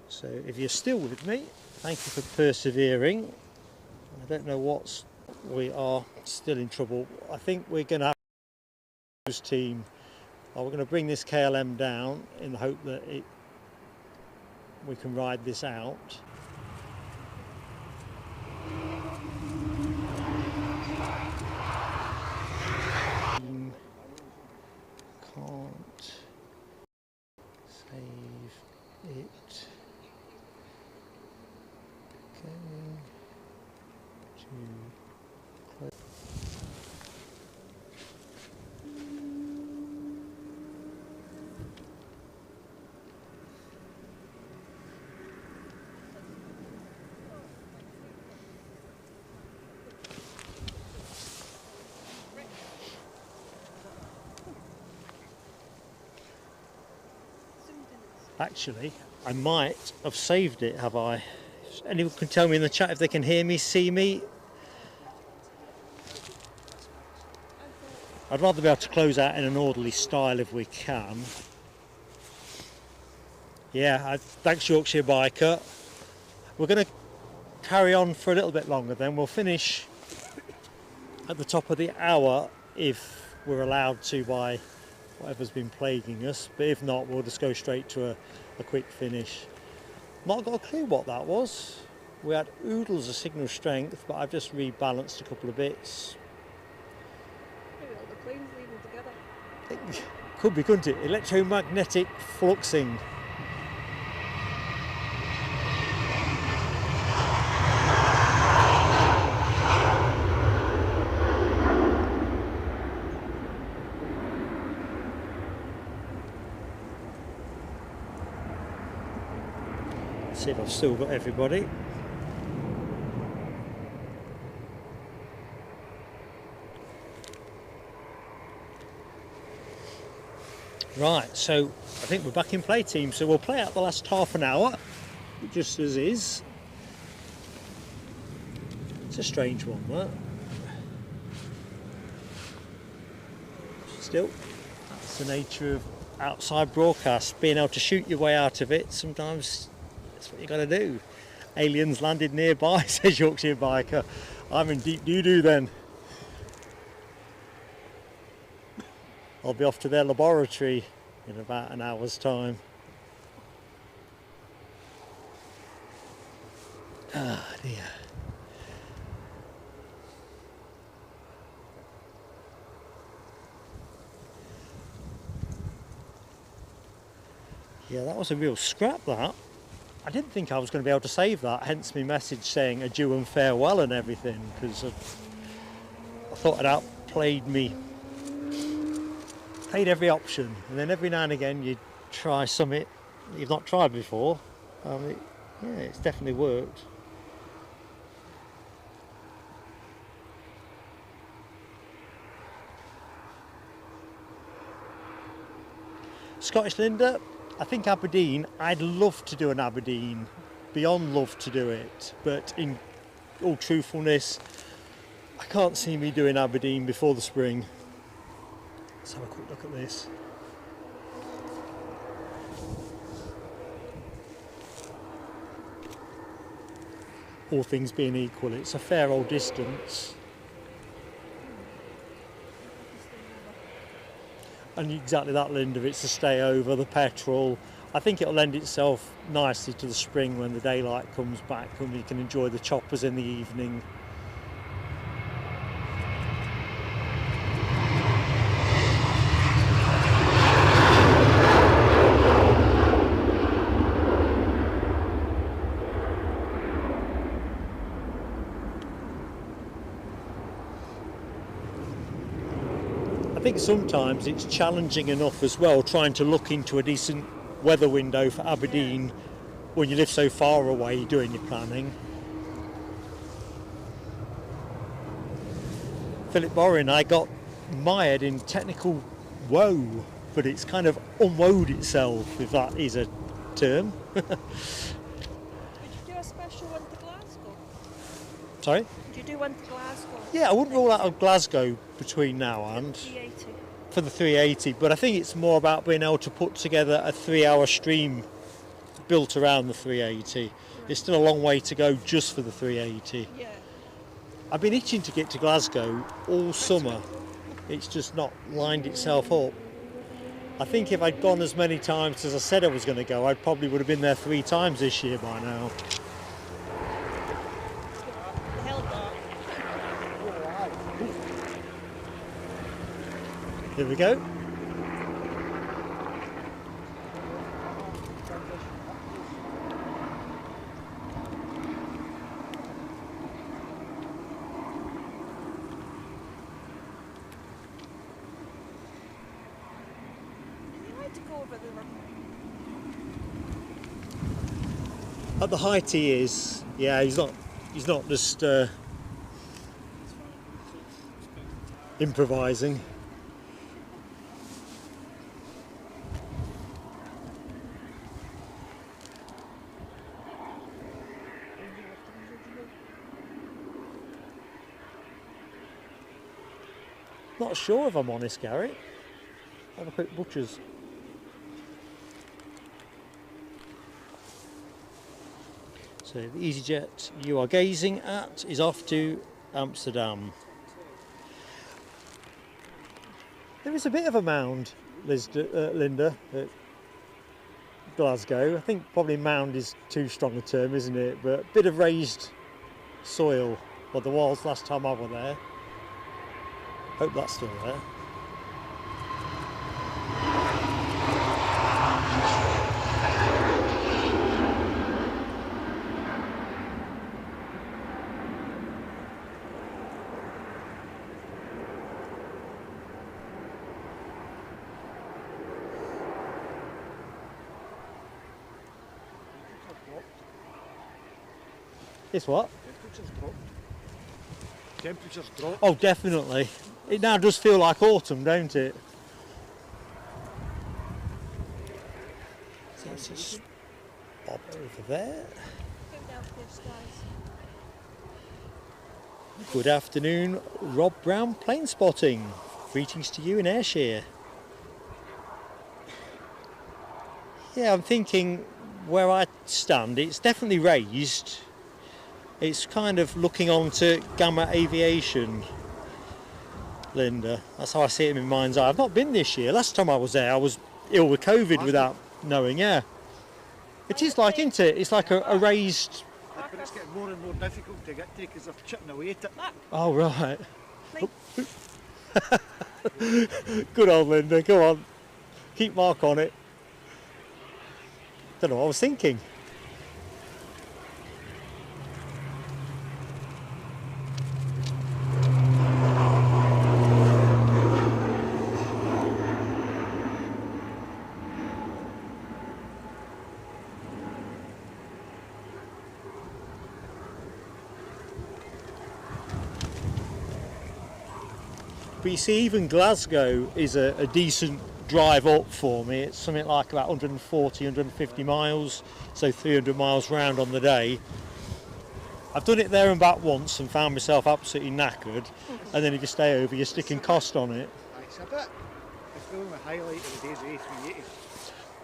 So if you're still with me, thank you for persevering. I don't know we are still in trouble. I think we're going to have this team. We're going to bring this KLM down in the hope that we can ride this out. Can't save it. Going to close. Actually, I might have saved it, have I? Anyone can tell me in the chat if they can hear me, see me. I'd rather be able to close out in an orderly style if we can. Yeah, thanks Yorkshire Biker. We're going to carry on for a little bit longer then. We'll finish at the top of the hour if we're allowed to by whatever's been plaguing us, but if not, we'll just go straight to a quick finish. Not got a clue what that was. We had oodles of signal strength, but I've just rebalanced a couple of bits. Maybe all the planes leaving together. It could be, couldn't it? Electromagnetic fluxing. See if I've still got everybody. Right, so I think we're back in play, team, so we'll play out the last half an hour, just as is. It's a strange one, that. Still, that's the nature of outside broadcast, being able to shoot your way out of it. Sometimes that's what you got to do. Aliens landed nearby, says Yorkshire Biker. I'm in deep doo-doo then. I'll be off to their laboratory in about an hour's time. Ah dear. Yeah, that was a real scrap, that. I didn't think I was going to be able to save that, hence my message saying adieu and farewell and everything, because I thought I'd outplayed me. Played every option, and then every now and again you try something you've not tried before. Yeah, it's definitely worked. Scottish Linda, I think Aberdeen, I'd love to do an Aberdeen, beyond love to do it, but in all truthfulness, I can't see me doing Aberdeen before the spring. Let's have a quick look at this. All things being equal, it's a fair old distance. And exactly that, Linda, it's the stay over, the petrol. I think it'll lend itself nicely to the spring when the daylight comes back and we can enjoy the choppers in the evening. I think sometimes it's challenging enough as well trying to look into a decent weather window for Aberdeen when you live so far away doing your planning. Philip Borin, I got mired in technical woe, but it's kind of unwoed itself, if that is a term. Did you do a special one to Glasgow? Sorry? Did you do one to Glasgow? Yeah, I wouldn't rule out of Glasgow between now and 380. for the 380, but I think it's more about being able to put together a 3-hour stream built around the 380. Right. It's still a long way to go just for the 380. Yeah. I've been itching to get to Glasgow all summer. It's just not lined itself up. I think if I'd gone as many times as I said I was going to go, I probably would have been there 3 times this year by now. Here we go. At the height he is, yeah, he's not just improvising. Not sure if I'm honest, Gary. Have a quick butcher's. So the EasyJet you are gazing at is off to Amsterdam. There is a bit of a mound, Linda, at Glasgow. I think probably mound is too strong a term, isn't it? But a bit of raised soil, well, there was last time I was there. Hope that's still there. It's what? Temperatures drop. Oh, definitely. It now does feel like autumn, don't it? So let's just bob over there. Good afternoon, Rob Brown, Planespotting. Greetings to you in Ayrshire. Yeah, I'm thinking where I stand, it's definitely raised. It's kind of looking on to Gamma Aviation, Linda. That's how I see it in my mind's eye. I've not been this year. Last time I was there, I was ill with COVID without knowing, yeah. It is like, isn't it? It's like a raised... But it's getting more and more difficult to get to because they're chipping away at it. Oh, right. Good old Linda, come on. Keep mark on it. Don't know what I was thinking. But you see, even Glasgow is a decent drive up for me. It's something like about 140, 150 miles, so 300 miles round on the day. I've done it there and back once and found myself absolutely knackered, and then if you stay over, you're sticking cost on it. It's a bit. It's the only highlight of the day's A380.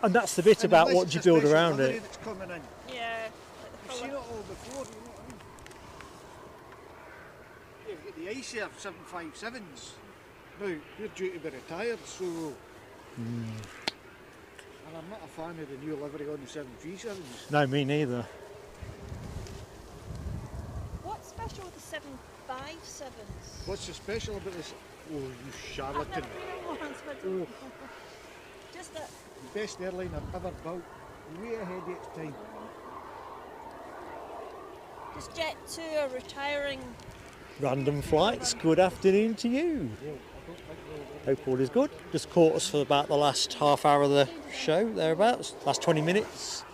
And that's the bit about what you build around it. That's coming in. Yeah. You've seen it all before, you know what I mean? You've got the Ice Air 757s. Now, you're due to be retired, so... And I'm not a fan of the new livery on the 737s. No, me neither. What's special with the 757s? What's so special about this? Oh, you I've charlatan. never been on one, so I don't know. Just that. The best airline I've ever built, way ahead of its time. Just Jet2 are retiring. Random flights, good afternoon to you. Hope all is good. Just caught us for about the last half hour of the show, thereabouts, last 20 minutes.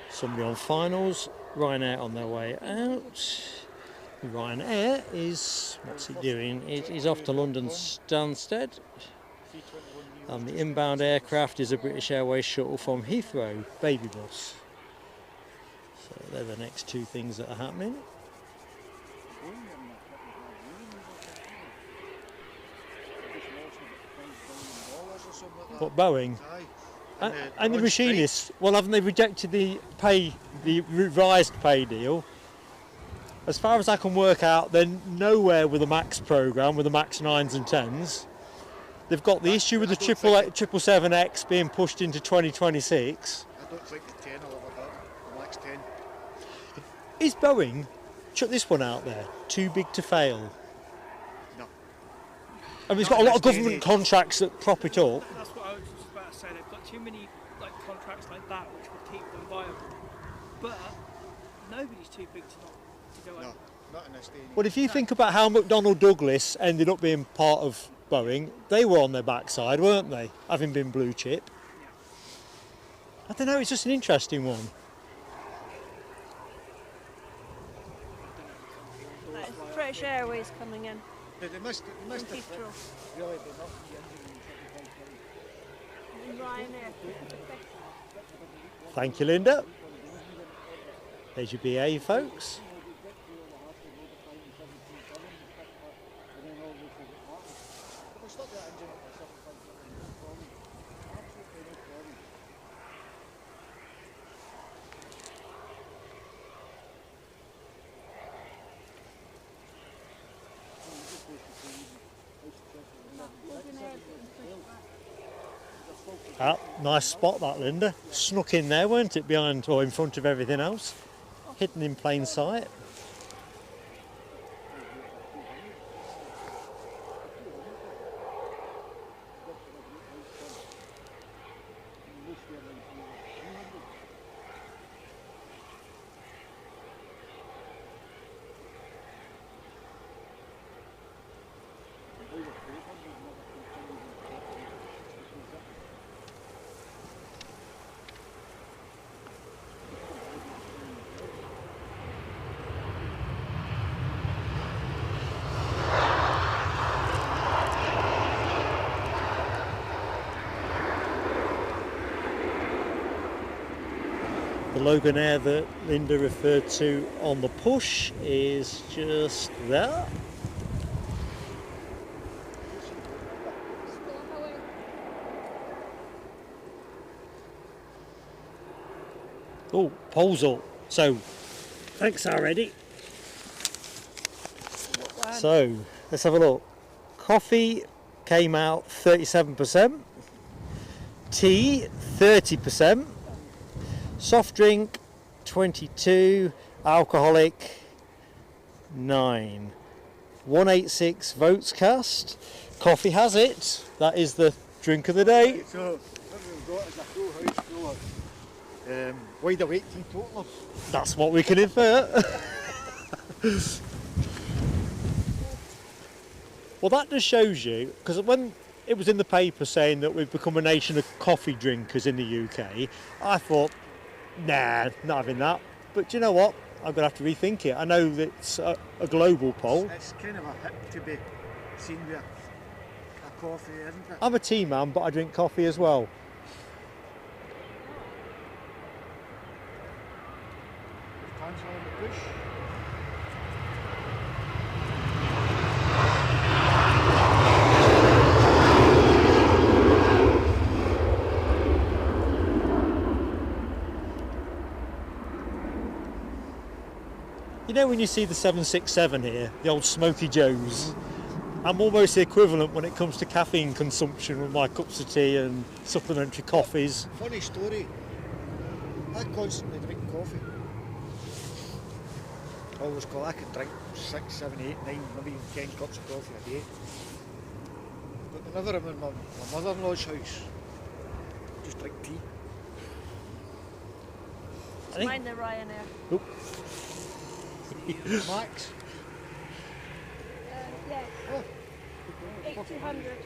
Somebody on finals, Ryanair on their way out. Ryanair is, what's he doing? He's off to London Stansted. And the inbound aircraft is a British Airways shuttle from Heathrow, baby bus. So they're the next two things that are happening. What, Boeing? And the machinists, well, haven't they rejected the revised pay deal? As far as I can work out, they're nowhere with the MAX programme, with the MAX 9s and 10s. They've got the issue with the 777X being pushed into 2026. I don't think the 10 will ever happen, the MAX 10. Is Boeing, chuck this one out there, too big to fail? No. I mean, it's got a lot of government contracts that prop it up. That's what I was just about to say. They've got too many contracts like that which will keep them viable. But nobody's too big to go over. No, not in this day and age. Well, if you think about how McDonnell Douglas ended up being part of Boeing, they were on their backside, weren't they? Having been blue chip. Yeah. I don't know, it's just an interesting one. That is British Airways coming in. They missed From it. Heathrow. Really, they're not the engine Ryanair. Thank you, Linda. There's your BA, folks. Ah, nice spot that, Linda. Snuck in there, weren't it, behind or in front of everything else? Hidden in plain sight. The Logan Air that Linda referred to on the push is just there. Oh, pole's up. So, thanks already. So, let's have a look. Coffee came out 37%. Tea, 30%. Soft drink, 22. Alcoholic, 9. 186 votes cast. Coffee has it. That is the drink of the day. So, what we've got is a full house full of wide awake teetotalers. That's what we can infer. Well, that just shows you, because when it was in the paper saying that we've become a nation of coffee drinkers in the UK, I thought, nah, not having that. But do you know what? I'm going to have to rethink it. I know that it's a global poll. It's kind of a hip to be seen with a coffee, isn't it? I'm a tea man, but I drink coffee as well. Cancel on the push. You know when you see the 767 here, the old Smoky Joes, I'm almost the equivalent when it comes to caffeine consumption with my cups of tea and supplementary coffees. Funny story, I constantly drink coffee. Always call, I could drink 6, 7, 8, 9, maybe even 10 cups of coffee a day. But whenever I'm in my mother-in-law's house, I just drink tea. I think- Mind the Ryanair. Oh, Max? Yeah, Oh, 8200.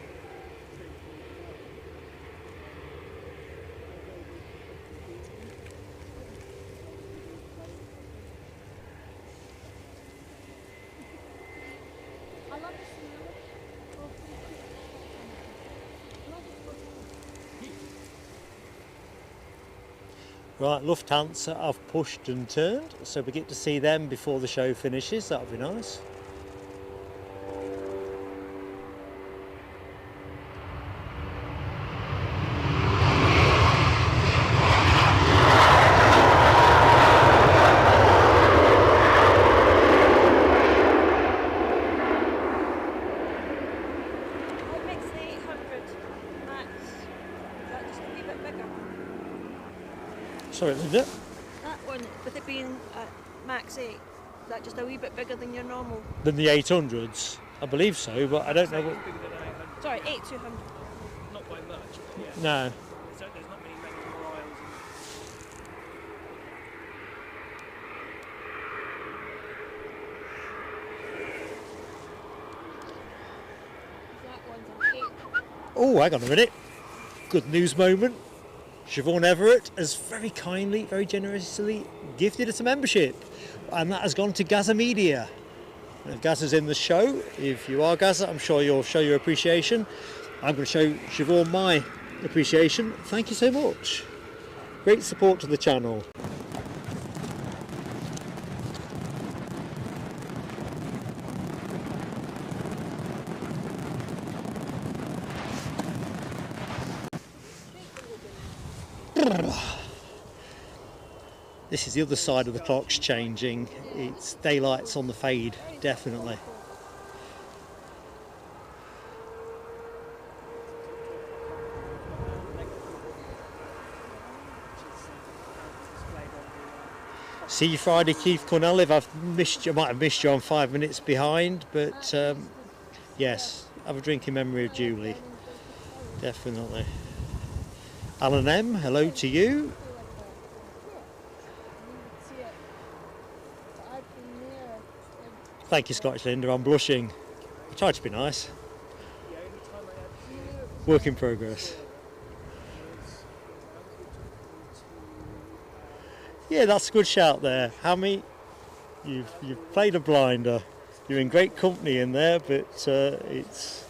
I love the smell. right, Lufthansa have pushed and turned, so we get to see them before the show finishes. That'll be nice. What makes the 800 max? Is that just a wee bit bigger? Sorry, Linda. That one, with it being at max 8, is that just a wee bit bigger than your normal? Than the 800s? I believe so, but I don't know what... Bigger than 800. Sorry, 8200. Not by much, but yeah. No. There's not many medical aisles. That one's an 8. Oh, hang on a minute. Good news moment. Siobhan Everett has very kindly, very generously gifted us a membership, and that has gone to Gaza Media. And if Gaza's in the show, if you are Gaza, I'm sure you'll show your appreciation. I'm going to show Siobhan my appreciation. Thank you so much. Great support to the channel. This is the other side of the clock's changing. It's daylight's on the fade, definitely. See you Friday, Keith Cornell. If I've missed you, I might have missed you. I'm 5 minutes behind, but yes, have a drink in memory of Julie. Definitely. Alan M, hello to you. Thank you, Scottish Linda. I'm blushing. I tried to be nice. Work in progress. Yeah, that's a good shout there. Hammy, you've played a blinder. You're in great company in there, but it's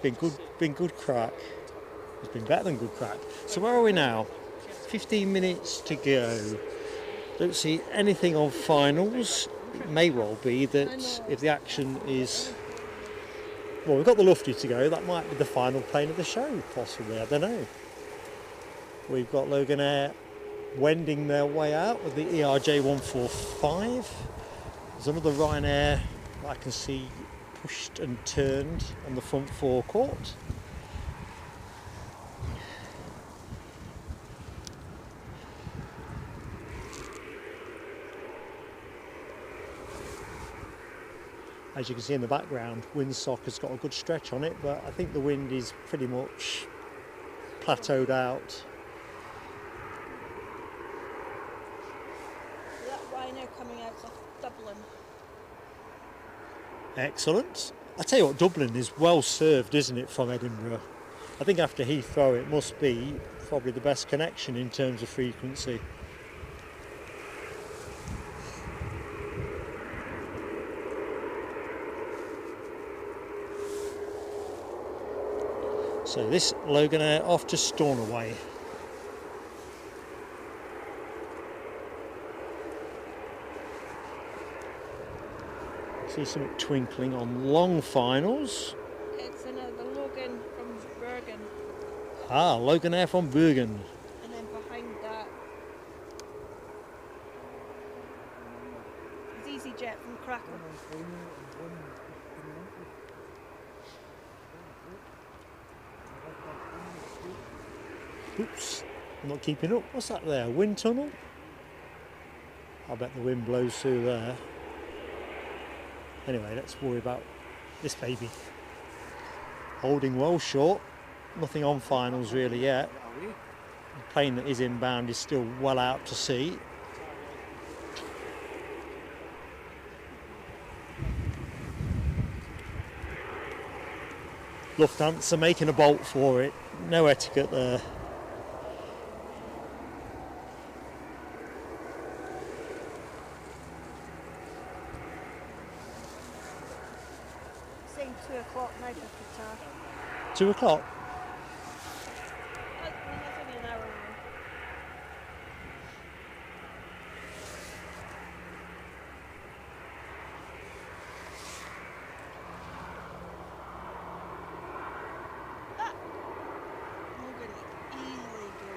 been good crack. It's been better than good crack. So where are we now? 15 minutes to go. Don't see anything on finals. It may well be that if the action is... Well, we've got the Lufty to go. That might be the final plane of the show, possibly. I don't know. We've got Logan Air wending their way out with the ERJ 145. There's another Ryanair I can see pushed and turned on the front forecourt. As you can see in the background, windsock has got a good stretch on it, but I think the wind is pretty much plateaued out. That Ryanair coming out of Dublin. Excellent. I tell you what, Dublin is well served, isn't it, from Edinburgh? I think after Heathrow it must be probably the best connection in terms of frequency. So this Logan Air off to Stornoway. See some twinkling on long finals. It's the Logan from Bergen. Ah, Logan Air from Bergen. And then behind that is EasyJet from Krakow. Oops, I'm not keeping up. What's that there? Wind tunnel? I bet the wind blows through there. Anyway, let's worry about this baby. Holding well short. Nothing on finals really yet. The plane that is inbound is still well out to sea. Lufthansa making a bolt for it. No etiquette there. Saying 2 o'clock now for Qatar. 2 o'clock? That's only an hour away. Logan easily go.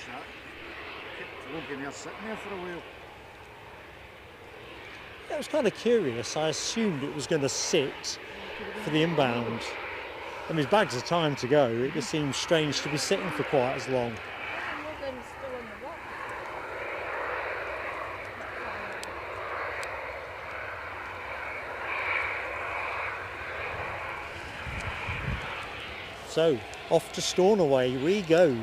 Shut. Kept Logan there sitting there for a while. Yeah, I was kind of curious. I assumed it was going to sit for the inbound. I mean, his bags are time to go. It just seems strange to be sitting for quite as long. Logan's still on the rock. So, off to Stornoway we go.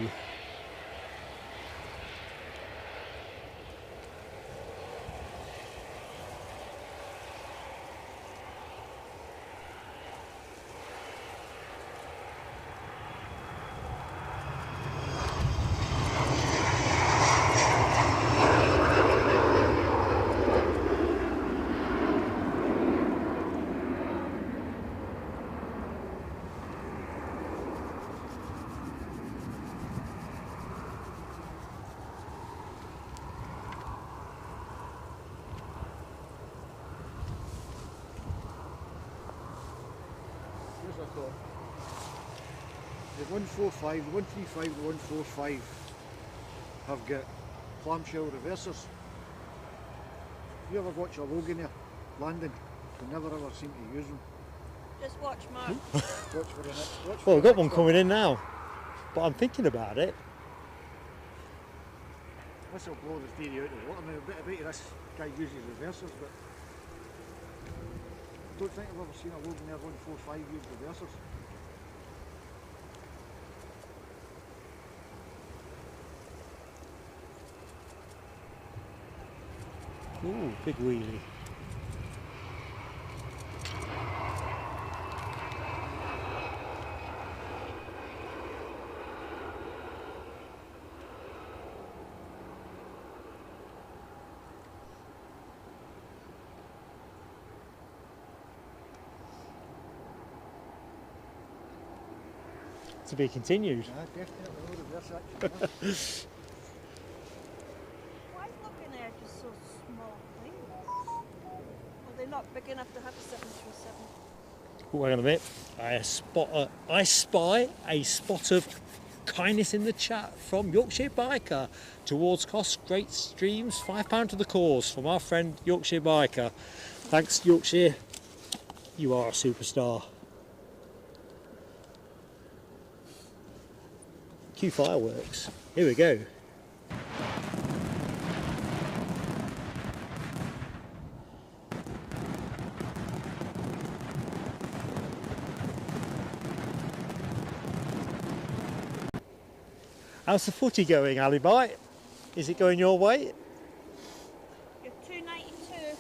the 145, the 135, the 145 have got clamshell reversers. You ever watch a Logan there landing? You never ever seem to use them. Just watch Mark. Watch for the next. Watch for Well, we've the got one next coming in now, but I'm thinking about it. This will blow the theory out of the water. I mean, I bet this guy uses reversers, but I don't think I've ever seen a Logan Air 145 use reversers. Ooh, big wheelie. To be continued. Yeah, definitely no reverse action. Why is Logan Air just so small planes? Are they not big enough to have a 737? Oh, hang on a minute. I spy a spot of kindness in the chat from Yorkshire Biker towards cost. Great streams, £5 to the cause from our friend Yorkshire Biker. Thanks, Yorkshire. You are a superstar. Cue fireworks. Here we go. How's the footy going, Alibi? Is it going your way? You're 292.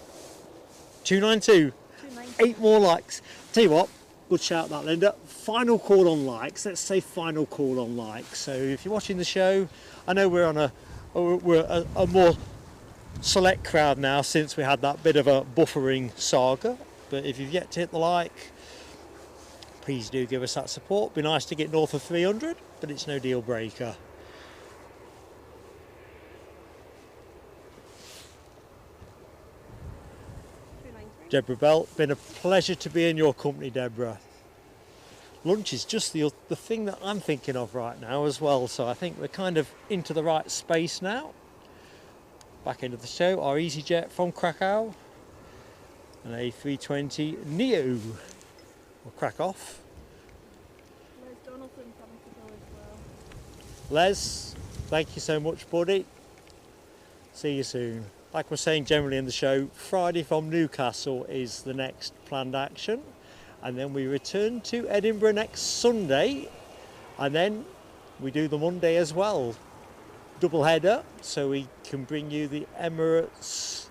292. 290. 8 more likes. Tell you what, good shout that, Linda. Final call on likes. Let's say final call on likes. So if you're watching the show, I know we're on a more select crowd now since we had that bit of a buffering saga. But if you've yet to hit the like, please do give us that support. Be nice to get north of 300, but it's no deal breaker. Deborah Bell, been a pleasure to be in your company, Deborah. Lunch is just the thing that I'm thinking of right now as well, so I think we're kind of into the right space now. Back end of the show, our EasyJet from Krakow, an A320 Neo will crack off. Les Donaldson coming to go as well. Les, thank you so much, buddy. See you soon. Like we're saying generally in the show, Friday from Newcastle is the next planned action. And then we return to Edinburgh next Sunday. And then we do the Monday as well. Double header, so we can bring you the Emirates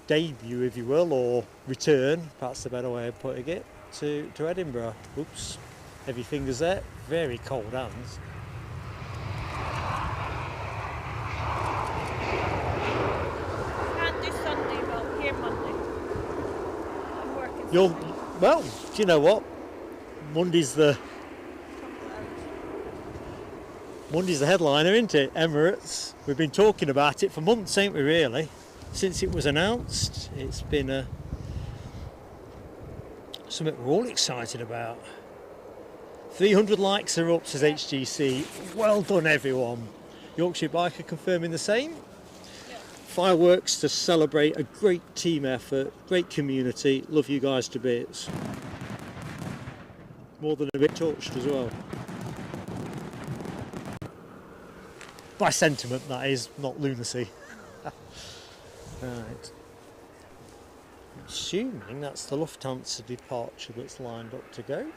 debut, if you will, or return, perhaps the better way of putting it, to Edinburgh. Oops, heavy fingers there, very cold hands. Well, do you know what? Monday's the headliner, isn't it? Emirates. We've been talking about it for months, ain't we, really? Since it was announced. It's been something we're all excited about. 300 likes are up, says HGC. Well done, everyone. Yorkshire Biker confirming the same. Fireworks to celebrate a great team effort, great community. Love you guys to bits. More than a bit touched as well. By sentiment, that is, not lunacy. Right. I'm assuming that's the Lufthansa departure that's lined up to go.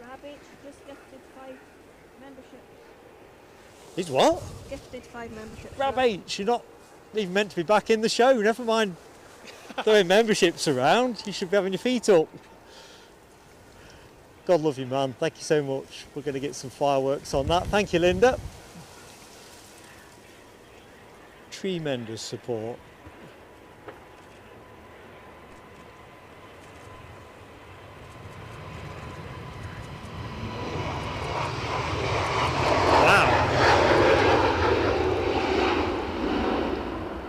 Rabbit just gifted 5 memberships. He's what? Gifted 5 memberships. Rabbit, you're not even meant to be back in the show, never mind throwing memberships around. You should be having your feet up. God love you, man. Thank you so much. We're going to get some fireworks on that. Thank you, Linda. Tremendous support.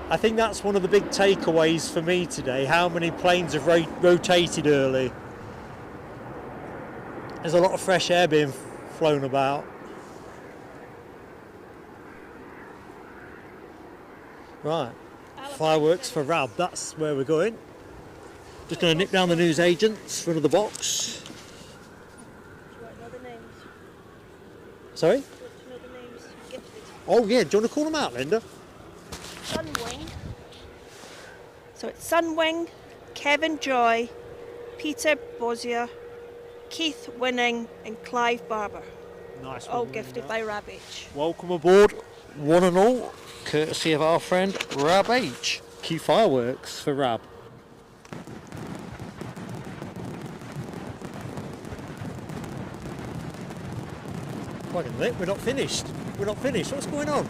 I think that's one of the big takeaways for me today, how many planes have rotated early. There's a lot of fresh air being flown about. Right, fireworks for RAB, that's where we're going. Just going to nip down the news agents for another box. Do you want to know the names? Sorry? Do you want to know the names gifted? Oh yeah, do you want to call them out, Linda? Sunwing. So it's Sunwing, Kevin Joy, Peter Bozier, Keith Winning and Clive Barber. Nice All one, gifted Linda. by Rab H. Welcome aboard, one and all, courtesy of our friend Rab H. Key fireworks for Rab. Wait a minute, we're not finished. We're not finished. What's going on?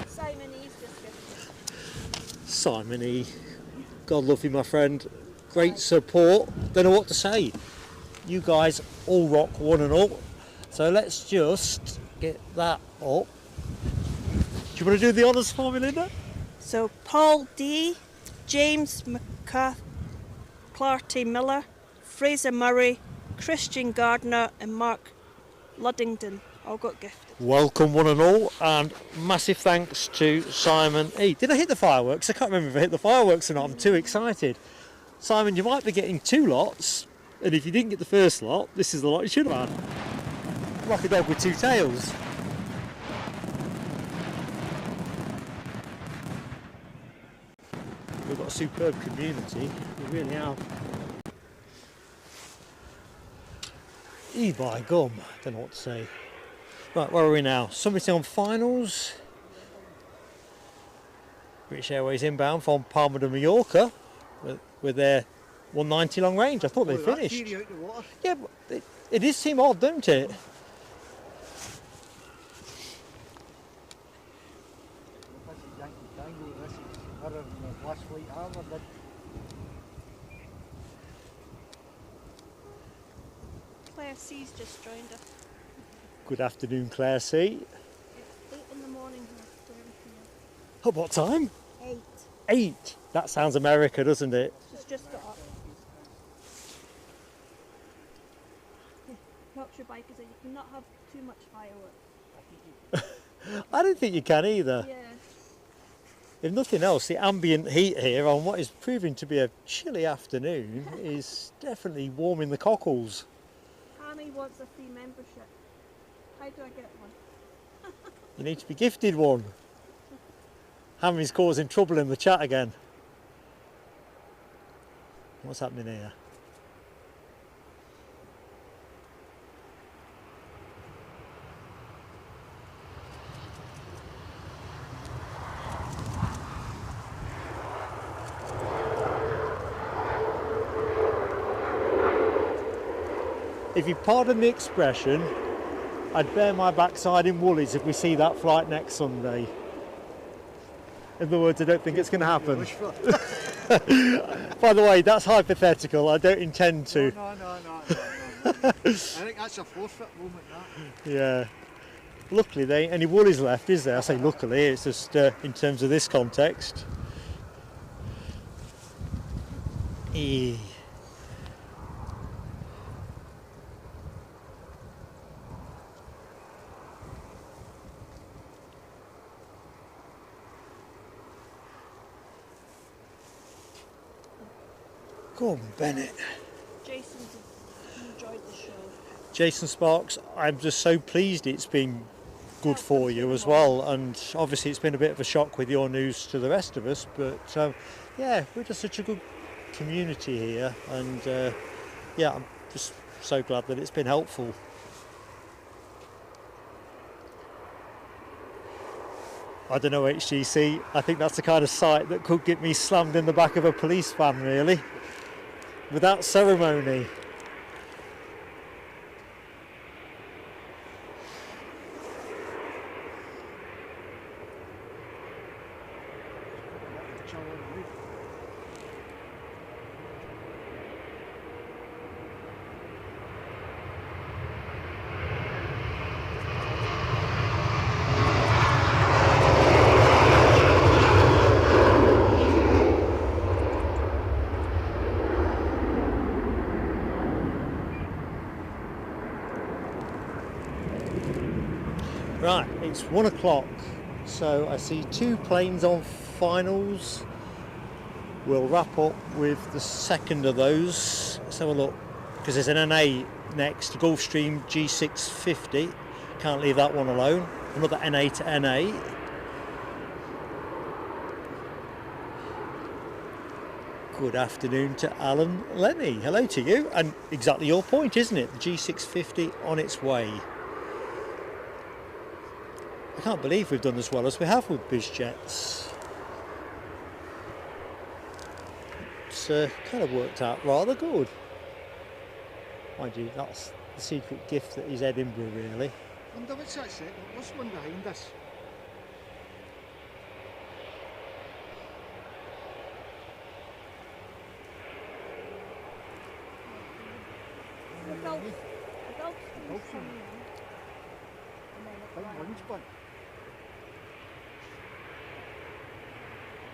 Simon E's just gifted. Simon E. God love you, my friend. Great support. Don't know what to say. You guys all rock, one and all. So let's just get that up. Do you want to do the honours for me, Linda? So Paul D, James Clarty Miller, Fraser Murray, Christian Gardner and Mark Luddington all got gifted. Welcome, one and all, and massive thanks to Simon E. Did I hit the fireworks? I can't remember if I hit the fireworks or not. I'm too excited. Simon, you might be getting 2 lots, and if you didn't get the first lot, this is the lot you should have had. Like a dog with 2 tails. We've got a superb community, we really have. By gum, don't know what to say. Right, where are we now? Summiting on finals. British Airways inbound from Palma de Mallorca with their 190 long range. I thought they finished. Out the water. Yeah, but it does seem odd, don't it? This is Yankee Tango, this is other than the last flight I ever did. Claire C's just joined us. Good afternoon, Claire C. It's 8 in the morning here. At what time? 8. 8. That sounds America, doesn't it? She's just got up. Helps your bike is that you cannot have too much fireworks. I don't think you can either. Yeah. If nothing else, the ambient heat here on what is proving to be a chilly afternoon is definitely warming the cockles. Annie wants a free membership. How do I get one? You need to be gifted one. Hammy's causing trouble in the chat again. What's happening here? If you pardon the expression, I'd bear my backside in woolies if we see that flight next Sunday. In other words, I don't think it's going to happen. By the way, that's hypothetical. I don't intend to. No. I think that's a forfeit moment, that. Yeah. Luckily, there ain't any woolies left, is there? I say luckily, it's just in terms of this context. Go on, Bennett. Jason's enjoyed the show. Jason Sparks, I'm just so pleased it's been good for you as well, and obviously it's been a bit of a shock with your news to the rest of us, but yeah, we're just such a good community here, and yeah, I'm just so glad that it's been helpful. I don't know, HGC, I think that's the kind of sight that could get me slammed in the back of a police van, really, without ceremony. Right, it's 1 o'clock, so I see 2 planes on finals. We'll wrap up with the second of those. Let's have a look, because there's an NA next, Gulfstream G650. Can't leave that one alone. Another NA to NA. Good afternoon to Alan Lenny. Hello to you. And exactly your point, isn't it? The G650 on its way. I can't believe we've done as well as we have with BizJets. It's kind of worked out rather good. Mind you, that's the secret gift that is Edinburgh, really. I wonder what's that set? What's the one behind us? The Gulf. The Gulf. Gulfstream. Big one's one.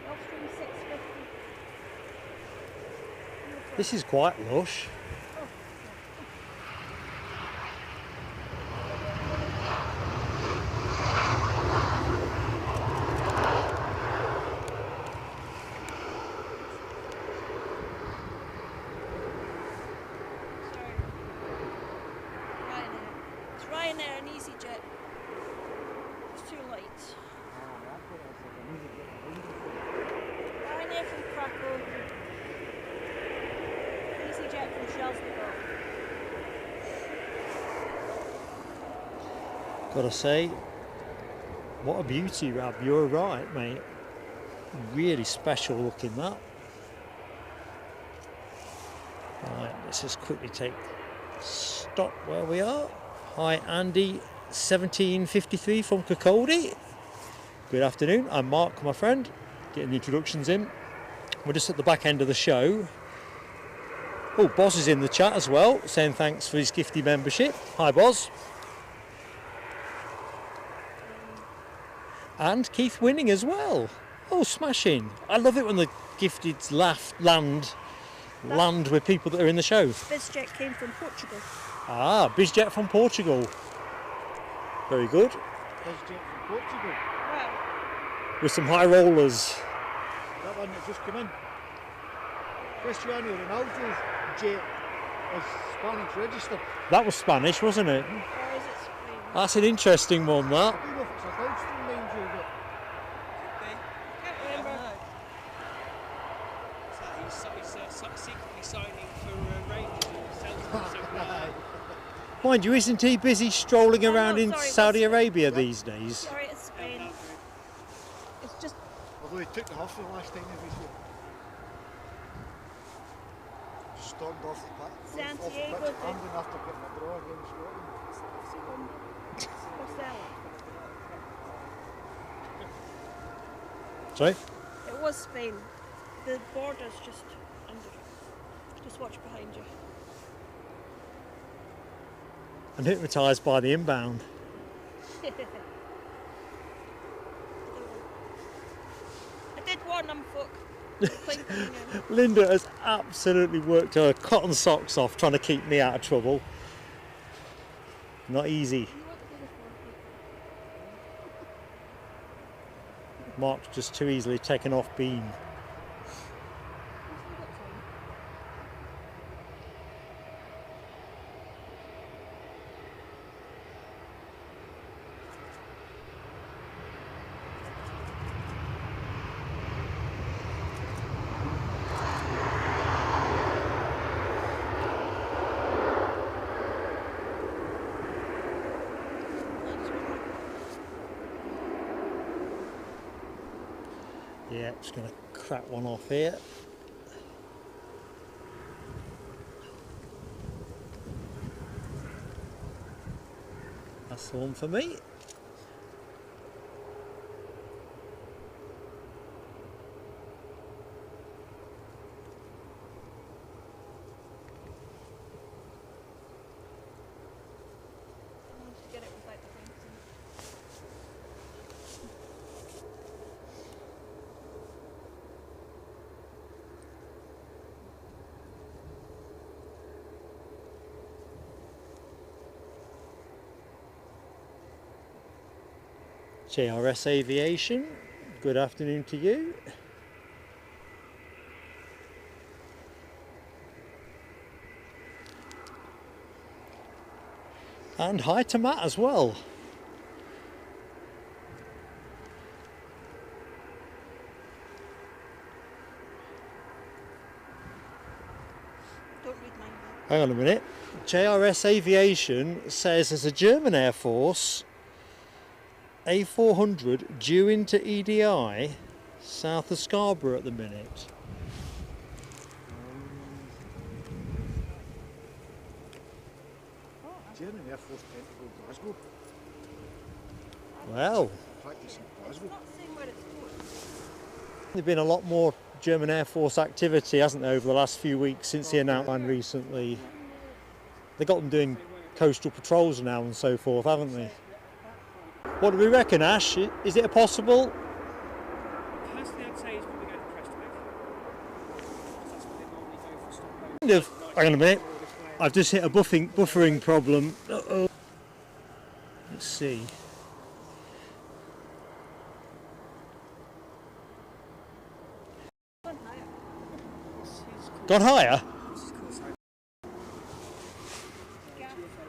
Gulfstream 650. This is quite lush. Ryanair and EasyJet. It's too light. Ryanair from Krakow. EasyJet from Shelstable. Gotta say, what a beauty, Rab. You're right, mate. Really special looking, that. Right, let's just quickly take stock where we are. Hi Andy, 1753 from Kirkcaldy. Good afternoon, I'm Mark, my friend. Getting the introductions in. We're just at the back end of the show. Oh, Boz is in the chat as well, saying thanks for his gifty membership. Hi Boz. And Keith winning as well. Oh, smashing. I love it when the gifteds land with people that are in the show. BizJet came from Portugal. Ah, BizJet from Portugal. Very good. BizJet from Portugal. Wow. With some high rollers. That one that just come in. Cristiano Ronaldo's jet is Spanish registered. That was Spanish, wasn't it? Or is it Spain? That's an interesting one, that. I don't know if it's a Gulfstream Ranger, but Can't remember. He's secretly signing for Rangers and sells them. Mind you, isn't he busy strolling Oh, no, around in sorry, Saudi that's- Arabia these days? Sorry, it's Spain. It's just although he took the huff the last time he was here. Stormed off the pitch. Santiago I'm did. going after getting a draw against Scotland. Marcelo. Sorry? It was Spain. The border's just under. Just watch behind you. I'm hypnotised by the inbound. I did warn them, folk. The plane coming in. Linda has absolutely worked her cotton socks off trying to keep me out of trouble. Not easy. Mark's just too easily taken off beam. Yeah, just going to crack one off here. That's the one for me. Get it without the wings in. JRS Aviation, good afternoon to you. And hi to Matt as well. Don't read mine. Hang on a minute. JRS Aviation says there's a German Air Force A400 due into EDI south of Scarborough at the minute. German Air Force tend to go Glasgow. Well, Practice in Glasgow. there's been a lot more German Air Force activity, hasn't there, over the last few weeks since the announcement recently. They got them doing coastal patrols now and so forth, haven't they? What do we reckon, Ash? Is it a possible? Personally, I'd say he's probably going to Prestwick. That's what they normally go for stopover. Kind of. Hang on a minute. I've just hit a buffering problem. Uh-oh. Let's see. Gone higher?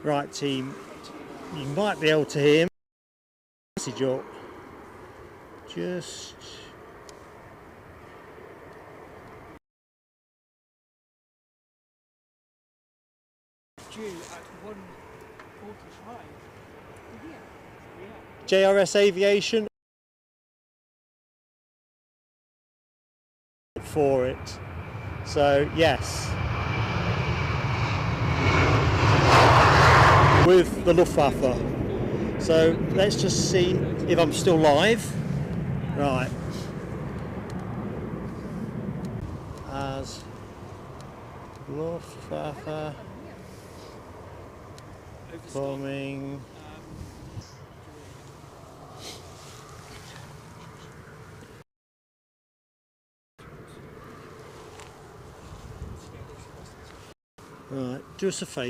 Right, team. You might be able to hear me. Message up. Just. Due at 1:45. JRS Aviation for it. So yes, with the Luftwaffe. So let's just see if I'm still live. Right. As Luftwaffe coming. Right, do us a favour.